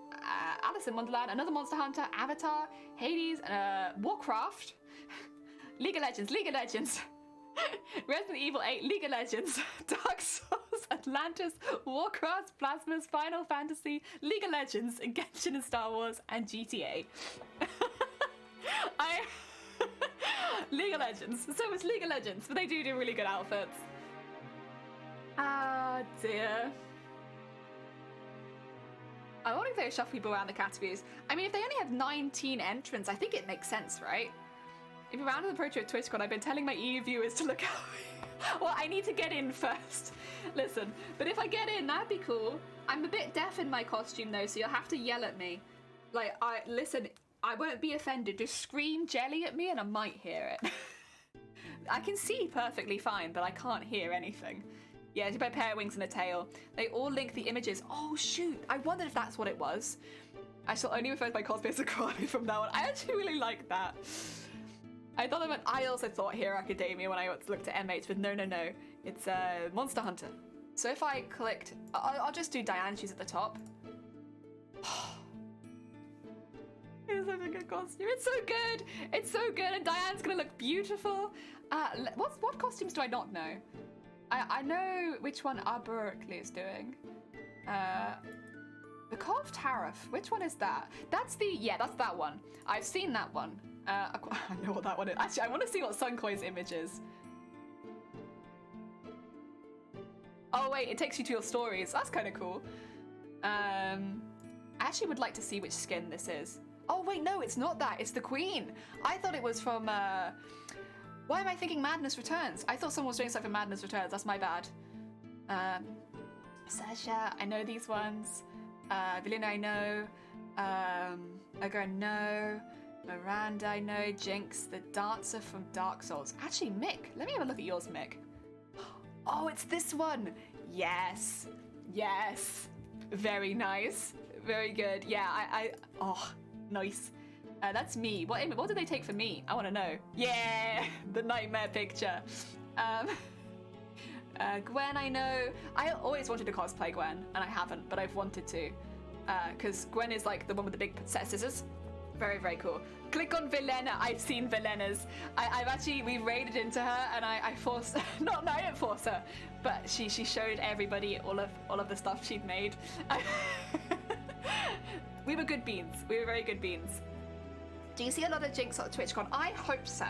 Alice in Wonderland, another Monster Hunter, Avatar, Hades, Warcraft. League of Legends, League of Legends. Resident Evil 8, League of Legends, Dark Souls, Atlantis, Warcraft, Plasmas, Final Fantasy, League of Legends, Genshin and Star Wars, and GTA. League of Legends. So it's League of Legends, but they do really good outfits. Ah, dear. I wonder if they shuffle people around the categories. I mean, if they only have 19 entrants, I think it makes sense, right? If you're around the approach at TwitchCon, I've been telling my EU viewers to look out. Well, I need to get in first. Listen, but if I get in, that'd be cool. I'm a bit deaf in my costume though, so you'll have to yell at me. Like, listen, I won't be offended. Just scream jelly at me and I might hear it. I can see perfectly fine, but I can't hear anything. Yeah, it's about a pair of wings and a tail. They all link the images. Oh, shoot. I wondered if that's what it was. I shall only refer to my cosplay as a karate from now on. I actually really like that. I also thought Hero Academia when I looked at M8, but no. It's Monster Hunter. So if I clicked, I'll just do Diane, she's at the top. It's such a good costume. It's so good. It's so good, and Diane's gonna look beautiful. What costumes do I not know? I know which one Berkeley is doing. The Carved Tariff. Which one is that? That's that one. I've seen that one. I know what that one is. Actually, I want to see what Sunkoi's image is. Oh wait, it takes you to your stories. That's kind of cool. I actually would like to see which skin this is. Oh wait, no, it's not that. It's the Queen. I thought it was from. Why am I thinking Madness Returns? I thought someone was doing something for Madness Returns. That's my bad. Sasha, I know these ones. Vilena, I know. Ogre, I know. Miranda, I know. Jinx, the dancer from Dark Souls. Actually, Mick. Let me have a look at yours, Mick. Oh, it's this one. Yes. Yes. Very nice. Very good. Yeah, oh, nice. That's me. What did they take for me? I want to know. Yeah, the nightmare picture. Gwen, I know. I always wanted to cosplay Gwen, and I haven't, but I've wanted to. Because Gwen is like the one with the big set of scissors. Very, very cool. Click on Vilena. I've seen Vilena's. We raided into her, and I forced. No, I didn't force her, but she showed everybody all of the stuff she'd made. We were good beans. We were very good beans. Do you see a lot of Jinx at TwitchCon? I hope so.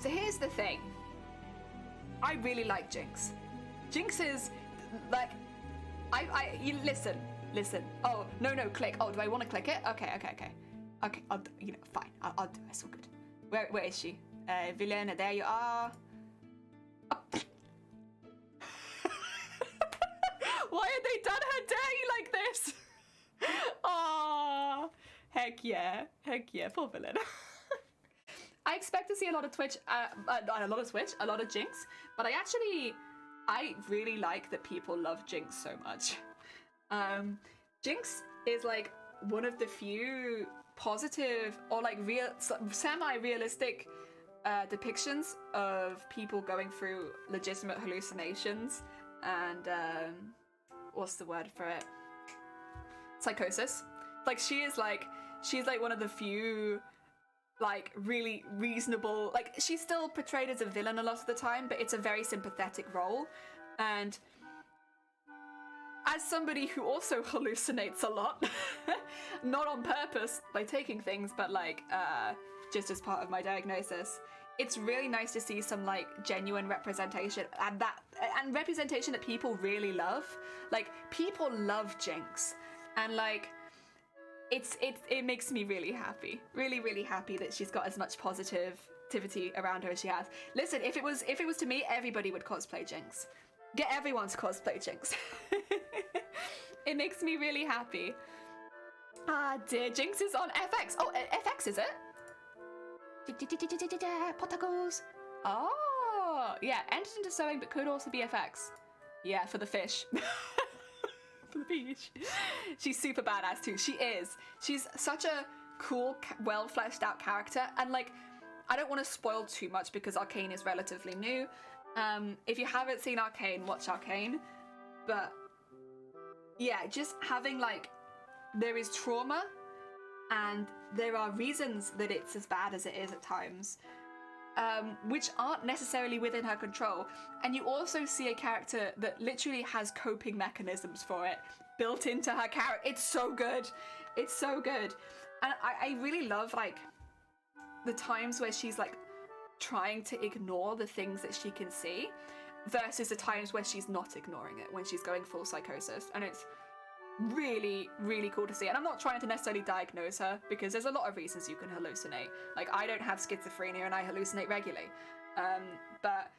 So here's the thing. I really like Jinx. Jinx is like, you listen. Oh no, click. Oh, do I want to click it? Okay. Okay, fine. I'll do it. It's all good. Where is she? Vilena, there you are. Oh. Why have they done her dirty like this? Oh, heck yeah, poor Vilena. I expect to see a lot of Twitch, a lot of Jinx, but I really like that people love Jinx so much. Jinx is like one of the few positive or like real semi-realistic depictions of people going through legitimate hallucinations and what's the word for it? Psychosis. Like she's like one of the few like really reasonable, like she's still portrayed as a villain a lot of the time, but it's a very sympathetic role. And as somebody who also hallucinates a lot, not on purpose by taking things, but like just as part of my diagnosis, it's really nice to see some like genuine representation and representation that people really love. Like people love Jinx, and like it makes me really happy, really happy that she's got as much positivity around her as she has. Listen, if it was to me, everybody would cosplay Jinx. Get everyone to cosplay Jinx. It makes me really happy. Ah, dear, Jinx is on FX. Oh, FX is it? Potacos. Oh, yeah, entered into sewing, but could also be FX. Yeah, for the fish. For the beach. She's super badass too. She is. She's such a cool, well fleshed out character. And like, I don't want to spoil too much because Arcane is relatively new. If you haven't seen Arcane, watch Arcane. But yeah, just having like, there is trauma and there are reasons that it's as bad as it is at times. which aren't necessarily within her control. And you also see a character that literally has coping mechanisms for it built into her character. It's so good. It's so good. And I really love, like, the times where she's, like, trying to ignore the things that she can see versus the times where she's not ignoring it, when she's going full psychosis. And it's really, really cool to see. And I'm not trying to necessarily diagnose her, because there's a lot of reasons you can hallucinate. Like, I don't have schizophrenia and I hallucinate regularly. But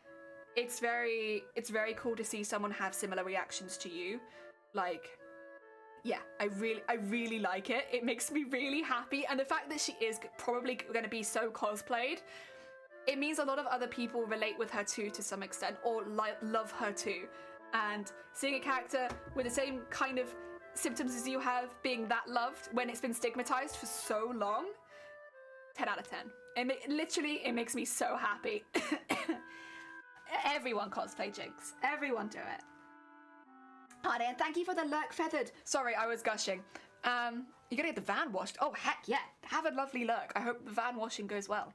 it's very cool to see someone have similar reactions to you. Like, yeah, I really like it. It makes me really happy. And the fact that she is probably going to be so cosplayed, it means a lot of other people relate with her too, to some extent, or love her too. And seeing a character with the same kind of symptoms as you have being that loved when it's been stigmatized for so long, 10 out of 10. It makes me so happy. Everyone cosplay Jinx. Everyone do it. Oh, Dan, thank you for the lurk feathered. Sorry, I was gushing. You're gonna get the van washed. Oh, heck yeah. Have a lovely lurk. I hope the van washing goes well.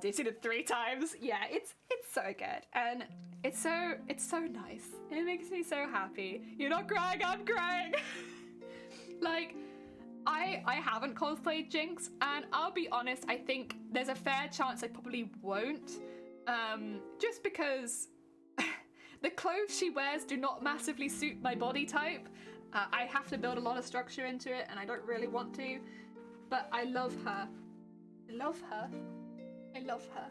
Did you see it 3 times? Yeah, it's so good. And it's so nice. It makes me so happy. You're not crying, I'm crying. Like, I haven't cosplayed Jinx, and I'll be honest, I think there's a fair chance I probably won't. Just because the clothes she wears do not massively suit my body type. I have to build a lot of structure into it, and I don't really want to. But I love her. I love her. I love her.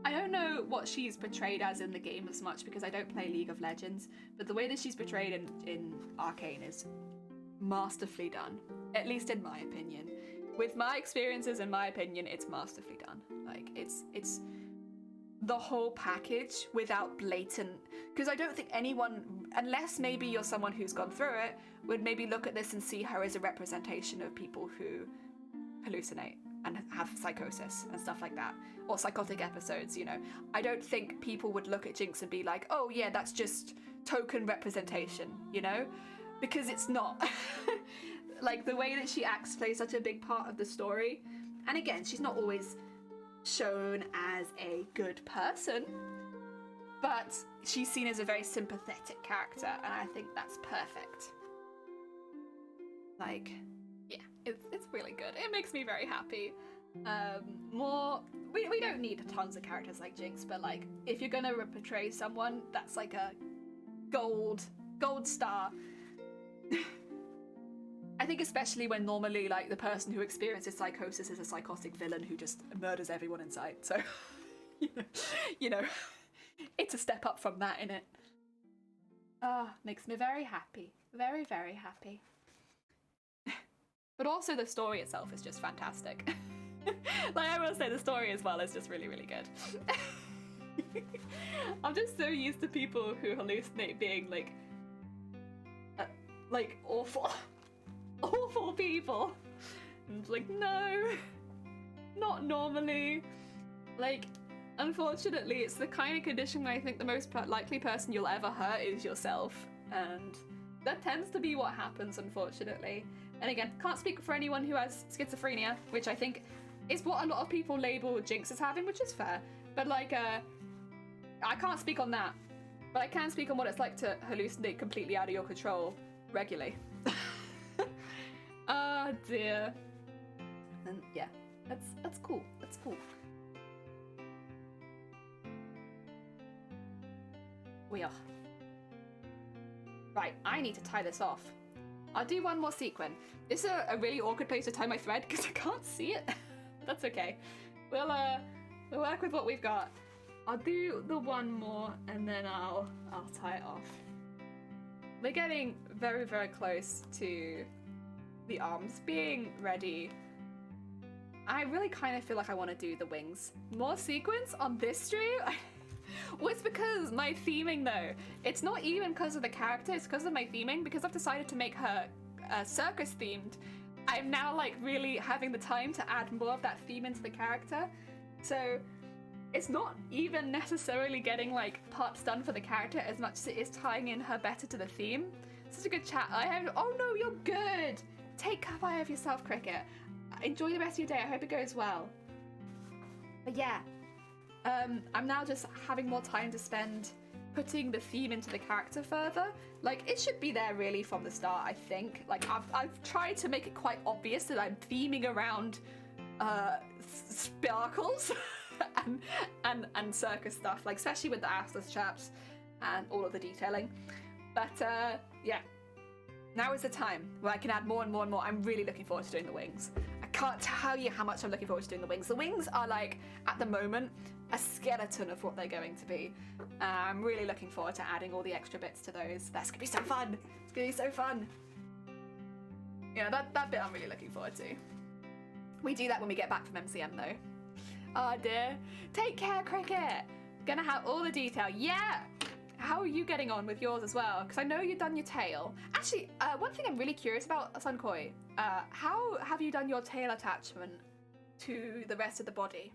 I don't know what she's portrayed as in the game as much, because I don't play League of Legends, but the way that she's portrayed in Arcane is masterfully done, at least in my opinion. With my experiences, in my opinion, it's masterfully done. Like, it's the whole package without blatant, because I don't think anyone, unless maybe you're someone who's gone through it, would maybe look at this and see her as a representation of people who hallucinate and have psychosis and stuff like that, or psychotic episodes, you know. I don't think people would look at Jinx and be like, oh yeah, that's just token representation, you know? Because it's not. Like, the way that she acts plays such a big part of the story. And again, she's not always shown as a good person, but she's seen as a very sympathetic character, and I think that's perfect. Like, yeah, it's really good. It makes me very happy. We don't need tons of characters like Jinx, but like, if you're gonna portray someone that's like a gold star, I think especially when normally, like, the person who experiences psychosis is a psychotic villain who just murders everyone in sight. So, you know, it's a step up from that, innit? Makes me very happy. Very, very happy. But also the story itself is just fantastic. Like, I will say the story as well is just really, really good. I'm just so used to people who hallucinate being, like awful. Awful people. And it's like, no, not normally. Like, unfortunately, it's the kind of condition where I think the most likely person you'll ever hurt is yourself, and that tends to be what happens, unfortunately. And again, can't speak for anyone who has schizophrenia, which I think is what a lot of people label Jinx as having, which is fair. But like, I can't speak on that, but I can speak on what it's like to hallucinate completely out of your control regularly. Oh dear. And yeah, that's cool. That's cool. We are. Right, I need to tie this off. I'll do one more sequin. This is a really awkward place to tie my thread because I can't see it. That's okay. We'll work with what we've got. I'll do the one more and then I'll tie it off. We're getting very, very close to the arms being ready. I really kind of feel like I want to do the wings. More sequins on this stream? Well, it's because my theming though. It's not even because of the character, it's because of my theming, because I've decided to make her circus themed. I'm now like really having the time to add more of that theme into the character. So it's not even necessarily getting like parts done for the character as much as it is tying in her better to the theme. Such a good chat. Oh no, you're good. Take care of yourself, Cricket. Enjoy the rest of your day. I hope it goes well. But yeah, I'm now just having more time to spend putting the theme into the character further. Like, it should be there really from the start, I think. Like, I've tried to make it quite obvious that I'm theming around sparkles and circus stuff, like especially with the assless chaps and all of the detailing. But yeah, now is the time where I can add more and more and more. I'm really looking forward to doing the wings. I can't tell you how much I'm looking forward to doing the wings. The wings are like, at the moment, a skeleton of what they're going to be. I'm really looking forward to adding all the extra bits to those. That's gonna be so fun. It's gonna be so fun. Yeah, that bit I'm really looking forward to. We do that when we get back from MCM though. Oh dear. Take care, Cricket. Gonna have all the detail. Yeah. How are you getting on with yours as well? Because I know you've done your tail. Actually, one thing I'm really curious about, Sunkoi, how have you done your tail attachment to the rest of the body?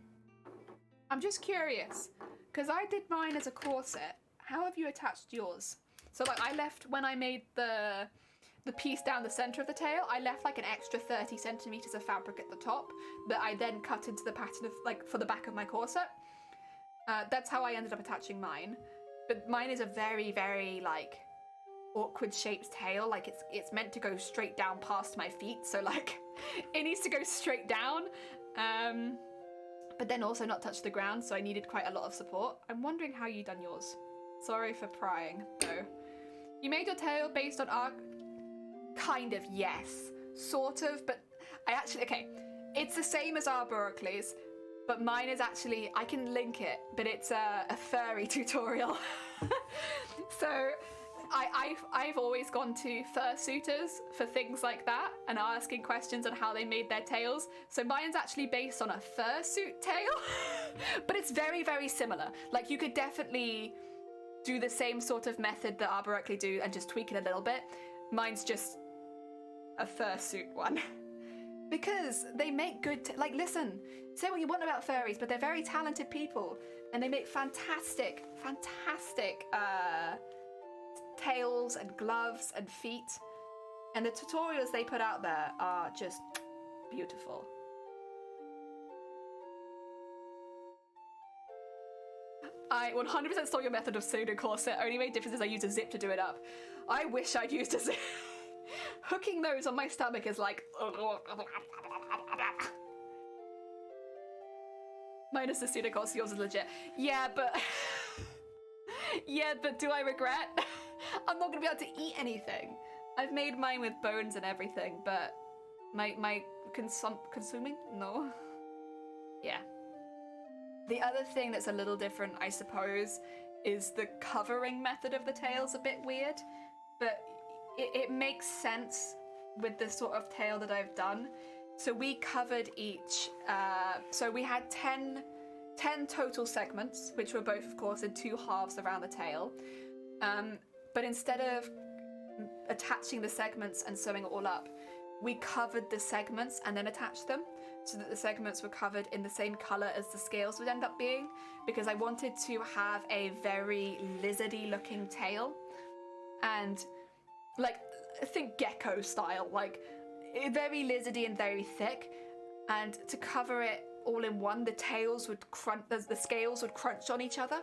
I'm just curious, because I did mine as a corset. How have you attached yours? So like I left, when I made the piece down the center of the tail, I left like an extra 30 centimeters of fabric at the top that I then cut into the pattern of, like, for the back of my corset. That's how I ended up attaching mine. But mine is a very, very, like, awkward shaped tail. Like, it's meant to go straight down past my feet. So, like, it needs to go straight down. But then also not touch the ground. So I needed quite a lot of support. I'm wondering how you done yours. Sorry for prying, though. You made your tail based on our... Kind of, yes. Sort of, but I actually... Okay, it's the same as our Berkeley's. But mine is actually, I can link it, but it's a furry tutorial. So I've always gone to fursuiters for things like that and asking questions on how they made their tails. So mine's actually based on a fursuit tail, but it's very, very similar. Like, you could definitely do the same sort of method that our Berkeley do and just tweak it a little bit. Mine's just a fursuit one. Because they make good, like, listen, say what you want about furries, but they're very talented people, and they make fantastic, fantastic tails and gloves and feet, and the tutorials they put out there are just beautiful. I 100% stole your method of pseudo corset. Only made difference is I used a zip to do it up. I wish I'd used a zip. Hooking those on my stomach is like... Minus the pseudo corset, yours is legit. Yeah, but... yeah, but do I regret? I'm not gonna be able to eat anything. I've made mine with bones and everything, but my consuming? No. Yeah. The other thing that's a little different, I suppose, is the covering method of the tail's a bit weird, but it makes sense with the sort of tail that I've done. So we covered each, so we had 10 total segments, which were both, of course, in two halves around the tail. But instead of attaching the segments and sewing it all up, we covered the segments and then attached them so that the segments were covered in the same colour as the scales would end up being, because I wanted to have a very lizardy looking tail. And, like, think gecko style, like, very lizardy and very thick. And to cover it all in one, the tails would crunch, the scales would crunch on each other.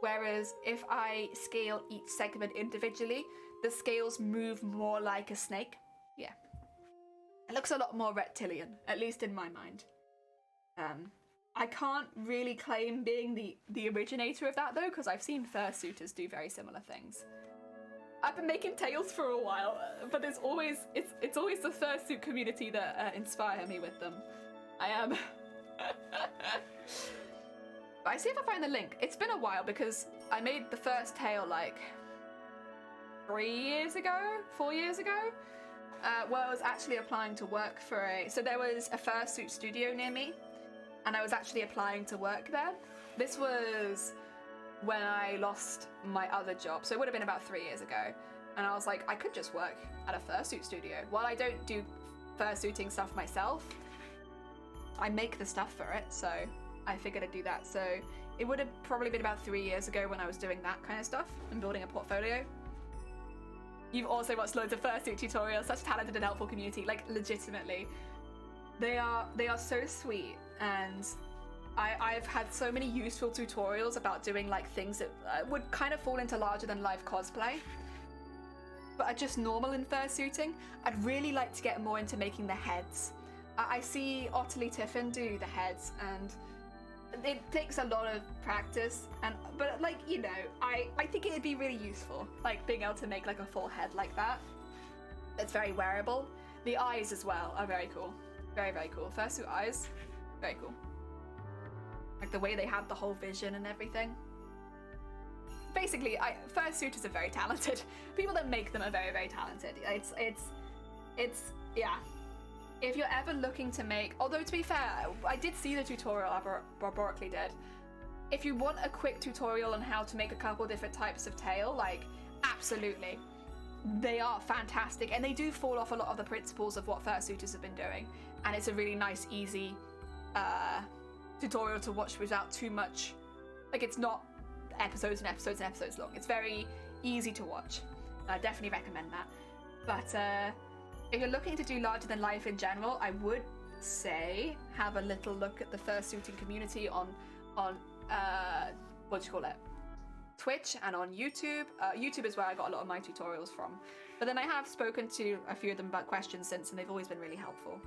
Whereas if I scale each segment individually, the scales move more like a snake. Yeah. It looks a lot more reptilian, at least in my mind. I can't really claim being the originator of that though, because I've seen fursuiters do very similar things. I've been making tails for a while, but it's always the fursuit community that inspire me with them. I am. But I see if I find the link. It's been a while because I made the first tail like 4 years ago, where I was actually applying to work for so there was a fursuit studio near me, and I was actually applying to work there. This was when I lost my other job, so it would have been about 3 years ago, and I was like, I could just work at a fursuit studio. While I don't do fursuiting stuff myself, I make the stuff for it, so I figured I'd do that. So it would have probably been about 3 years ago when I was doing that kind of stuff and building a portfolio. You've also watched loads of fursuit tutorials, such a talented and helpful community, like legitimately. They are so sweet, and I've had so many useful tutorials about doing like things that would kind of fall into larger than life cosplay, but are just normal in fursuiting. I'd really like to get more into making the heads. I see Ottilie Tiffin do the heads, and it takes a lot of practice, but like, you know, I think it'd be really useful, like being able to make like a full head like that. It's very wearable. The eyes as well are very cool. Very, very cool. Fursuit eyes, very cool. Like the way they have the whole vision and everything. Basically, fursuiters are very talented. People that make them are very, very talented. It's yeah. If you're ever looking to make, although to be fair, I did see the tutorial Barbarically did. If you want a quick tutorial on how to make a couple different types of tail, like, absolutely. They are fantastic, and they do fall off a lot of the principles of what fursuiters have been doing. And it's a really nice, easy tutorial to watch without too much, like, it's not episodes and episodes and episodes long. It's very easy to watch. I definitely recommend that. But if you're looking to do larger than life in general, I would say have a little look at the fursuiting community on what do you call it? Twitch and on YouTube. YouTube is where I got a lot of my tutorials from. But then I have spoken to a few of them about questions since, and they've always been really helpful.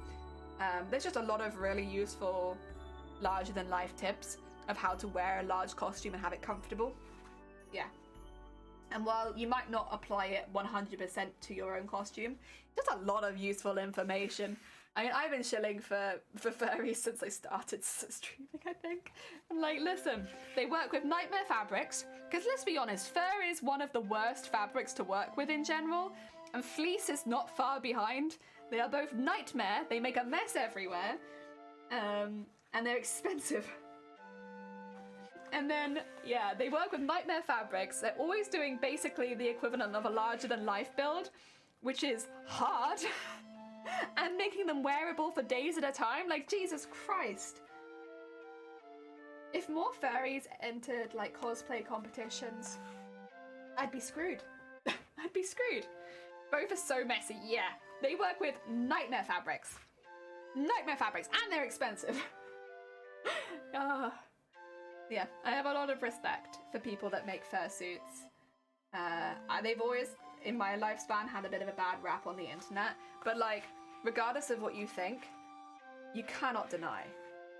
There's just a lot of really useful larger than life tips of how to wear a large costume and have it comfortable. Yeah. And while you might not apply it 100% to your own costume, just a lot of useful information. I mean, I've been shilling for furries since I started streaming, I think. I'm like, listen, they work with nightmare fabrics, because let's be honest, fur is one of the worst fabrics to work with in general, and fleece is not far behind. They are both nightmare, they make a mess everywhere, and they're expensive. And then, yeah, they work with nightmare fabrics. They're always doing basically the equivalent of a larger than life build, which is hard, and making them wearable for days at a time. Like, Jesus Christ. If more furries entered like cosplay competitions, I'd be screwed. I'd be screwed. Both are so messy. Yeah, they work with nightmare fabrics. Nightmare fabrics, and they're expensive. Yeah, I have a lot of respect for people that make fursuits. They've always, in my lifespan, had a bit of a bad rap on the internet, but like, regardless of what you think, you cannot deny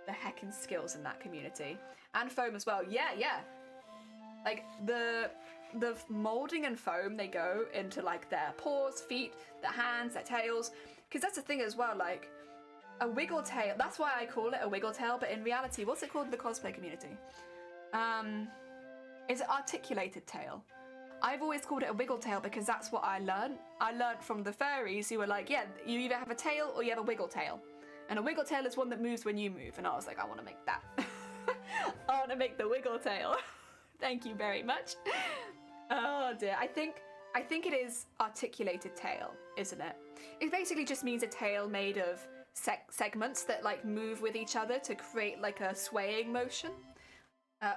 the heckin' skills in that community. And foam as well. Yeah. Like, the molding and foam they go into like their paws, feet, their hands, their tails, because that's the thing as well, like, a wiggle tail, that's why I call it a wiggle tail, but in reality, what's it called in the cosplay community? Is it articulated tail? I've always called it a wiggle tail because that's what I learned. I learned from the furries who were like, yeah, you either have a tail or you have a wiggle tail. And a wiggle tail is one that moves when you move. And I was like, I want to make that. I want to make the wiggle tail. Thank you very much. Oh dear, I think it is articulated tail, isn't it? It basically just means a tail made of segments that like move with each other to create like a swaying motion.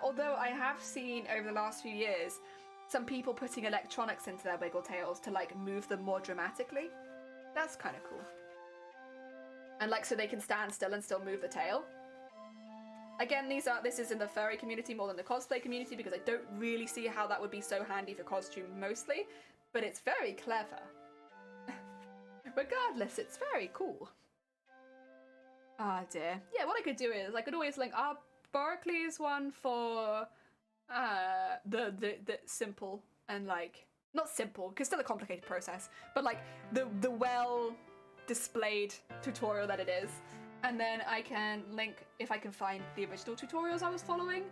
Although I have seen over the last few years some people putting electronics into their wiggle tails to like move them more dramatically. That's kind of cool. And like, so they can stand still and still move the tail. Again, this is in the furry community more than the cosplay community because I don't really see how that would be so handy for costume mostly, but it's very clever. Regardless, it's very cool. Ah dear. Yeah, what I could do is I could always link Barclay's one for the simple and like, not simple because still a complicated process, but like the well displayed tutorial that it is, and then I can link if I can find the original tutorials I was following.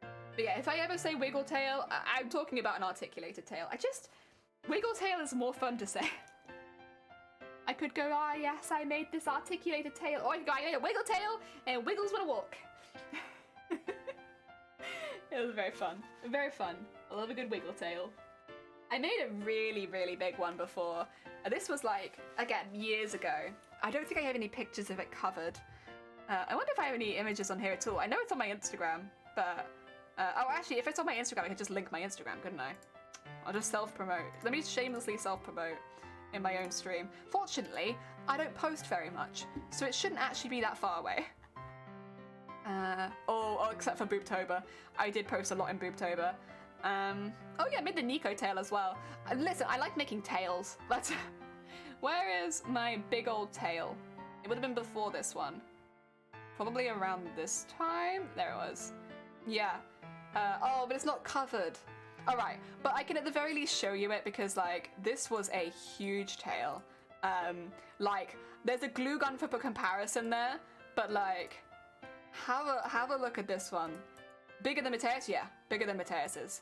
But yeah, if I ever say wiggle tail, I'm talking about an articulated tail. Wiggle tail is more fun to say. I could go, yes, I made this articulated tail. Or I could go, I made a wiggle tail, and wiggles when I walk. It was very fun. Very fun. I love a good wiggle tail. I made a really, really big one before. This was like, again, years ago. I don't think I have any pictures of it covered. I wonder if I have any images on here at all. I know it's on my Instagram, but... actually, if it's on my Instagram, I could just link my Instagram, couldn't I? I'll just self-promote. Let me shamelessly self-promote in my own stream. Fortunately, I don't post very much, so it shouldn't actually be that far away. Except for Boobtober. I did post a lot in Boobtober. Oh yeah, I made the Nico tail as well. Listen, I like making tails. Where is my big old tail? It would have been before this one. Probably around this time. There it was. Yeah. But it's not covered. Alright, but I can at the very least show you it because, like, this was a huge tail. Like, there's a glue gun for comparison there, but, like, have a look at this one. Bigger than Mateus? Yeah, bigger than Mateus's.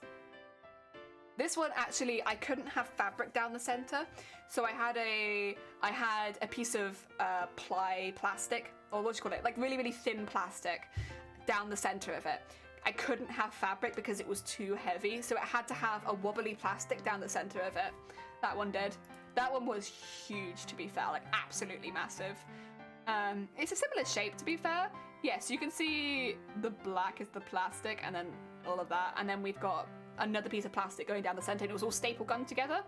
This one, actually, I couldn't have fabric down the center, so I had a piece of plastic, or what do you call it? Like really, really thin plastic down the center of it. I couldn't have fabric because it was too heavy, so it had to have a wobbly plastic down the center of it. That one did. That one was huge, to be fair, like absolutely massive. It's a similar shape, to be fair. Yes, you can see the black is the plastic and then all of that, and then we've got another piece of plastic going down the center and it was all staple gunned together.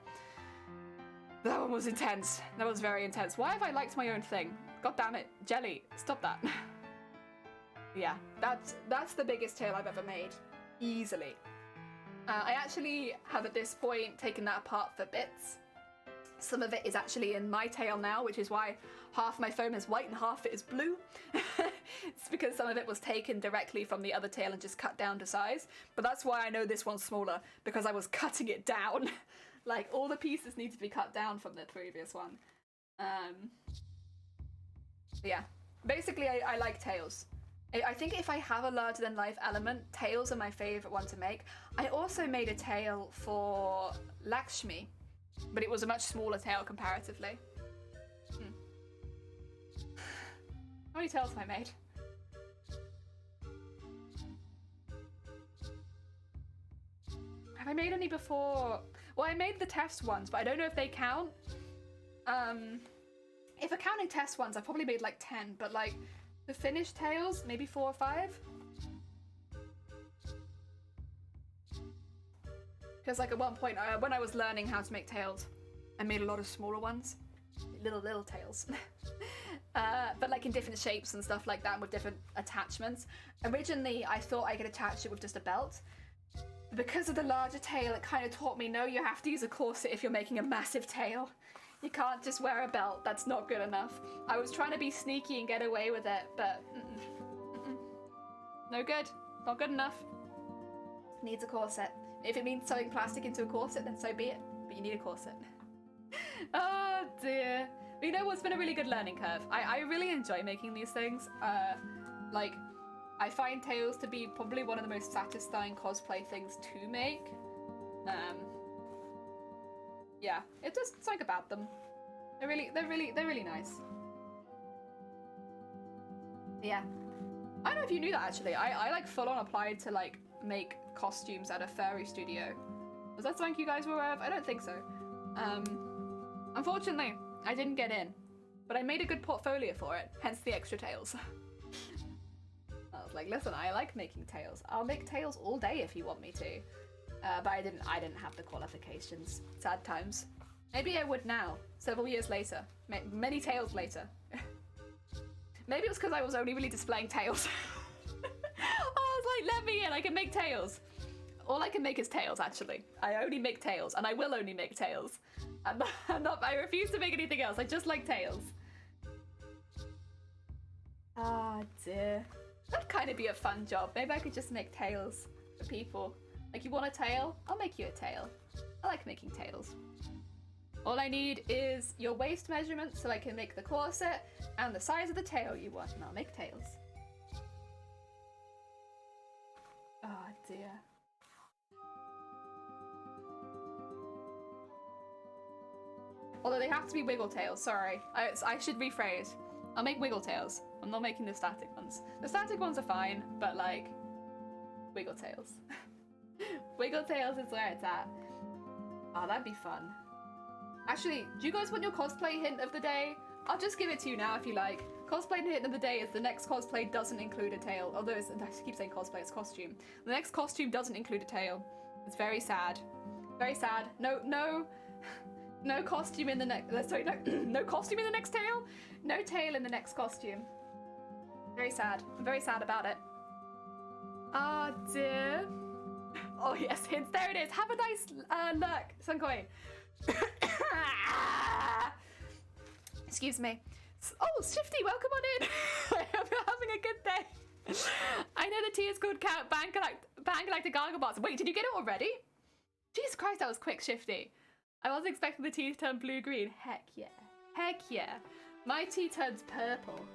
That one was intense. That was very intense. Why have I liked my own thing? God damn it. Jelly, stop that. Yeah, that's the biggest tail I've ever made. Easily. I actually have at this point taken that apart for bits. Some of it is actually in my tail now, which is why half my foam is white and half it is blue. It's because some of it was taken directly from the other tail and just cut down to size. But that's why I know this one's smaller, because I was cutting it down. Like, all the pieces need to be cut down from the previous one. Yeah, basically I like tails. I think if I have a larger than life element, tails are my favorite one to make. I also made a tail for Lakshmi, but it was a much smaller tail comparatively. How many tails have I made? Have I made any before? Well, I made the test ones, but I don't know if they count. If I counting test ones, I probably made like 10, but like the finished tails, maybe 4 or 5. Because like at one point, when I was learning how to make tails, I made a lot of smaller ones. Little tails. But like in different shapes and stuff like that with different attachments. Originally, I thought I could attach it with just a belt. Because of the larger tail, it kind of taught me, no, you have to use a corset if you're making a massive tail. You can't just wear a belt, that's not good enough. I was trying to be sneaky and get away with it, but no good, not good enough. Needs a corset. If it means sewing plastic into a corset, then so be it, but you need a corset. Oh dear. But you know what's been a really good learning curve? I really enjoy making these things. Like, I find tails to be probably one of the most satisfying cosplay things to make. Yeah, it's just something about them. They're really nice. Yeah. I don't know if you knew that actually. I like full on applied to like make costumes at a furry studio. Was that something you guys were aware of? I don't think so. Unfortunately, I didn't get in, but I made a good portfolio for it, hence the extra tails. I was like, listen, I like making tails. I'll make tails all day if you want me to. But I didn't have the qualifications. Sad times. Maybe I would now, several years later. Many tails later. Maybe it was because I was only really displaying tails. I was like, let me in, I can make tails. All I can make is tails, actually. I only make tails, and I will only make tails. I refuse to make anything else, I just like tails. Ah, dear. That'd kind of be a fun job. Maybe I could just make tails for people. Like, you want a tail? I'll make you a tail. I like making tails. All I need is your waist measurement so I can make the corset and the size of the tail you want, and I'll make tails. Oh dear. Although they have to be wiggle tails, sorry. I should rephrase. I'll make wiggle tails. I'm not making the static ones. The static ones are fine, but like, wiggle tails. Wiggle tails is where it's at. Oh, that'd be fun. Actually, do you guys want your cosplay hint of the day? I'll just give it to you now if you like. Cosplay hint of the day is the next cosplay doesn't include a tail. Although I keep saying cosplay, it's costume. The next costume doesn't include a tail. It's very sad. Very sad. No costume in the next. Sorry, no costume in the next tail. No tail in the next costume. Very sad. I'm very sad about it. Ah, dear. Oh, yes, hints. There it is. Have a nice lurk, Sunkoi. Excuse me. Oh, Shifty, welcome on in. I hope you're having a good day. I know the tea is called Galactic Gargobots. Wait, did you get it already? Jesus Christ, that was quick, Shifty. I wasn't expecting the tea to turn blue-green. Heck yeah. Heck yeah. My tea turns purple.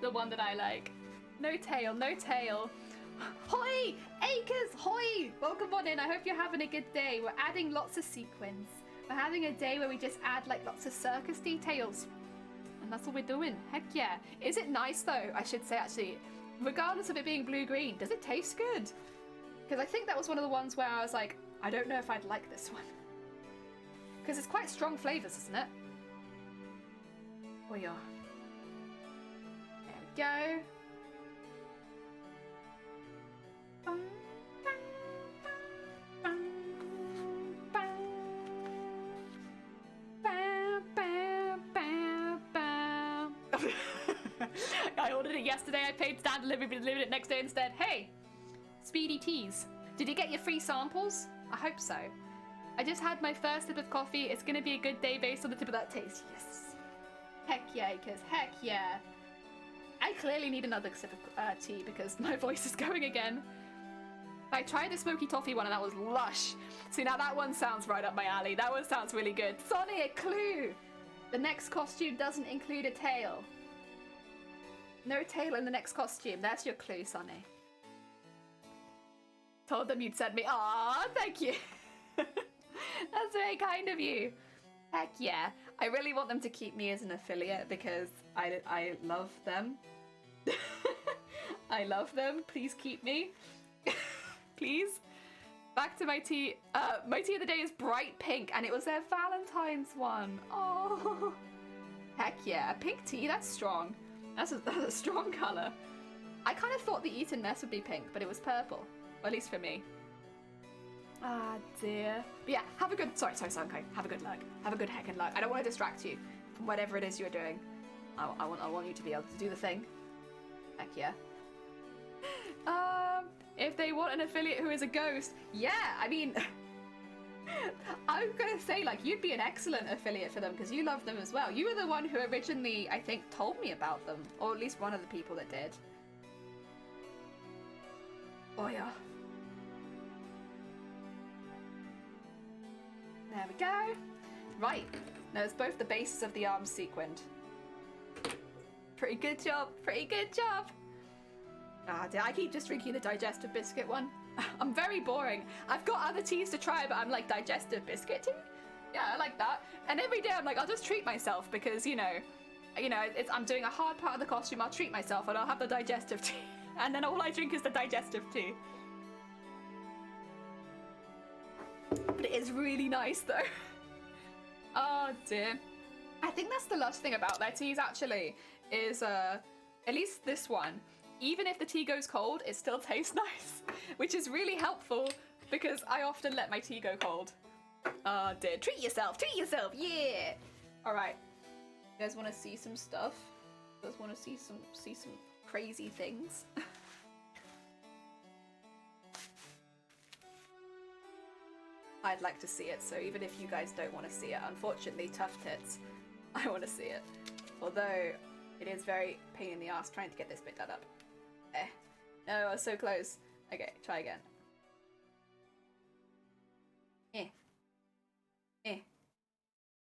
the one that I like. No tail, no tail. Hoi! Acres, hoi! Welcome on in. I hope you're having a good day. We're adding lots of sequins. We're having a day where we just add like lots of circus details. And that's what we're doing. Heck yeah. Is it nice though? I should say actually, regardless of it being blue-green, does it taste good? Because I think that was one of the ones where I was like, I don't know if I'd like this one. Because it's quite strong flavours, isn't it? Oh yeah. There we go. I ordered it yesterday, I paid stand delivery, but delivered it next day instead. Hey! Speedy teas. Did you get your free samples? I hope so. I just had my first sip of coffee. It's gonna be a good day based on the tip of that taste. Yes. Heck yeah, Acres. Heck yeah. I clearly need another sip of tea because my voice is going again. I tried the smoky toffee one and that was lush. See, now that one sounds right up my alley. That one sounds really good. Sonny, a clue! The next costume doesn't include a tail. No tail in the next costume. That's your clue, Sonny. Told them you'd send me. Aw, thank you. That's very kind of you. Heck yeah. I really want them to keep me as an affiliate because I love them. I love them. Please keep me. Please. Back to my tea. My tea of the day is bright pink and it was their Valentine's one. Oh. Heck yeah. Pink tea, that's strong. That's a strong colour. I kind of thought the Eton mess would be pink, but it was purple. Or at least for me. Ah, dear. But yeah, have a good... Sorry, okay. Have a good luck. Have a good heckin' luck. I don't want to distract you from whatever it is you're doing. I want you to be able to do the thing. Heck yeah. If they want an affiliate who is a ghost, yeah, I mean... I'm gonna say, like, you'd be an excellent affiliate for them because you love them as well. You were the one who originally, I think, told me about them. Or at least one of the people that did. Oh, yeah. There we go. Right. Now it's both the bases of the arms sequined. Pretty good job. Pretty good job. Ah, I keep just drinking the digestive biscuit one. I'm very boring. I've got other teas to try, but I'm like, digestive biscuit tea? Yeah, I like that. And every day I'm like, I'll just treat myself because, you know, I'm doing a hard part of the costume. I'll treat myself and I'll have the digestive tea. And then all I drink is the digestive tea. But it is really nice though. Oh dear. I think that's the lush thing about their teas actually, is at least this one, even if the tea goes cold, it still tastes nice, which is really helpful because I often let my tea go cold. Oh dear. Treat yourself, yeah! Alright. You guys want to see some stuff? You guys want to see some crazy things? I'd like to see it, so even if you guys don't want to see it, unfortunately, tough tits, I want to see it. Although, it is very pain in the ass trying to get this bit done up. No, I was so close. Okay, try again.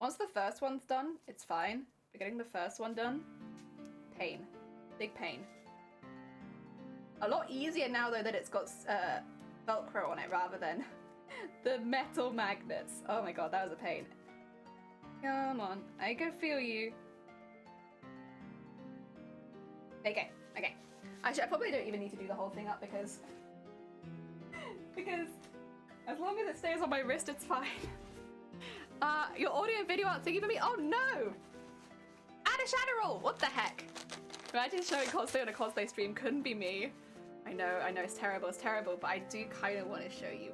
Once the first one's done, it's fine. But getting the first one done, pain. Big pain. A lot easier now, though, that it's got Velcro on it rather than the metal magnets. Oh my god, that was a pain. Come on, I can feel you. Okay. Actually, I probably don't even need to do the whole thing up because as long as it stays on my wrist, it's fine. Your audio and video aren't thinking for me? Oh no! Add a shadow roll! What the heck? Imagine showing cosplay on a cosplay stream. Couldn't be me. I know, it's terrible, but I do kind of want to show you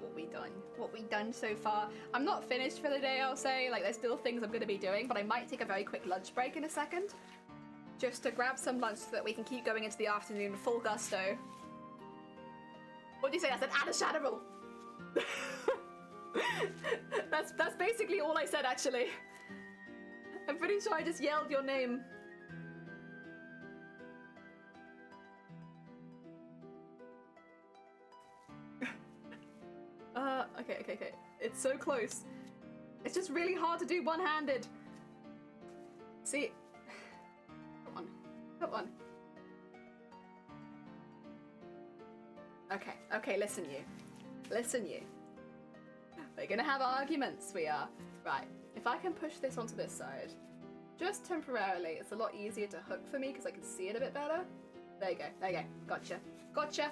what we've done so far. I'm not finished for the day, I'll say. Like, there's still things I'm going to be doing, but I might take a very quick lunch break in a second. Just to grab some lunch so that we can keep going into the afternoon full gusto. What do you say? I said add a shadow rule. That's basically all I said, actually. I'm pretty sure I just yelled your name. Okay. It's so close. It's just really hard to do one-handed. See? Come on. Okay, listen you. We're gonna have arguments, we are. Right, if I can push this onto this side, just temporarily, it's a lot easier to hook for me because I can see it a bit better. There you go, gotcha. There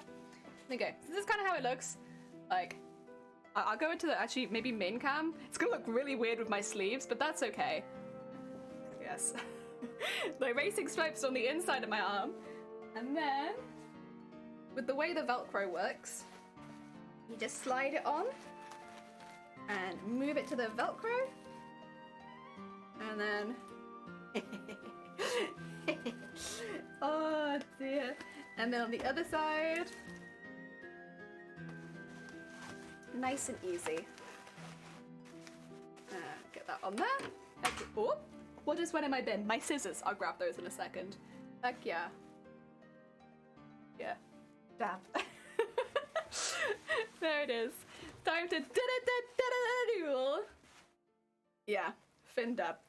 you go. So this is kind of how it looks. Like, I'll go into the, actually, maybe main cam. It's gonna look really weird with my sleeves, but that's okay. Yes. The racing stripes on the inside of my arm. And then, with the way the Velcro works, you just slide it on and move it to the Velcro. And then, oh dear. And then on the other side, nice and easy. Get that on there. Okay. Oh, what just went in my bin? My scissors. I'll grab those in a second. Heck yeah. Yeah. Damn. There it is. Time to duel. Yeah. Finned up.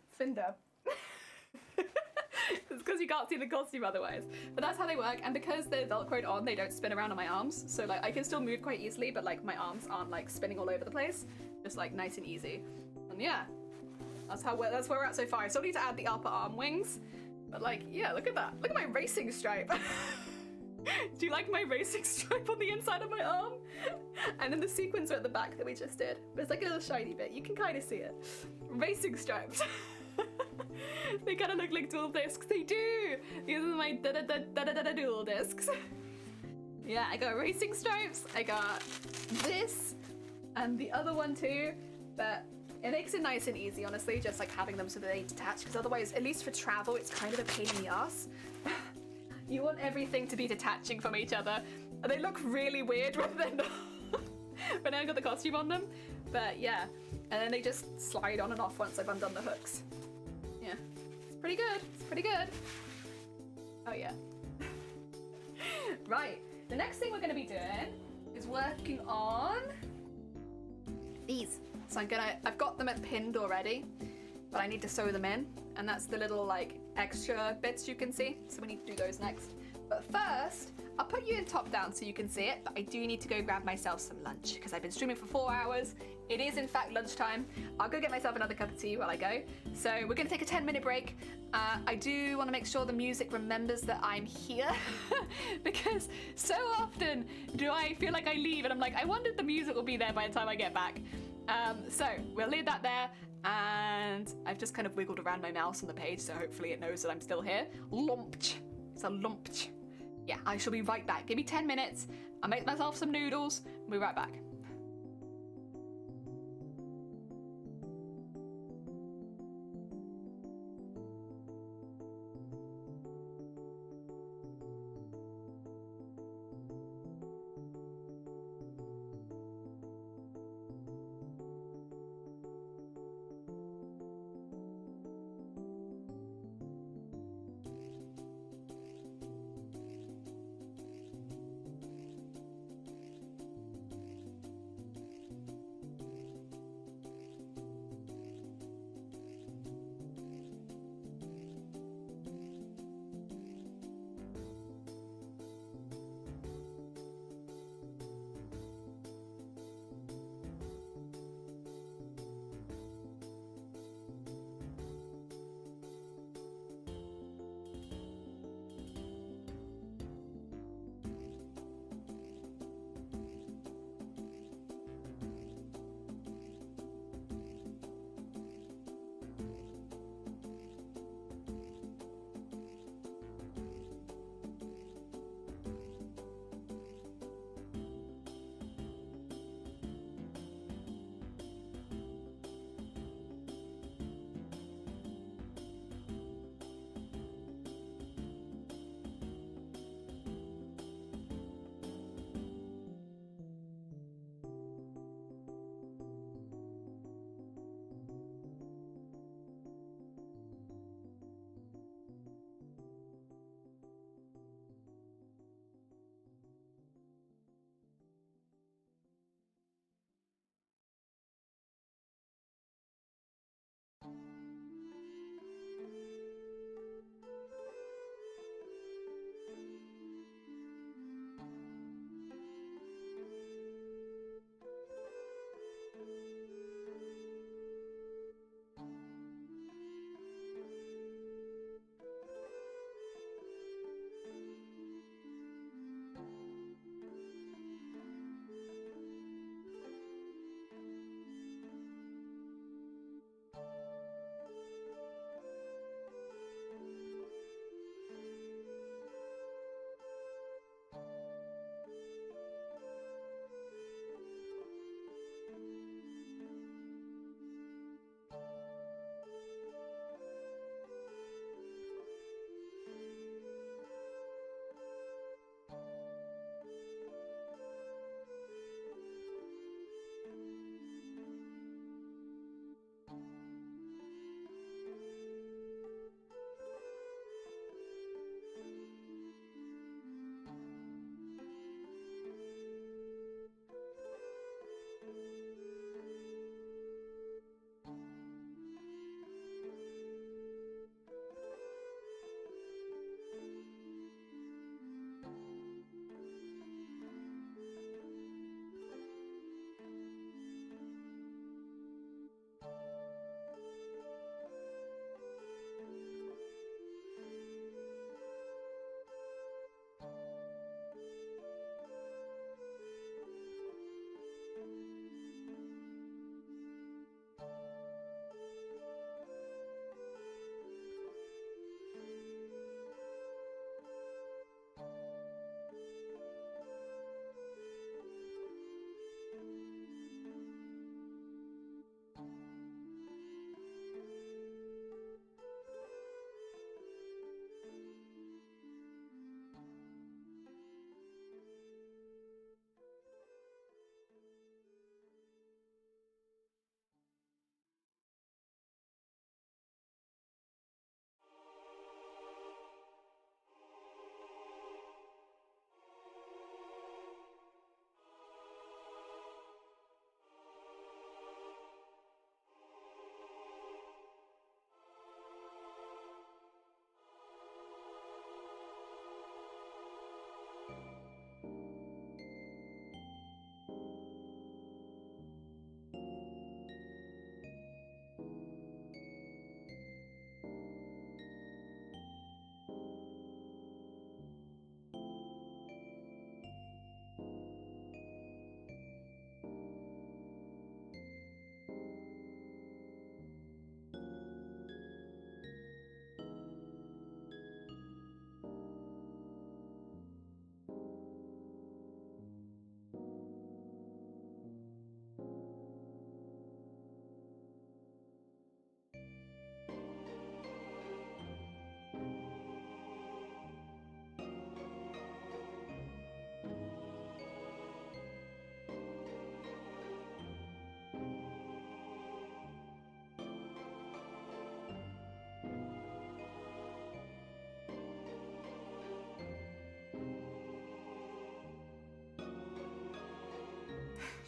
It's because you can't see the costume otherwise. But that's how they work, and because they're velcroed on, they don't spin around on my arms. So like I can still move quite easily, but like my arms aren't like spinning all over the place. Just like nice and easy. And yeah, that's where we're at so far. I still need to add the upper arm wings, but like yeah, look at that. Look at my racing stripe. Do you like my racing stripe on the inside of my arm? And then the sequins are at the back that we just did. But it's like a little shiny bit. You can kind of see it. Racing stripes. They kind of look like dual discs. They do. These are my dual discs. Yeah, I got racing stripes. I got this and the other one too. But it makes it nice and easy, honestly, just like having them so that they detach. Because otherwise, at least for travel, it's kind of a pain in the ass. You want everything to be detaching from each other. And they look really weird when they're not. When I got the costume on them. But yeah. And then they just slide on and off once I've undone the hooks. Yeah. It's pretty good. Oh yeah. Right. The next thing we're going to be doing is working on these. So I've got them pinned already, but I need to sew them in. And that's the little like extra bits you can see. So we need to do those next. But first, I'll put you in top down so you can see it, but I do need to go grab myself some lunch because I've been streaming for 4 hours. It is in fact lunchtime. I'll go get myself another cup of tea while I go. So we're gonna take a 10-minute break. I do wanna make sure the music remembers that I'm here because so often do I feel like I leave and I'm like, I wonder if the music will be there by the time I get back. So we'll leave that there. And I've just kind of wiggled around my mouse on the page, so hopefully it knows that I'm still here. Lumpch. It's a lumpch. Yeah, I shall be right back. Give me 10 minutes. I'll make myself some noodles. I'll be right back.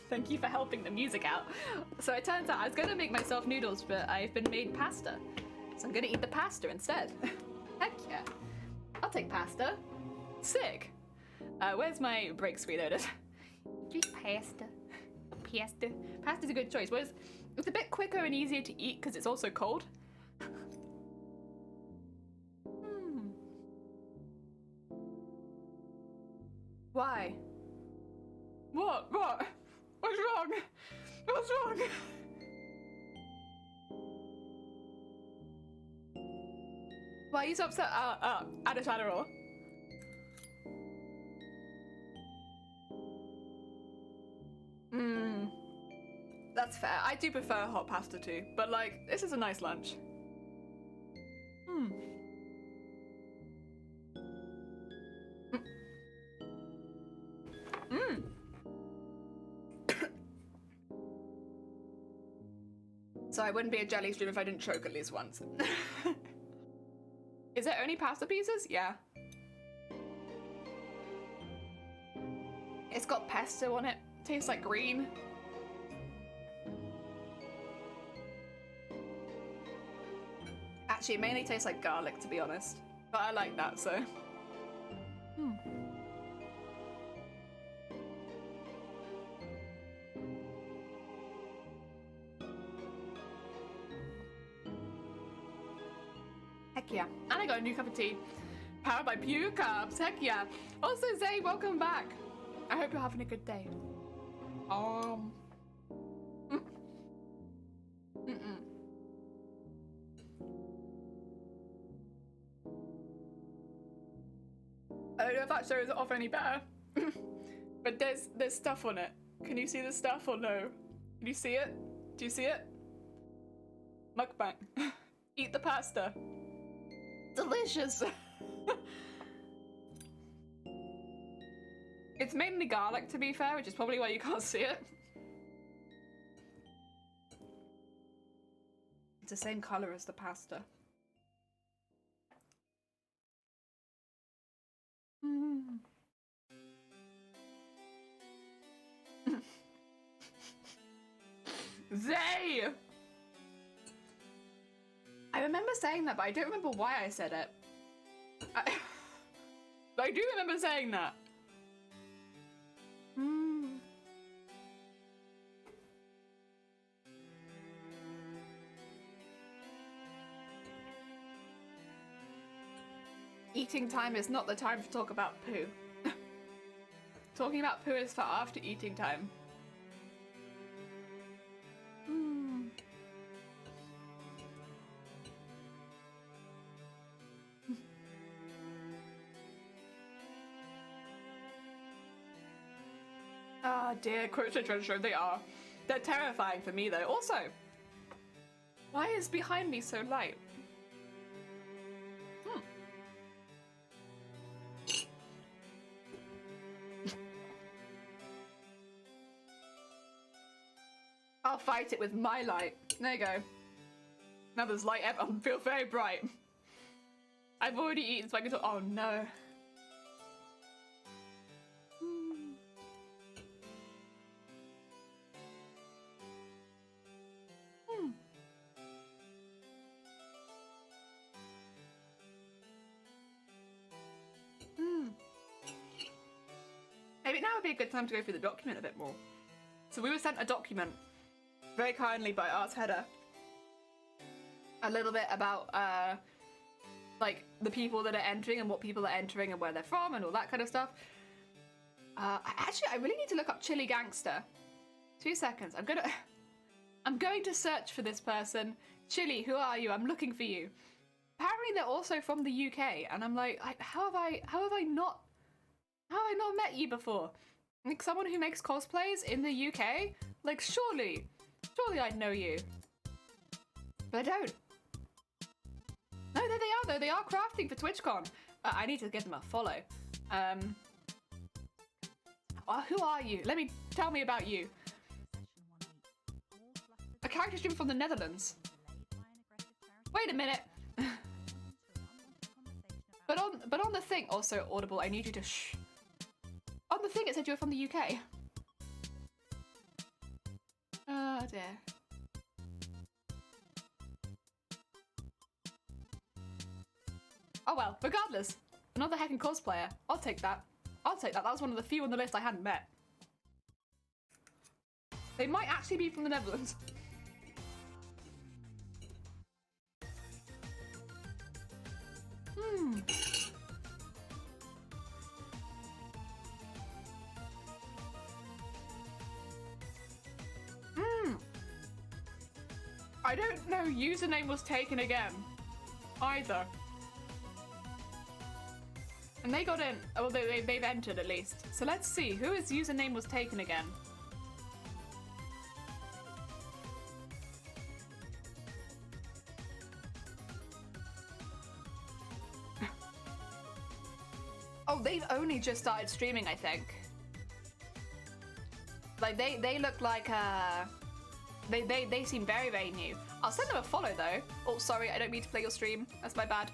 Thank you for helping the music out. So it turns out I was going to make myself noodles, but I've been made pasta. So I'm going to eat the pasta instead. Heck yeah. I'll take pasta. Sick. Where's my breaks reloaded? Just pasta. Pasta. Pasta's a good choice. Whereas it's a bit quicker and easier to eat because it's also cold. Why? What? What? What's wrong? What's wrong? Why are you so upset? Add a shadow. That's fair. I do prefer hot pasta too, but like, this is a nice lunch. So I wouldn't be a jelly stream if I didn't choke at least once. Is there only pasta pieces? Yeah. It's got pesto on it. Tastes like green. Actually, it mainly tastes like garlic, to be honest. But I like that, so. Heck yeah. And I got a new cup of tea. Powered by Pure Carbs. Heck yeah. Also, Zay, welcome back. I hope you're having a good day. I don't know if that shows it off any better. But there's stuff on it. Can you see the stuff or no? Can you see it? Do you see it? Mukbang. Eat the pasta. Delicious. It's mainly garlic, to be fair, which is probably why you can't see it. It's the same color as the pasta. Zay! I remember saying that, but I don't remember why I said it. But I do remember saying that. Eating time is not the time to talk about poo. Talking about poo is for after eating time. Ah, dear, quotes are treasure. They are. They're terrifying for me, though. Also, why is behind me so light? I'll fight it with my light. There you go. Now there's light. I feel very bright. I've already eaten, so I can talk. Oh no. Maybe now would be a good time to go through the document a bit more. So we were sent a document very kindly by Art Header. A little bit about like the people that are entering and what people are entering and where they're from and all that kind of stuff. Actually, I really need to look up Chili Gangster. 2 seconds. I'm going to search for this person. Chili, who are you? I'm looking for you. Apparently they're also from the UK, and I'm like, how have I not met you before? Like someone who makes cosplays in the UK? Like surely I'd know you. But I don't. No, there they are though. They are crafting for TwitchCon. I need to give them a follow. Who are you? Tell me about you. A character streamer from the Netherlands. Wait a minute. But on the thing, also Audible, I need you to shh. On the thing it said you were from the UK. Oh dear. Oh well, regardless. Another heckin' cosplayer. I'll take that. I'll take that. That was one of the few on the list I hadn't met. They might actually be from the Netherlands. I don't know, username was taken again. Either. And they got in. Oh, they've entered at least. So let's see, who his username was taken again? Oh, they've only just started streaming, I think. Like, they look like, They seem very, very new. I'll send them a follow, though. Oh, sorry, I don't mean to play your stream. That's my bad.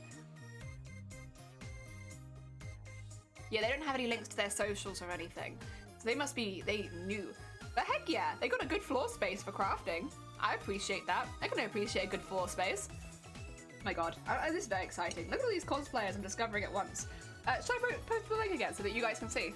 Yeah, they don't have any links to their socials or anything. So they must be, they new. But heck yeah, they got a good floor space for crafting. I appreciate that. I can appreciate a good floor space. My god, this is very exciting. Look at all these cosplayers I'm discovering at once. Should I post the link again so that you guys can see?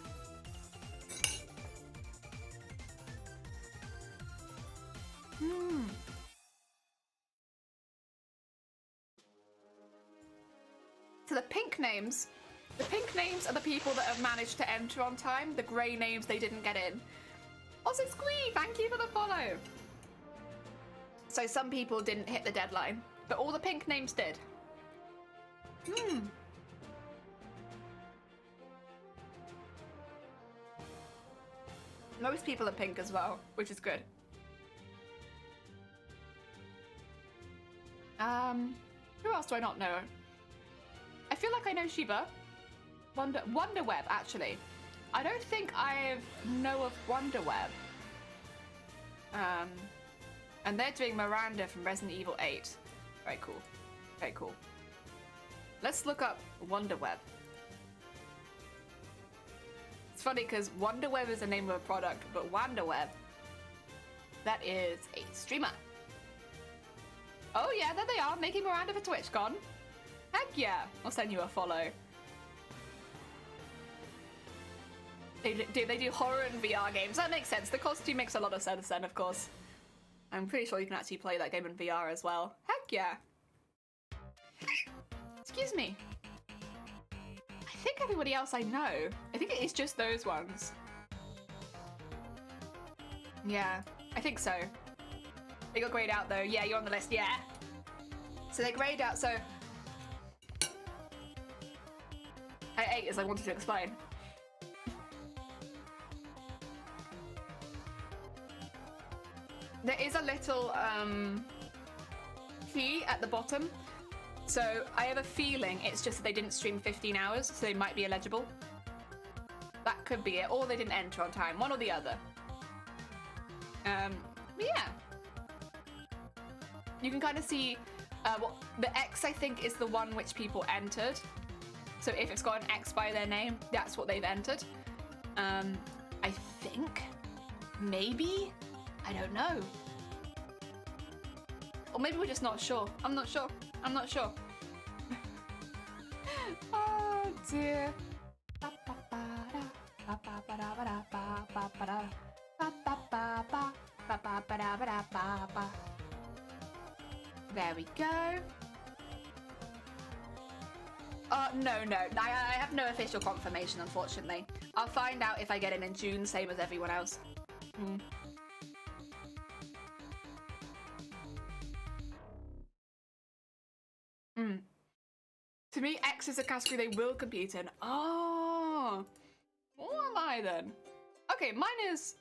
So the pink names are the people that have managed to enter on time. The grey names, they didn't get in. Also, Squee, thank you for the follow. So some people didn't hit the deadline, but all the pink names did. Most people are pink as well, which is good. Who else do I not know? I feel like I know Shiba. Wonderweb, actually. I don't think I know of Wonderweb. And they're doing Miranda from Resident Evil 8. Very cool. Very cool. Let's look up Wonderweb. It's funny because Wonderweb is the name of a product, but Wonderweb, that is a streamer. Oh yeah, there they are, making Miranda for TwitchCon. Heck yeah, I'll send you a follow. They do horror and VR games. That makes sense. The costume makes a lot of sense then, of course. I'm pretty sure you can actually play that game in VR as well. Heck yeah. Excuse me. I think everybody else I know. I think it is just those ones. Yeah, I think so. They got grayed out though. Yeah, you're on the list. Yeah. So they grayed out. So I ate as I wanted to explain. There is a little key at the bottom. So I have a feeling it's just that they didn't stream 15 hours, so they might be illegible. That could be it. Or they didn't enter on time. One or the other. But yeah. You can kind of see the X, I think, is the one which people entered. So if it's got an X by their name, that's what they've entered. I think. Maybe? I don't know. Or maybe we're just not sure. I'm not sure. I'm not sure. Oh dear. There we go. No. I have no official confirmation, unfortunately. I'll find out if I get in June, same as everyone else. To me, X is a category they will compete in. Oh, what am I then? Okay, mine is.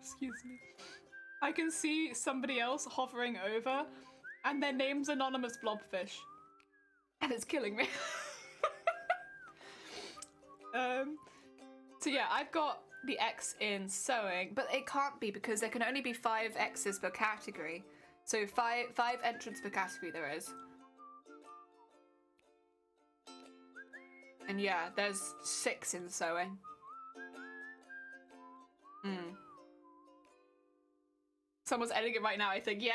Excuse me. I can see somebody else hovering over, and their name's Anonymous Blobfish, and it's killing me. So yeah, I've got the X in sewing, but it can't be because there can only be 5 X's per category. So five entrants per category there is. And yeah, there's 6 in sewing. Someone's editing it right now, I think. Yeah?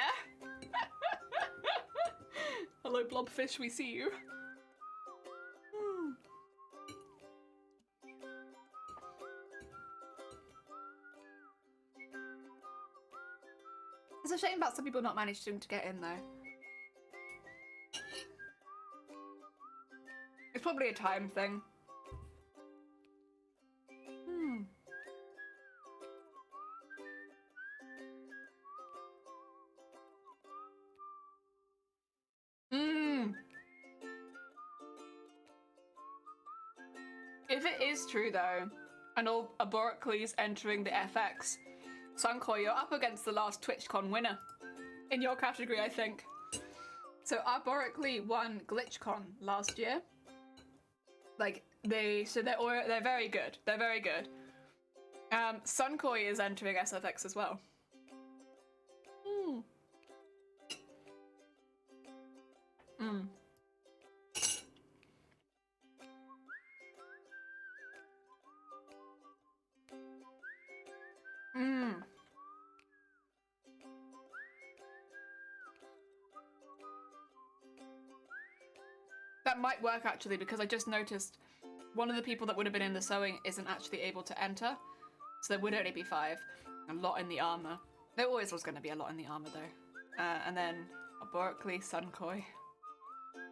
Hello, Blobfish, we see you. It's a shame about some people not managing to get in, though. It's probably a time thing. If it is true, though, and all Aboricles entering the FX, Sunko, you're up against the last TwitchCon winner in your category, I think. So Arboricle won GlitchCon last year. Like they're very good. They're very good. Sunkoi is entering SFX as well. That might work actually, because I just noticed one of the people that would have been in the sewing isn't actually able to enter, so there would only be 5. A lot in the armor. There always was going to be a lot in the armor though. And then Aborically, Sunkoi,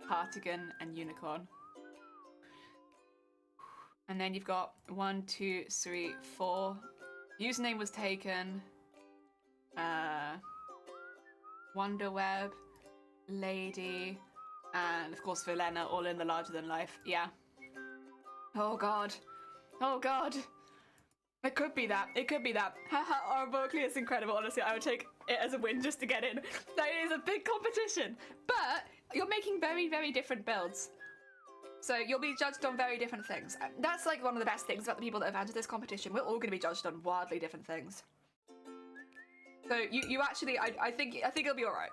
Cartigan, and Unicorn. And then you've got 1, 2, 3, 4. Username was taken. Wonderweb, Lady, and of course Vilena, all in the larger than life. Yeah. Oh god. Oh god. It could be that. It could be that. Haha, our Berkeley is incredible. Honestly, I would take it as a win just to get in. That is a big competition. But you're making very, very different builds. So you'll be judged on very different things. That's like one of the best things about the people that have entered this competition. We're all going to be judged on wildly different things. So you actually, I think it'll be all right.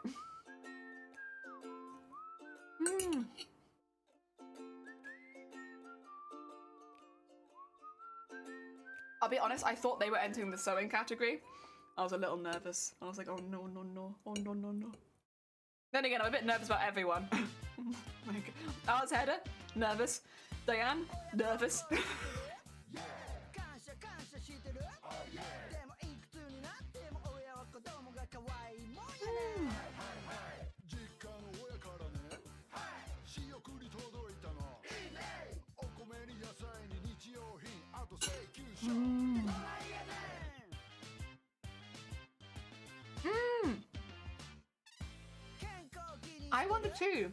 I'll be honest, I thought they were entering the sewing category. I was a little nervous. I was like, oh no, no, no. Oh no, no, no. Then again, I'm a bit nervous about everyone. Like, Alice Header, nervous. Diane, nervous. I won the 2.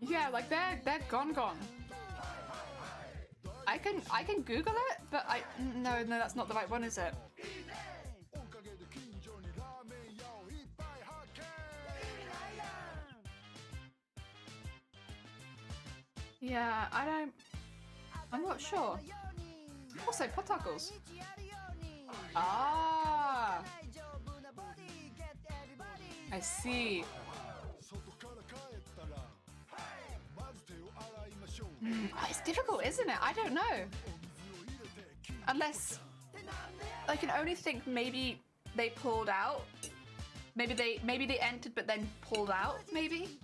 Yeah, like they're gone. I can Google it, but no, that's not the right one, is it? Yeah, I'm not sure. Also, potatoes. Ah, I see. It's difficult, isn't it? I don't know. Unless I can only think maybe they pulled out. Maybe they entered but then pulled out, maybe?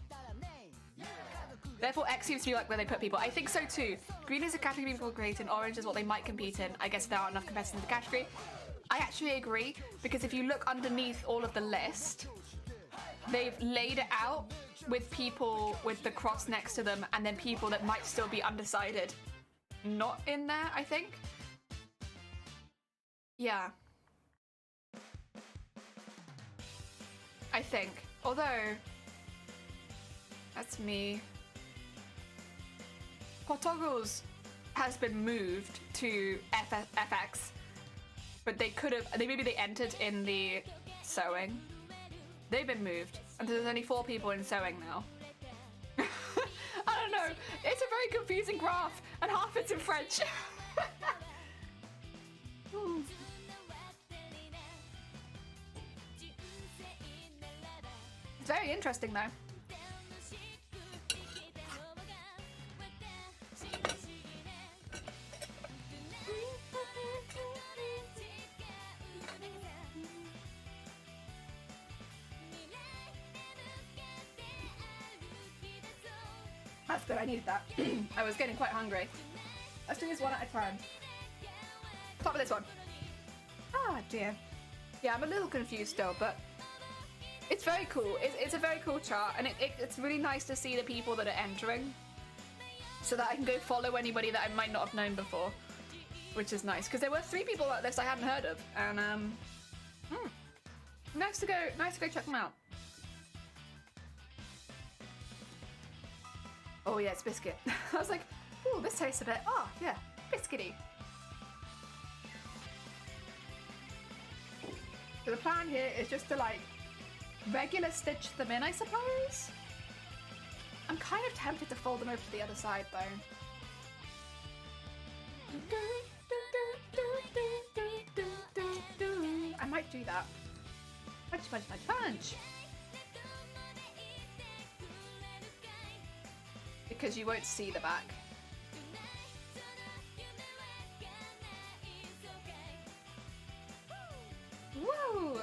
Therefore, X seems to be like where they put people. I think so too. Green is a category people create, and orange is what they might compete in. I guess there aren't enough competitors in the category. I actually agree, because if you look underneath all of the list, they've laid it out with people with the cross next to them, and then people that might still be undecided not in there, I think. Yeah. I think. Although, that's me. Portugal's has been moved to FX, but maybe they entered in the sewing. They've been moved, and there's only 4 people in sewing now. I don't know, it's a very confusing graph, and half it's in French. It's very interesting though. That's good, I needed that. I was getting quite hungry. Let's do this one at a time. Start with this one. Ah, dear. Yeah, I'm a little confused still, but it's very cool. It's a very cool chart, and it's really nice to see the people that are entering, so that I can go follow anybody that I might not have known before, which is nice. Because there were 3 people like this I hadn't heard of, and nice to go check them out. Oh yeah, it's biscuit. I was like, oh, this tastes a bit. Oh yeah, biscuity. So the plan here is just to like regular stitch them in, I suppose. I'm kind of tempted to fold them over to the other side though. I might do that. Punch, punch, punch, punch! Because you won't see the back. Woo!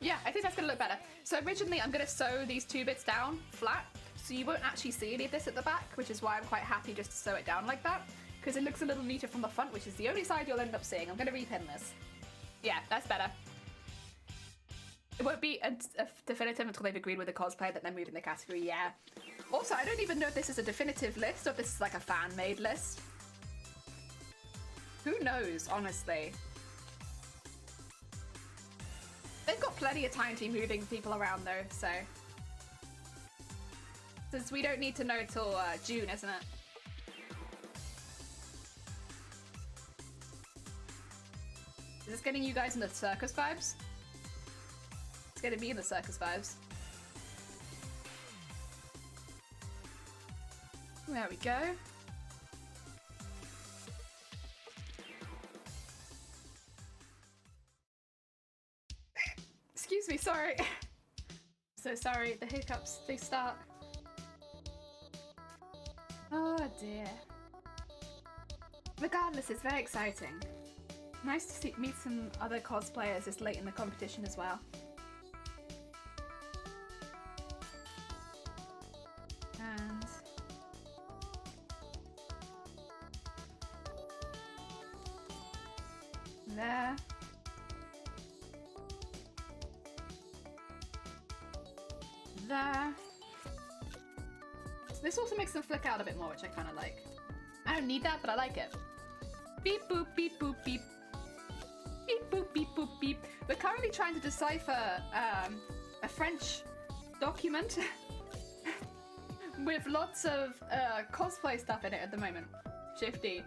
Yeah, I think that's gonna look better. So originally I'm gonna sew these 2 bits down flat, so you won't actually see any of this at the back, which is why I'm quite happy just to sew it down like that, because it looks a little neater from the front, which is the only side you'll end up seeing. I'm gonna repin this. Yeah, that's better. It won't be a definitive until they've agreed with the cosplay that they're moving the category, yeah. Also, I don't even know if this is a definitive list or if this is like a fan-made list. Who knows, honestly. They've got plenty of time to be moving people around though, so. Since we don't need to know till June, isn't it? Is this getting you guys in the circus vibes? It's getting me in the circus vibes. There we go. Excuse me, sorry. So sorry, the hiccups, they start. Oh dear. Regardless, it's very exciting. Nice to meet some other cosplayers this late in the competition as well. And there. There. So this also makes them flick out a bit more, which I kind of like. I don't need that, but I like it. Beep boop beep boop beep. Beep boop beep boop beep. We're currently trying to decipher a French document with lots of cosplay stuff in it at the moment. Shifty.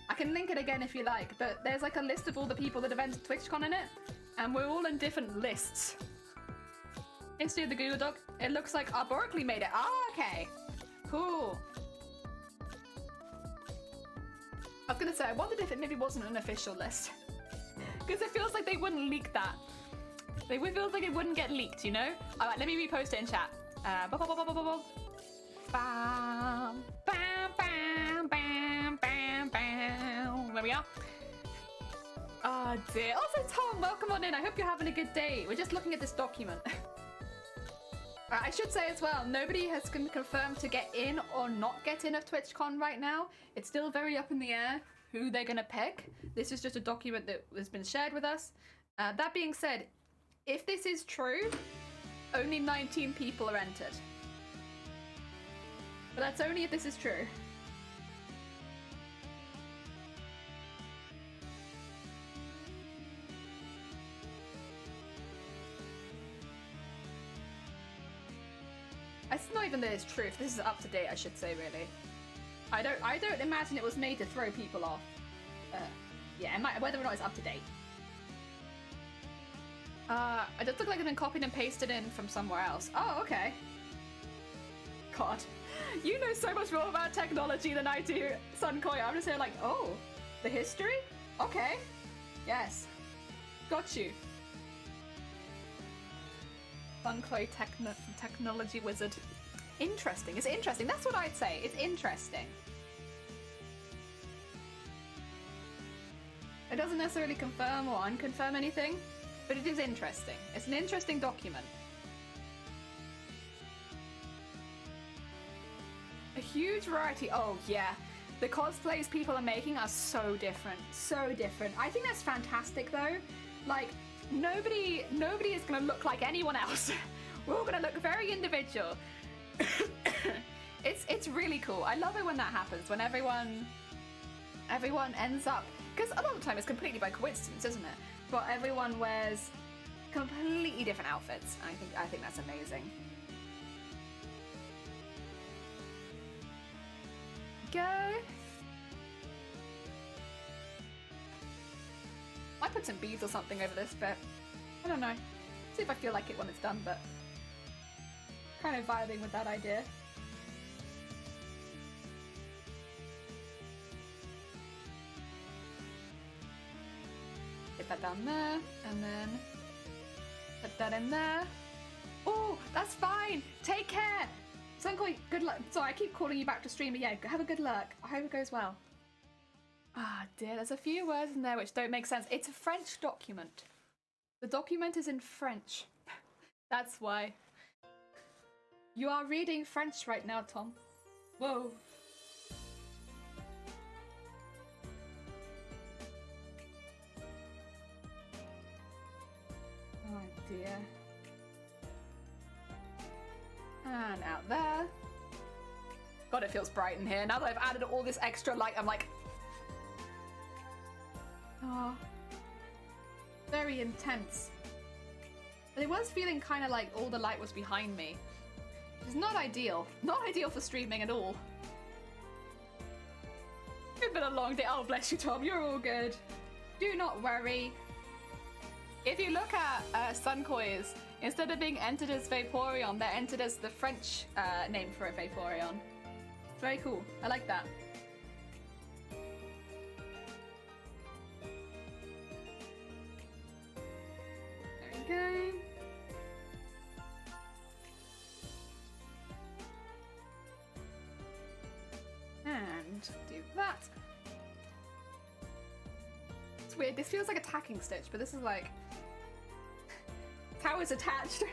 I can link it again if you like, but there's like a list of all the people that have entered TwitchCon in it, and we're all in different lists. History of the Google Doc. It looks like Arborically made it. Ah, okay. Cool. I was gonna say, I wondered if it maybe wasn't an official list. Because it feels like they wouldn't leak that. It feels like it wouldn't get leaked, you know? Alright, let me repost it in chat. Bam, bam, bam, bam, bam, bam. There we are. Oh dear. Also, Tom, welcome on in. I hope you're having a good day. We're just looking at this document. I should say as well, nobody has confirmed to get in or not get in of TwitchCon right now. It's still very up in the air who they're gonna pick. This is just a document that has been shared with us. That being said, if this is true, only 19 people are entered. But that's only if this is true. It's not even that it's true. If this is up to date, I should say, really. I don't imagine it was made to throw people off. Yeah, whether or not it's up to date. It does look like it's been copied and pasted in from somewhere else. Oh, okay. God, you know so much more about technology than I do, Sunkoya. I'm just here like, oh, the history? Okay. Yes. Got you. Sunkoya technology wizard. Interesting. It's interesting. That's what I'd say. It's interesting. It doesn't necessarily confirm or unconfirm anything, but it is interesting. It's an interesting document. A huge variety. Oh, yeah. The cosplays people are making are so different. So different. I think that's fantastic, though. Like, nobody is going to look like anyone else. We're all going to look very individual. It's really cool. I love it when that happens, when everyone ends up, because a lot of the time it's completely by coincidence, isn't it? But everyone wears completely different outfits. I think that's amazing. Go. Might put some beads or something over this bit. I don't know. See if I feel like it when it's done, but kind of vibing with that idea. Get that down there, and then put that in there. Oh, that's fine. Take care. Sunkoi, good luck. Sorry, I keep calling you back to stream, but yeah, have a good luck. I hope it goes well. Ah, dear, there's a few words in there which don't make sense. It's a French document. The document is in French. That's why. You are reading French right now, Tom. Whoa. Oh dear. And out there. God, it feels bright in here. Now that I've added all this extra light, I'm like... Oh. Very intense. But it was feeling kind of like all the light was behind me. It's not ideal. Not ideal for streaming at all. It's been a long day. Oh, bless you, Tom. You're all good. Do not worry. If you look at Sunkoi's, instead of being entered as Vaporeon, they're entered as the French name for a Vaporeon. It's very cool. I like that. There we go. And do that. It's weird. This feels like a tacking stitch, but this is like... how it's attached.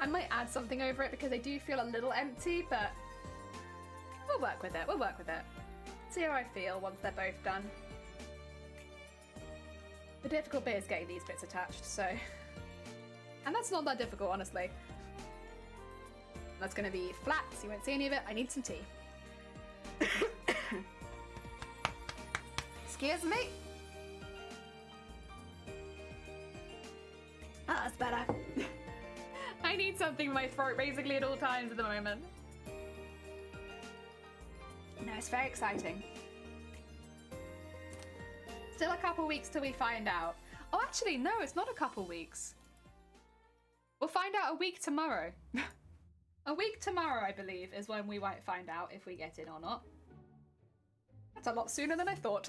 I might add something over it because they do feel a little empty, but we'll work with it. We'll work with it. See how I feel once they're both done. The difficult bit is getting these bits attached, so... and that's not that difficult, honestly. That's gonna be flat, so you won't see any of it. I need some tea. Excuse me. Ah, that's better. I need something in my throat basically at all times at the moment. No, it's very exciting. Still a couple weeks till we find out. Oh, actually, no, it's not a couple weeks. We'll find out a week tomorrow. A week tomorrow, I believe, is when we might find out if we get in or not. That's a lot sooner than I thought.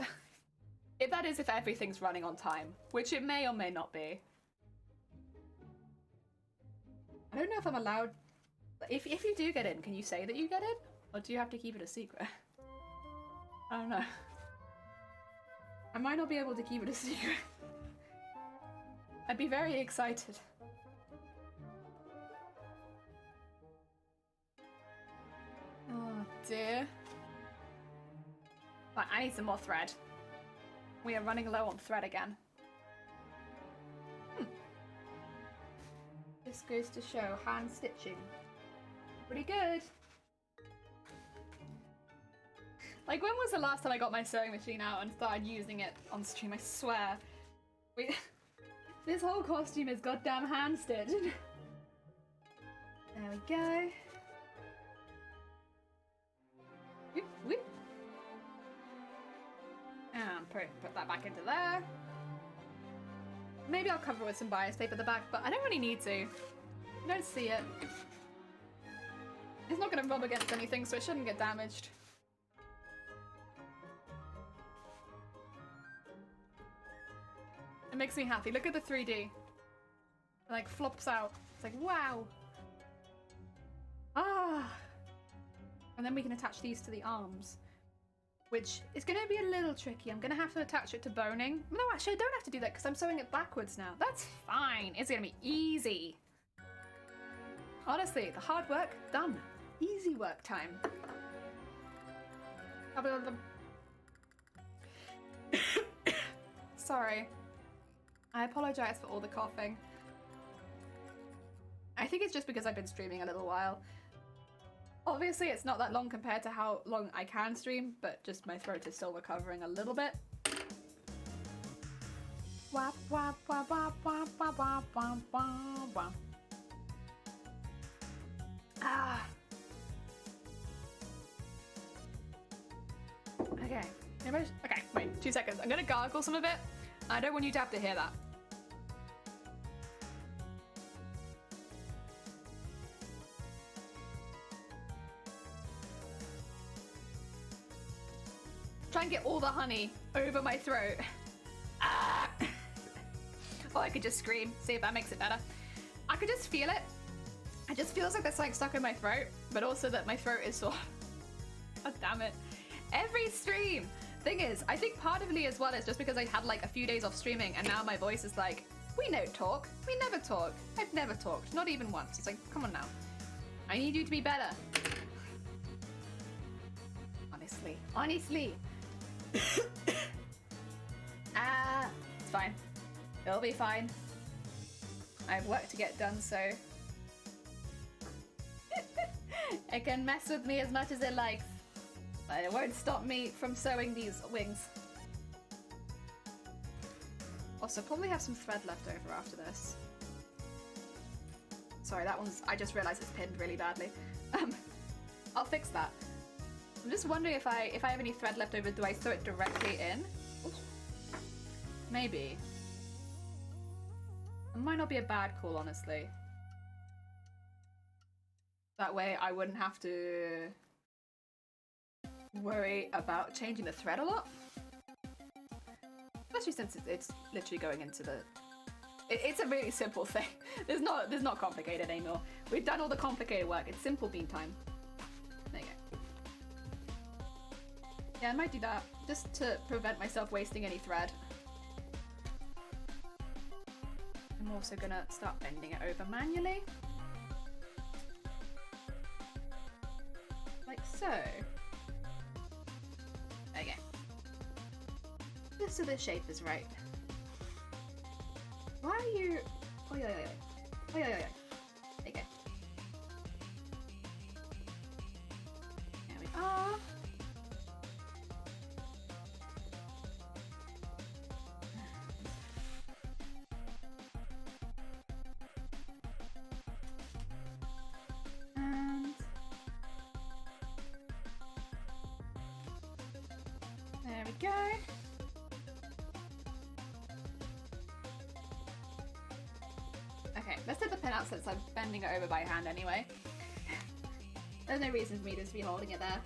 If that is, if everything's running on time, which it may or may not be. I don't know if I'm allowed... If you do get in, can you say that you get in? Or do you have to keep it a secret? I don't know. I might not be able to keep it a secret. I'd be very excited. Oh dear. Right, I need some more thread. We are running low on thread again. This goes to show hand stitching. Pretty good. Like, when was the last time I got my sewing machine out and started using it on stream? I swear. This whole costume is goddamn hand stitched. There we go. Whoop, whoop. And put that back into there. Maybe I'll cover it with some bias tape at the back, but I don't really need to. You don't see it. It's not going to rub against anything, so it shouldn't get damaged. It makes me happy. Look at the 3D. It like flops out. It's like, wow. Ah. And then we can attach these to the arms which is going to be a little tricky. I'm going to have to attach it to boning. No, actually, I don't have to do that because I'm sewing it backwards now. That's fine. It's going to be easy. Honestly, the hard work, done. Easy work time. Sorry. I apologize for all the coughing. I think it's just because I've been streaming a little while. Obviously, it's not that long compared to how long I can stream, but just my throat is still recovering a little bit. Wap, wap, wap, wap, wap, wap, wap, wap, wap, wap. Ah. Okay. Okay, wait, 2 seconds. I'm gonna gargle some of it. I don't want you to have to hear that. Try and get all the honey over my throat. Ah! Or I could just scream, see if that makes it better. I could just feel it. It just feels like there's something stuck in my throat, but also that my throat is sore. God damn it. Every stream. Thing is, I think part of me as well is just because I had like a few days off streaming and now my voice is like, we don't talk. We never talk. I've never talked. Not even once. It's like, come on now. I need you to be better. Honestly. Honestly. It's fine. It'll be fine. I have work to get done, so it can mess with me as much as it likes, but it won't stop me from sewing these wings. Also, probably have some thread left over after this. Sorry, that one's, I just realized it's pinned really badly. I'll fix that. I'm just wondering if I have any thread left over, do I sew it directly in? Oops. Maybe. It might not be a bad call, honestly. That way I wouldn't have to worry about changing the thread a lot. Especially since it's literally going into the... It's a really simple thing. There's not complicated anymore. We've done all the complicated work. It's simple meantime. There you go. Yeah, I might do that, just to prevent myself wasting any thread. I'm also gonna start bending it over manually. Like so. Okay. Just so the shape is right. Why are you... Oh, yeah. Oh, yeah. There you go. There we are. There we go. Okay, let's take the pin out since I'm bending it over by hand anyway. There's no reason for me to just be holding it there.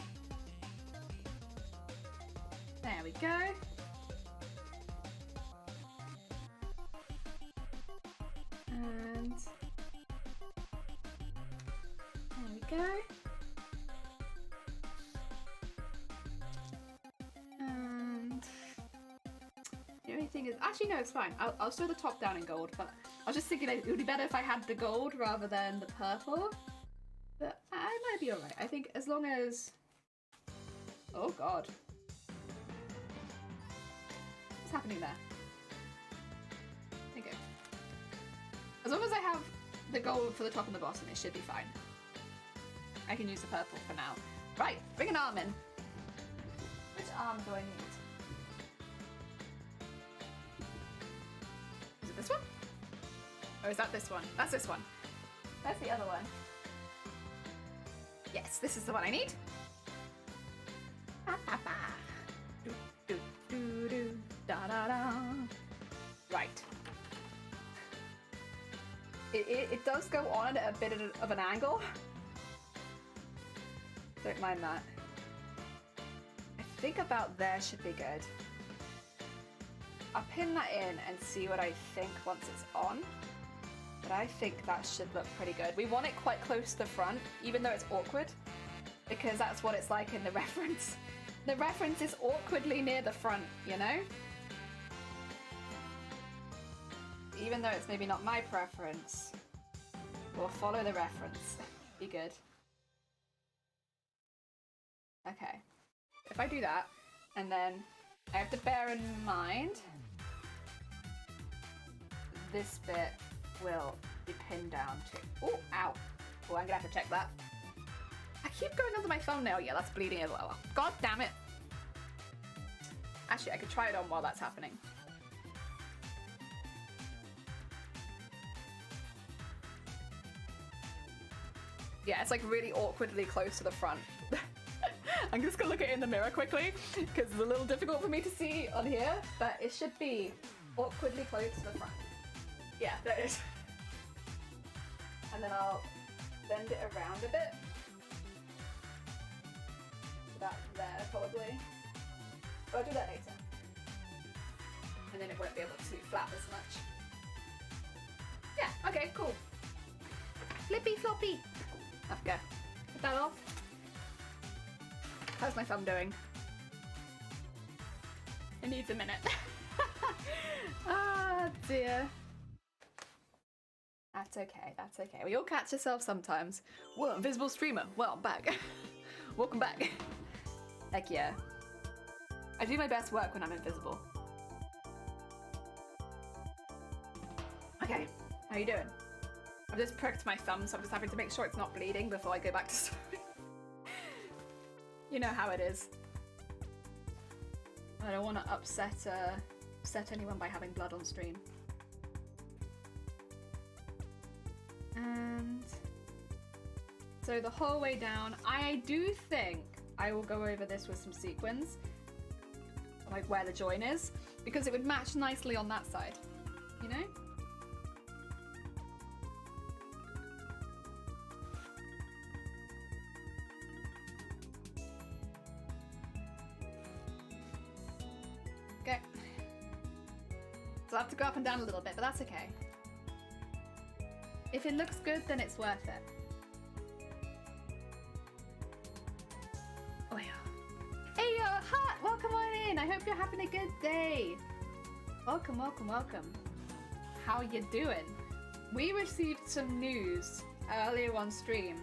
There we go. And there we go. And the only thing is, actually no, it's fine. I'll sew the top down in gold, but I was just thinking it would be better if I had the gold rather than the purple. But I might be alright. I think as long as... Oh god. What's happening there? Okay. As long as I have the gold for the top and the bottom, it should be fine. I can use the purple for now. Right, bring an arm in. Which arm do I need? Is it this one? Or is that this one? That's this one. That's the other one. Yes, this is the one I need. Do, do, do, do, da, da, da. Right. It does go on at a bit of an angle. Don't mind that. I think about there should be good. I'll pin that in and see what I think once it's on. But I think that should look pretty good. We want it quite close to the front, even though it's awkward, because that's what it's like in the reference. The reference is awkwardly near the front, you know? Even though it's maybe not my preference, we'll follow the reference. Be good. Okay. If I do that, and then I have to bear in mind this bit will be pinned down too. Oh, ow. Oh, I'm gonna have to check that. I keep going under my thumbnail. Yeah, that's bleeding as well. God damn it. Actually, I could try it on while that's happening. Yeah, it's like really awkwardly close to the front. I'm just gonna look at it in the mirror quickly because it's a little difficult for me to see on here, but it should be awkwardly close to the front. Yeah, there it is. And then I'll bend it around a bit. That's there probably. But I'll do that later. And then it won't be able to flap as much. Yeah, okay, cool. Flippy floppy. Off we go. Put that off. How's my thumb doing? It needs a minute. Ah, dear. That's okay, that's okay. We all catch ourselves sometimes. Whoa, invisible streamer. Well, I'm back. Welcome back. Heck yeah. I do my best work when I'm invisible. Okay, how you doing? I've just pricked my thumb, so I'm just having to make sure it's not bleeding before I go back to stream. You know how it is. I don't want to upset anyone by having blood on stream. And so the whole way down, I do think I will go over this with some sequins, like where the join is, because it would match nicely on that side, you know? Okay. So I have to go up and down a little bit, but that's okay. If it looks good, then it's worth it. Oh yeah. Hey yo, hi! Welcome on in! I hope you're having a good day! Welcome, welcome, welcome. How you doing? We received some news earlier on stream.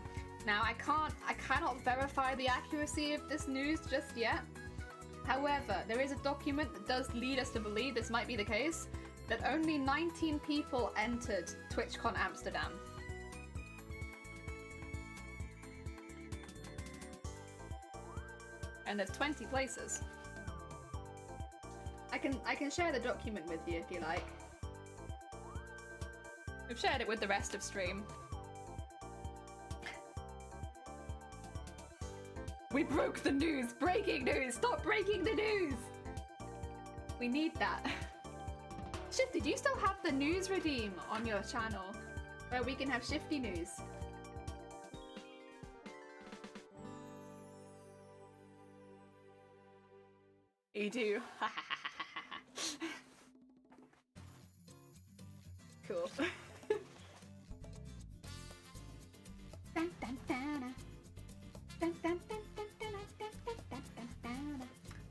Now I cannot verify the accuracy of this news just yet. However, there is a document that does lead us to believe this might be the case, that only 19 people entered TwitchCon Amsterdam. And there's 20 places. I can share the document with you if you like. We've shared it with the rest of stream. We broke the news! Breaking news! Stop breaking the news! We need that. Shifty, do you still have the news redeem on your channel where we can have Shifty news? You do. Cool.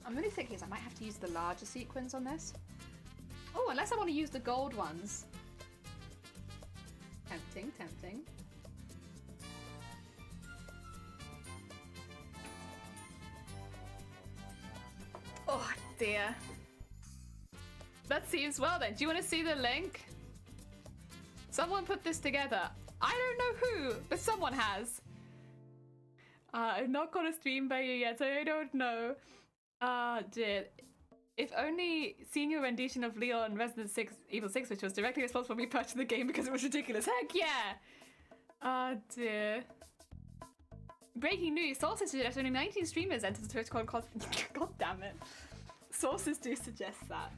I'm really thinking I might have to use the larger sequins on this. Oh, unless I want to use the gold ones. Tempting, tempting. Oh dear. That seems well then. Do you want to see the link? Someone put this together. I don't know who, but someone has. I've not got a stream by you yet, so I don't know. Dear. If only senior rendition of Leon Resident 6 Evil 6, which was directly responsible for me purchasing the game because it was ridiculous. Heck yeah! Dear. Breaking news, sources suggest only 19 streamers entered the TwitchCon cosplay. God damn it. Sources do suggest that.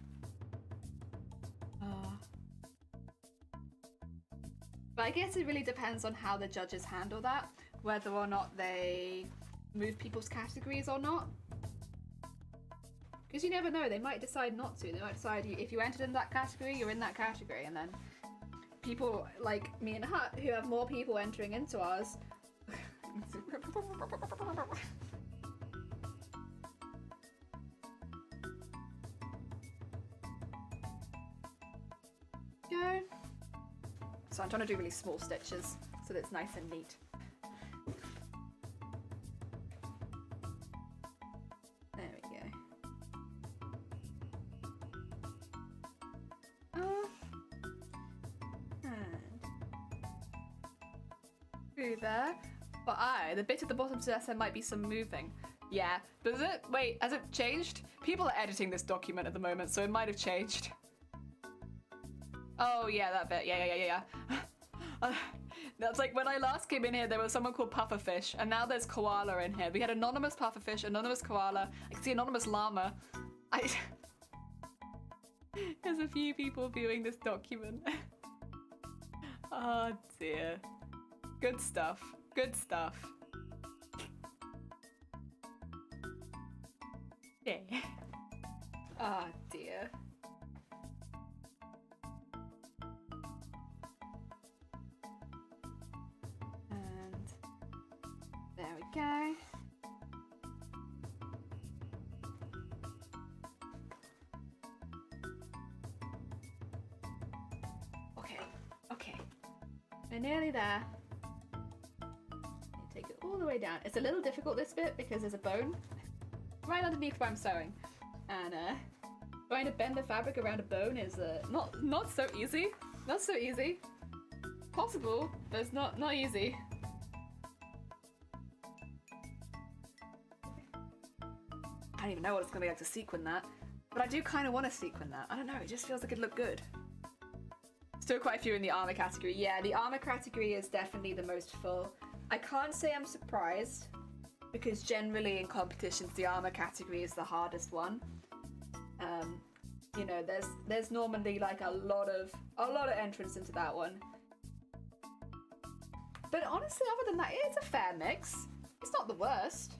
But I guess it really depends on how the judges handle that, whether or not they move people's categories or not. Because you never know, they might decide not to. They might decide if you entered in that category, you're in that category, and then people like me and Hut, who have more people entering into ours. Go. So I'm trying to do really small stitches so that it's nice and neat. There we go. And through there. But the bit at the bottom suggests there might be some moving. Yeah. Does it? Wait, has it changed? People are editing this document at the moment, so it might have changed. Oh, yeah, that bit. Yeah. That's like when I last came in here, there was someone called Pufferfish, and now there's Koala in here. We had anonymous Pufferfish, anonymous Koala. I can see anonymous Llama. There's a few people viewing this document. Oh, dear. Good stuff. Good stuff. Yeah. Oh, dear. There we go. Okay. We're nearly there. Take it all the way down. It's a little difficult, this bit, because there's a bone right underneath where I'm sewing. And trying to bend the fabric around a bone is not so easy. Not so easy. Possible, but it's not easy. I don't even know what it's going to be like to sequin that. But I do kind of want to sequin that. I don't know, it just feels like it'd look good. Still quite a few in the armor category. Yeah, the armor category is definitely the most full. I can't say I'm surprised, because generally in competitions the armor category is the hardest one. You know, there's normally like a lot of entrance into that one. But honestly, other than that, it's a fair mix. It's not the worst.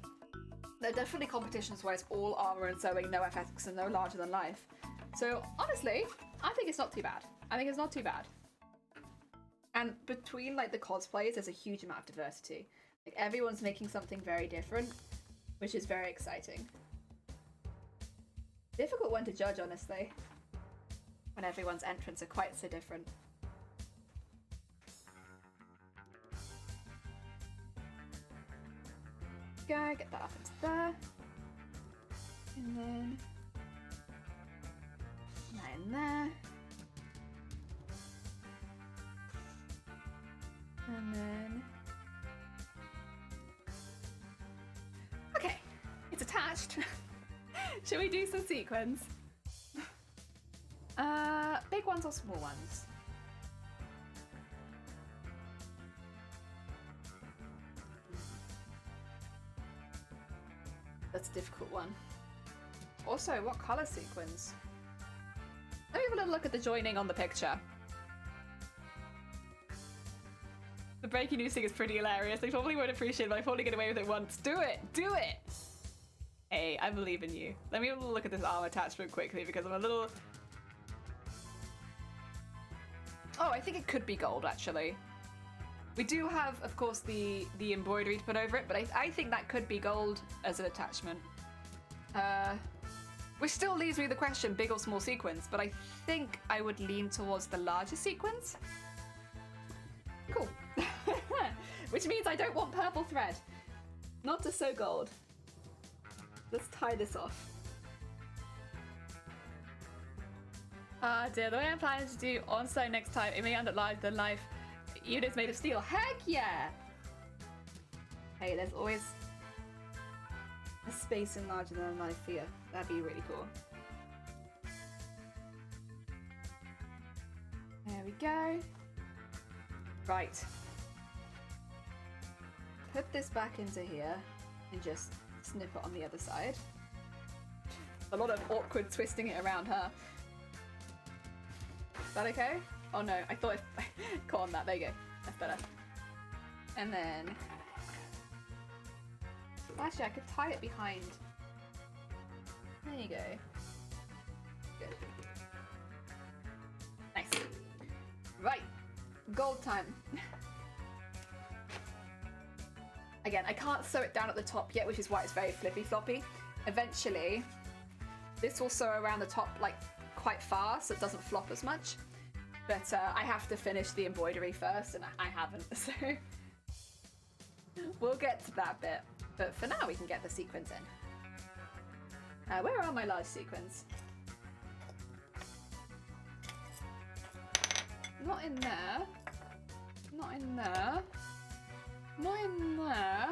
There are definitely competitions where it's all armor and sewing, no FX and no larger than life. So honestly, I think it's not too bad. And between like the cosplays, there's a huge amount of diversity. Like everyone's making something very different, which is very exciting. Difficult one to judge, honestly, when everyone's entrants are quite so different. Go, get that up into there. And then that in there. And then okay, it's attached. Shall we do some sequins? Big ones or small ones? That's a difficult one. Also, what colour sequins? Let me have a little look at the joining on the picture. The breaking news thing is pretty hilarious. They probably won't appreciate it, but I probably get away with it once. Do it! Do it! Hey, I believe in you. Let me have a look at this arm attachment quickly because I'm a little... Oh, I think it could be gold, actually. We do have, of course, the embroidery to put over it, but I think that could be gold as an attachment. Which still leaves me the question, big or small sequins, but I think I would lean towards the larger sequins. Cool. Which means I don't want purple thread. Not to sew gold. Let's tie this off. Ah dear, the way I'm planning to do on sew next time, it may end up larger than life. Units made of steel. Heck yeah! Hey, there's always a space in larger than life here. That'd be really cool. There we go. Right. Put this back into here and just snip it on the other side. A lot of awkward twisting it around, huh? Is that okay? Oh no, I thought I caught on that. There you go. That's better. And then... Actually, I could tie it behind. There you go. Good. Nice. Right. Gold time. Again, I can't sew it down at the top yet, which is why it's very flippy floppy. Eventually, this will sew around the top like quite fast, so it doesn't flop as much. But I have to finish the embroidery first, and I haven't, so we'll get to that bit. But for now, we can get the sequins in. Where are my large sequins? Not in there. Not in there. Not in there.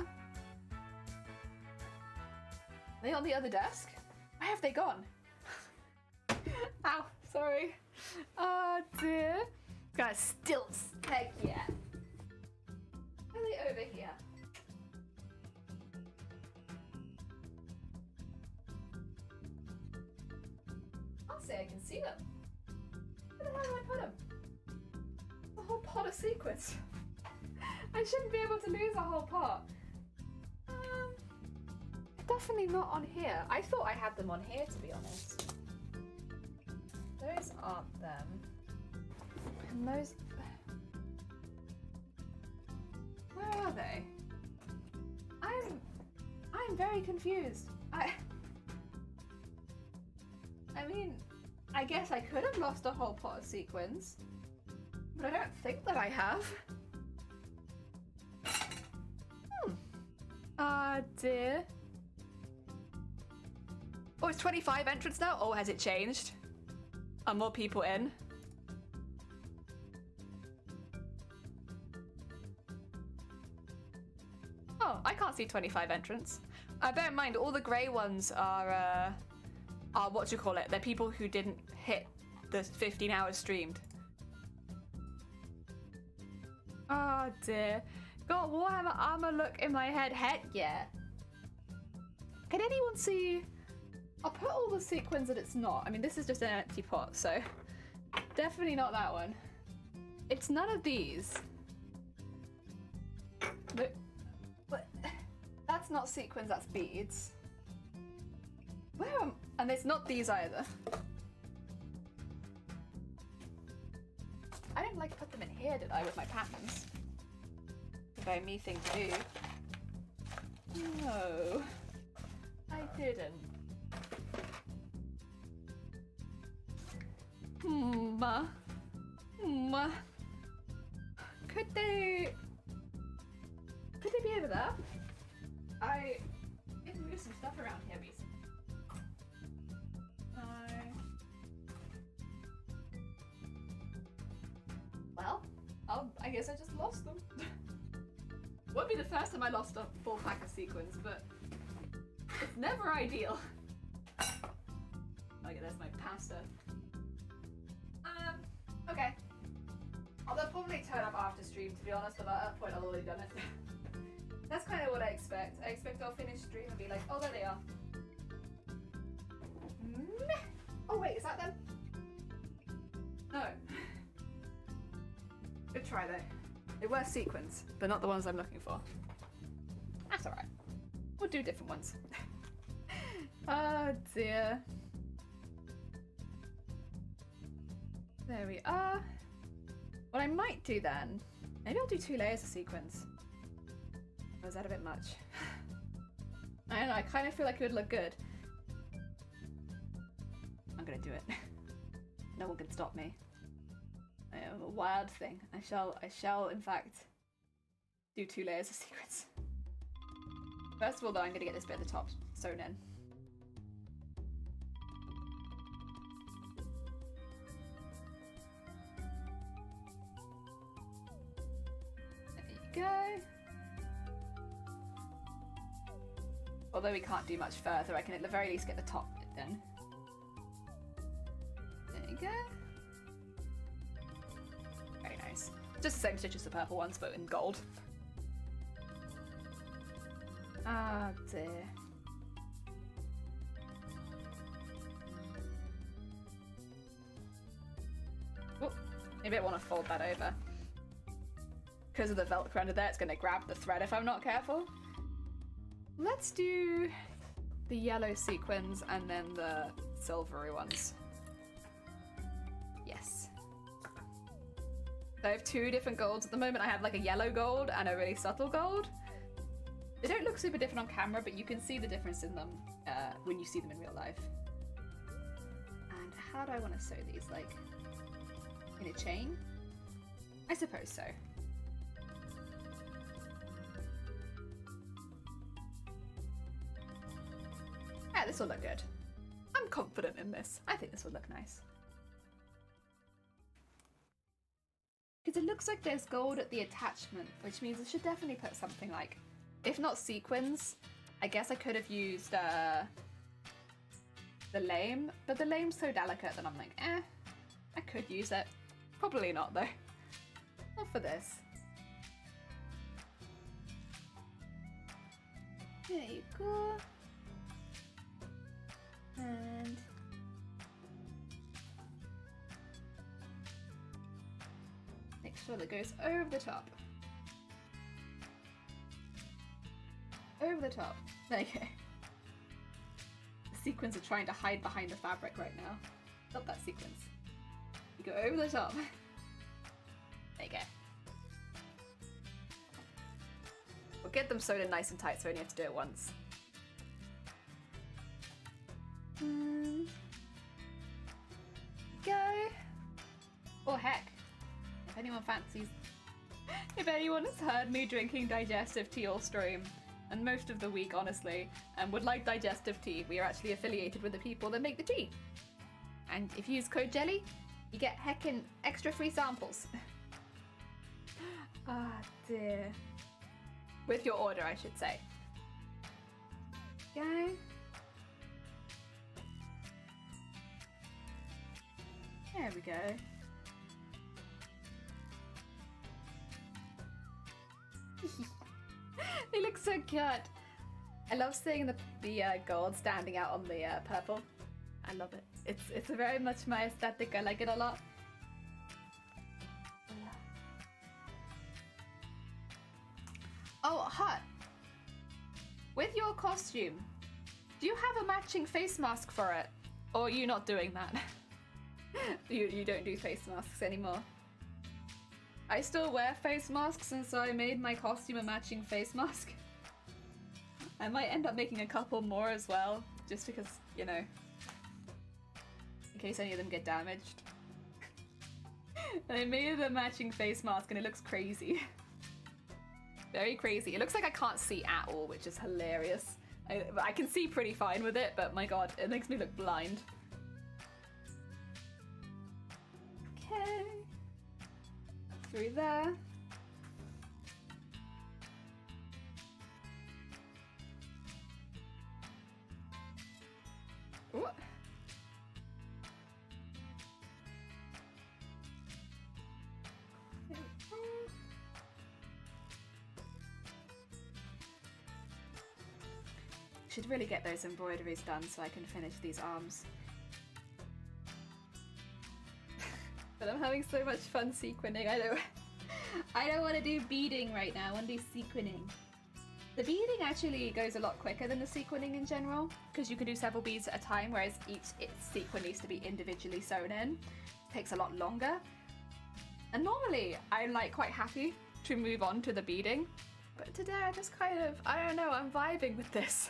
Are they on the other desk? Where have they gone? Ow, sorry. Oh dear. Got stilts. Heck yeah. Are they over here? I'll say I can see them. Where the hell did I put them? A whole pot of sequins. I shouldn't be able to lose a whole pot. Definitely not on here. I thought I had them on here, to be honest. Those aren't them. And those... Where are they? I'm very confused. I mean, I guess I could have lost a whole pot of sequins, but I don't think that I have. Dear. Oh, it's 25 entrants now? Oh, has it changed? Are more people in? Oh, I can't see 25 entrants. Bear in mind, all the grey ones are what do you call it? They're people who didn't hit the 15 hours streamed. Oh dear. Got Warhammer armor look in my head. Heck yeah. Can anyone see? I'll put all the sequins that it's not. I mean, this is just an empty pot, so definitely not that one. It's none of these. But that's not sequins, that's beads. Where am... And it's not these either. I didn't like put them in here, did I, with my patterns? By me thing to do. No, I didn't. Could they be over there? I need to move some stuff around here, basically. Well, I guess I just lost them. Won't be the first time I lost a full pack of sequins, but it's never ideal. Okay, there's my pasta. Okay. They'll probably turn up after stream, to be honest, but at that point I've already done it. That's kind of what I expect. I expect I'll finish stream and be like, oh, there they are. Oh wait, is that them? No. Good try though. They were sequins, but not the ones I'm looking for. That's alright. We'll do different ones. Oh dear. There we are. What I might do then, maybe I'll do 2 layers of sequins. Or is that a bit much? I don't know, I kind of feel like it would look good. I'm gonna do it. No one can stop me. I have a wild thing. I shall in fact do 2 layers of sequins. First of all though, I'm gonna get this bit at the top sewn in. There you go. Although we can't do much further, I can at the very least get the top bit done. There you go. Very nice. Just the same stitch as the purple ones, but in gold. Ah dear. Oh, maybe I want to fold that over. Because of the Velcro under there, it's going to grab the thread if I'm not careful. Let's do the yellow sequins and then the silvery ones. Yes. So I have 2 different golds at the moment. I have like a yellow gold and a really subtle gold. They don't look super different on camera, but you can see the difference in them when you see them in real life. And how do I want to sew these? Like In a chain? I suppose so. Yeah, this will look good. I'm confident in this. I think this will look nice. Because it looks like there's gold at the attachment, which means I should definitely put something like, if not sequins, I guess I could have used the lame, but the lame's so delicate that I'm like, I could use it. Probably not though. Not for this. There you go. And make sure that goes over the top. Over the top. There you go. The sequins are trying to hide behind the fabric right now. Not that sequins. You go over the top. There you go. We'll get them sewed in nice and tight so we only have to do it once. Go. Or heck, if anyone fancies, if anyone has heard me drinking digestive tea all stream, and most of the week honestly, and would like digestive tea, we are actually affiliated with the people that make the tea. And if you use code JELLY, you get heckin' extra free samples. Ah dear. With your order, I should say. Go. There we go. They look so cute. I love seeing the gold standing out on the purple. I love it. It's very much my aesthetic. I like it a lot. Oh, hot. With your costume, do you have a matching face mask for it? Or are you not doing that? You don't do face masks anymore. I still wear face masks, and so I made my costume a matching face mask. I might end up making a couple more as well, just because, you know, in case any of them get damaged. And I made a matching face mask and it looks crazy. Very crazy. It looks like I can't see at all, which is hilarious. I can see pretty fine with it, but my god, it makes me look blind. Okay. Through there. Ooh. Should really get those embroideries done so I can finish these arms. But I'm having so much fun sequining. I don't want to do beading right now. I want to do sequining. The beading actually goes a lot quicker than the sequining in general, because you can do several beads at a time, whereas each sequin needs to be individually sewn in. It takes a lot longer. And normally I'm like quite happy to move on to the beading. But today I just kind of, I don't know, I'm vibing with this.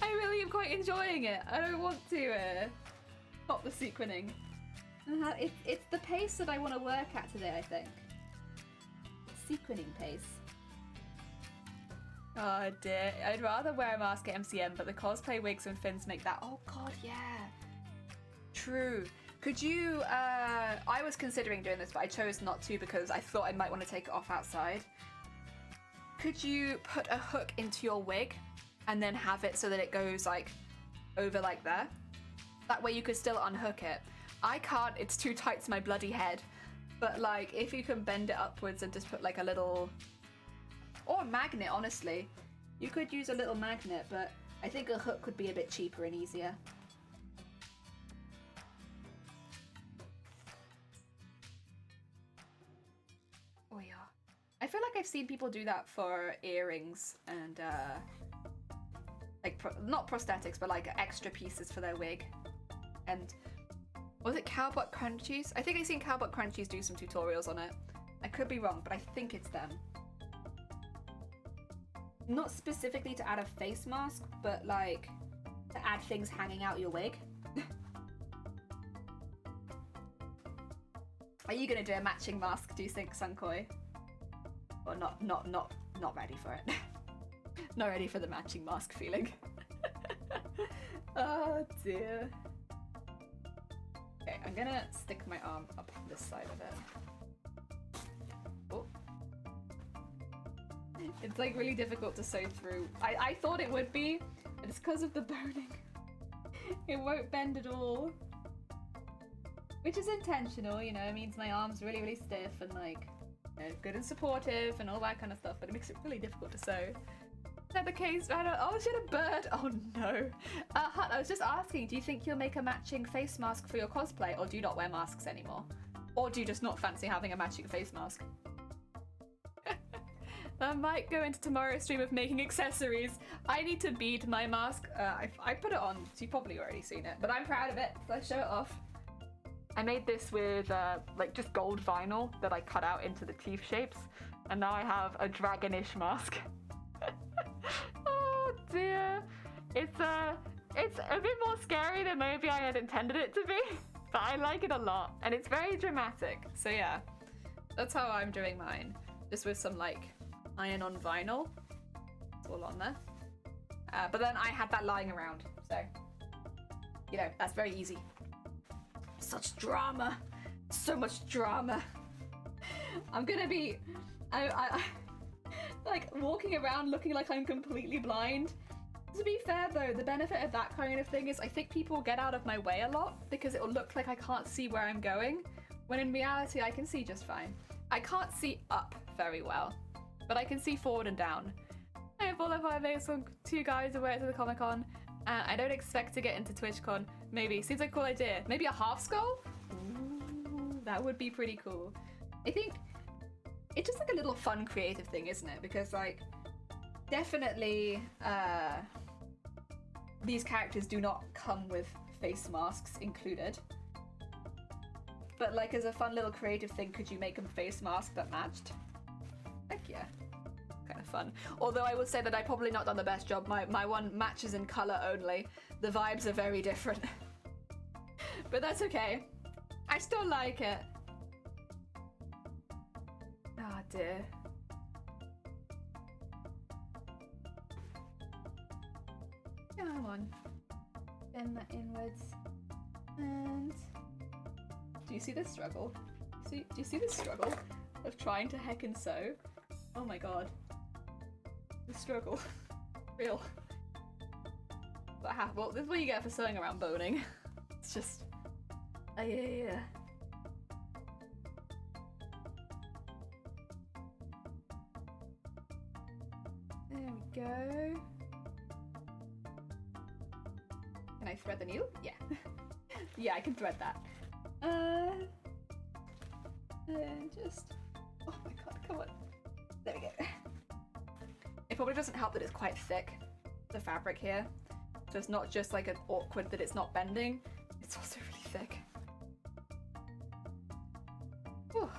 I really am quite enjoying it. I don't want to stop the sequining. It's the pace that I want to work at today, I think. Sequining pace. Oh dear, I'd rather wear a mask at MCM, but the cosplay wigs and fins make that. Oh god, yeah. True. Could you, I was considering doing this, but I chose not to because I thought I might want to take it off outside. Could you put a hook into your wig and then have it so that it goes like over like there? That way you could still unhook it. I can't, it's too tight to my bloody head. But like if you can bend it upwards and just put like a little, or a magnet, honestly. You could use a little magnet, but I think a hook would be a bit cheaper and easier. Oh yeah. I feel like I've seen people do that for earrings and like not prosthetics, but like extra pieces for their wig. And was it Cowbutt Crunchies? I think I've seen Cowbutt Crunchies do some tutorials on it. I could be wrong, but I think it's them. Not specifically to add a face mask, but like to add things hanging out your wig. Are you gonna do a matching mask, do you think, Sunkoi? Or not ready for it. Not ready for the matching mask feeling. Oh dear. Okay, I'm gonna stick my arm up this side of it. Oh. It's like really difficult to sew through. I thought it would be, but it's because of the boning. It won't bend at all. Which is intentional, you know, it means my arm's really, really stiff and like, you know, good and supportive and all that kind of stuff, but it makes it really difficult to sew. Is that the case? I don't. Oh, she had a bird! Oh no. Hut, I was just asking, do you think you'll make a matching face mask for your cosplay, or do you not wear masks anymore? Or do you just not fancy having a matching face mask? I might go into tomorrow's stream of making accessories. I need to bead my mask. I put it on, so you've probably already seen it, but I'm proud of it, so I show it off. I made this with like just gold vinyl that I cut out into the teeth shapes, and now I have a dragonish mask. Oh dear. It's a bit more scary than maybe I had intended it to be, but I like it a lot, and it's very dramatic. So yeah, that's how I'm doing mine. Just with some like iron-on vinyl. It's all on there. But then I had that lying around, so you know, that's very easy. Such drama. So much drama. I'm gonna be I like walking around looking like I'm completely blind. To be fair though, the benefit of that kind of thing is I think people get out of my way a lot because it will look like I can't see where I'm going, when in reality I can see just fine. I can't see up very well, but I can see forward and down. I have all of my mates on 2 guys who wear it to the Comic-Con. I don't expect to get into TwitchCon. Maybe. Seems like a cool idea. Maybe a half skull? Ooh, that would be pretty cool. I think it's just like a little fun creative thing, isn't it? Because like, definitely these characters do not come with face masks included. But like as a fun little creative thing, could you make them face masks that matched? Heck yeah. Kind of fun. Although I would say that I've probably not done the best job. My one matches in colour only. The vibes are very different. But that's okay. I still like it. Oh dear. Come on. Bend that inwards. And do you see the struggle? Do you see the struggle of trying to heckin' sew? Oh my god. The struggle. Real. Well, this is what you get for sewing around boning. It's just... yeah. There we go. Can I thread the needle? Yeah. Yeah, I can thread that. And just... Oh my god, come on. There we go. It probably doesn't help that it's quite thick, the fabric here. So it's not just like an awkward that it's not bending, it's also really thick. Whew.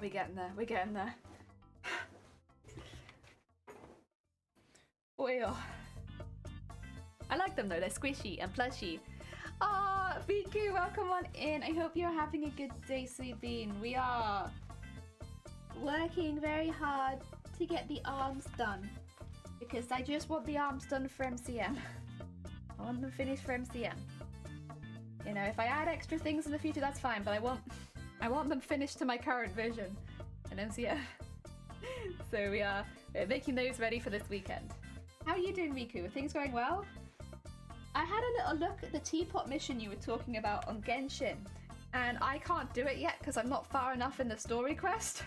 We're getting there, we're getting there. Well, I like them though, they're squishy and plushy. Ah, Viku, welcome on in. I hope you're having a good day, Sweet Bean. We are working very hard to get the arms done because I just want the arms done for MCM. I want them finished for MCM. You know, if I add extra things in the future, that's fine, but I want them finished to my current vision in MCM. So we're making those ready for this weekend. How are you doing, Riku? Are things going well? I had a little look at the teapot mission you were talking about on Genshin, and I can't do it yet because I'm not far enough in the story quest.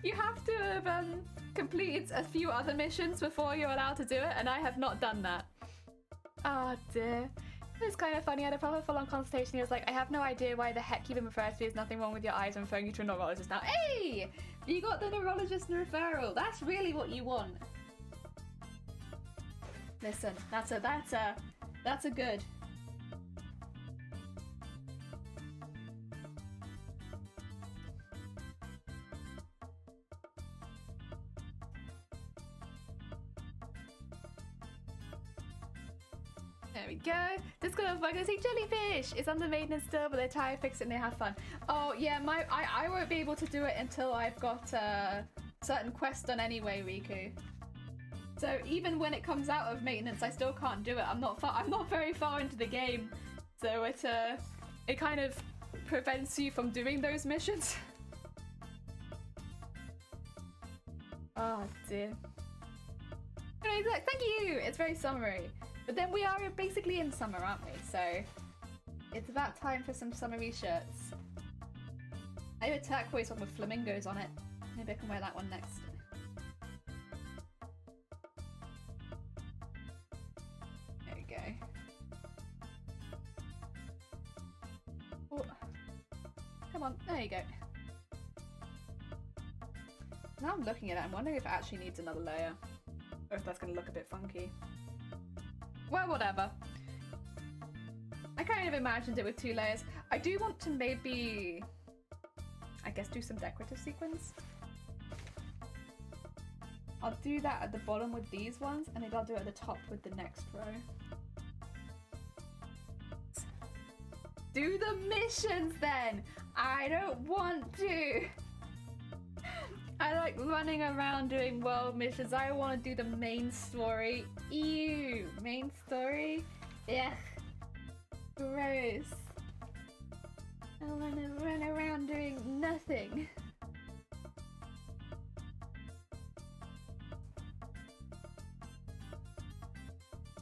You have to have completed a few other missions before you're allowed to do it, and I have not done that. Oh dear. It's kind of funny, I had a proper full-on consultation. He was like, I have no idea why the heck you even refer to me. There's nothing wrong with your eyes. I'm referring you to a neurologist now. Hey! You got the neurologist referral. That's really what you want. Listen, that's a good. There we go. Just gonna fucking see jellyfish. It's under maintenance still, but they try to fix it and they have fun. Oh yeah, I won't be able to do it until I've got certain quest done anyway, Riku. So even when it comes out of maintenance, I still can't do it. I'm not very far into the game, so it kind of prevents you from doing those missions. Oh dear. Anyways, look, thank you! It's very summery. But then we are basically in summer, aren't we? So it's about time for some summery shirts. I have a turquoise one with flamingos on it. Maybe I can wear that one next. There we go. Oh. Come on, there you go. Now I'm looking at it, I'm wondering if it actually needs another layer. Or if that's going to look a bit funky. Well, whatever. I kind of imagined it with 2 layers. I do want to maybe, I guess, do some decorative sequins. I'll do that at the bottom with these ones, and maybe I'll do it at the top with the next row. Do the missions then! I don't want to! I like running around doing world missions. I want to do the main story. Ew! Main story? Ugh. Gross. I want to run around doing nothing.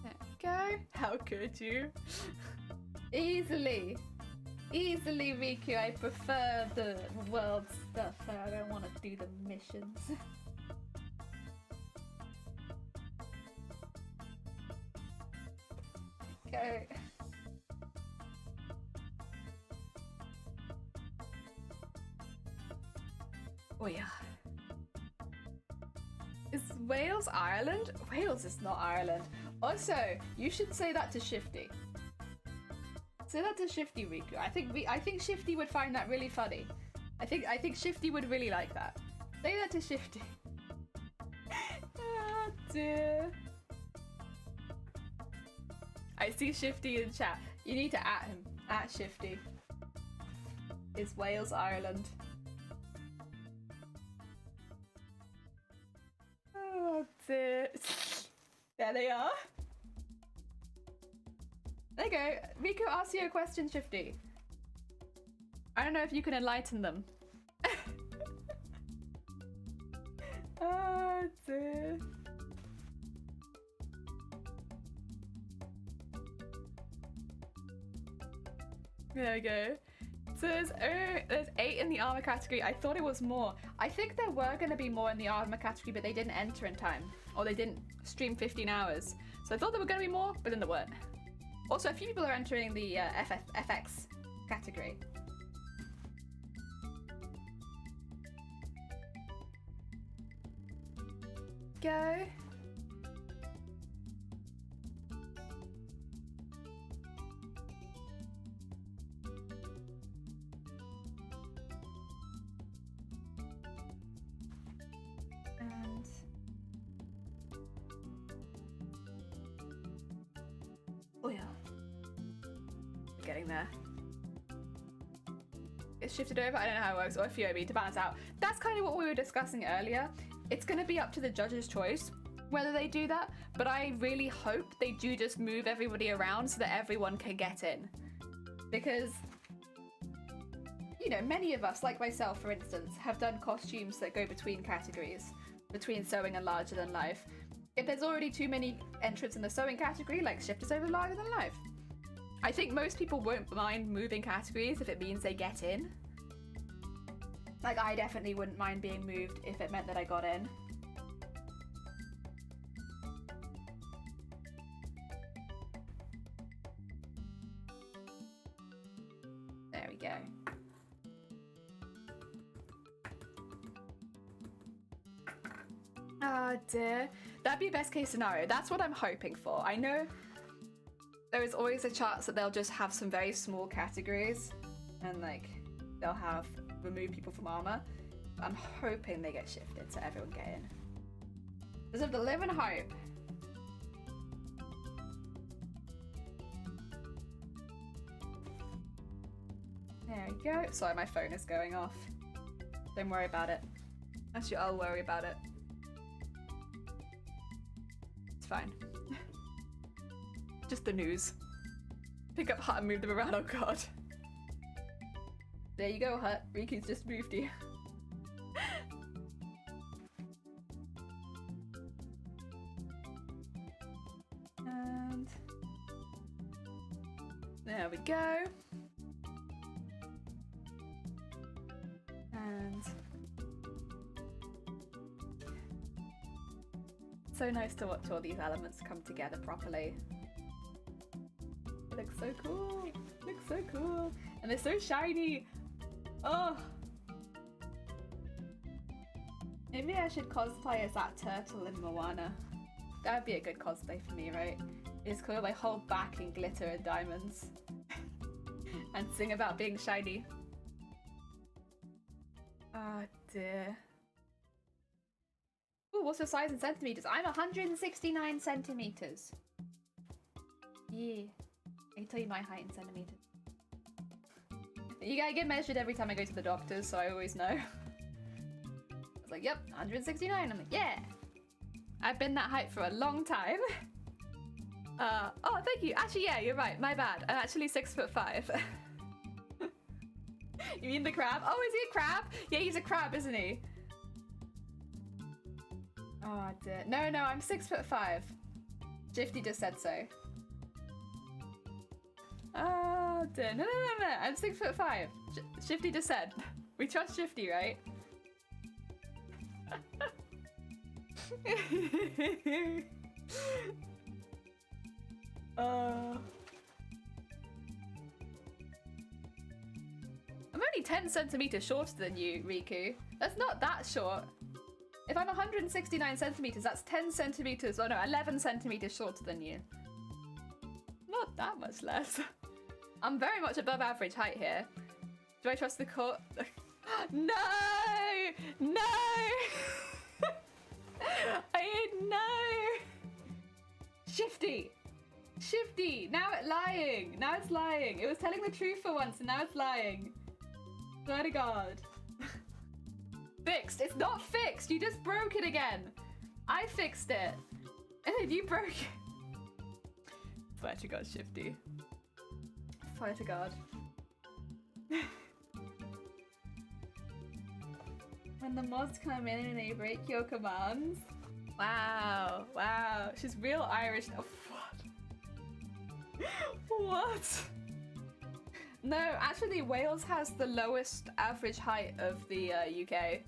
There we go. How could you? Easily. Easily, Riku, I prefer the world stuff. I don't want to do the missions. Go. Oh yeah. Is Wales Ireland? Wales is not Ireland. Also, you should say that to Shifty. Say that to Shifty, Riku. I think Shifty would find that really funny. I think Shifty would really like that. Say that to Shifty. Oh dear. I see Shifty in chat. You need to at him. At Shifty. Is Wales Ireland? Oh dear. There they are. There you go. Riku asks you a question, Shifty. I don't know if you can enlighten them. Oh dear. There we go. So there's 8 in the armor category. I thought it was more. I think there were going to be more in the armor category, but they didn't enter in time. Or they didn't stream 15 hours. So I thought there were going to be more, but then there weren't. Also, a few people are entering the FX category. Go. And oh yeah. We're getting there. It's shifted over. I don't know how it works. Or FUOB to balance out. That's kind of what we were discussing earlier. It's going to be up to the judge's choice whether they do that, but I really hope they do just move everybody around so that everyone can get in. Because, you know, many of us, like myself for instance, have done costumes that go between categories, between sewing and larger than life. If there's already too many entrants in the sewing category, like shift is over larger than life. I think most people won't mind moving categories if it means they get in. Like, I definitely wouldn't mind being moved if it meant that I got in. There we go. Oh dear. That'd be best case scenario. That's what I'm hoping for. I know there is always a chance that they'll just have some very small categories and like they'll have remove people from armor. But I'm hoping they get shifted so everyone get in. Deserve to live in hope. There we go. Sorry, my phone is going off. Don't worry about it. Actually, I'll worry about it. It's fine. Just the news. Pick up Hut and move them around, oh god. There you go, Hut. Riku's just moved you. And there we go. And so nice to watch all these elements come together properly. It looks so cool. It looks so cool. And they're so shiny. Oh. Maybe I should cosplay as that turtle in Moana. That would be a good cosplay for me, right? Just cover my whole back in glitter and diamonds. And sing about being shiny. Oh dear. Ooh, what's your size in centimeters? I'm 169 centimeters. Yeah. I can tell you my height in centimeters. I get measured every time I go to the doctors, so I always know. I was like, yep, 169. I'm like, yeah. I've been that height for a long time. Oh, thank you. Actually, yeah, you're right. My bad. I'm actually 6'5". You mean the crab? Oh, is he a crab? Yeah, he's a crab, isn't he? Oh dear. No, I'm 6'5". Shifty just said so. Oh dear. No. I'm 6'5". Shifty just said. We trust Shifty, right? I'm only 10 centimeters shorter than you, Riku. That's not that short. If I'm 169 centimeters, that's 10 centimeters, oh no, 11 centimeters shorter than you. Not that much less. I'm very much above average height here. Do I trust the court? No! No! No! Shifty! Shifty! Now it's lying! Now it's lying! It was telling the truth for once and now it's lying. Swear to God. Fixed! It's not fixed! You just broke it again! I fixed it! And then you broke it! Swear to God, Shifty. Swear to God. When the mods come in and they break your commands. Wow, wow. She's real Irish. Oh, what? What? No, actually Wales has the lowest average height of the UK.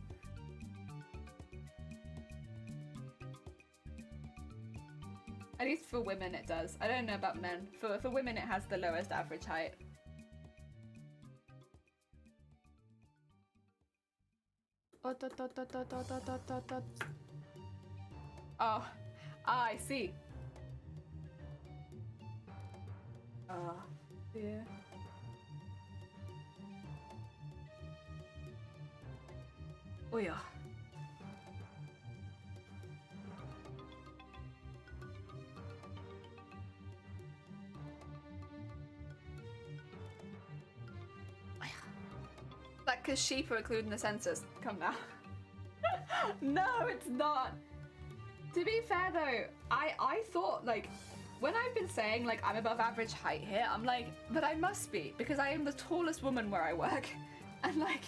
At least for women it does. I don't know about men. For women it has the lowest average height. Oh, I see. Oh, dear. Oh yeah. That because sheep are included in the census. Come now. No, it's not. To be fair though, I thought like, when I've been saying like I'm above average height here, I'm like, but I must be because I am the tallest woman where I work. And like,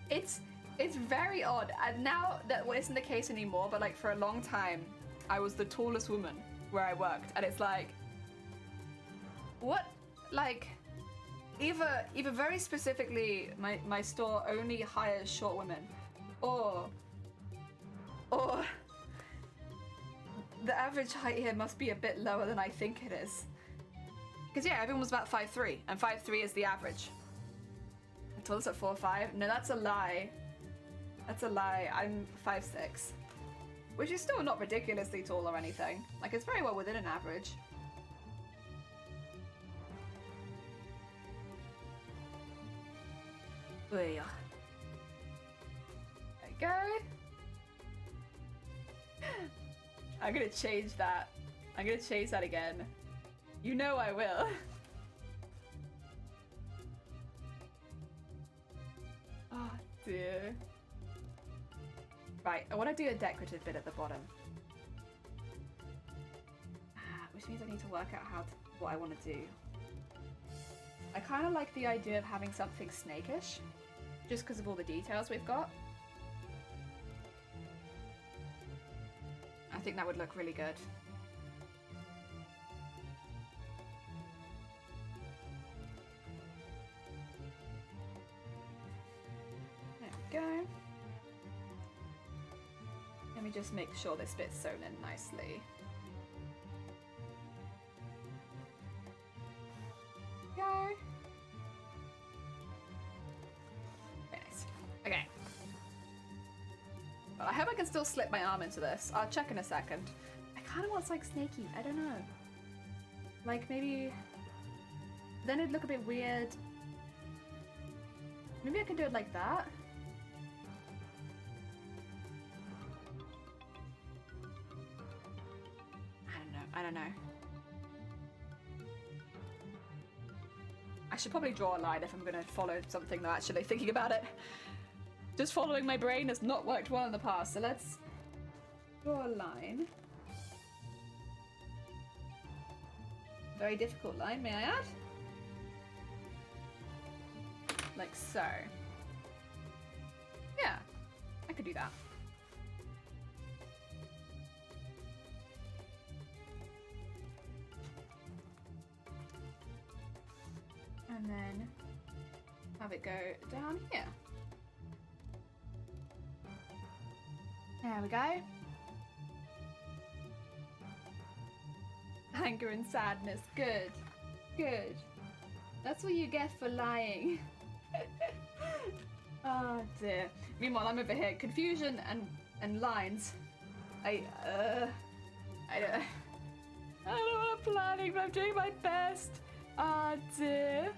it's very odd. And now that isn't the case anymore, but like for a long time, I was the tallest woman where I worked. And it's like, what? Like, either very specifically, my store only hires short women, or the average height here must be a bit lower than I think it is. Because yeah, everyone was about 5'3", and 5'3" is the average. I told us at 4'5". No, that's a lie. That's a lie. I'm 5'6", which is still not ridiculously tall or anything. Like, it's very well within an average. There we go. I'm gonna change that. I'm gonna change that again. You know I will. Right, I want to do a decorative bit at the bottom. Which means I need to work out what I want to do. I kind of like the idea of having something snakish, just because of all the details we've got. I think that would look really good. There we go. Let me just make sure this bit's sewn in nicely. Go. Very nice. Okay. Well, I hope I can still slip my arm into this. I'll check in a second. I kind of want like snaky. I don't know. Like maybe... Then it'd look a bit weird. Maybe I can do it like that. I don't know. I should probably draw a line if I'm going to follow something though, actually, thinking about it. Just following my brain has not worked well in the past, so let's draw a line. Very difficult line, may I add? Like so. Yeah, I could do that. And then have it go down here. There we go. Anger and sadness. Good. Good. That's what you get for lying. Oh dear. Meanwhile, I'm over here. Confusion and lines. I don't know what I'm planning, but I'm doing my best. Ah dear.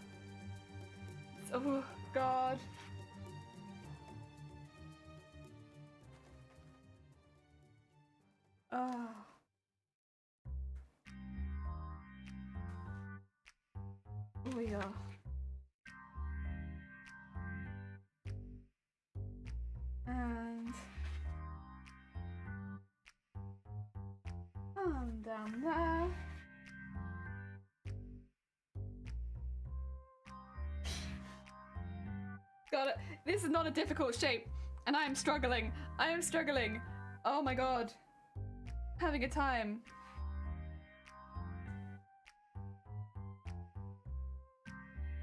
Oh god. Oh. Oh yeah. And down there. Got it. This is not a difficult shape, and I am struggling. I am struggling. Oh my god. Having a time.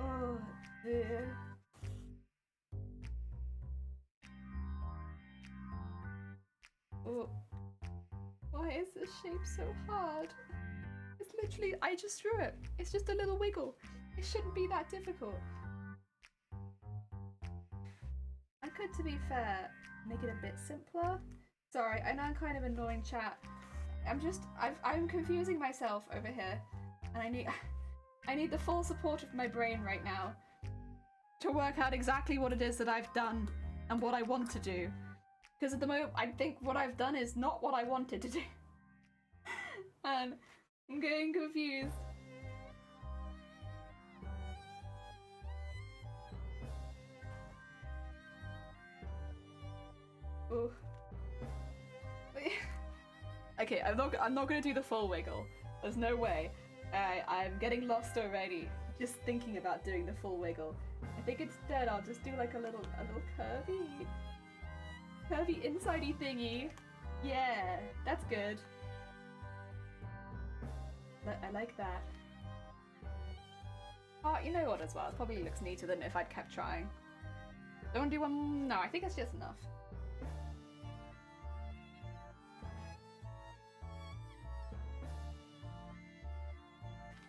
Oh dear. Oh. Why is this shape so hard? It's literally, I just drew it. It's just a little wiggle. It shouldn't be that difficult. I could, to be fair, make it a bit simpler. Sorry, I know I'm kind of annoying, chat. I'm confusing myself over here, and I need the full support of my brain right now to work out exactly what it is that I've done and what I want to do. Because at the moment, I think what I've done is not what I wanted to do. And I'm getting confused. Ooh. Okay, I'm not gonna do the full wiggle. There's no way. I'm getting lost already. Just thinking about doing the full wiggle. I think instead I'll just do like a little curvy inside-y thingy. Yeah, that's good. I like that. Oh, you know what as well? It probably looks neater than if I'd kept trying. Don't want to do one? No, I think it's just enough.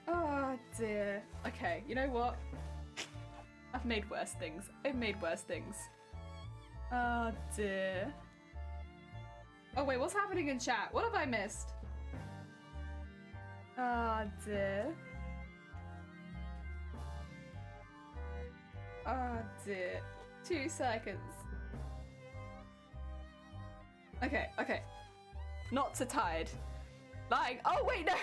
Oh dear. Okay, you know what? I've made worse things. I've made worse things. Oh dear. Oh wait, what's happening in chat? What have I missed? Oh dear. Oh dear. 2 seconds. Okay, okay. Not so tired. Lying. Oh wait, no!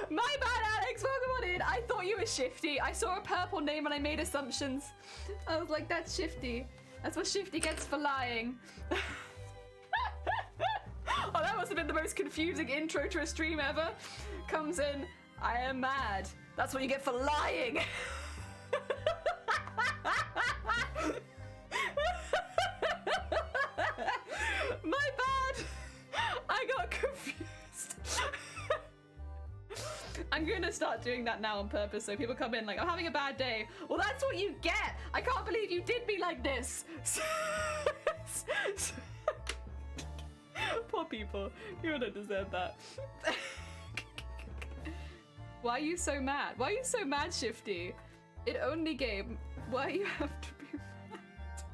My bad, Alex! Welcome on in! I thought you were Shifty. I saw a purple name and I made assumptions. I was like, that's Shifty. That's what Shifty gets for lying. Oh, that must have been the most confusing intro to a stream ever. Comes in, I am mad. That's what you get for lying. My bad. I got confused. I'm gonna start doing that now on purpose so people come in like, I'm having a bad day. Well, that's what you get. I can't believe you did me like this. Poor people. You don't deserve that. Why are you so mad? Why are you so mad, Shifty? It only game. Why you have to be mad?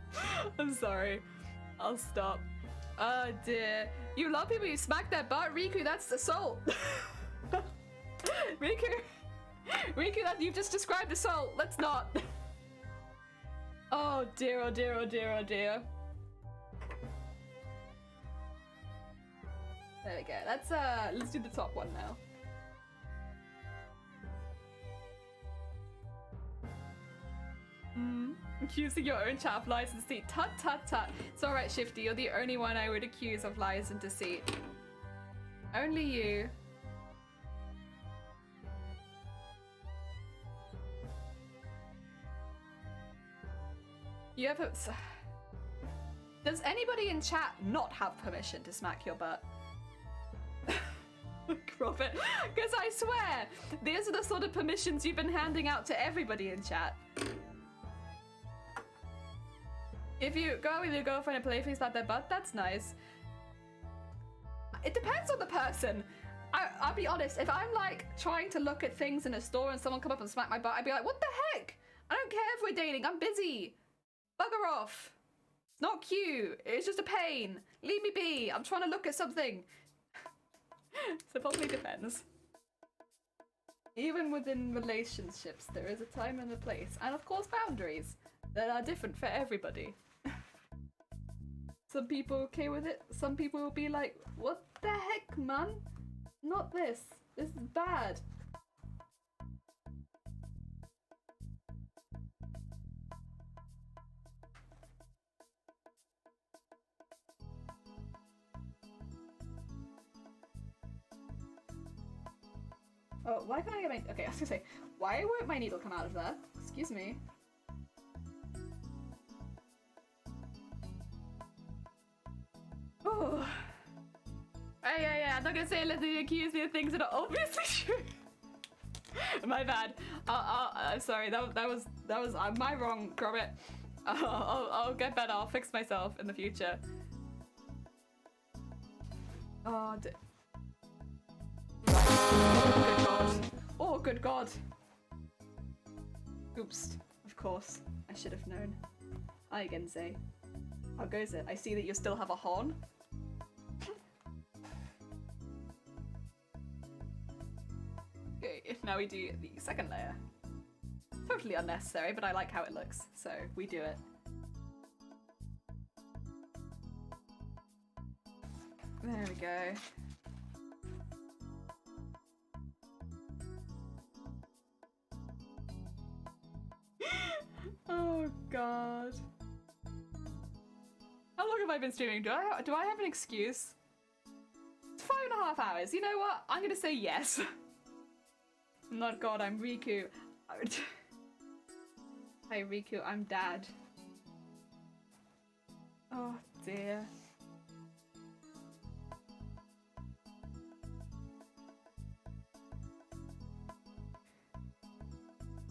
I'm sorry. I'll stop. Oh dear. You love people, you smack their butt? Riku, that's assault. Riku, that you've just described assault. Let's not. Oh dear, oh dear, oh dear, oh dear. There we go. Let's do the top one now. Accusing your own chat of lies and deceit. Tut tut tut. It's alright, Shifty. You're the only one I would accuse of lies and deceit. Only you. You have a... Does anybody in chat not have permission to smack your butt? Robert, because I swear, these are the sort of permissions you've been handing out to everybody in chat. If you go out with your girlfriend and playfully slap their butt, that's nice. It depends on the person. I'll be honest, if I'm like trying to look at things in a store and someone come up and smack my butt, I'd be like, what the heck? I don't care if we're dating, I'm busy. Bugger off. It's not cute, it's just a pain. Leave me be, I'm trying to look at something. So it probably depends. Even within relationships, there is a time and a place, and of course boundaries that are different for everybody. Some people are okay with it, some people will be like, what the heck, man? Not this. This is bad. Oh, why can't I get my... Okay, I was gonna say, why won't my needle come out of there? Excuse me. Oh. Yeah, I'm not gonna say unless you accuse me of things that are obviously true. My bad. I'm sorry, that was my wrong, Gromit. I'll get better, I'll fix myself in the future. Oh, good god. Oh, good god. Oops. Of course. I should have known. Hi, Gensei. How goes it? I see that you still have a horn. Okay, now we do the second layer. Totally unnecessary, but I like how it looks, so we do it. There we go. Oh god. How long have I been streaming? Do I have an excuse? It's 5.5 hours. You know what? I'm gonna say yes. I'm not God, I'm Riku. Hi Riku, I'm Dad. Oh dear.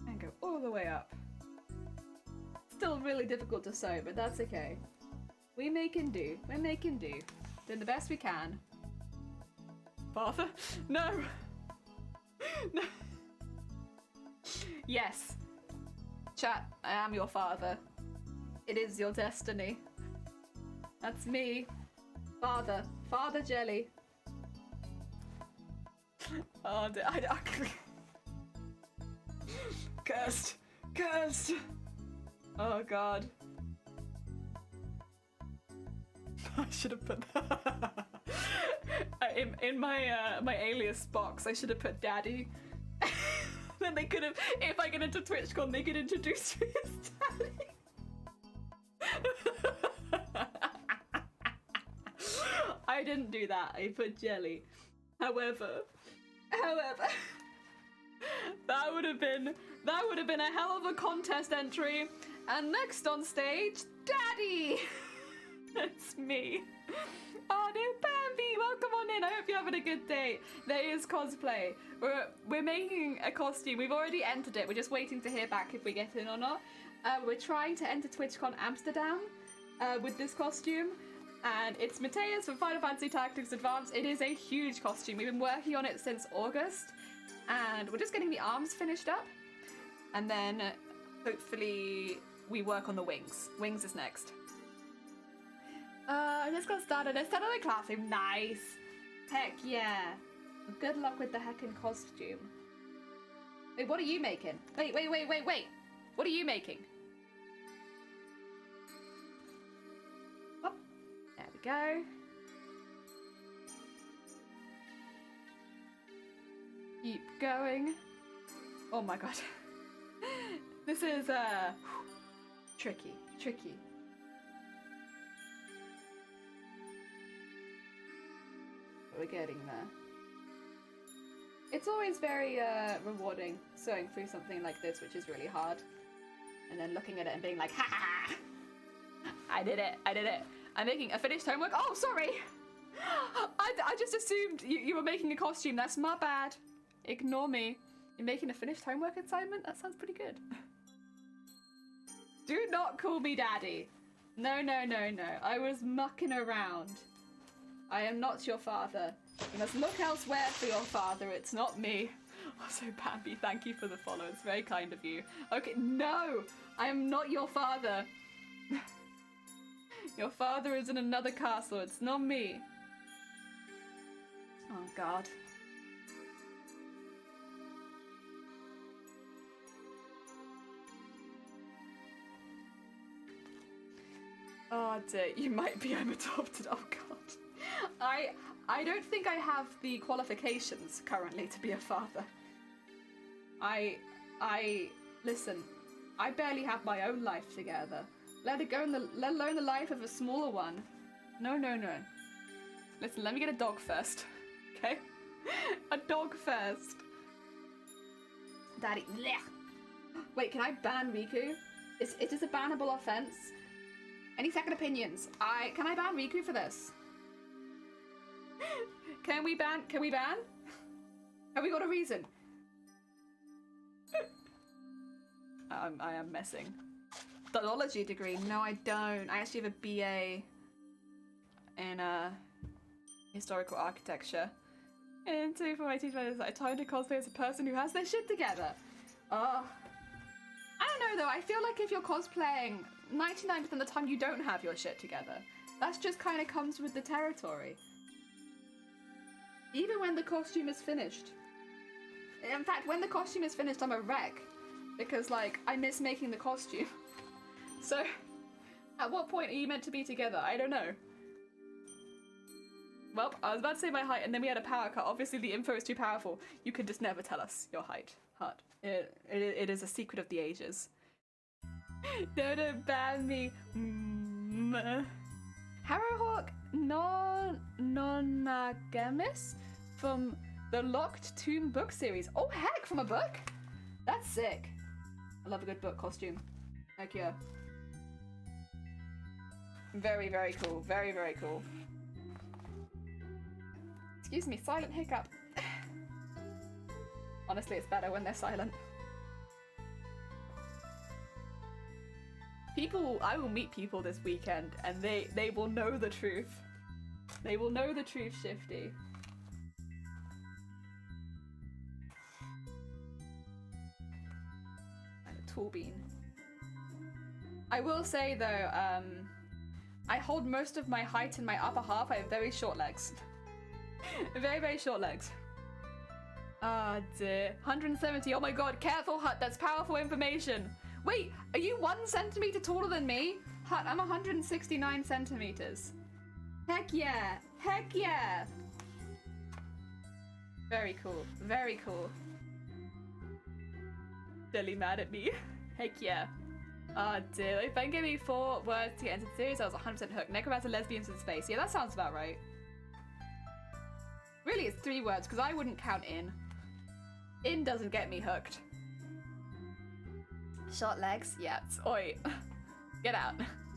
And go all the way up. Still really difficult to sew, but that's okay. We making do. We're making do. Doing the best we can. Father? No! No! Yes. Chat, I am your father. It is your destiny. That's me. Father. Father Jelly. Oh, Cursed. Cursed. Oh god. I should have put that in my my alias box. I should have put Daddy. Then they could have, if I get into TwitchCon, they could introduce me as Daddy. I didn't do that. I put jelly. However, that would have been a hell of a contest entry. And next on stage, Daddy. It's me. Oh no, Bambi, welcome on in. I hope you're having a good day. There is cosplay. We're making a costume. We've already entered it. We're just waiting to hear back if we get in or not. We're trying to enter TwitchCon Amsterdam with this costume. And it's Mateus from Final Fantasy Tactics Advance. It is a huge costume. We've been working on it since August. And we're just getting the arms finished up. And then hopefully we work on the wings. Wings is next. I just got started. I started my classroom. Nice. Heck yeah. Good luck with the heckin' costume. Wait, what are you making? Wait. What are you making? Oh, there we go. Keep going. Oh my god. This is, tricky. We're getting there. It's always very rewarding sewing through something like this, which is really hard. And then looking at it and being like, ha ha! I did it. I'm making a finished homework. Oh, sorry! I just assumed you were making a costume. That's my bad. Ignore me. You're making a finished homework assignment? That sounds pretty good. Do not call me daddy. No. I was mucking around. I am not your father. You must look elsewhere for your father. It's not me. Also, Bambi, thank you for the follow. It's very kind of you. Okay, no! I am not your father. Your father is in another castle. It's not me. Oh, God. Oh, dear. You might be. I'm adopted. Oh, God. I don't think I have the qualifications currently to be a father. Listen, I barely have my own life together. Let alone the life of a smaller one. No. Listen, let me get a dog first, okay? A dog first. Daddy, blech. Wait, can I ban Riku? It is a bannable offense. Any second opinions? Can I ban Riku for this? Can we ban? Have we got a reason? I am messing. Philology degree? No, I don't. I actually have a BA in historical architecture. And two for my teacher, I tried to cosplay as a person who has their shit together. Oh. I don't know though, I feel like if you're cosplaying, 99% of the time you don't have your shit together. That just kind of comes with the territory. Even when the costume is finished. In fact, when the costume is finished, I'm a wreck. Because, like, I miss making the costume. So, at what point are you meant to be together? I don't know. Well, I was about to say my height, and then we had a power cut. Obviously, the info is too powerful. You can just never tell us your height. Hard. It is a secret of the ages. Don't ban me. Harrowhawk non-monogamous from the Locked Tomb book series. Oh heck, from a book? That's sick. I love a good book costume. Heck yeah. Very, very cool. Very, very cool. Excuse me, silent hiccup. Honestly, it's better when they're silent. I will meet people this weekend and they will know the truth. They will know the truth, Shifty. And a tool bean. I will say though, I hold most of my height in my upper half. I have very short legs. Very, very short legs. Ah, dear. 170. Oh my god, careful, Hut. That's powerful information. Wait, are you 1 centimeter taller than me? Hut, I'm 169 centimeters. Heck yeah. Heck yeah. Very cool. Very cool. Silly mad at me. Heck yeah. Ah, dear. If Ben gave me 4 words to get into the series, I was 100% hooked. Necromancer, lesbians in space. Yeah, that sounds about right. Really, it's 3 words, because I wouldn't count in. In doesn't get me hooked. Short legs? Yeah, it's oi. Get out.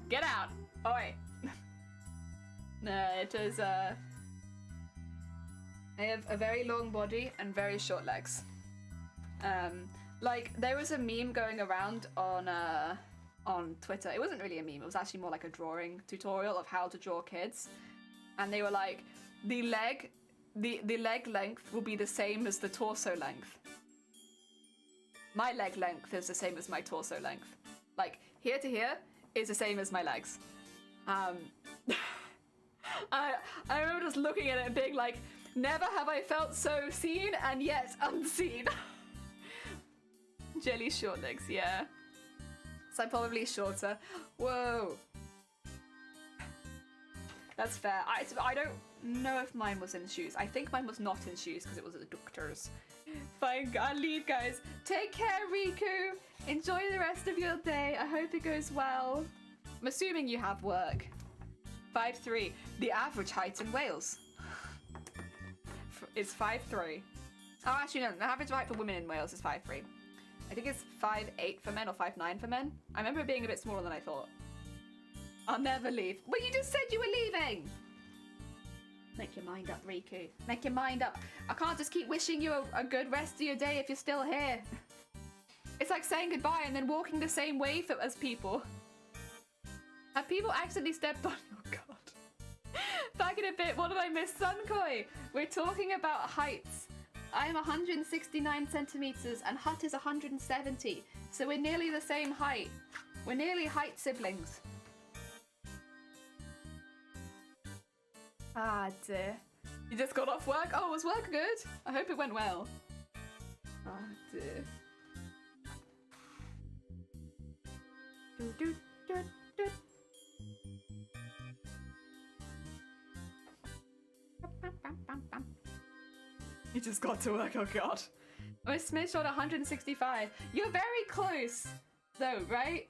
Get out. Oi. No, it is, I have a very long body and very short legs. Like, there was a meme going around on Twitter. It wasn't really a meme, it was actually more like a drawing tutorial of how to draw kids. And they were like, the leg length will be the same as the torso length. My leg length is the same as my torso length. Like, here to here is the same as my legs. I remember just looking at it and being like, never have I felt so seen and yet unseen. Jelly short legs, yeah. So I'm probably shorter. Whoa. That's fair. I don't know if mine was in shoes. I think mine was not in shoes because it was at the doctor's. Fine, I'll leave, guys. Take care, Riku. Enjoy the rest of your day. I hope it goes well. I'm assuming you have work. 5'3", the average height in Wales is 5'3". Oh, actually no, the average height for women in Wales is 5'3". I think it's 5'8" for men or 5'9" for men. I remember it being a bit smaller than I thought. I'll never leave. Well, you just said you were leaving! Make your mind up, Riku. Make your mind up. I can't just keep wishing you a good rest of your day if you're still here. It's like saying goodbye and then walking the same way as people. Have people accidentally stepped on... Oh god. Back in a bit, what did I miss? Sunkoi! We're talking about heights. I'm 169 centimeters and Hut is 170. So we're nearly the same height. We're nearly height siblings. Ah, dear. You just got off work? Oh, was work good? I hope it went well. Oh, dear. Do, do, do, do. You just got to work, oh god. I'm a smidge short 165. You're very close, though, right?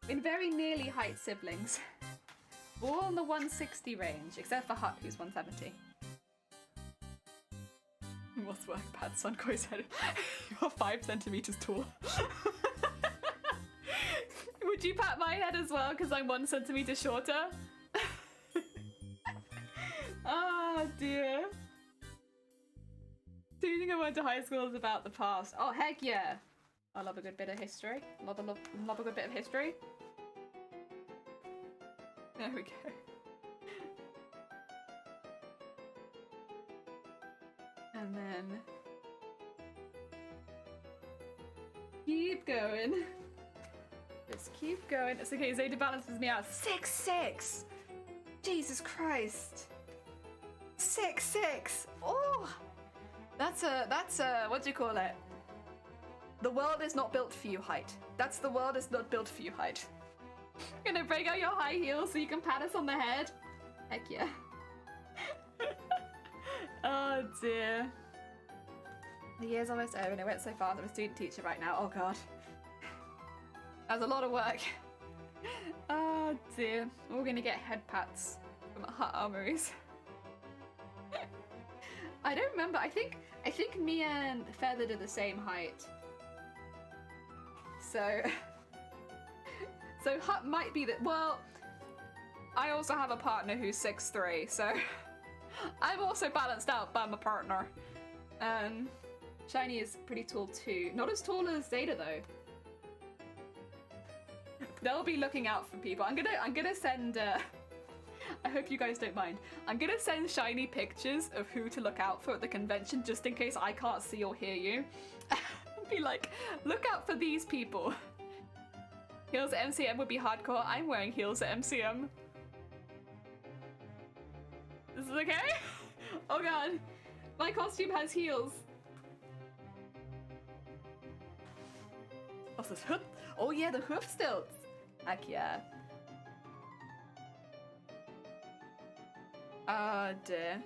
In very nearly height siblings. All in the 160 range, except for Hut, who's 170. What's work bad? Sunkoi's head. You're 5 centimeters tall. Would you pat my head as well, because I'm 1 centimeter shorter? Oh dear. Do you think I went to high school is about the past? Oh heck yeah! I love a good bit of history. Love a good bit of history. There we go. And then keep going. Just keep going. It's okay, Zeta balances me out. 6'6". Jesus Christ. 6'6". Oh, that's a what do you call it? The world is not built for you height. That's the world is not built for you height. Gonna break out your high heels so you can pat us on the head? Heck yeah. Oh dear. The year's almost over and it went so fast. I'm a student teacher right now. Oh god. That was a lot of work. Oh dear. We're gonna get head pats from Hut Armories. I don't remember. I think me and Feathered are the same height. So Hut might be that. Well, I also have a partner who's 6'3", so I'm also balanced out by my partner. Shiny is pretty tall too. Not as tall as Zeta though. They'll be looking out for people. I'm gonna send. I hope you guys don't mind. I'm gonna send Shiny pictures of who to look out for at the convention, just in case I can't see or hear you. Be like, look out for these people. Heels at MCM would be hardcore. I'm wearing heels at MCM. This is okay? Oh god. My costume has heels. What's this hoof? Oh yeah, the hoof stilts. Heck yeah. Ah dear.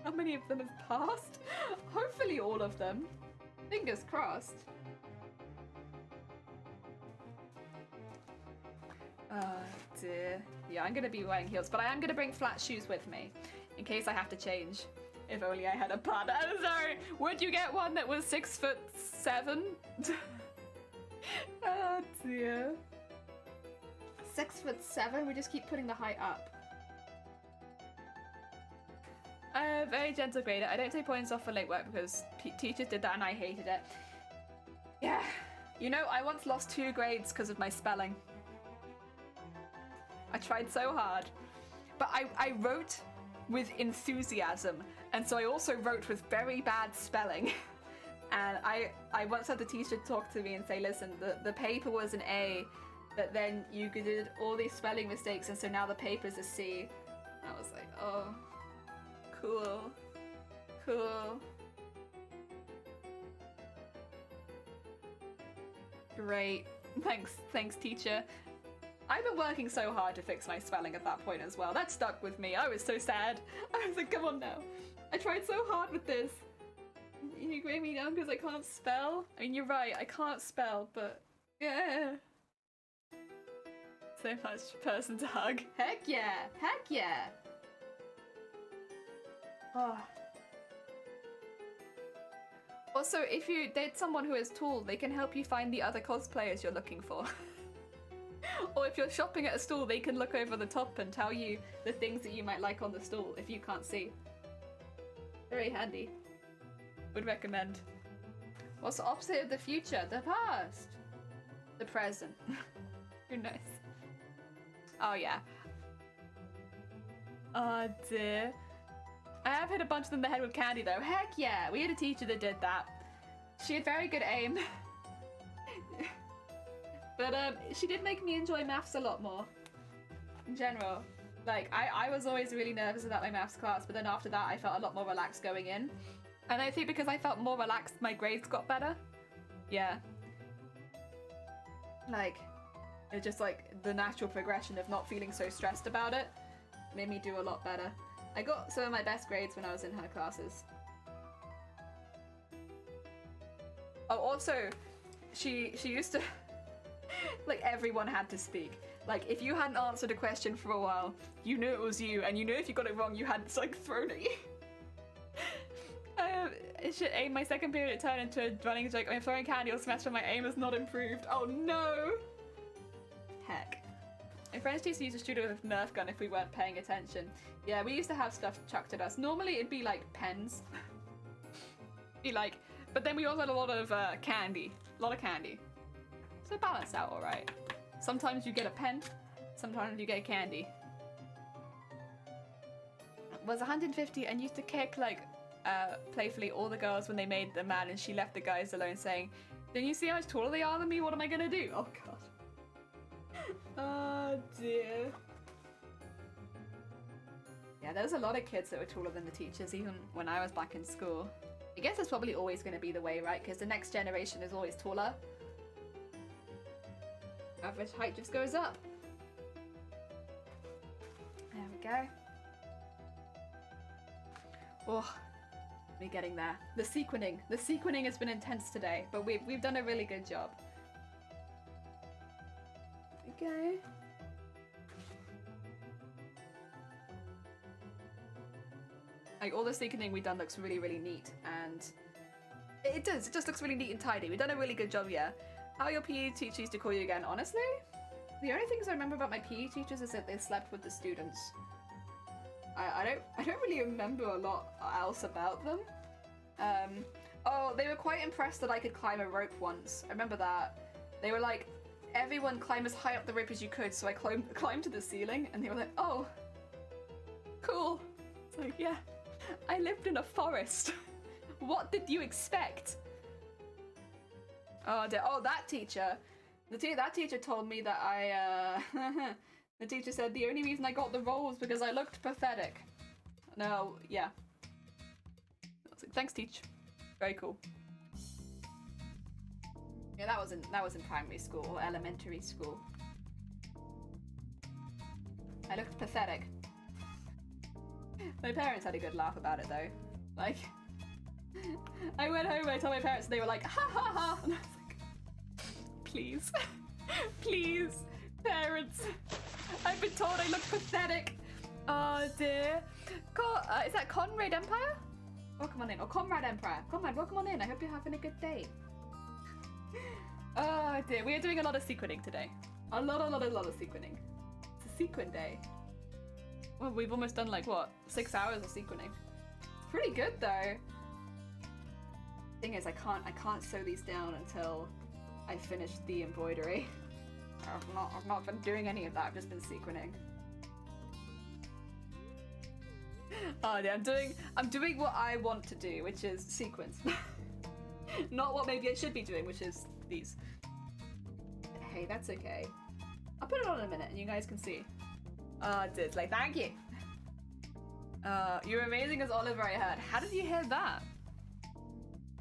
How many of them have passed? Hopefully all of them. Fingers crossed. Oh dear. Yeah, I'm gonna be wearing heels, but I am gonna bring flat shoes with me in case I have to change. If only I had a partner. I'm sorry. Would you get one that was 6'7"? Oh dear. 6'7"? We just keep putting the height up. Very gentle grader. I don't take points off for late work because teachers did that and I hated it. Yeah. You know, I once lost 2 grades because of my spelling. I tried so hard. But I wrote with enthusiasm, and so I also wrote with very bad spelling. And I once had the teacher talk to me and say, listen, the paper was an A, but then you did all these spelling mistakes, and so now the paper's a C. I was like, oh, cool. Cool. Great. Thanks, teacher. I've been working so hard to fix my spelling at that point as well. That stuck with me. I was so sad. I was like, come on now. I tried so hard with this. You grade me down because I can't spell? I mean, you're right, I can't spell, but yeah. So much person to hug. Heck yeah! Heck yeah! Oh. Also, if you date someone who is tall, they can help you find the other cosplayers you're looking for. Or if you're shopping at a stall, they can look over the top and tell you the things that you might like on the stall if you can't see. Very handy. Would recommend. What's the opposite of the future? The past. The present. Who knows? Oh yeah. Oh dear. I have hit a bunch of them in the head with candy though. Heck yeah! We had a teacher that did that. She had very good aim. But she did make me enjoy maths a lot more. In general. Like, I was always really nervous about my maths class, but then after that I felt a lot more relaxed going in. And I think because I felt more relaxed, my grades got better. Yeah. Like, it's just like the natural progression of not feeling so stressed about it made me do a lot better. I got some of my best grades when I was in her classes. Oh, also, she used to... like, everyone had to speak. Like, if you hadn't answered a question for a while, you knew it was you, and you knew if you got it wrong, you hadn't, like, thrown at you. Aim my second period, it turned into a running joke. I'm throwing candy all semester, my aim has not improved. Oh no! Heck. My French teacher used to shoot it with a Nerf gun if we weren't paying attention. Yeah, we used to have stuff chucked at us. Normally it'd be like pens. Be like, but then we also had a lot of candy. A lot of candy. So balance out alright. Sometimes you get a pen, sometimes you get candy. Was 150 and used to kick like playfully all the girls when they made the man, and she left the guys alone saying, "Didn't you see how much taller they are than me? What am I gonna do?" Oh god. Oh dear. Yeah, there was a lot of kids that were taller than the teachers even when I was back in school. I guess it's probably always going to be the way, right? Because the next generation is always taller. Average height just goes up. There we go. Oh, we're getting there. The sequening has been intense today, but we've done a really good job. Okay. Like, all the sequening we've done looks really, really neat, and it does. It just looks really neat and tidy. We've done a really good job, yeah. How your PE teacher used to call you again? Honestly, the only things I remember about my PE teachers is that they slept with the students. I don't really remember a lot else about them. Oh, they were quite impressed that I could climb a rope once. I remember that. They were like, everyone climb as high up the rope as you could, so I climbed to the ceiling, and they were like, oh, cool. It's like, yeah, I lived in a forest. What did you expect? Oh, oh, that teacher. That teacher told me that I, the teacher said the only reason I got the role was because I looked pathetic. No, yeah. I was like, thanks, teach. Very cool. Yeah, that was in primary school or elementary school. I looked pathetic. My parents had a good laugh about it though. Like, I went home and I told my parents and they were like, ha ha ha! And I was like, please, please, parents, I've been told I look pathetic. Oh dear. Is that Conrad Empire? Welcome on in. Or Comrade Emperor. Comrade, welcome on in. I hope you're having a good day. Oh dear, we are doing a lot of sequening today. A lot of sequening. It's a sequin day. Well, we've almost done like, what, 6 hours of sequening. It's pretty good though. Thing is, I can't sew these down until I finish the embroidery. I've not been doing any of that, I've just been sequening. Oh yeah, I'm doing what I want to do, which is sequence. Not what maybe I should be doing, which is these. Hey, that's okay. I'll put it on in a minute and you guys can see. Disley, thank you. You're amazing as Oliver, I heard. How did you hear that?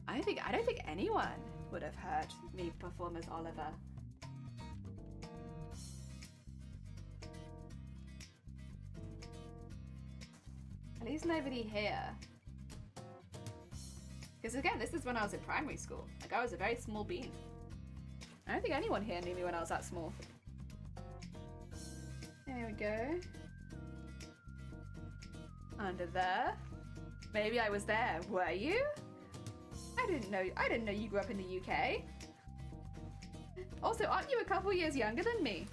I don't think anyone would have heard me perform as Oliver. At least nobody here. Because again, this is when I was in primary school. Like, I was a very small bean. I don't think anyone here knew me when I was that small. There we go. Under there. Maybe I was there. Were you? I didn't know you grew up in the UK. Also, aren't you a couple years younger than me?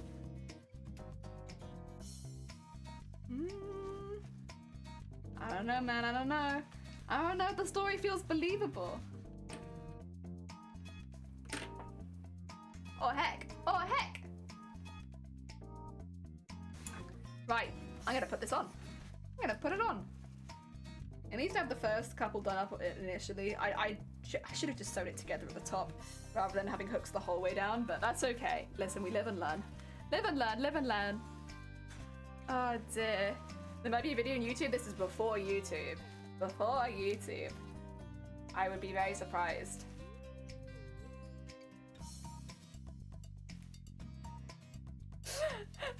I don't know, man. I don't know. I don't know if the story feels believable. Oh heck. Oh heck. Right, I'm gonna put this on. I'm gonna put it on. It needs to have the first couple done up initially. I should have just sewed it together at the top rather than having hooks the whole way down, but that's okay. Listen, we live and learn. Live and learn, live and learn. Oh dear. There might be a video on YouTube. This is before YouTube. Before YouTube. I would be very surprised.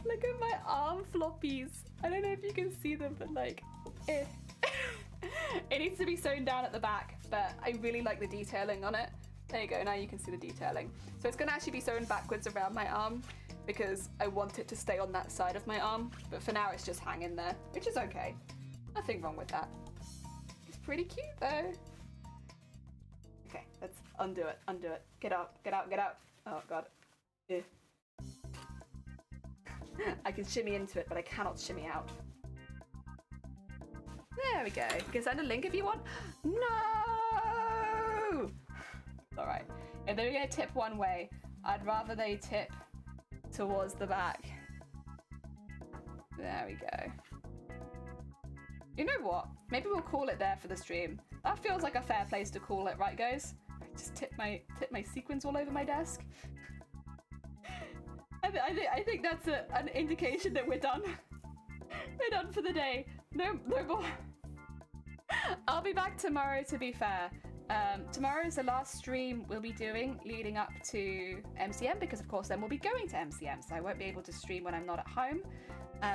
Look at my arm floppies. I don't know if you can see them, but like, eh. It needs to be sewn down at the back, but I really like the detailing on it. There you go, now you can see the detailing. So it's gonna actually be sewn backwards around my arm because I want it to stay on that side of my arm, but for now it's just hanging there, which is okay. Nothing wrong with that. It's pretty cute though. Okay, let's undo it, undo it. Get out, get out, get out. Oh God. Eh. I can shimmy into it, but I cannot shimmy out. There we go. You can send a link if you want. No! Alright. If they're going to tip one way, I'd rather they tip towards the back. There we go. You know what? Maybe we'll call it there for the stream. That feels like a fair place to call it, right guys? I just tip my sequins all over my desk. I think that's an indication that we're done. We're done for the day. No more. I'll be back tomorrow, to be fair. Tomorrow is the last stream we'll be doing leading up to MCM, because of course then we'll be going to MCM, so I won't be able to stream when I'm not at home.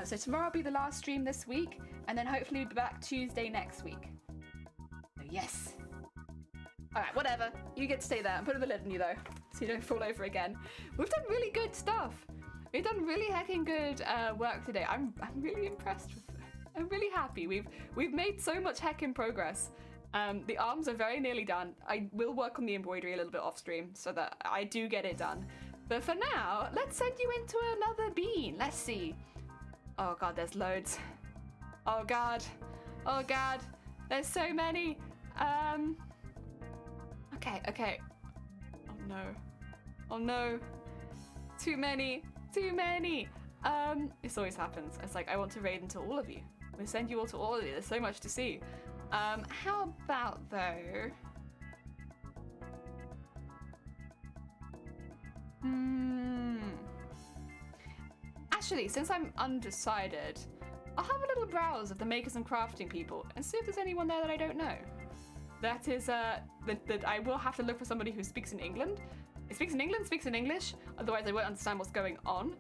So tomorrow will be the last stream this week, and then hopefully we'll be back Tuesday next week. So yes. Alright, whatever. You get to stay there. I'm putting the lid on you though, so you don't fall over again. We've done really good stuff. We've done really heckin' good work today. I'm really impressed with it. I'm really happy. We've made so much heckin' progress. The arms are very nearly done. I will work on the embroidery a little bit off stream so that I do get it done. But for now, let's send you into another bean. Let's see. Oh God, there's loads. Oh God. Oh God. There's so many. Okay. Oh no. Oh no. Too many. This always happens. It's like, I want to raid into all of you. We send you all to all of you. There's so much to see. How about though? Actually, since I'm undecided, I'll have a little browse of the makers and crafting people and see if there's anyone there that I don't know. That is, that I will have to look for somebody who speaks in England. Speaks in English, otherwise I won't understand what's going on.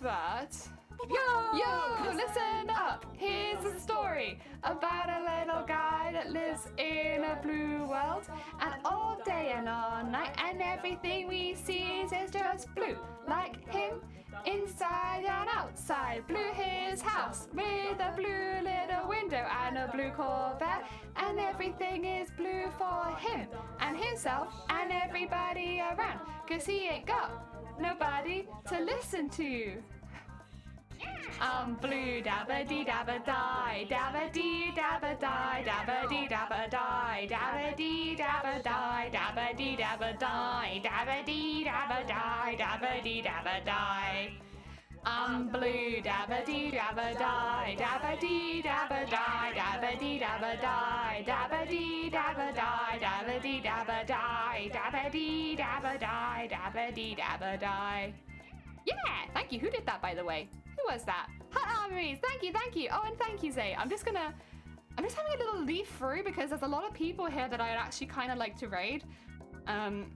But... Yo, listen up! Here's a story about a little guy that lives in a blue world, and all day and all night, and everything we see is just blue. Like him, Inside and outside, blue his house with a blue little window and a blue Corvette, and everything is blue for him and himself and everybody around, 'cause he ain't got nobody to listen to. I'm blue, dabba dee dabba die, dabba dee dabba die, dabba dee dabba die, dabba dee dabba die, dabba dee dabba die, dabba dee dabba die, dabba dee dabba die. I'm blue, dabba dee dabba die, dabba dee dabba die, dabba dee dabba die, dabba dee dabba die, dabba dee dabba die, dabba dee dabba die, dabba dee dabba die. Yeah, thank you. Who did that, by the way? Who was that? Hot Armories, thank you. Oh, and thank you, Zay. I'm just having a little leaf through because there's a lot of people here that I'd actually kind of like to raid. And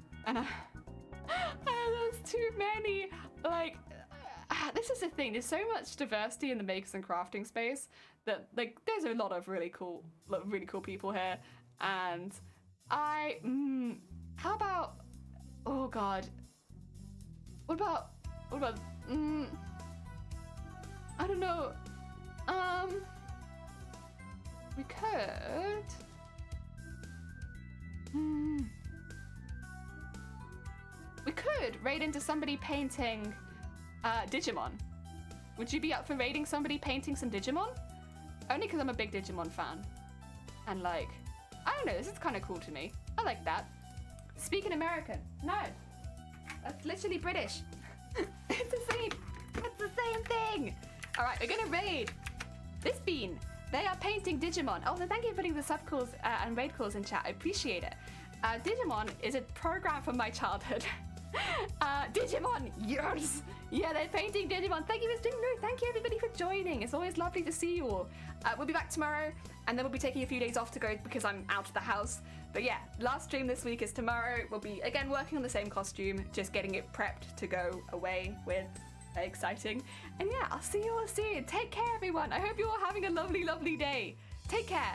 there's too many. Like, this is the thing. There's so much diversity in the makers and crafting space that, like, there's a lot of really cool people here. And how about, oh God, what about, I don't know. We could. We could raid into somebody painting Digimon. Would you be up for raiding somebody painting some Digimon? Only because I'm a big Digimon fan. And like, I don't know, this is kind of cool to me. I like that. Speaking American. No. That's literally British. It's the same. It's the same thing. All right, we're gonna raid this bean. They are painting Digimon. Oh, and thank you for putting the sub calls and raid calls in chat. I appreciate it. Digimon is a program from my childhood. Digimon, yours. Yeah, they're painting Digimon. Thank you, Mr. No, thank you everybody for joining. It's always lovely to see you all. We'll be back tomorrow, and then we'll be taking a few days off to go because I'm out of the house. But yeah, last stream this week is tomorrow. We'll be again working on the same costume, just getting it prepped to go away with. Exciting. And yeah, I'll see you all soon. Take care, everyone. I hope you're all having a lovely, lovely day. Take care.